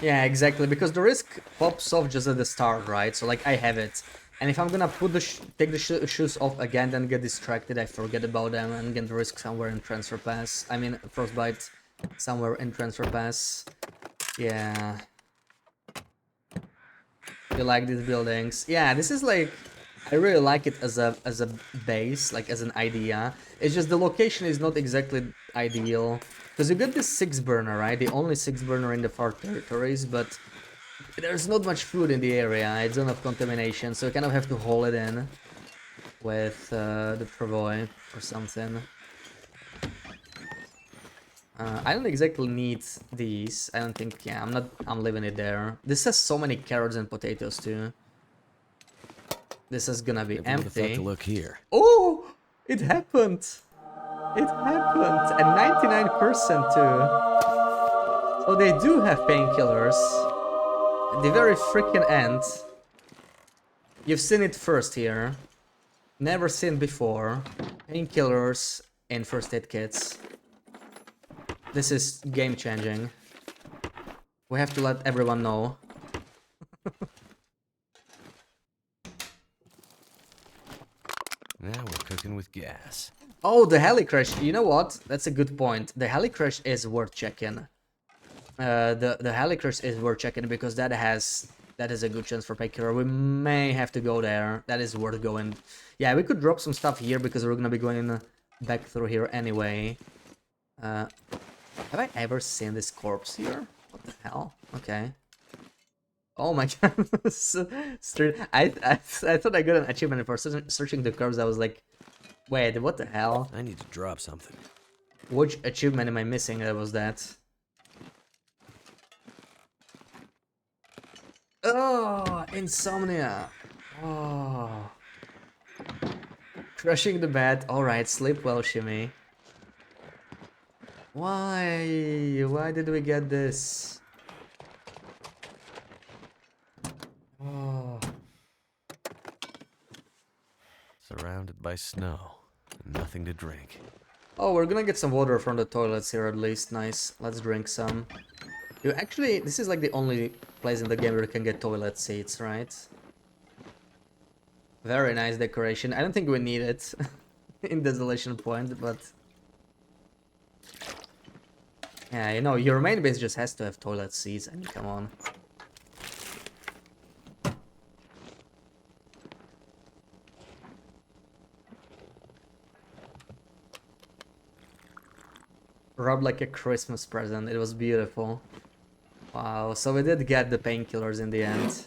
Yeah, exactly, because the risk pops off just at the start, right? So like I have it, and if I'm gonna put the take the shoes off again, then get distracted, I forget about them and get the risk somewhere in transfer pass. I mean frostbite somewhere in transfer pass. Yeah. You like these buildings? Yeah, this is like I really like it as a base, like as an idea. It's just the location is not exactly ideal because you get this 6 burner, right? The only 6 burner in the far territories, but there's not much food in the area. It's zone of contamination, so you kind of have to haul it in with the Provoy or something. I don't exactly need these. I don't think. Yeah, I'm leaving it there. This has so many carrots and potatoes too. This is gonna be Never would have thought to empty. look here. Oh, it happened. It happened. And 99% too. So they do have painkillers. At the very freaking end. You've seen it first here. Never seen before. Painkillers in first aid kits. This is game changing. We have to let everyone know. Now we're cooking with gas. Oh, the heli crash. You know what? That's a good point. The heli crash is worth checking. The heli crash is worth checking because that is a good chance for painkiller. We may have to go there. That is worth going. Yeah, we could drop some stuff here because we're gonna be going back through here anyway. Have I ever seen this corpse here? What the hell? Okay. Oh my god. I thought I got an achievement for searching the corpse. I was like, wait, what the hell? I need to drop something. Which achievement am I missing? That was that. Oh, insomnia. Oh. Crushing the bed. Alright, sleep well, Shimmy. Why? Why did we get this? Oh. Surrounded by snow. And nothing to drink. Oh, we're gonna get some water from the toilets here at least. Nice. Let's drink some. You actually, this is like the only place in the game where you can get toilet seats, right? Very nice decoration. I don't think we need it in Desolation Point, but... Yeah, you know, your main base just has to have toilet seats. I mean, come on. Rubbed like a Christmas present. It was beautiful. Wow, so we did get the painkillers in the end.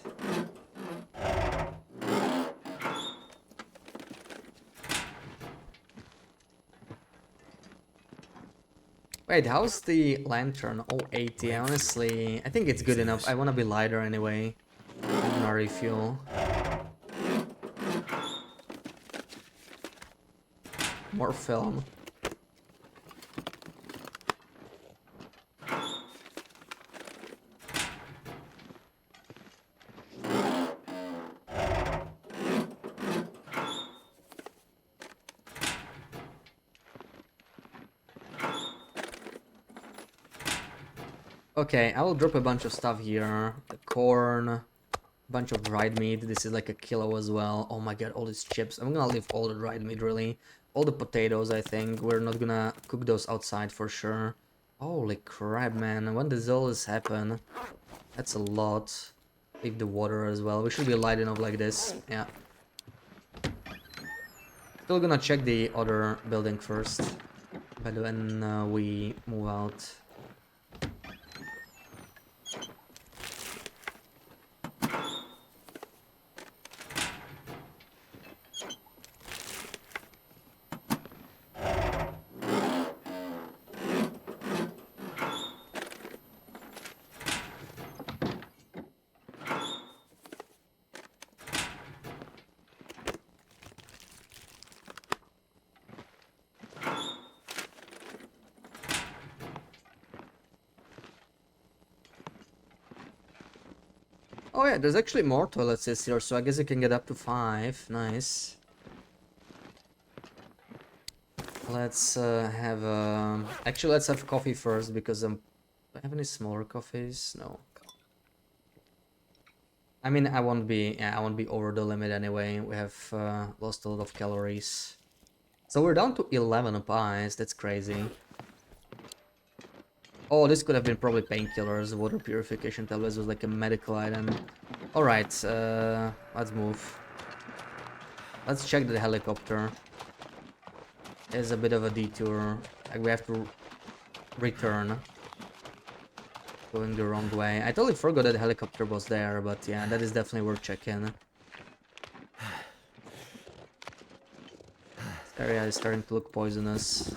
Wait, how's the lantern? Oh, 80. Honestly, I think it's good enough. I want to be lighter anyway. I'm gonna refuel. More film. Okay, I will drop a bunch of stuff here. The corn, bunch of dried meat. This is like a kilo as well. Oh my god, all these chips. I'm gonna leave all the dried meat, really. All the potatoes, I think. We're not gonna cook those outside for sure. Holy crap, man. When does all this happen? That's a lot. Leave the water as well. We should be light enough like this. Yeah. Still gonna check the other building first. But when we move out. Oh yeah, there's actually more toilet seats here, so I guess you can get up to 5. Nice. Let's have actually let's have coffee first because do I have any smaller coffees? No. I mean, I won't be, yeah, I won't be over the limit anyway. We have lost a lot of calories. So we're down to 11 pies. That's crazy. Oh, this could have been probably painkillers. Water purification tablets was like a medical item. Alright, let's move. Let's check the helicopter. There's a bit of a detour. Like we have to return. Going the wrong way. I totally forgot that the helicopter was there, but yeah, that is definitely worth checking. This area is starting to look poisonous.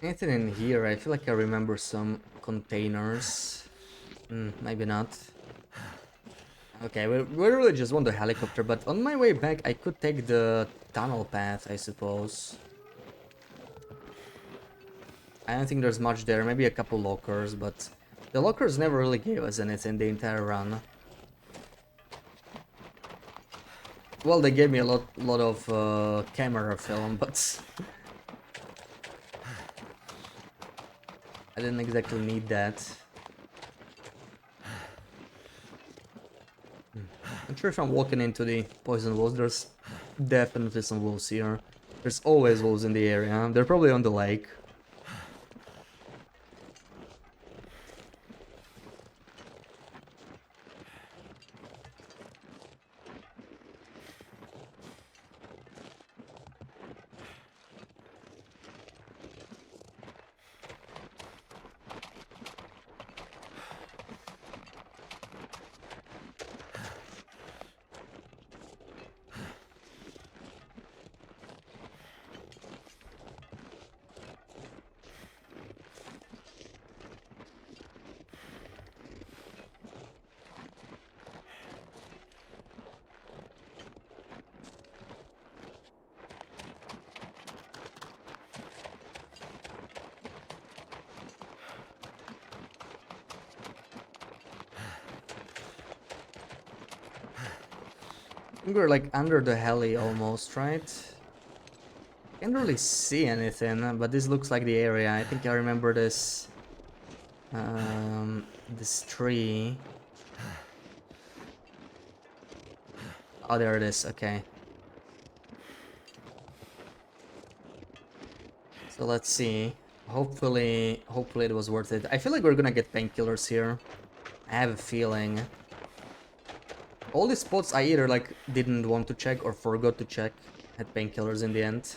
Anything in here? I feel like I remember some containers. Maybe not. Okay, we really just want the helicopter, but on my way back I could take the tunnel path, I suppose. I don't think there's much there, maybe a couple lockers, but the lockers never really gave us anything the entire run. Well, they gave me a lot of camera film, but I didn't exactly need that. Not sure if I'm walking into the poison wolves. There's definitely some wolves here. There's always wolves in the area. They're probably on the lake. I think we're like under the heli almost, right? Can't really see anything, but this looks like the area. I think I remember this this tree. Oh, there it is. Okay. So let's see. Hopefully it was worth it. I feel like we're gonna get painkillers here. I have a feeling. All these spots I either like didn't want to check or forgot to check had painkillers in the end.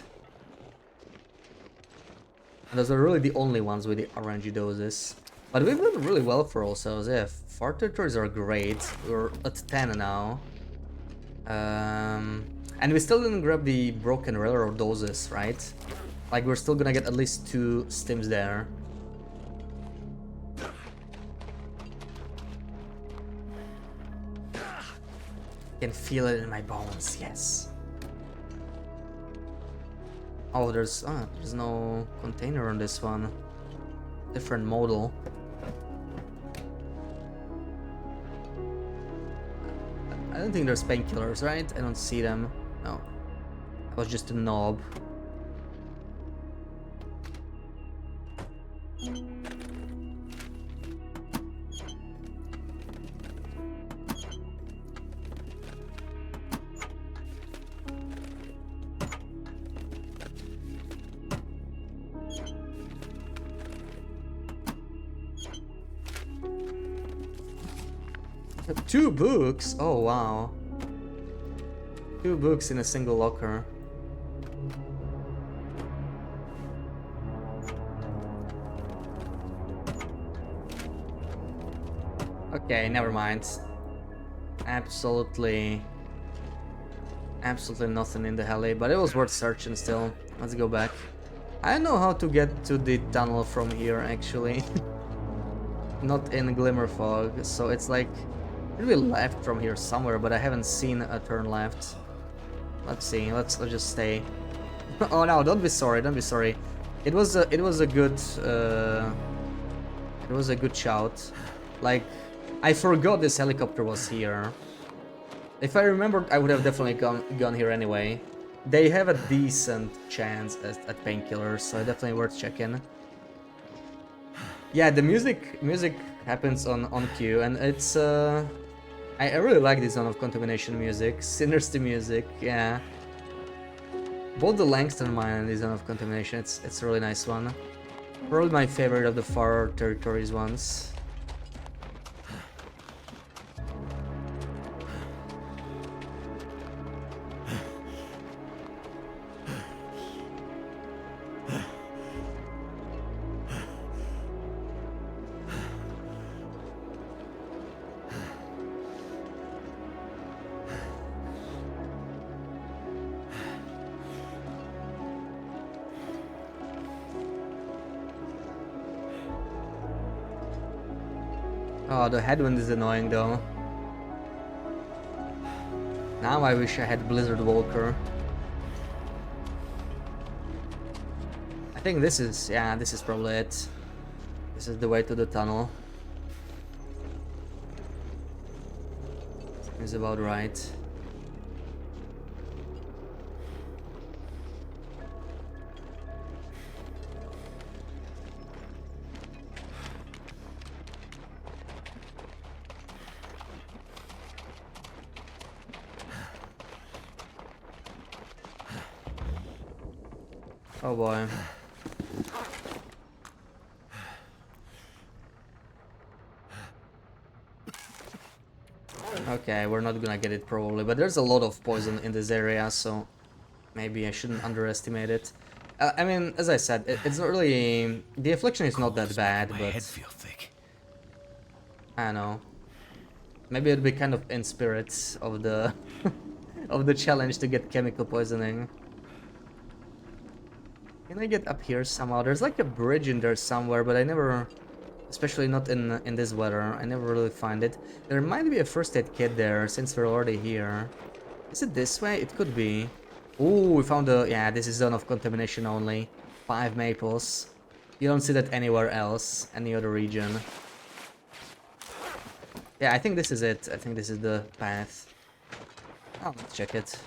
And those are really the only ones with the RNG doses. But we've done really well for ourselves. Yeah, fart territories are great. We're at 10 now. And we still didn't grab the broken railroad doses, right? Like we're still gonna get at least 2 stims there. I can feel it in my bones, yes. Oh, there's no container on this one. Different model. I don't think there's painkillers, right? I don't see them. No. That was just a knob. 2 books? Oh wow. 2 books in a single locker. Okay, never mind. Absolutely nothing in the heli, but it was worth searching still. Let's go back. I don't know how to get to the tunnel from here actually. Not in Glimmer Fog, so it's like we left from here somewhere, but I haven't seen a turn left. Let's see. Let's just stay. Oh no! Don't be sorry. Don't be sorry. It was a good shout. Like I forgot this helicopter was here. If I remembered, I would have definitely gone here anyway. They have a decent chance at painkillers, so definitely worth checking. Yeah, the music happens on cue, and it's I really like this Zone of Contamination music, Sinister music, yeah. Both the Langston Mine and the Zone of Contamination, it's a really nice one. Probably my favorite of the Far Territories ones. Oh, the headwind is annoying though. Now I wish I had Blizzard Walker. I think this is, yeah, this is probably it. This is the way to the tunnel. Seems about right. Oh boy. Okay, we're not gonna get it probably, but there's a lot of poison in this area, so maybe I shouldn't underestimate it. I mean, as I said, it's not really... The affliction is not that bad, My but... head feel thick. I don't know. Maybe it'd be kind of in spirit of the... of the challenge to get chemical poisoning. Can I get up here somehow? There's like a bridge in there somewhere, but I never... Especially not in this weather, I never really find it. There might be a first aid kit there, since we're already here. Is it this way? It could be. Ooh, we found a... Yeah, this is Zone of Contamination only. 5 maples. You don't see that anywhere else, any other region. Yeah, I think this is it. I think this is the path. Oh, let's check it.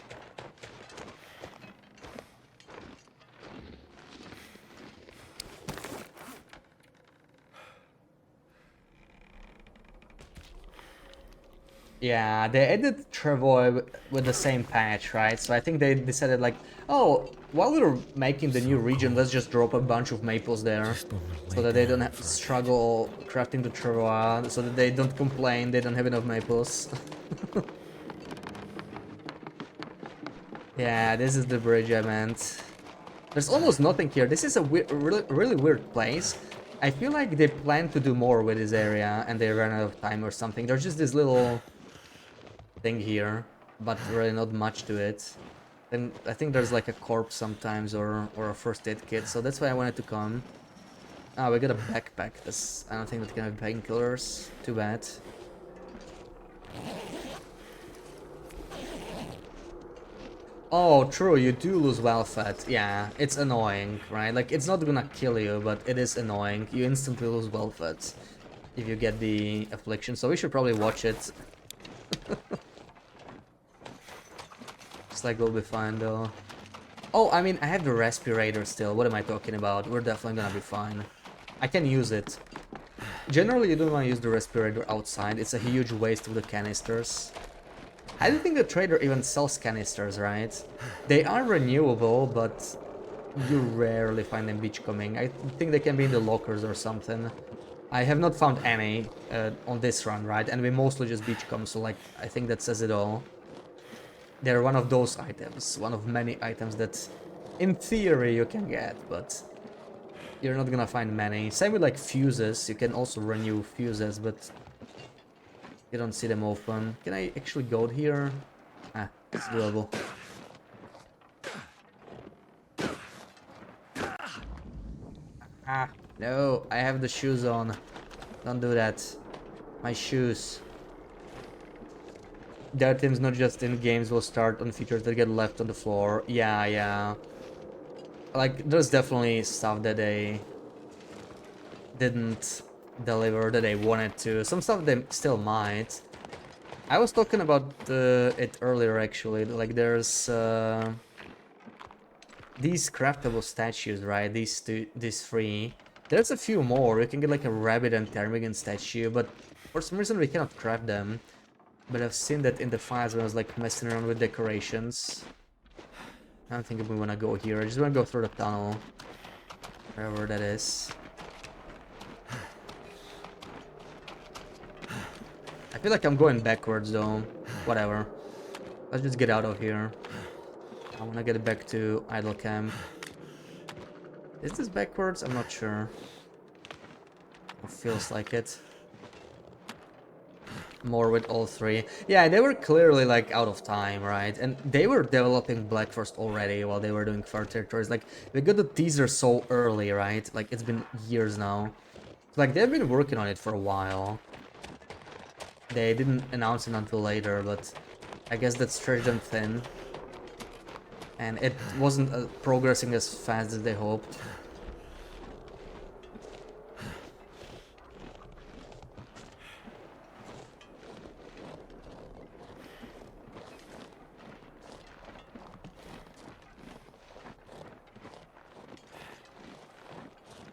Yeah, they added Travoy with the same patch, right? So I think they decided like, oh, while we're making the new region, let's just drop a bunch of maples there. So that they don't have to struggle crafting the Travoy, so that they don't complain they don't have enough maples. Yeah, this is the bridge I meant. There's almost nothing here. This is a really weird place. I feel like they plan to do more with this area and they ran out of time or something. There's just this little thing here, but really not much to it. And I think there's like a corpse sometimes or a first aid kit, so that's why I wanted to come. Ah, we got a backpack. I don't think that can have painkillers. Too bad. Oh, true, you do lose Welfat. Yeah, it's annoying, right? Like, it's not gonna kill you, but it is annoying. You instantly lose Welfat if you get the affliction, so we should probably watch it. It's like, we'll be fine, though. Oh, I mean, I have the respirator still. What am I talking about? We're definitely gonna be fine. I can use it. Generally, you don't want to use the respirator outside. It's a huge waste of the canisters. I don't think the trader even sells canisters, right? They are renewable, but you rarely find them beachcombing. I think they can be in the lockers or something. I have not found any on this run, right? And we mostly just beachcomb, so like I think that says it all. They're one of those items, one of many items that in theory you can get, but you're not gonna find many. Same with like fuses, you can also renew fuses, but you don't see them often. Can I actually go here? Ah, it's doable. Ah, no, I have the shoes on. Don't do that. My shoes. The items not just in games will start on features that get left on the floor. Yeah, yeah. Like, there's definitely stuff that they didn't deliver that they wanted to. Some stuff they still might. I was talking about it earlier, actually. Like, there's these craftable statues, right? These three. There's a few more. You can get like a rabbit and ptarmigan statue, but for some reason we cannot craft them. But I've seen that in the files when I was like messing around with decorations. I don't think we want to go here. I just want to go through the tunnel. Wherever that is. I feel like I'm going backwards though. Whatever. Let's just get out of here. I want to get back to idle camp. Is this backwards? I'm not sure. It feels like it. More with all three. Yeah, they were clearly like out of time, right? And they were developing Black Forest already while they were doing Far Territories. Like, we got the teaser so early, right? Like, it's been years now. Like, they've been working on it for a while. They didn't announce it until later, but I guess that stretched them thin. And it wasn't progressing as fast as they hoped.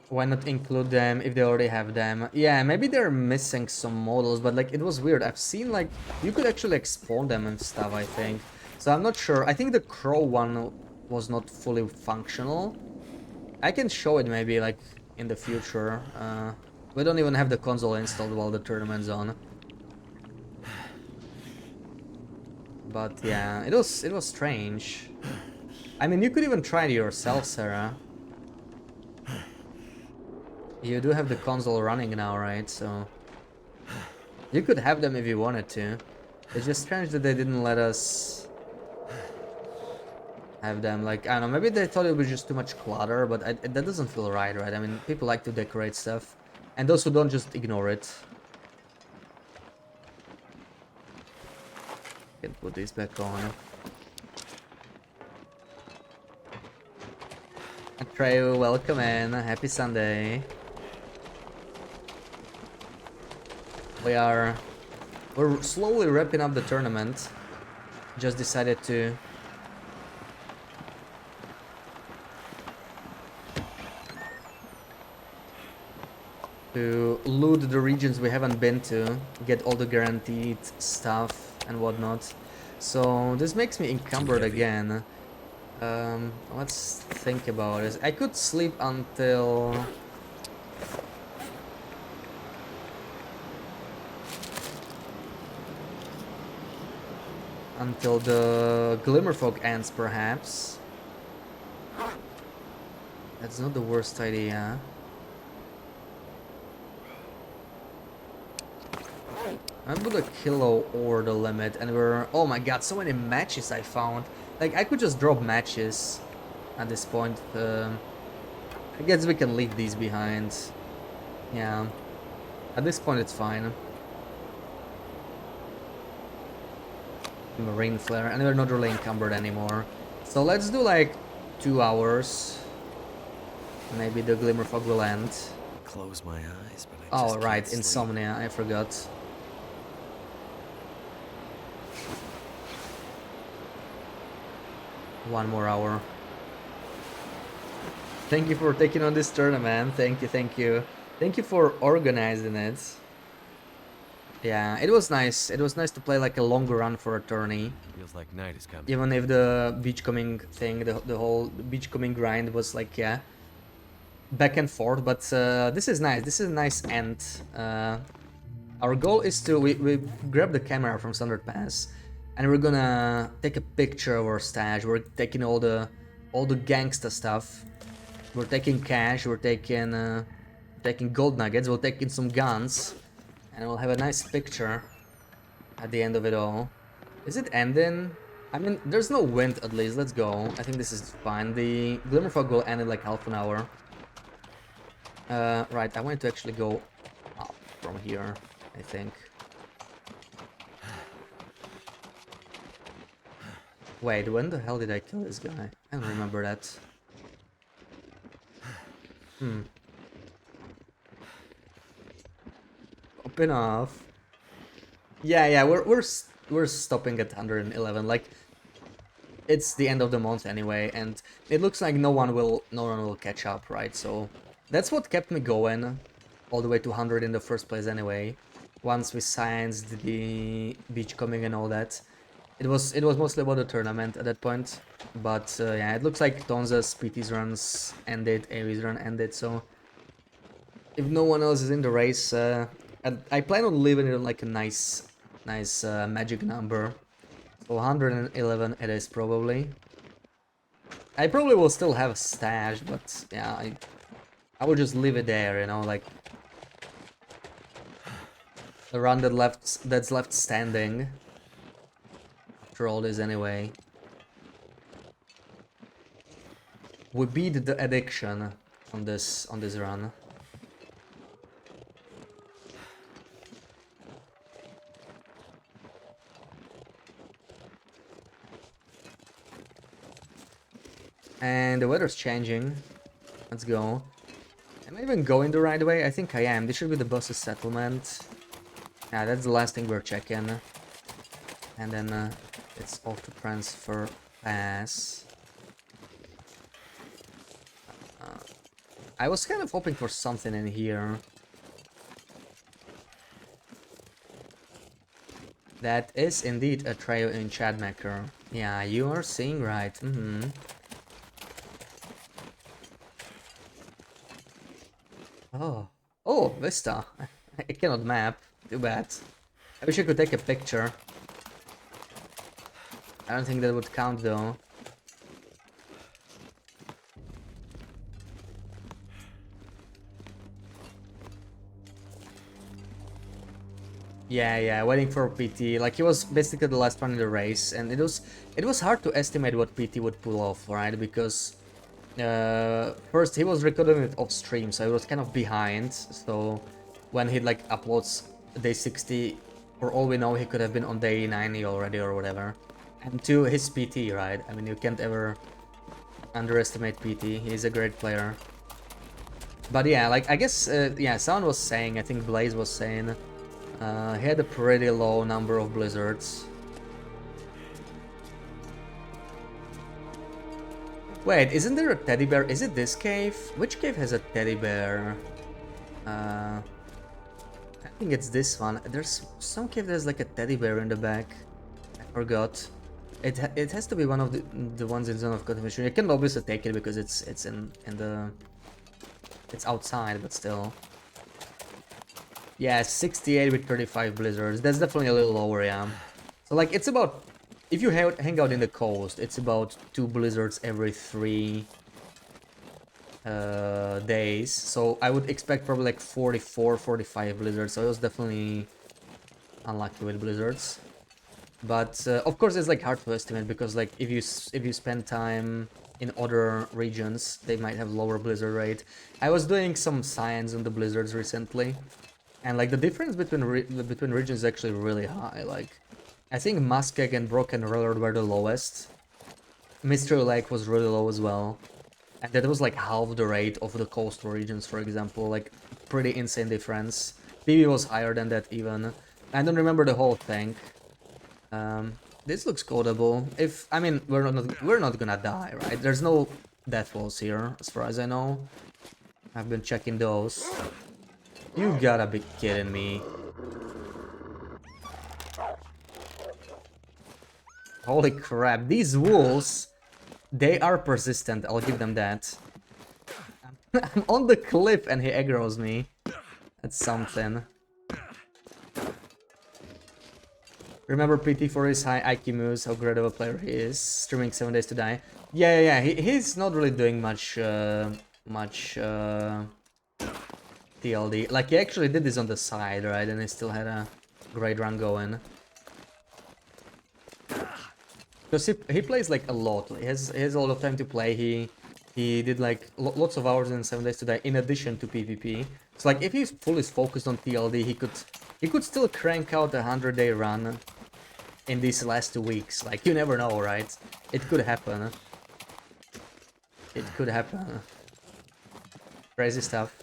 Why not include them if they already have them? Yeah, maybe they're missing some models, but like it was weird. I've seen like you could actually export them and stuff, I think. So I'm not sure. I think the crow one was not fully functional. I can show it maybe like in the future. We don't even have the console installed while the tournament's on. But yeah, it was strange. I mean, you could even try it yourself, Sarah. You do have the console running now, right? So you could have them if you wanted to. It's just strange that they didn't let us have them. Like, I don't know, maybe they thought it was just too much clutter, but that doesn't feel right, right? I mean, people like to decorate stuff. And those who don't, just ignore it. Can put these back on. Treyu, welcome in. Happy Sunday. We're slowly wrapping up the tournament. Just decided to loot the regions we haven't been to, get all the guaranteed stuff and whatnot. So this makes me encumbered again. Let's think about this. I could sleep until the Glimmerfog ends, perhaps. That's not the worst idea. I'm gonna kilo or the limit, and we're... Oh my god, so many matches I found. Like, I could just drop matches at this point. I guess we can leave these behind. Yeah. At this point, it's fine. Marine flare, and we're not really encumbered anymore. So let's do like 2 hours. Maybe the Glimmerfog will end. Close my eyes, but I Oh, just right, can't sleep. insomnia, I forgot. One more hour. Thank you for taking on this tournament. Thank you, thank you. Thank you for organizing it. Yeah, it was nice. It was nice to play like a longer run for a tourney. Feels like night is coming. Even if the beachcombing thing, the whole beachcombing grind was like, yeah, back and forth, but this is nice. This is a nice end. Our goal is to we grab the camera from Sundered Pass, and we're gonna take a picture of our stash. We're taking all the gangsta stuff. We're taking cash. We're taking gold nuggets. We're taking some guns, and we'll have a nice picture at the end of it all. Is it ending? I mean, there's no wind at least. Let's go. I think this is fine. The Glimmer Fog will end in like half an hour. Right, I wanted to actually go up from here, I think. Wait, when the hell did I kill this guy? I don't remember that. Open off. Yeah, we're stopping at 111. Like, it's the end of the month anyway, and it looks like no one will catch up, right? So that's what kept me going all the way to 100 in the first place anyway. Once we scienced the beachcombing and all that, it was mostly about the tournament at that point. But yeah, it looks like Tonza's PT's runs ended, Avi's run ended. So if no one else is in the race, I plan on leaving it on like a nice magic number. So 111 it is probably. I probably will still have a stash, but yeah, I will just leave it there, you know, like the run that's left standing after all this anyway. We beat the addiction on this run. And the weather's changing. Let's go. Am I even going the right way? I think I am. This should be the boss's settlement. Yeah, that's the last thing we're checking. And then it's off to transfer pass. I was kind of hoping for something in here. That is indeed a trail in Chadmaker. Yeah, you are seeing right. Oh, Vista. I cannot map. Too bad. I wish I could take a picture. I don't think that would count though. Yeah, waiting for PT. Like, he was basically the last one in the race, and it was hard to estimate what PT would pull off, right? Because first he was recording it off stream, so he was kind of behind. So when he like uploads day 60, for all we know, he could have been on day 90 already or whatever. And two, his PT, right? I mean, you can't ever underestimate PT. He's a great player. But yeah, like, I guess yeah, someone was saying, I think Blaze was saying, he had a pretty low number of blizzards. Wait, isn't there a teddy bear? Is it this cave? Which cave has a teddy bear? I think it's this one. There's some cave that has like a teddy bear in the back. I forgot. It has to be one of the ones in Zone of Contamination. You can obviously take it because it's in the it's outside, but still. Yeah, 68 with 35 blizzards. That's definitely a little lower, yeah. So like, it's about, if you hang out in the coast, it's about 2 blizzards every 3 days. So I would expect probably like 44, 45 blizzards. So I was definitely unlucky with blizzards. But of course, it's like hard to estimate because like if you spend time in other regions, they might have lower blizzard rate. I was doing some science on the blizzards recently. And like the difference between regions is actually really high. Like, I think Muskeg and Broken Railroad were the lowest. Mystery Lake was really low as well. And that was like half the rate of the coastal regions, for example. Like, pretty insane difference. PB was higher than that even. I don't remember the whole thing. This looks codable. I mean, we're not gonna die, right? There's no death walls here, as far as I know. I've been checking those. You gotta be kidding me. Holy crap, these wolves, they are persistent, I'll give them that. I'm on the cliff and he aggroes me. That's something. Remember PT for his high IQ moves, how great of a player he is. Streaming 7 days to die. Yeah. He's not really doing much, TLD. Like, he actually did this on the side, right? And he still had a great run going. Because he plays, like, a lot. He has a lot of time to play. He did, like, lots of hours in 7 days to die in addition to PvP. So, like, if he's fully focused on TLD, he could still crank out a 100-day run in these last 2 weeks. Like, you never know, right? It could happen. It could happen. Crazy stuff.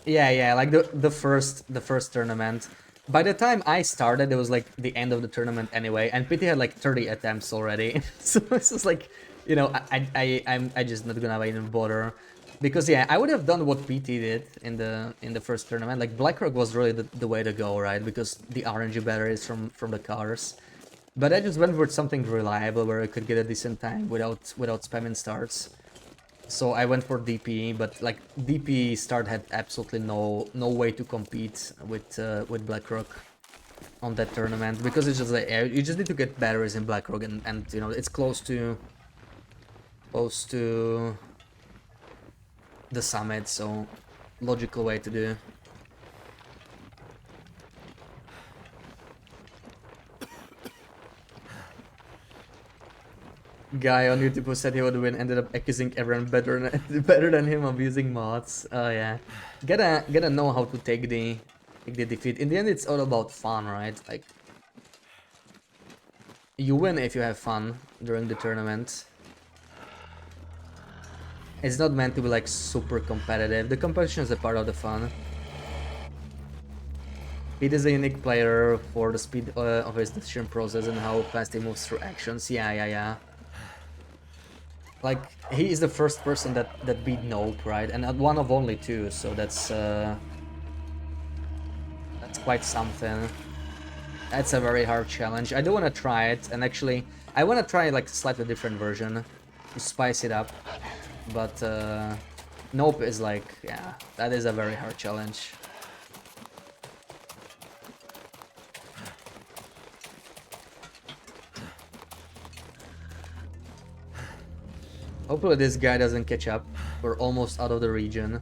Yeah, like the first tournament. By the time I started, it was like the end of the tournament anyway, and PT had like 30 attempts already. So it's just like, you know, I'm just not gonna even bother. Because yeah, I would have done what PT did in the first tournament. Like BlackRock was really the way to go, right? Because the RNG batteries from the cars. But I just went with something reliable where I could get a decent time without spamming starts. So I went for DP, but like DP start had absolutely no way to compete with BlackRock on that tournament, because it's just like you just need to get batteries in BlackRock, and you know, it's close to the summit, so logical way to do. Guy on YouTube who said he would win ended up accusing everyone better than him of using mods. Oh yeah, gotta know how to take the defeat. In the end, it's all about fun, right? Like, you win if you have fun during the tournament. It's not meant to be like super competitive. The competition is a part of the fun. Pete is a unique player for the speed of his decision process and how fast he moves through actions. Yeah. Like, he is the first person that beat Nope, right? And one of only two, so that's quite something. That's a very hard challenge. I do want to try it, and actually, I want to try like a slightly different version to spice it up. But Nope is like, yeah, that is a very hard challenge. Hopefully this guy doesn't catch up. We're almost out of the region.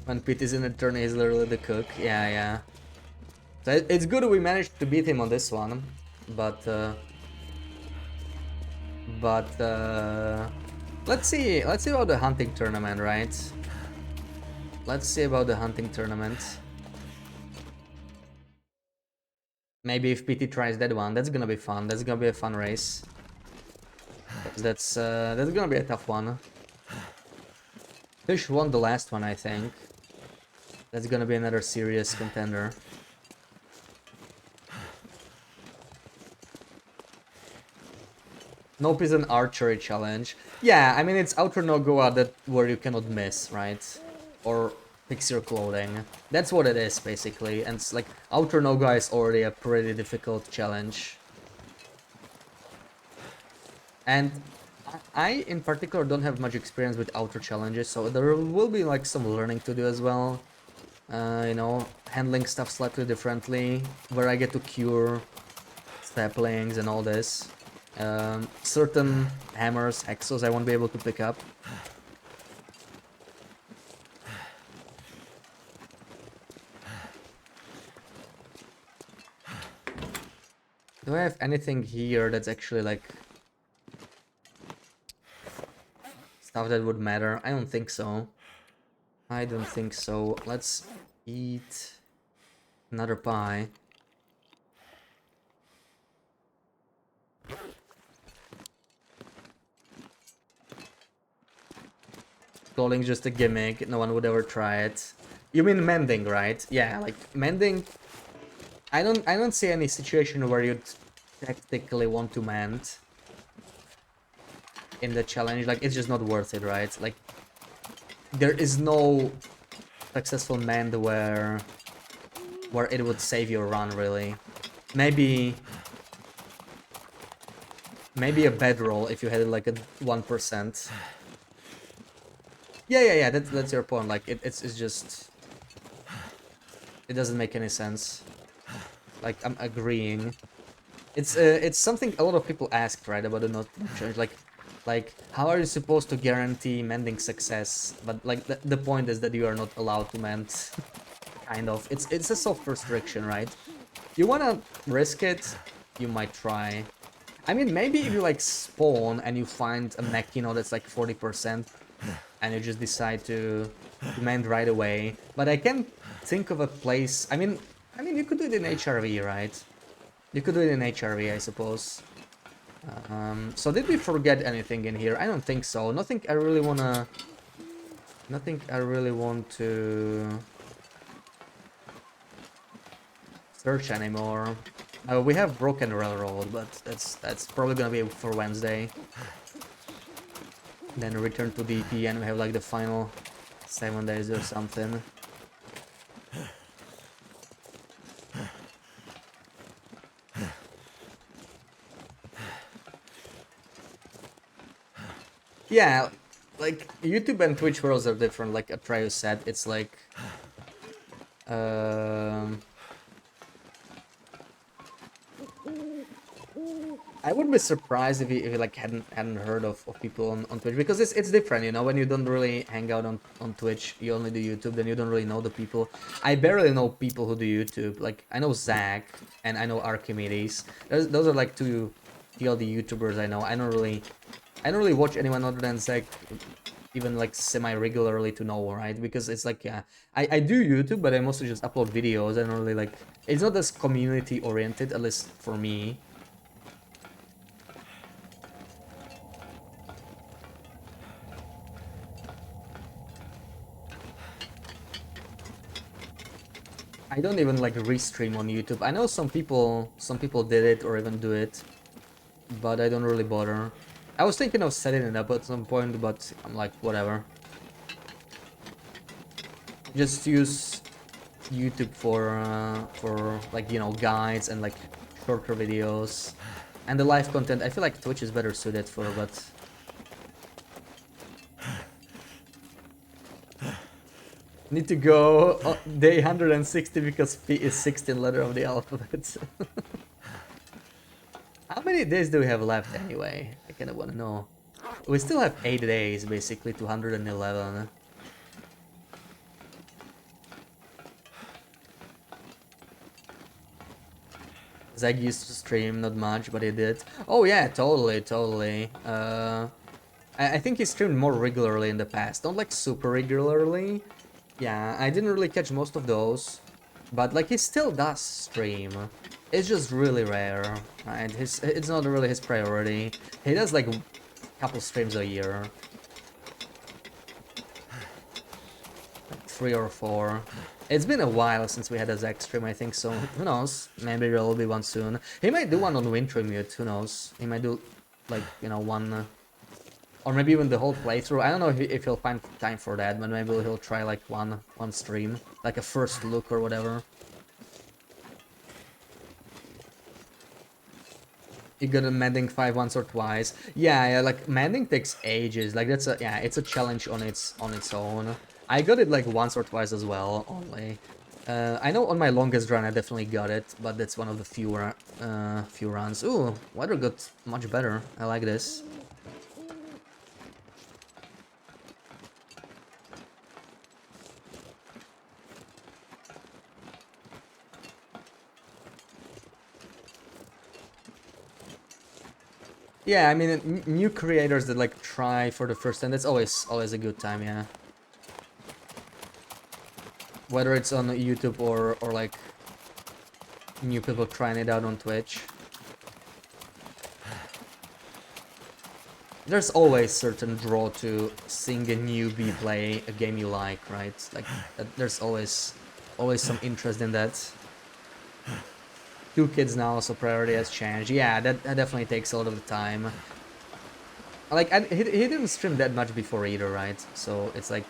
When Pete is in the turn, he's literally the cook. Yeah. So it's good we managed to beat him on this one, but let's see about the hunting tournament, right? Let's see about the hunting tournament. Maybe if PT tries that one, that's gonna be fun. That's gonna be a fun race. That's gonna be a tough one. Fish won the last one, I think. That's gonna be another serious contender. Nope is an archery challenge. Yeah, I mean, it's Outer Nogoa that where you cannot miss, right? Or fix your clothing. That's what it is, basically. And it's like, Outer Nogoa is already a pretty difficult challenge. And I, in particular, don't have much experience with outer challenges, so there will be like some learning to do as well. You know, handling stuff slightly differently, where I get to cure saplings and all this. Certain hammers, hexos I won't be able to pick up. Do I have anything here that's actually like stuff that would matter? I don't think so. I don't think so. Let's eat another pie. Clothing's just a gimmick. No one would ever try it. You mean mending, right? Yeah, like mending. I don't see any situation where you'd tactically want to mend in the challenge. Like, it's just not worth it, right? Like, there is no successful mend where it would save your run, really. Maybe maybe a bedroll if you had like a 1%. Yeah. That's your point. Like it's just it doesn't make any sense. Like I'm agreeing. It's something a lot of people ask, right, about the not change. Like how are you supposed to guarantee mending success? But like the point is that you are not allowed to mend. Kind of. It's a soft restriction, right? You wanna risk it, you might try. I mean, maybe if you like spawn and you find a mech, you know, that's like 40%, and you just decide to mend right away. But I can't think of a place. I mean, you could do it in HRV, right? You could do it in HRV, I suppose. So did we forget anything in here? I don't think so. Nothing I really wanna. Nothing I really want to search anymore. We have Broken Railroad, but that's probably gonna be for Wednesday. Then return to DP and we have like the final 7 days or something. Yeah, like YouTube and Twitch worlds are different. Like Atreus said, it's like I wouldn't be surprised if you like hadn't heard of people on Twitch, because it's different, you know, when you don't really hang out on Twitch, you only do YouTube, then you don't really know the people. I barely know people who do YouTube. Like I know Zach and I know Archimedes. Those are like two TLD YouTubers I know. I don't really watch anyone other than Zach, even like semi-regularly to know, right? Because it's like, yeah, I do YouTube, but I mostly just upload videos. I don't really like, it's not as community oriented, at least for me. I don't even like restream on YouTube. I know some people did it or even do it, but I don't really bother. I was thinking of setting it up at some point, but I'm like, whatever. Just use YouTube for like, you know, guides and like shorter videos, and the live content I feel like Twitch is better suited for, but need to go day 160 because P is 16th letter of the alphabet. How many days do we have left anyway? I kinda wanna know. We still have 8 days basically to 111. Zeg used to stream, not much, but he did. Oh yeah, totally. I think he streamed more regularly in the past. Not like super regularly. Yeah, I didn't really catch most of those. But like he still does stream. It's just really rare. Right? It's not really his priority. He does like a couple streams a year. Like 3 or 4. It's been a while since we had a Zack stream, I think, so who knows? Maybe there will be one soon. He might do one on Winter Mute, who knows? He might do, like, you know, one... or maybe even the whole playthrough. I don't know if he'll find time for that, but maybe he'll try, like, one stream. Like a first look or whatever. You got a mending 5 once or twice. Yeah, like, mending takes ages. Like, that's a... yeah, it's a challenge on its own. I got it like once or twice as well, only. I know on my longest run I definitely got it, but that's one of the few runs. Ooh, weather got much better. I like this. Yeah, I mean, new creators that like try for the first time, that's always a good time, yeah. Whether it's on YouTube or like new people trying it out on Twitch. There's always certain draw to seeing a newbie play a game you like, right? Like there's always some interest in that. 2 kids now, so priority has changed. Yeah, that definitely takes a lot of the time. Like he didn't stream that much before either, right? So it's like,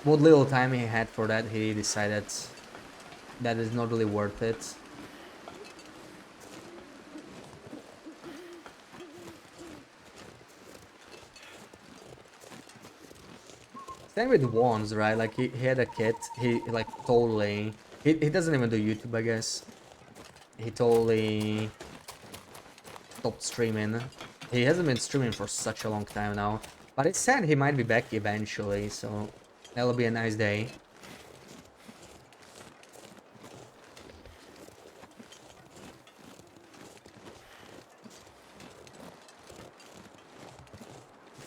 what little time he had for that, he decided that is not really worth it. Same with Wands, right? Like he had a kid. He like totally. He doesn't even do YouTube, I guess. He totally stopped streaming. He hasn't been streaming for such a long time now. But it said he might be back eventually, so that'll be a nice day.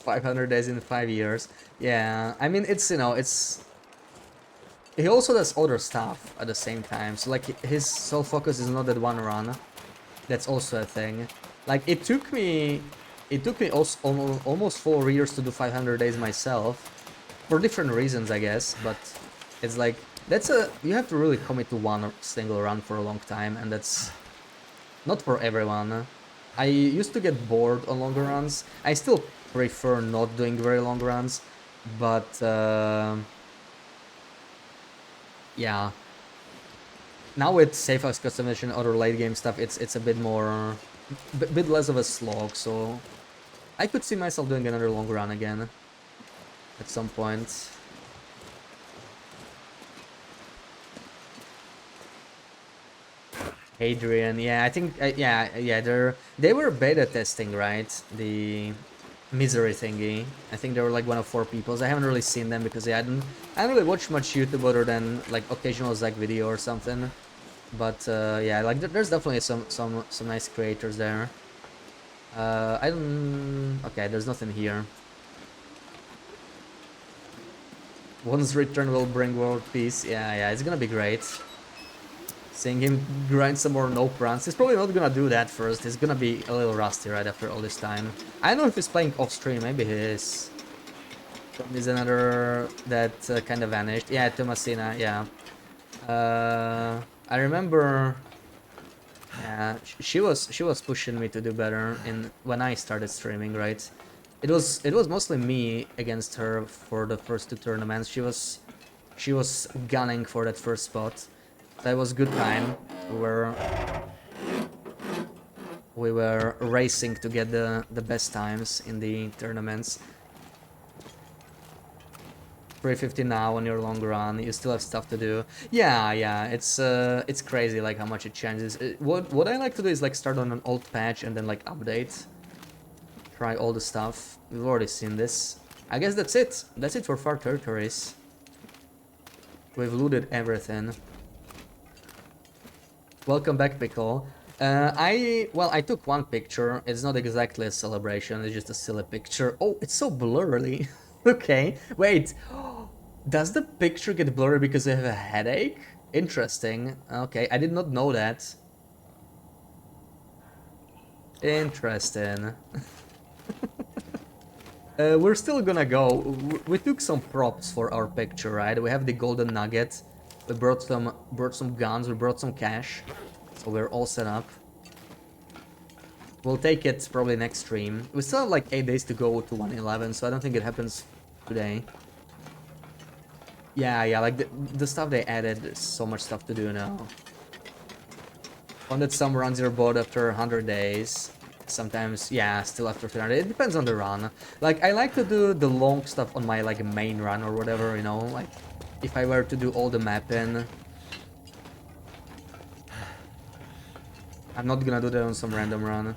500 days in 5 years. Yeah, I mean, it's, you know, it's... He also does other stuff at the same time, so like his sole focus is not that one run. That's also a thing. Like it took me also almost 4 years to do 500 days myself, for different reasons, I guess. But it's like you have to really commit to one single run for a long time, and that's not for everyone. I used to get bored on longer runs. I still prefer not doing very long runs, but yeah. Now with safe house customization, other late game stuff, it's a bit more, bit less of a slog. So I could see myself doing another long run again at some point. Hadrian, yeah, I think, yeah, they were beta testing, right? The misery thingy. I think they were like one of 4 peoples. I haven't really seen them because I hadn't really watched much YouTube other than like occasional Zach video or something. But yeah, like there's definitely some nice creators there. I don't. Okay, there's nothing here. One's return will bring world peace. Yeah, it's gonna be great. Seeing him grind some more nope runs. He's probably not gonna do that first. He's gonna be a little rusty right after all this time. I don't know if he's playing off stream. Maybe he is. There's another that kind of vanished. Yeah, Tomasina. Yeah. I remember. Yeah, she was pushing me to do better when I started streaming, right? It was mostly me against her for the first 2 tournaments. She was gunning for that first spot. That was good time. We were racing to get the best times in the tournaments. 350 now on your long run. You still have stuff to do. Yeah. It's crazy like how much it changes. What I like to do is like start on an old patch and then like update. Try all the stuff. We've already seen this. I guess that's it. That's it for Far Territories. We've looted everything. Welcome back, Pickle. I took one picture. It's not exactly a celebration. It's just a silly picture. Oh, it's so blurry. Okay, wait. Does the picture get blurry because I have a headache? Interesting. Okay, I did not know that. Interesting. We're still gonna go. We took some props for our picture, right? We have the golden nugget. We brought some guns. We brought some cash. So we're all set up. We'll take it probably next stream. We still have like 8 days to go to 111, so I don't think it happens today. Yeah, like the stuff they added, there's so much stuff to do now. Funded some runs your board after 100 days. Sometimes, yeah, still after 300. It depends on the run. Like, I like to do the long stuff on my like main run or whatever, you know, like if I were to do all the mapping. I'm not gonna do that on some random run.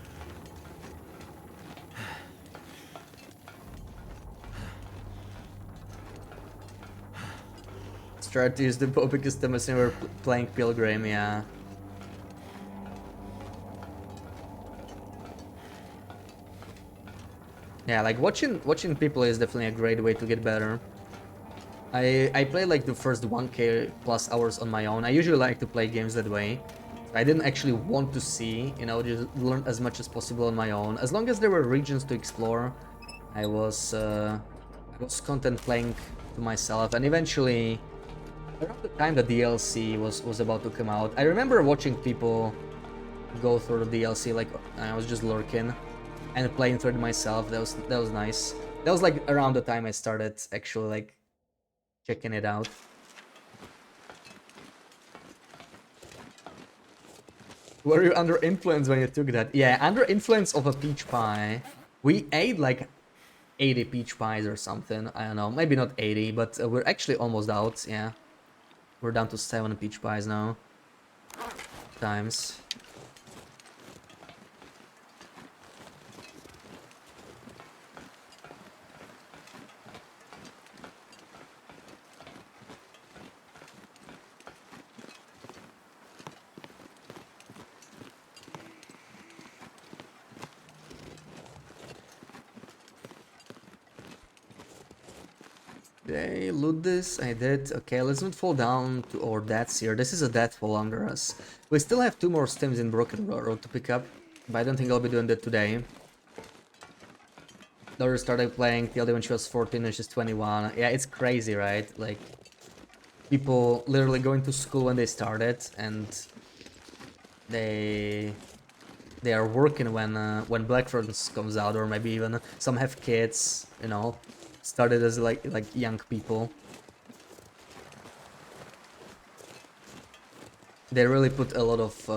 Try to use the bow because the machine were playing Pilgrim, yeah. Yeah, like watching people is definitely a great way to get better. I play like the first 1k plus hours on my own. I usually like to play games that way. I didn't actually want to see, you know, just learn as much as possible on my own. As long as there were regions to explore, I was content playing to myself, and eventually, around the time the DLC was about to come out, I remember watching people go through the DLC, like I was just lurking and playing through it myself. That was nice. That was like around the time I started actually like checking it out. Were you under influence when you took that? Yeah, under influence of a peach pie. We ate like 80 peach pies or something. I don't know, maybe not 80, but we're actually almost out. Yeah, we're down to 7 peach pies now. Times. Did I loot this? I did. Okay, let's not fall down to our deaths here. This is a death fall under us. We still have 2 more stims in Broken Road to pick up, but I don't think I'll be doing that today. Daughter started playing TLD when she was 14 and she's 21. Yeah, it's crazy, right? Like, people literally going to school when they started, and they are working when Black Friends comes out, or maybe even some have kids, you know, started as like young people. They really put a lot of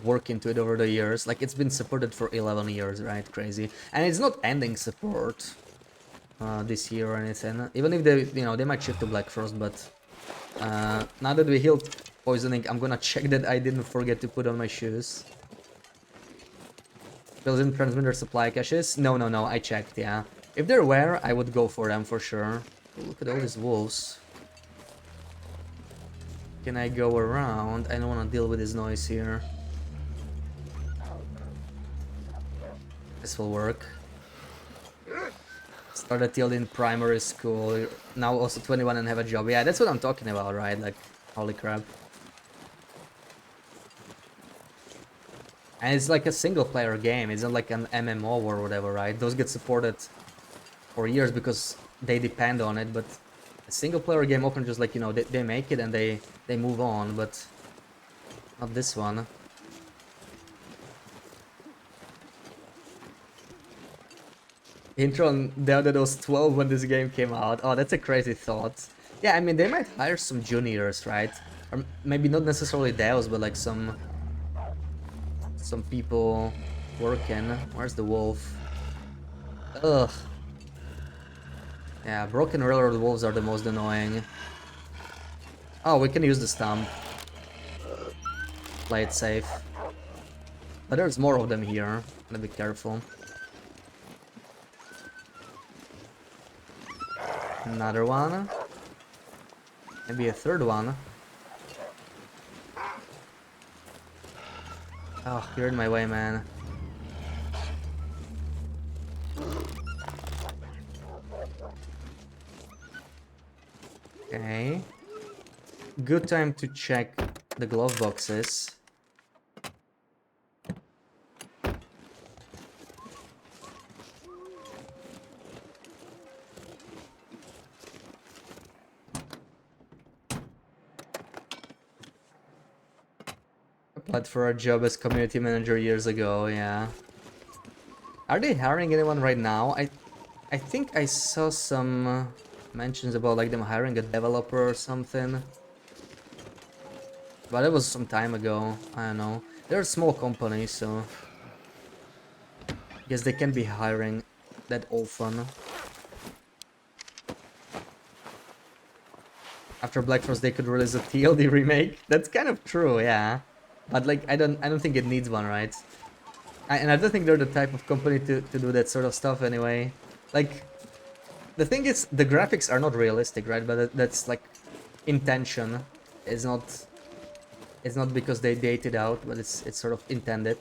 work into it over the years. Like, it's been supported for 11 years, right? Crazy. And it's not ending support this year or anything. Even if they, you know, they might shift to Black Frost, but now that we healed poisoning, I'm gonna check that I didn't forget to put on my shoes. Built-in transmitter supply caches? No, I checked, yeah. If there were, I would go for them for sure. Oh, look at all these wolves. Can I go around? I don't want to deal with this noise here. This will work. Started till in primary school, now also 21 and have a job. Yeah, that's what I'm talking about, right? Like, holy crap. And it's like a single player game, it's not like an MMO or whatever, right? Those get supported for years because they depend on it, but a single player game often just like, you know, they make it and they move on, but not this one. Intron down that was 12 when this game came out. Oh, that's a crazy thought. Yeah, I mean, they might hire some juniors, right? Or maybe not necessarily devs, but like some people working. Where's the wolf? Ugh. Yeah, broken railroad wolves are the most annoying. Oh, we can use the stump. Play it safe. But there's more of them here. Gotta be careful. Another one. Maybe a third one. Oh, you're in my way, man. Okay. Good time to check the glove boxes. Applied for a job as community manager years ago, yeah. Are they hiring anyone right now? I think I saw some mentions about like them hiring a developer or something. But it was some time ago, I don't know. They're a small company, so I guess they can't be hiring that often. After Black Frost they could release a TLD remake. That's kind of true, yeah. But like I don't think it needs one, right? And I don't think they're the type of company to do that sort of stuff anyway. Like, the thing is, the graphics are not realistic, right? But that's like intention. It's not because they dated out, but it's sort of intended.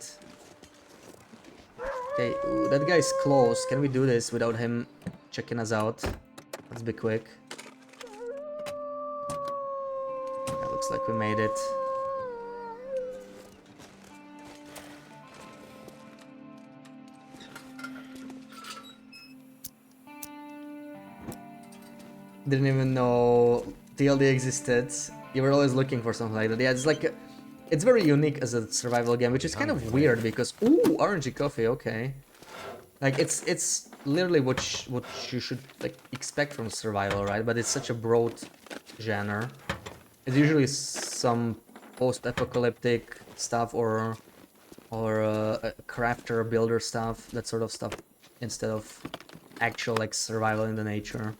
Okay, ooh, that guy's close. Can we do this without him checking us out? Let's be quick. Yeah, looks like we made it. Didn't even know TLD existed. You were always looking for something like that. Yeah, it's like it's very unique as a survival game, which is kind of weird because ooh, orangey coffee, okay. Like it's literally what you should like expect from survival, right? But it's such a broad genre. It's usually some post-apocalyptic stuff or crafter builder stuff, that sort of stuff. instead of actual like survival in the nature.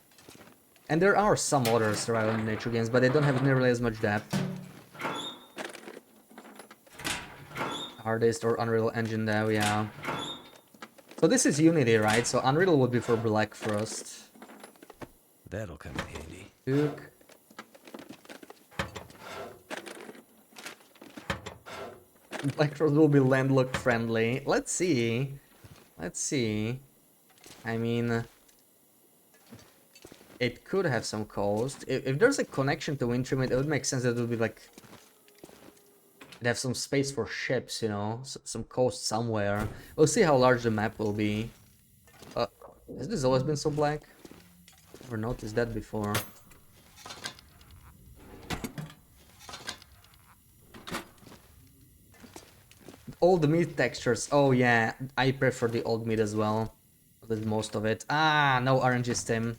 And there are some other survival in nature games, but they don't have nearly as much depth. Hardest or Unreal Engine dev, yeah. So this is Unity, right? So Unreal would be for Black first. That'll come in handy. Duke. Black Rose will be landlocked friendly. Let's see. Let's see. I mean, it could have some coast. If there's a connection to Windtrim, it would make sense that it would be like... It'd have some space for ships, you know? Some coast somewhere. We'll see how large the map will be. Has this always been so black? Never noticed that before. Old meat textures. Oh yeah, I prefer the old meat as well. With most of it. Ah, no RNG stim.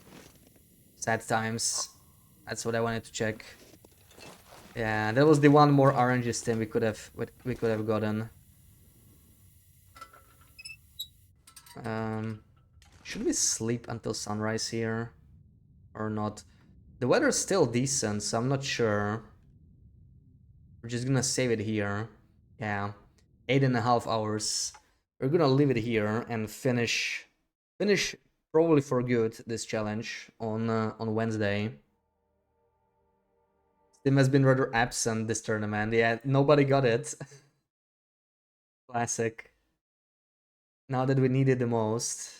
Sad times. That's what I wanted to check. Yeah, that was the one more RNG stim we could have gotten. Should we sleep until sunrise here or not? The weather's still decent, so I'm not sure. We're just gonna save it here. Yeah, 8.5 hours. We're gonna leave it here and finish probably for good this challenge on Wednesday. Steam has been rather absent this tournament. Yeah, nobody got it. Classic. Now that we need it the most.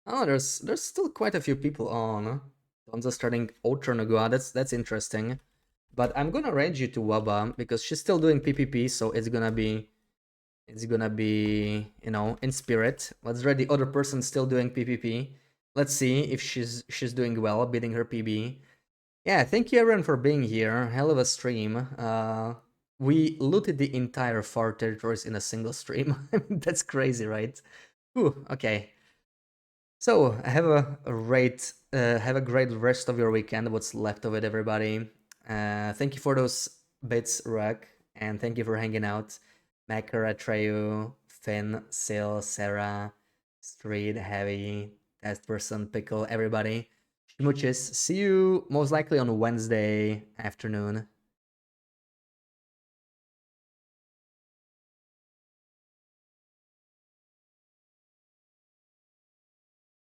Oh, there's still quite a few people on. Donza starting Outernagua, that's interesting. But I'm gonna range you to Waba because she's still doing PPP, so it's gonna be, you know, in spirit. Let's read the other person still doing PPP. Let's see if she's doing well, beating her PB. Yeah, thank you everyone for being here. Hell of a stream. We looted the entire far territories in a single stream. I mean, that's crazy, right? Ooh, okay. So have a great rest of your weekend. What's left of it, everybody. Thank you for those bits, Ruck, and thank you for hanging out. Makara, Treyu, Finn, Sil, Sarah, Street, Heavy, Test Person, Pickle, everybody. Schmooches. See you most likely on Wednesday afternoon.